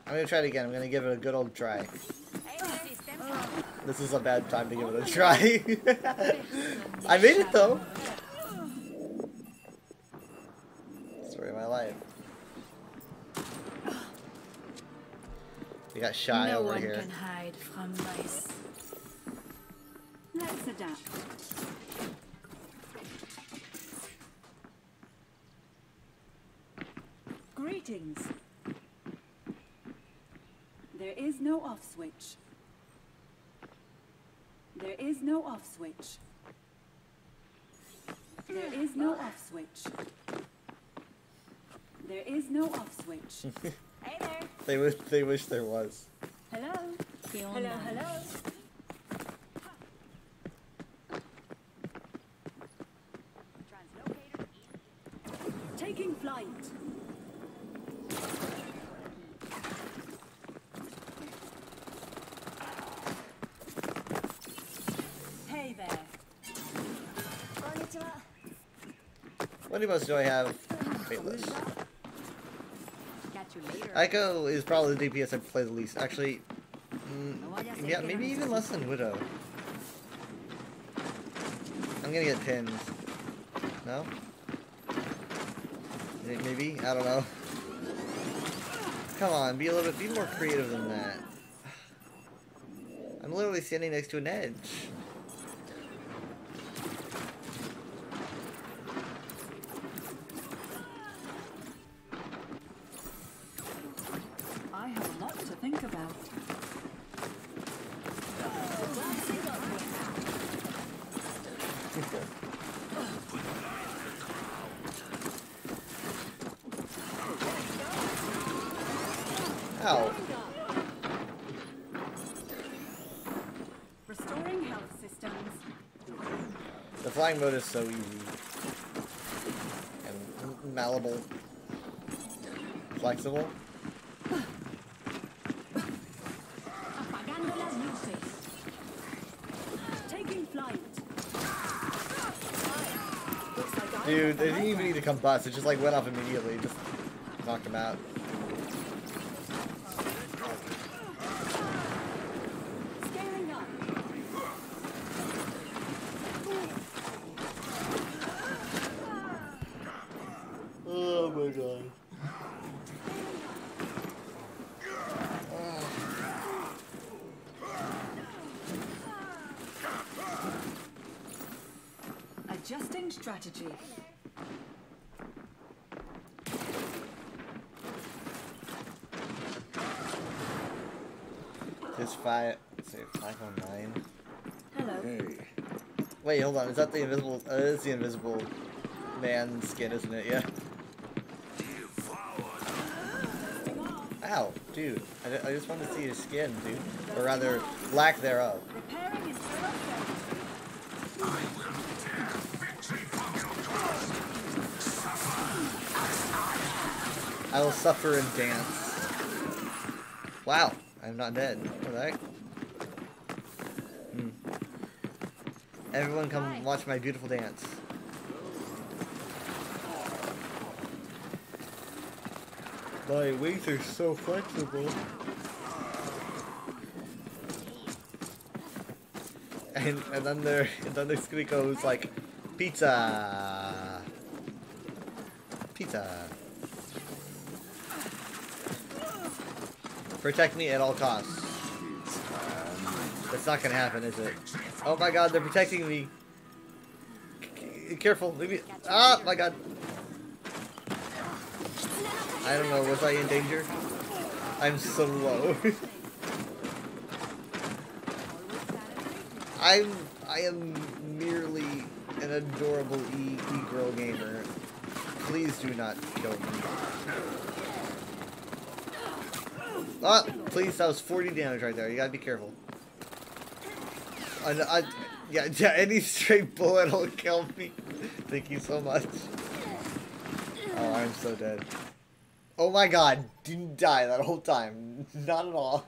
I'm gonna try it again. I'm gonna give it a good old try. This is a bad time to give it a try. I made it though. Story of my life. We got Shy over here. No one can hide from vice. Let's adapt. Greetings. There is no off switch. There is no off switch. There is no off switch. There is no off switch. Hey there. They wish there was. Hello. Hello, hello. Taking flight. Hey there. What emotes do I have? Fateless. Catch you later. Echo is probably the DPS I play the least. Actually, yeah, maybe even less than Widow. I'm gonna get pinned. No? Maybe? I don't know. Come on, be more creative than that. I'm literally standing next to an edge. I have a lot to think about. Ow. Restoring health systems. The flying mode is so easy. And malleable. Flexible. Apagando las luces. Taking flight. Dude, they didn't even need to combust. It just like went off immediately. Just knocked him out. Scaling up. Oh my god. Adjusting strategy. It's 509. Hello. Hey, Wait, hold on. Is that the invisible? It is the invisible man skin, isn't it? Yeah. Ow, dude. I just want to see his skin, dude. Or rather, lack thereof. Repairing is I will suffer and dance. Wow, I'm not dead. What the heck? Everyone come watch my beautiful dance. My wings are so flexible. And then the squeak goes like, pizza. Pizza. Protect me at all costs. That's not gonna happen, is it? Oh my god, they're protecting me. Careful, leave me. Ah, my god. I don't know, was I in danger? I'm so low. I am merely an adorable e-girl gamer. Please do not kill me. Ah, please, that was 40 damage right there. You gotta be careful. Yeah, any straight bullet will kill me. Thank you so much. Oh, I'm so dead. Oh my god, didn't die that whole time. Not at all.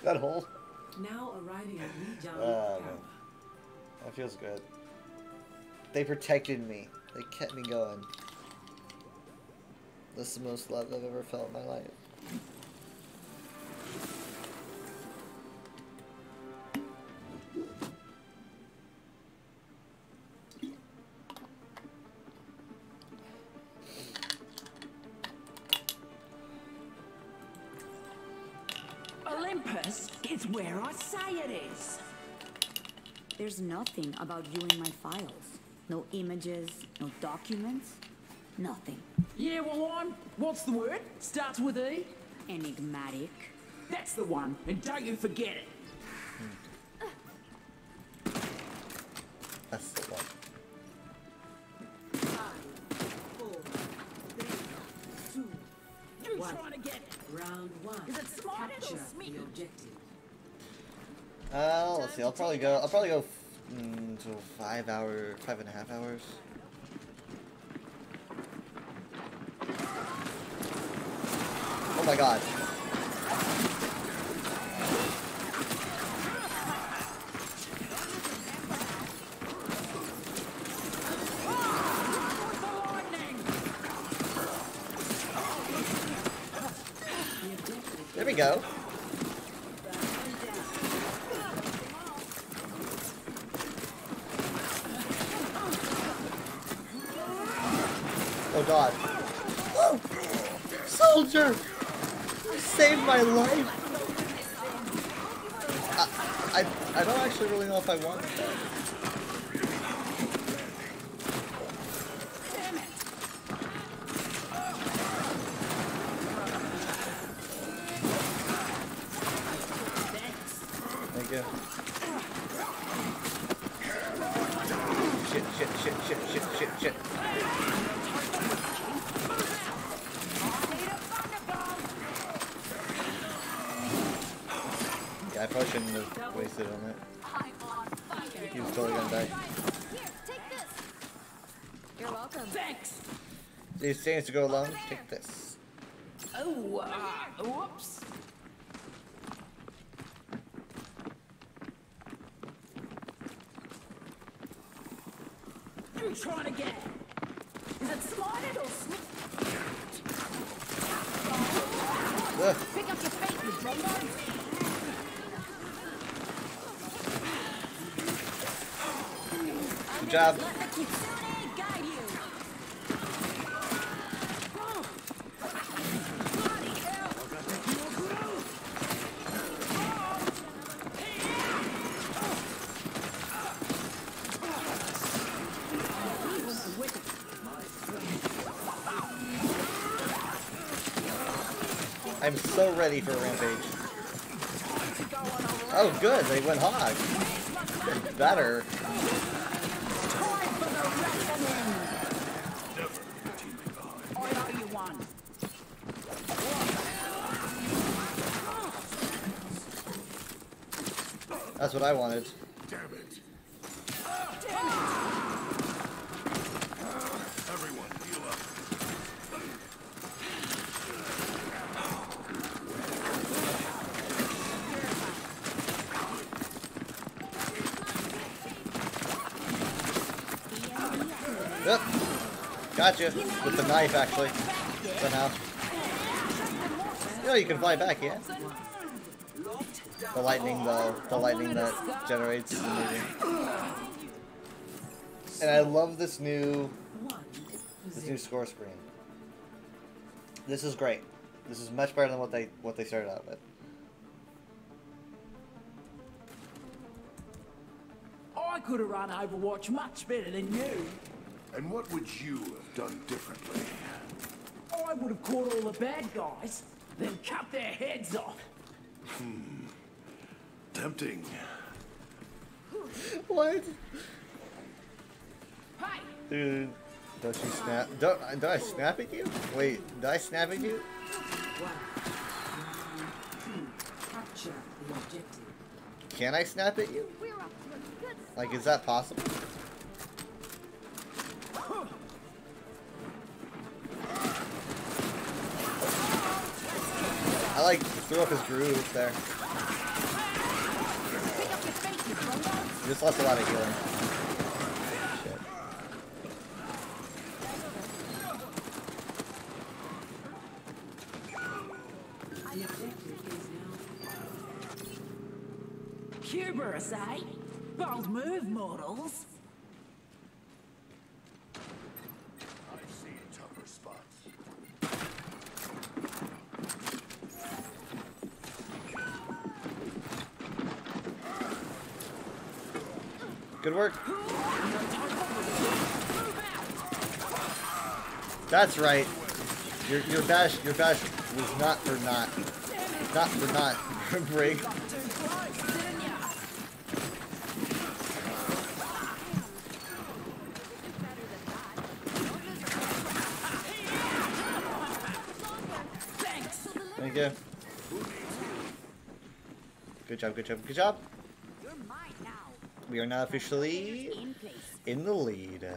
That whole... Now arriving at Lijiang. Oh, man. That feels good. They protected me. They kept me going. This is the most love I've ever felt in my life. Olympus is where I say it is. There's nothing about you in my files. No images, no documents, nothing. Yeah, well, what's the word? Starts with E? Enigmatic. That's the one, and don't you forget it. That's the one. 5, 4, 3, 2, you trying to get it? Round 1. Is it smart or sneaky? The objective. Let's see. I'll probably go to 5.5 hours. Oh my god. There we go. Oh god. Oh! Soldier! You saved my life! I don't actually really know if I want that. Thank you. Shit. Yeah, I probably shouldn't have wasted on it. He was totally gonna die. Here, take this. You're welcome. Thanks. These things to go alone, take this. Oh, whoops. What are you trying to get? Is it slotted or snipped? Pick up your feet, you drumbo. Good job. Let the kitsune guide you. I'm so ready for a rampage. Oh good, they went hog. It's better. That's what I wanted. Damn it. Everyone, heal up. Yep. Gotcha. With the knife, actually. Somehow. You know, you can fly back, yeah? The lightning, though. The lightning that generates is amazing. And I love this new score screen. This is great. This is much better than what they started out with. I could have run Overwatch much better than you. And what would you have done differently? I would have caught all the bad guys, then cut their heads off. Tempting. What? Hey! Dude, don't you snap? Don't I snap at you? Wait, did I snap at you? Capture the objective. Can I snap at you? Like, is that possible? I like threw up his groove there. He just lost a lot of healing. Shit. The objective is now. Hubris, eh? Bold move, mortals. I see tougher spots. Good work. That's right. Your bash was not for not break. Thank you. Good job. We are now officially in the lead.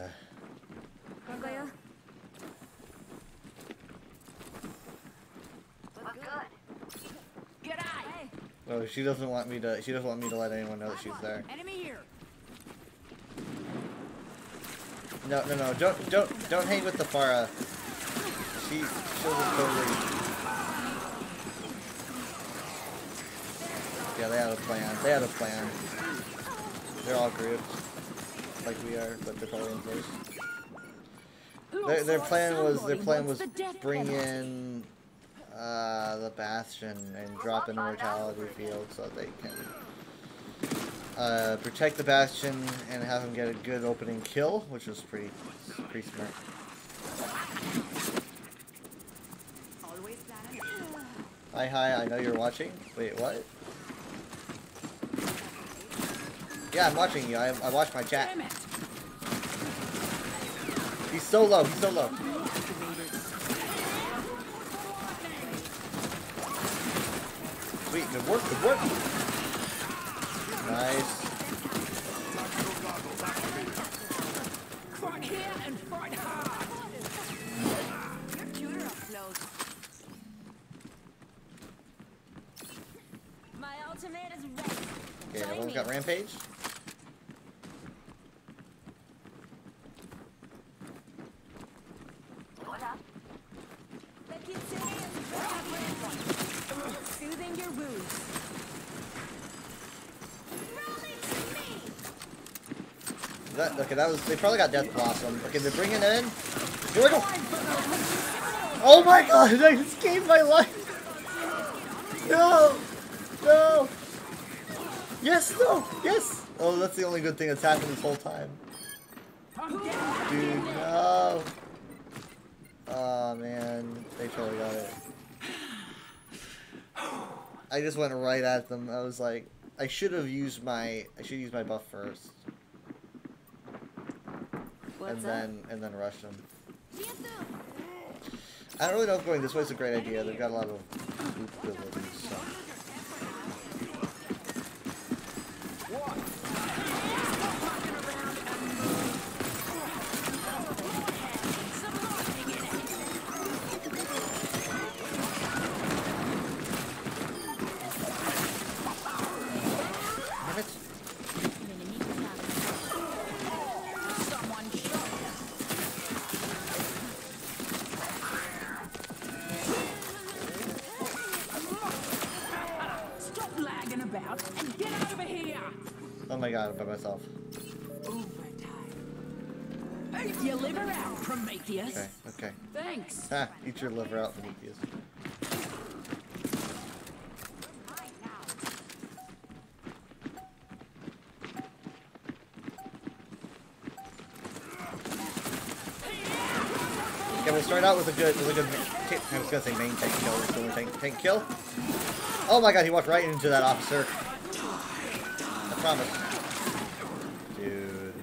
Oh, she doesn't want me to. She doesn't want me to let anyone know that she's there. Enemy here. No. Don't hang with the Pharah. She'll just totally. Yeah, they had a plan. They're all grouped, like we are, but they're probably in place. Their plan was bring in the Bastion and drop in Immortality Field so they can protect the Bastion and have him get a good opening kill, which was pretty smart. Hi, I know you're watching. Wait, what? Yeah, I'm watching you. I watched my chat. He's so low. He's so low. Sweet. Good work. Good work. Nice. Fight here and fight hard. Your tutor up close. My ultimate is ready. Okay, everyone's got Rampage. Soothing your wounds. Okay, they probably got Death Blossom. Okay, they're bringing it in. Here we go. Oh my god, I just gave my life. No. No. Yes, no. Yes. Oh, that's the only good thing that's happened this whole time. Dude, no. Oh man, they totally got it. I just went right at them. I was like, I should use my buff first. And then rush them. I don't really know if going this way is a great idea. They've got a lot of loot abilities. So. Oh my god, I'm by myself. Eat your liver out, Prometheus. Okay, okay. Thanks. Ha, eat your liver out, Prometheus. Okay, we'll start out with a good, I was gonna say main tank kill, it's only tank kill. Oh my god, he walked right into that officer. I promise. Dude,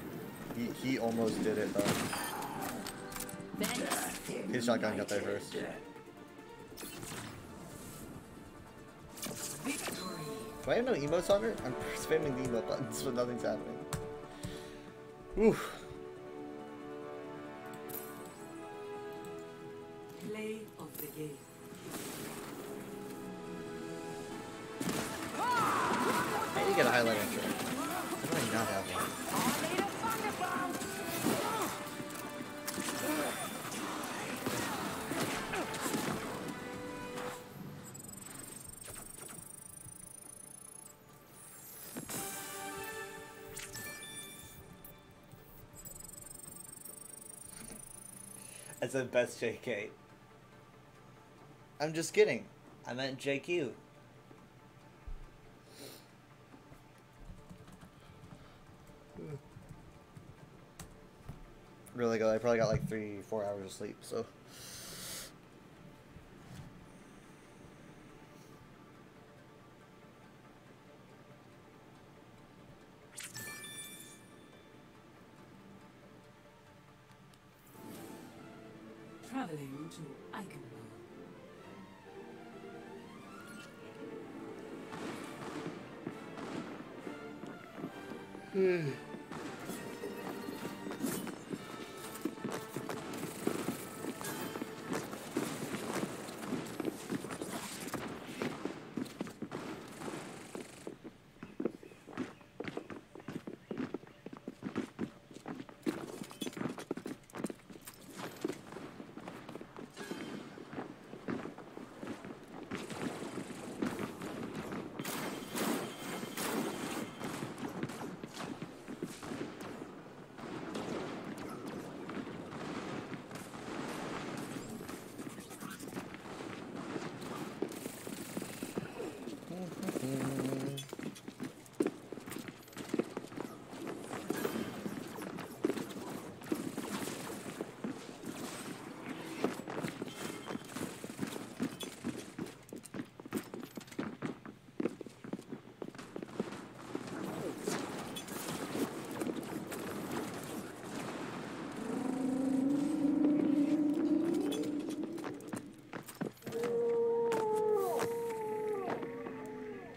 he almost did it though. His shotgun got there first. Do I have no emotes on her? I'm spamming the emote buttons, but nothing's happening. Oof. Play of the game. I need to get a highlight entry. How do I not have one? I said best JK. I'm just kidding. I meant JQ. Really good. I probably got like 3-4 hours of sleep, so. Traveling to Eichenwald.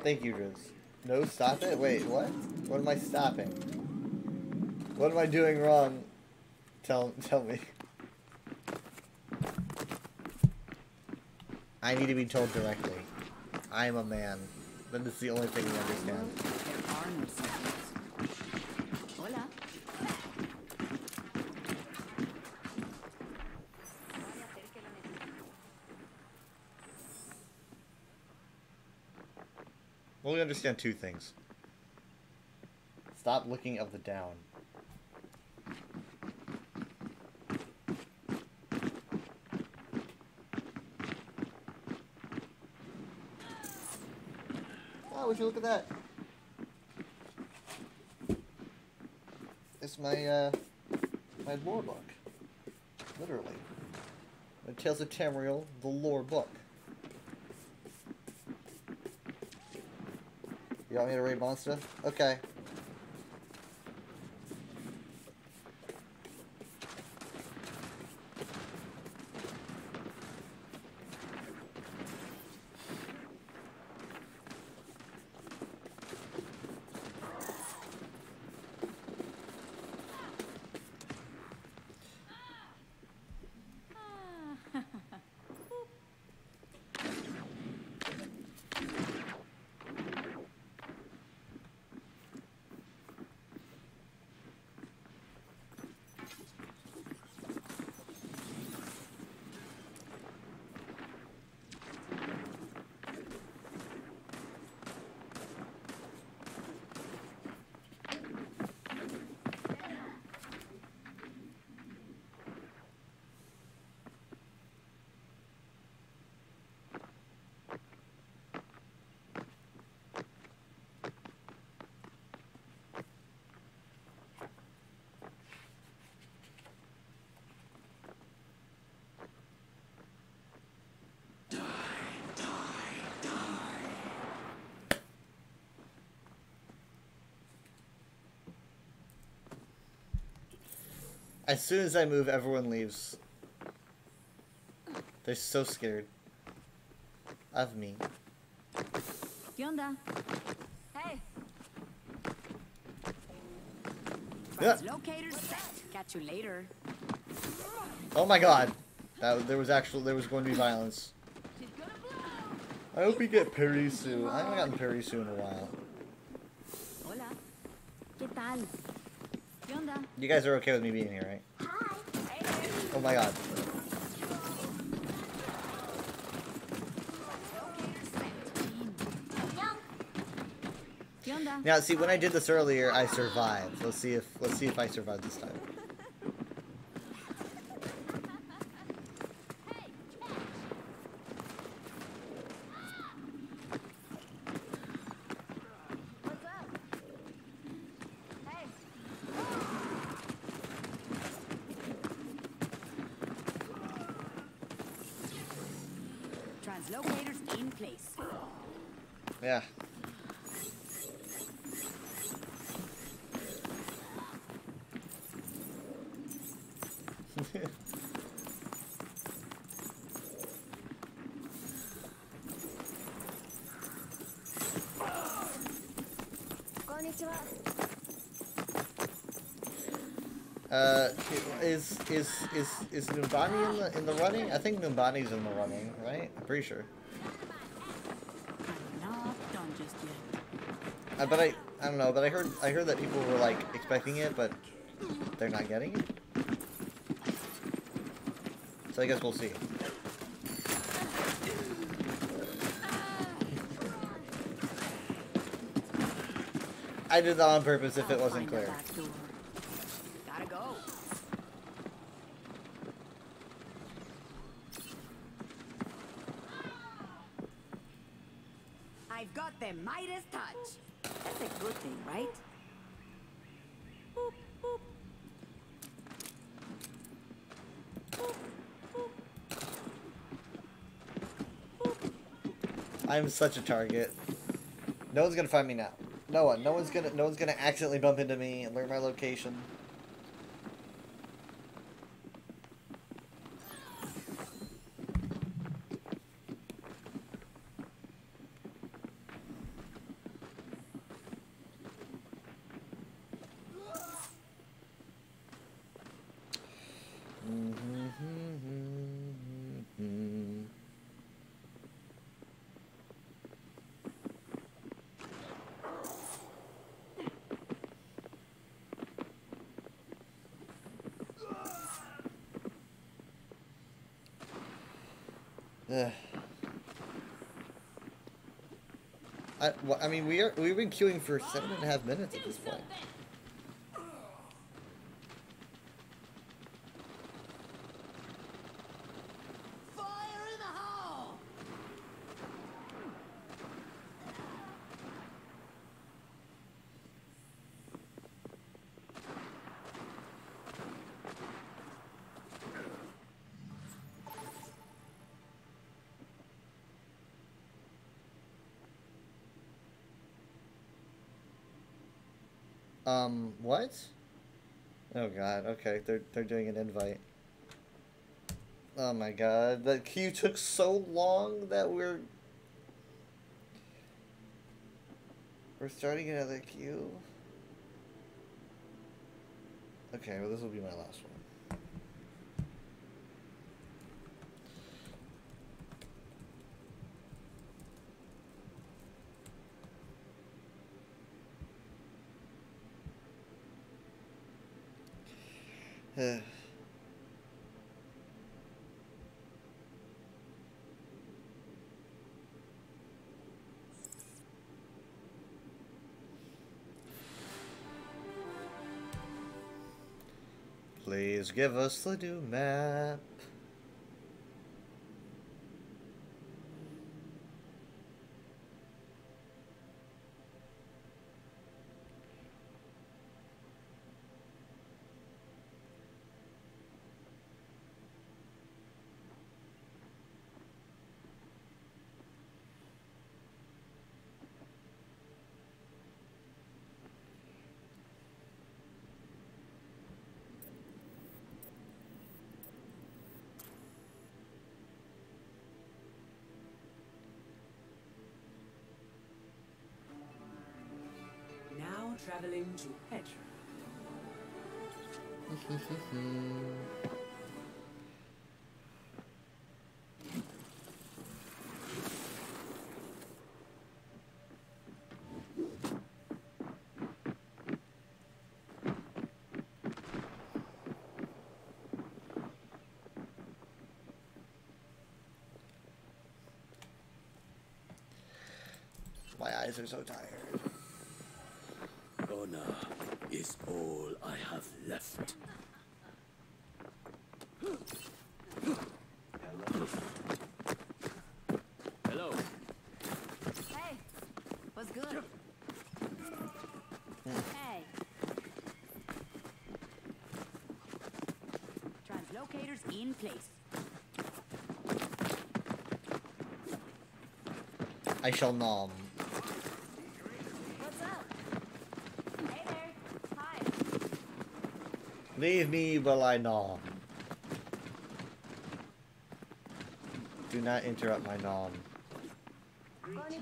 Thank you, Driz. No, stop it? Wait, what? What am I stopping? What am I doing wrong? Tell me. I need to be told directly. I am a man. That is the only thing you understand. There are no secrets. Hola. Well, we understand two things. Stop looking of the down. Oh, would you look at that? It's my, my lore book. Literally. The Tales of Tamriel, the lore book. You want me to raid monster? Okay. As soon as I move, everyone leaves. They're so scared of me. ¿Qué onda? Hey. Yeah. Locator set. Catch you later. Oh my god. There was going to be violence. I hope we get parry soon. I haven't gotten parry soon in a while. Hola. ¿Qué tal? ¿Qué onda? You guys are okay with me being here, right? Hi. Oh my god. ¿Qué onda? Now, see, when I did this earlier, I survived. Let's see if I survive this time. Translocators in place. Yeah. Is Numbani in the running? I think Numbani's in the running, right? I'm pretty sure. Not done just yet. But I don't know. But I heard that people were like expecting it, but they're not getting it. So I guess we'll see. I did that on purpose if it wasn't clear. Gotta go. I've got the Midas touch. That's a good thing, right? Boop, boop. Boop, boop. I'm such a target. No one's gonna find me now. No one. No one's gonna accidentally bump into me and learn my location. I mean, we've been queuing for 7.5 minutes at this point. Fire in the hole! What? Oh god, okay, they're doing an invite. Oh my god, that queue took so long that we're starting another queue. Okay, well this will be my last one. Please give us the new map. Now traveling to Petra. My eyes are so tired. Honor is all I have left. Hello. Hey, what's good? Hey. Translocators in place. I shall nom. What's up? Hey there. Hi. Leave me while I nom. Do not interrupt my nom. Would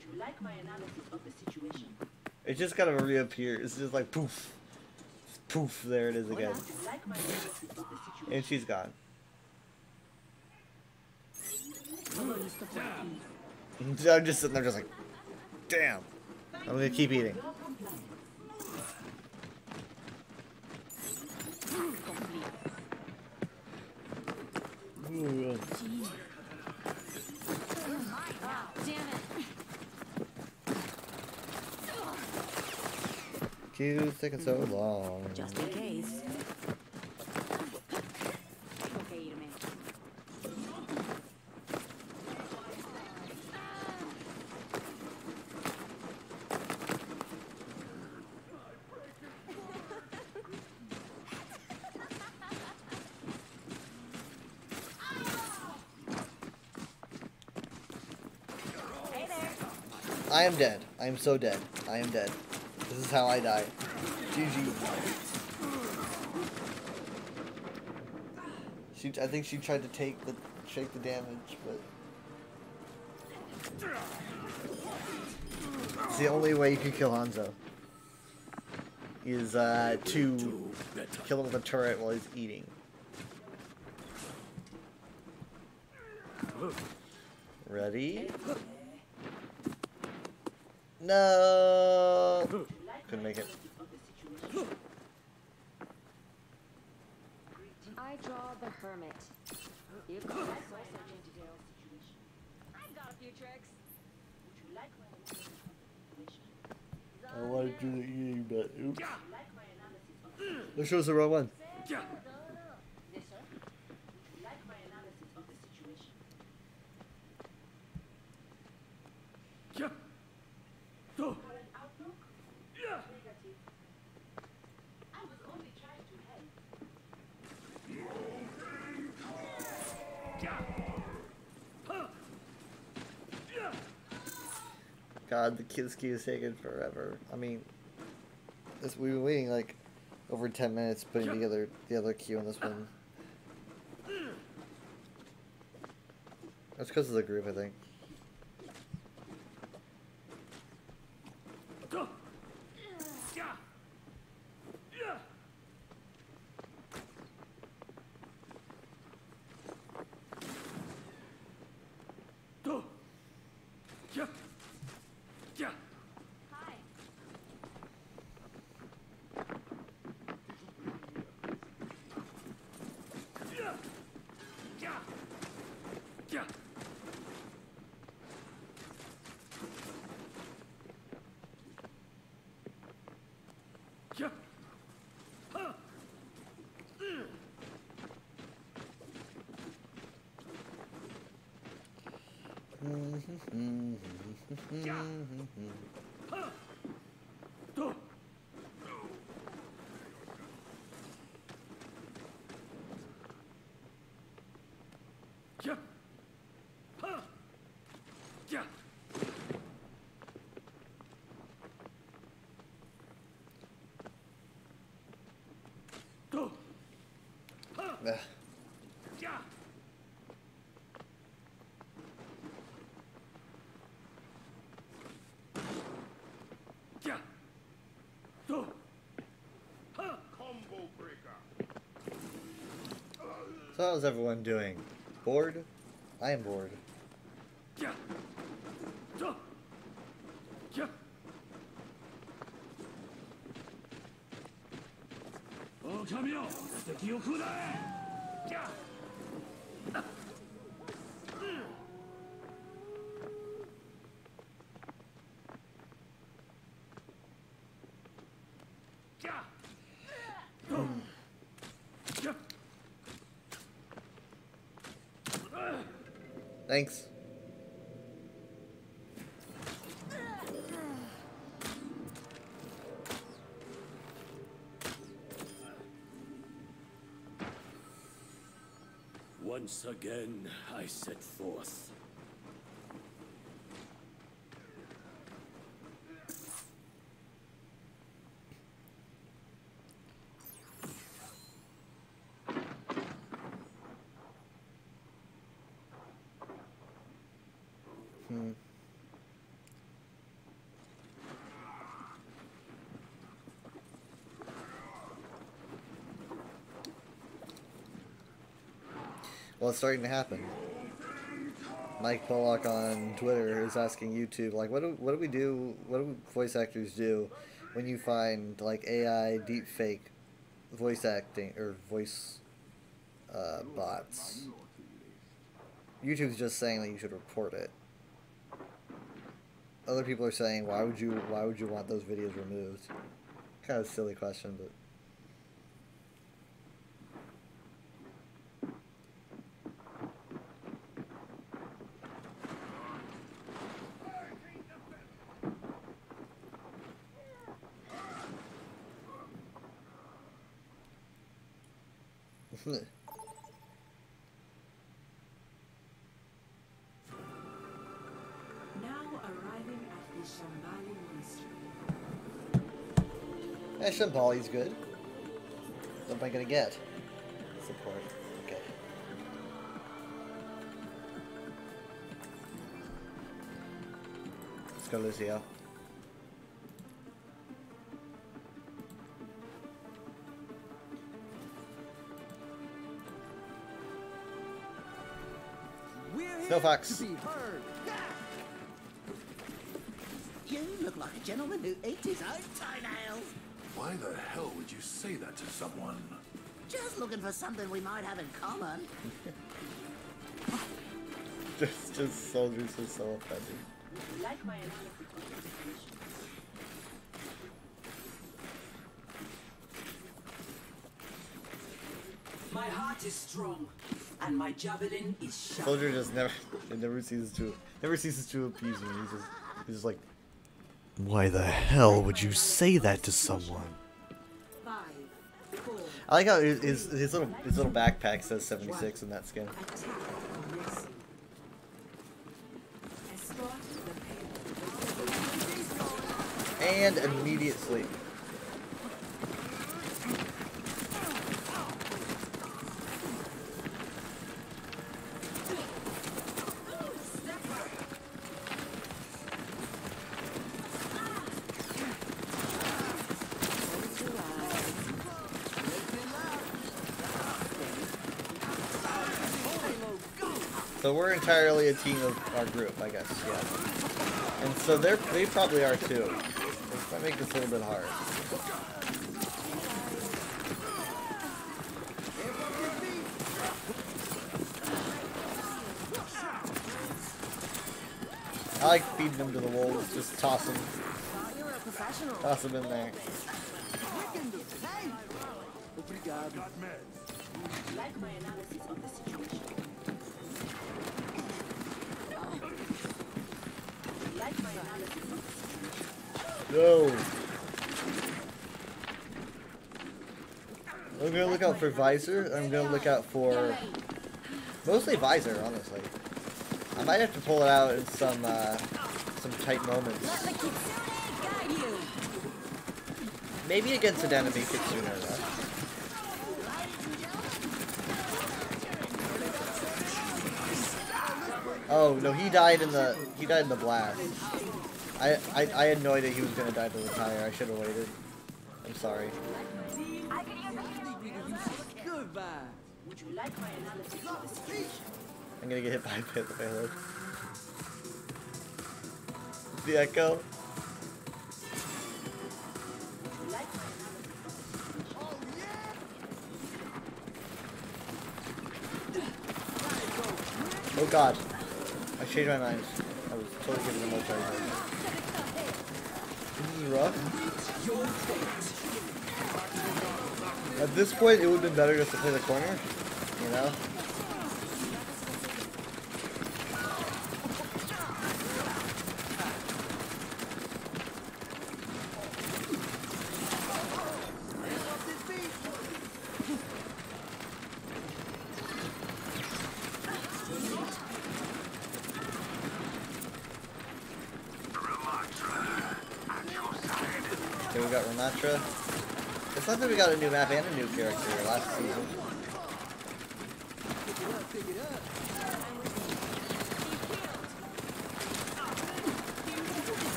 you like my analysis of the situation? It just kind of reappears. It's just like poof. Poof, there it is again. Would you like my analysis of the situation? And she's gone. I'm just sitting there just like, damn. I'm gonna keep eating. Ooh. Queue's taking so long. Just in case. Okay, Irme. I am dead. I am so dead. I am dead. This is how I die. GG. I think she tried to shake the damage, but it's the only way you can kill Hanzo. Is to kill him with a turret while he's eating. Ready? No! Couldn't make it. I draw the hermit. Here comes the soul searching details. I've got a few tricks. Would you like my I wanted to do the eating, but oops. This shows the wrong one. Yes, sir. Would you like my analysis of the situation? For an outlook? Negative. I was only trying to help. God, this queue is taking forever. I mean, we've been waiting like over 10 minutes putting together the other queue on this one. That's because of the group, I think. Ugh. So how's everyone doing? Bored? I am bored. Thanks. Once again, I set forth. Well, it's starting to happen. Mike Pollock on Twitter is asking YouTube, like, what do we do? What do voice actors do when you find like AI deepfake voice acting or voice bots? YouTube's just saying that you should report it. Other people are saying, why would you want those videos removed? Kind of a silly question, but. Now arriving at the Shambhala Monastery. Yeah, Shambhali's good. What am I gonna get? Support. Okay. Let's go, Lucio. Snowfox. You look like a gentleman who ate his own toenails. Why the hell would you say that to someone? Just looking for something we might have in common. just soldiers are so offended. Like my analysis of the situation. My heart is strong, and my javelin is sharp. Soldier just never ceases to appease me. He's just like, why the hell would you say that to someone? 5, 4. I like how his little backpack says 76 in that skin. And immediate sleep. So we're entirely a team of our group, I guess, yeah. And so they probably are too. Which might make this a little bit hard. I like feeding them to the wolves, just toss them in there. Like my analysis of the situation. Like my analysis of the situation. No. I'm gonna look out for Visor. I'm gonna look out for mostly Visor, honestly. I might have to pull it out in some tight moments. Maybe against an enemy Kitsune though. Oh no, he died in the blast. I had no idea he was gonna die to the tire. I should have waited. I'm sorry. Would you like my analysis of the situation? I'm gonna get hit by a payload. The echo. Oh god. I changed my mind. I was totally giving him no charge. This is rough. At this point, it would have been better just to play the corner, you know? Okay, we got Ramatra. It's not that we got a new map and a new character last season.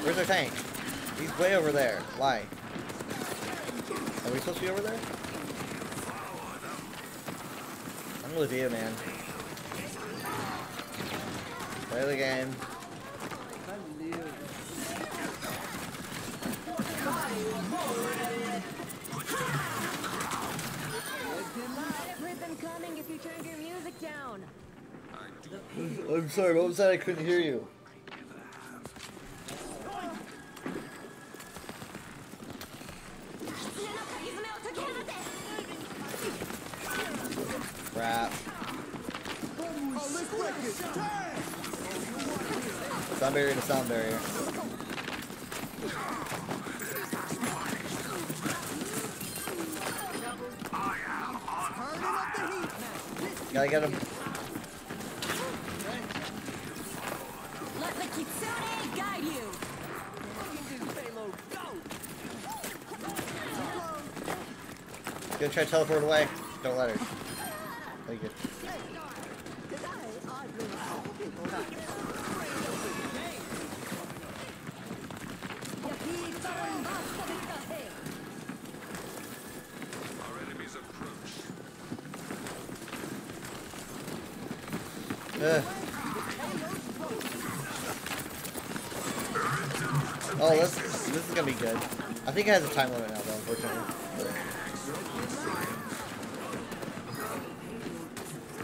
Where's our tank? He's way over there. Why? Are we supposed to be over there? I'm with you, man. Play the game. Coming if you turned your music down. I'm sorry, what was that? I couldn't hear you. Crap. Sound barrier to sound barrier. Gotta get him. Let the Kitsune guide you. Gonna try to teleport away. Don't let her. Thank you. Our enemies approach. Oh, this is gonna be good. I think it has a time limit now, though, unfortunately.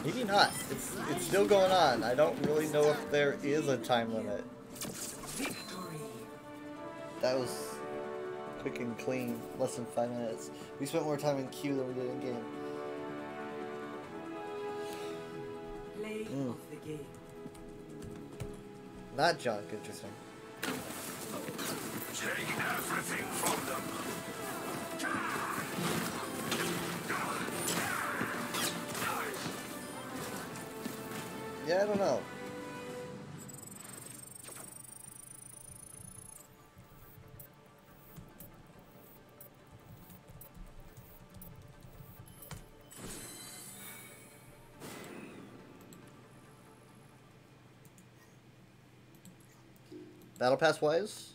Maybe not. It's still going on. I don't really know if there is a time limit. That was quick and clean. Less than 5 minutes. We spent more time in queue than we did in game. Play of the game. Not junk. Interesting. Take everything from them. Yeah, I don't know. Battle Pass wise,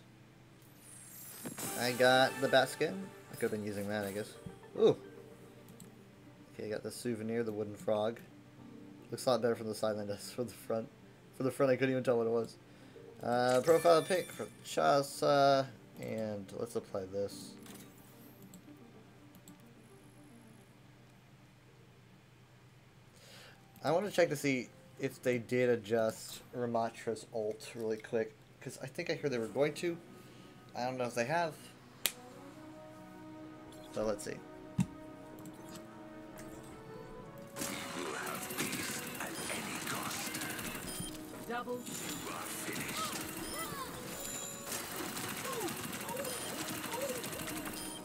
I got the bat skin. I could have been using that, I guess. Ooh. Okay, I got the souvenir, the wooden frog. Looks a lot better from the side than it does from the front. From the front, I couldn't even tell what it was. Profile pic for Chasa, and let's apply this. I want to check to see if they did adjust Ramatra's ult really quick, because I think I heard they were going to. I don't know if they have. So let's see. Double. You are finished.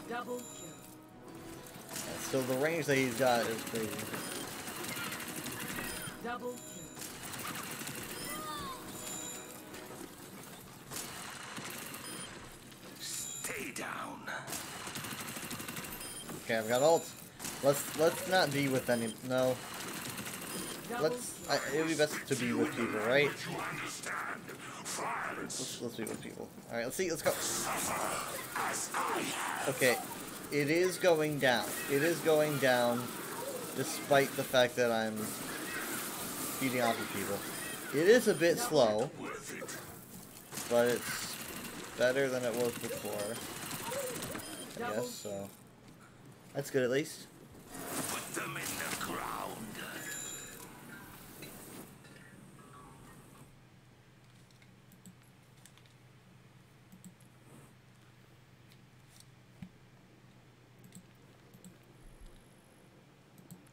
Double kill. So the range that he's got is crazy. Double kill. Stay down. Okay, I've got ult. Let's not be with any. No. It would be best to be with people, right? Let's be with people. Alright, let's see, let's go. Okay, it is going down. It is going down despite the fact that I'm feeding off of people. It is a bit slow, but it's better than it was before, I guess, so that's good at least. Put them in the ground.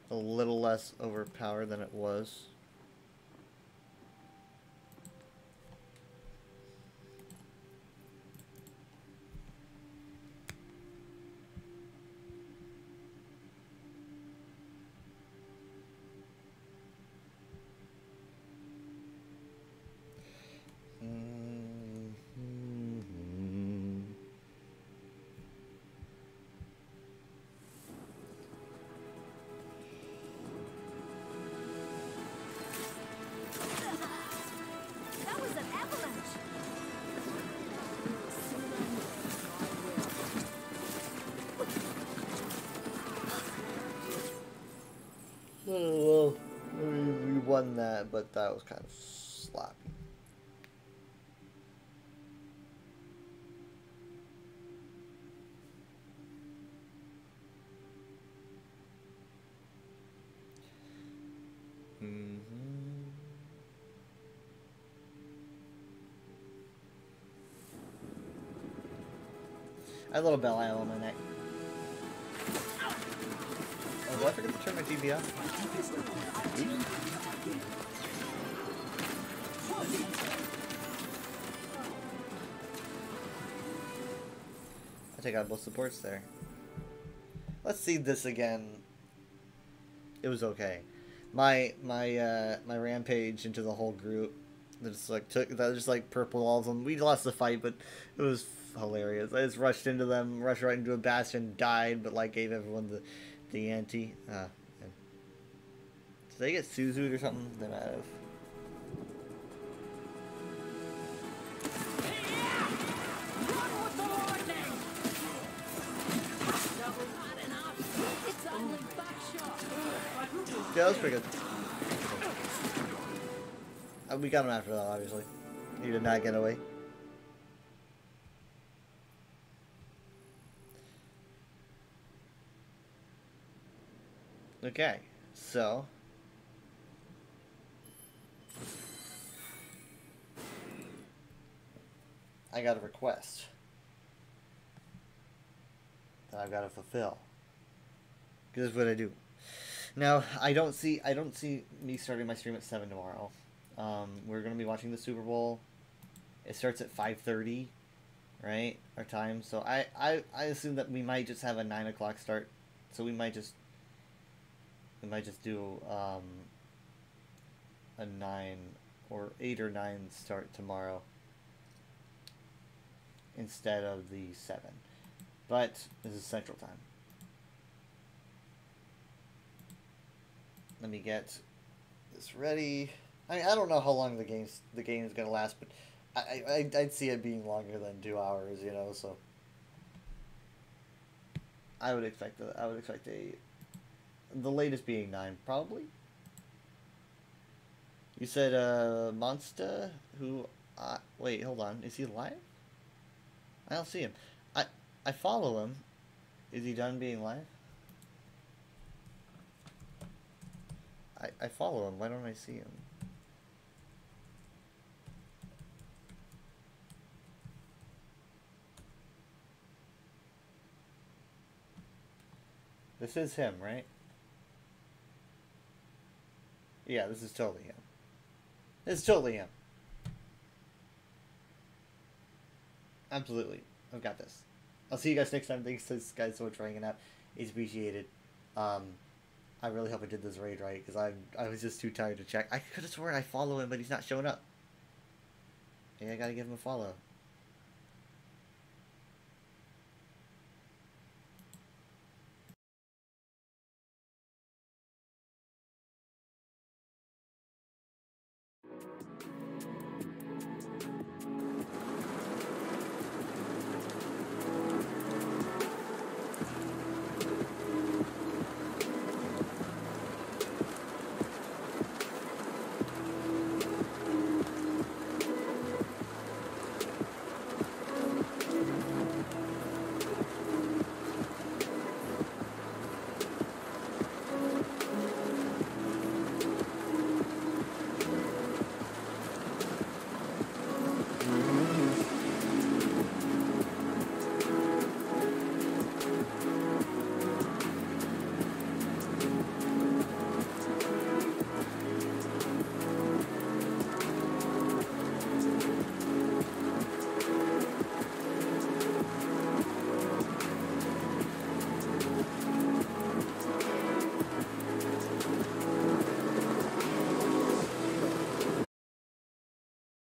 A little less overpowered than it was. That was an avalanche. Well, we won that, but that was kind of sloppy. I have a little bell owl on my neck. Oh, did I forget to turn my TV off? I take out both supports there. Let's see this again. It was okay. My rampage into the whole group. That just like purple all of them. We lost the fight, but it was hilarious. I just rushed into them, rushed right into a bastion, died, but like gave everyone the ante. Did they get Suzu'd or something? They might have. Yeah, that was pretty good. We got him after that, obviously. He did not get away. Okay, so I got a request that I've got to fulfill. This is what I do. Now, I don't see me starting my stream at 7 tomorrow. We're going to be watching the Super Bowl. It starts at 5:30, right? Our time. So I assume that we might just have a 9 o'clock start. So we might just do a 9 or 8 or 9 start tomorrow instead of the 7. But this is Central Time. Let me get this ready. I don't know how long the game is gonna last, but I'd see it being longer than 2 hours, you know. So I would expect the latest being 9, probably. You said Monster, who wait, hold on, is he live? I don't see him. I follow him. Is he done being live? I follow him. Why don't I see him? This is him, right? Yeah, this is totally him. This is totally him. Absolutely. I've got this. I'll see you guys next time. Thanks guys so much for hanging out. It's appreciated. I really hope I did this raid right, because I was just too tired to check. I could have sworn I follow him, but he's not showing up. Yeah, I gotta give him a follow.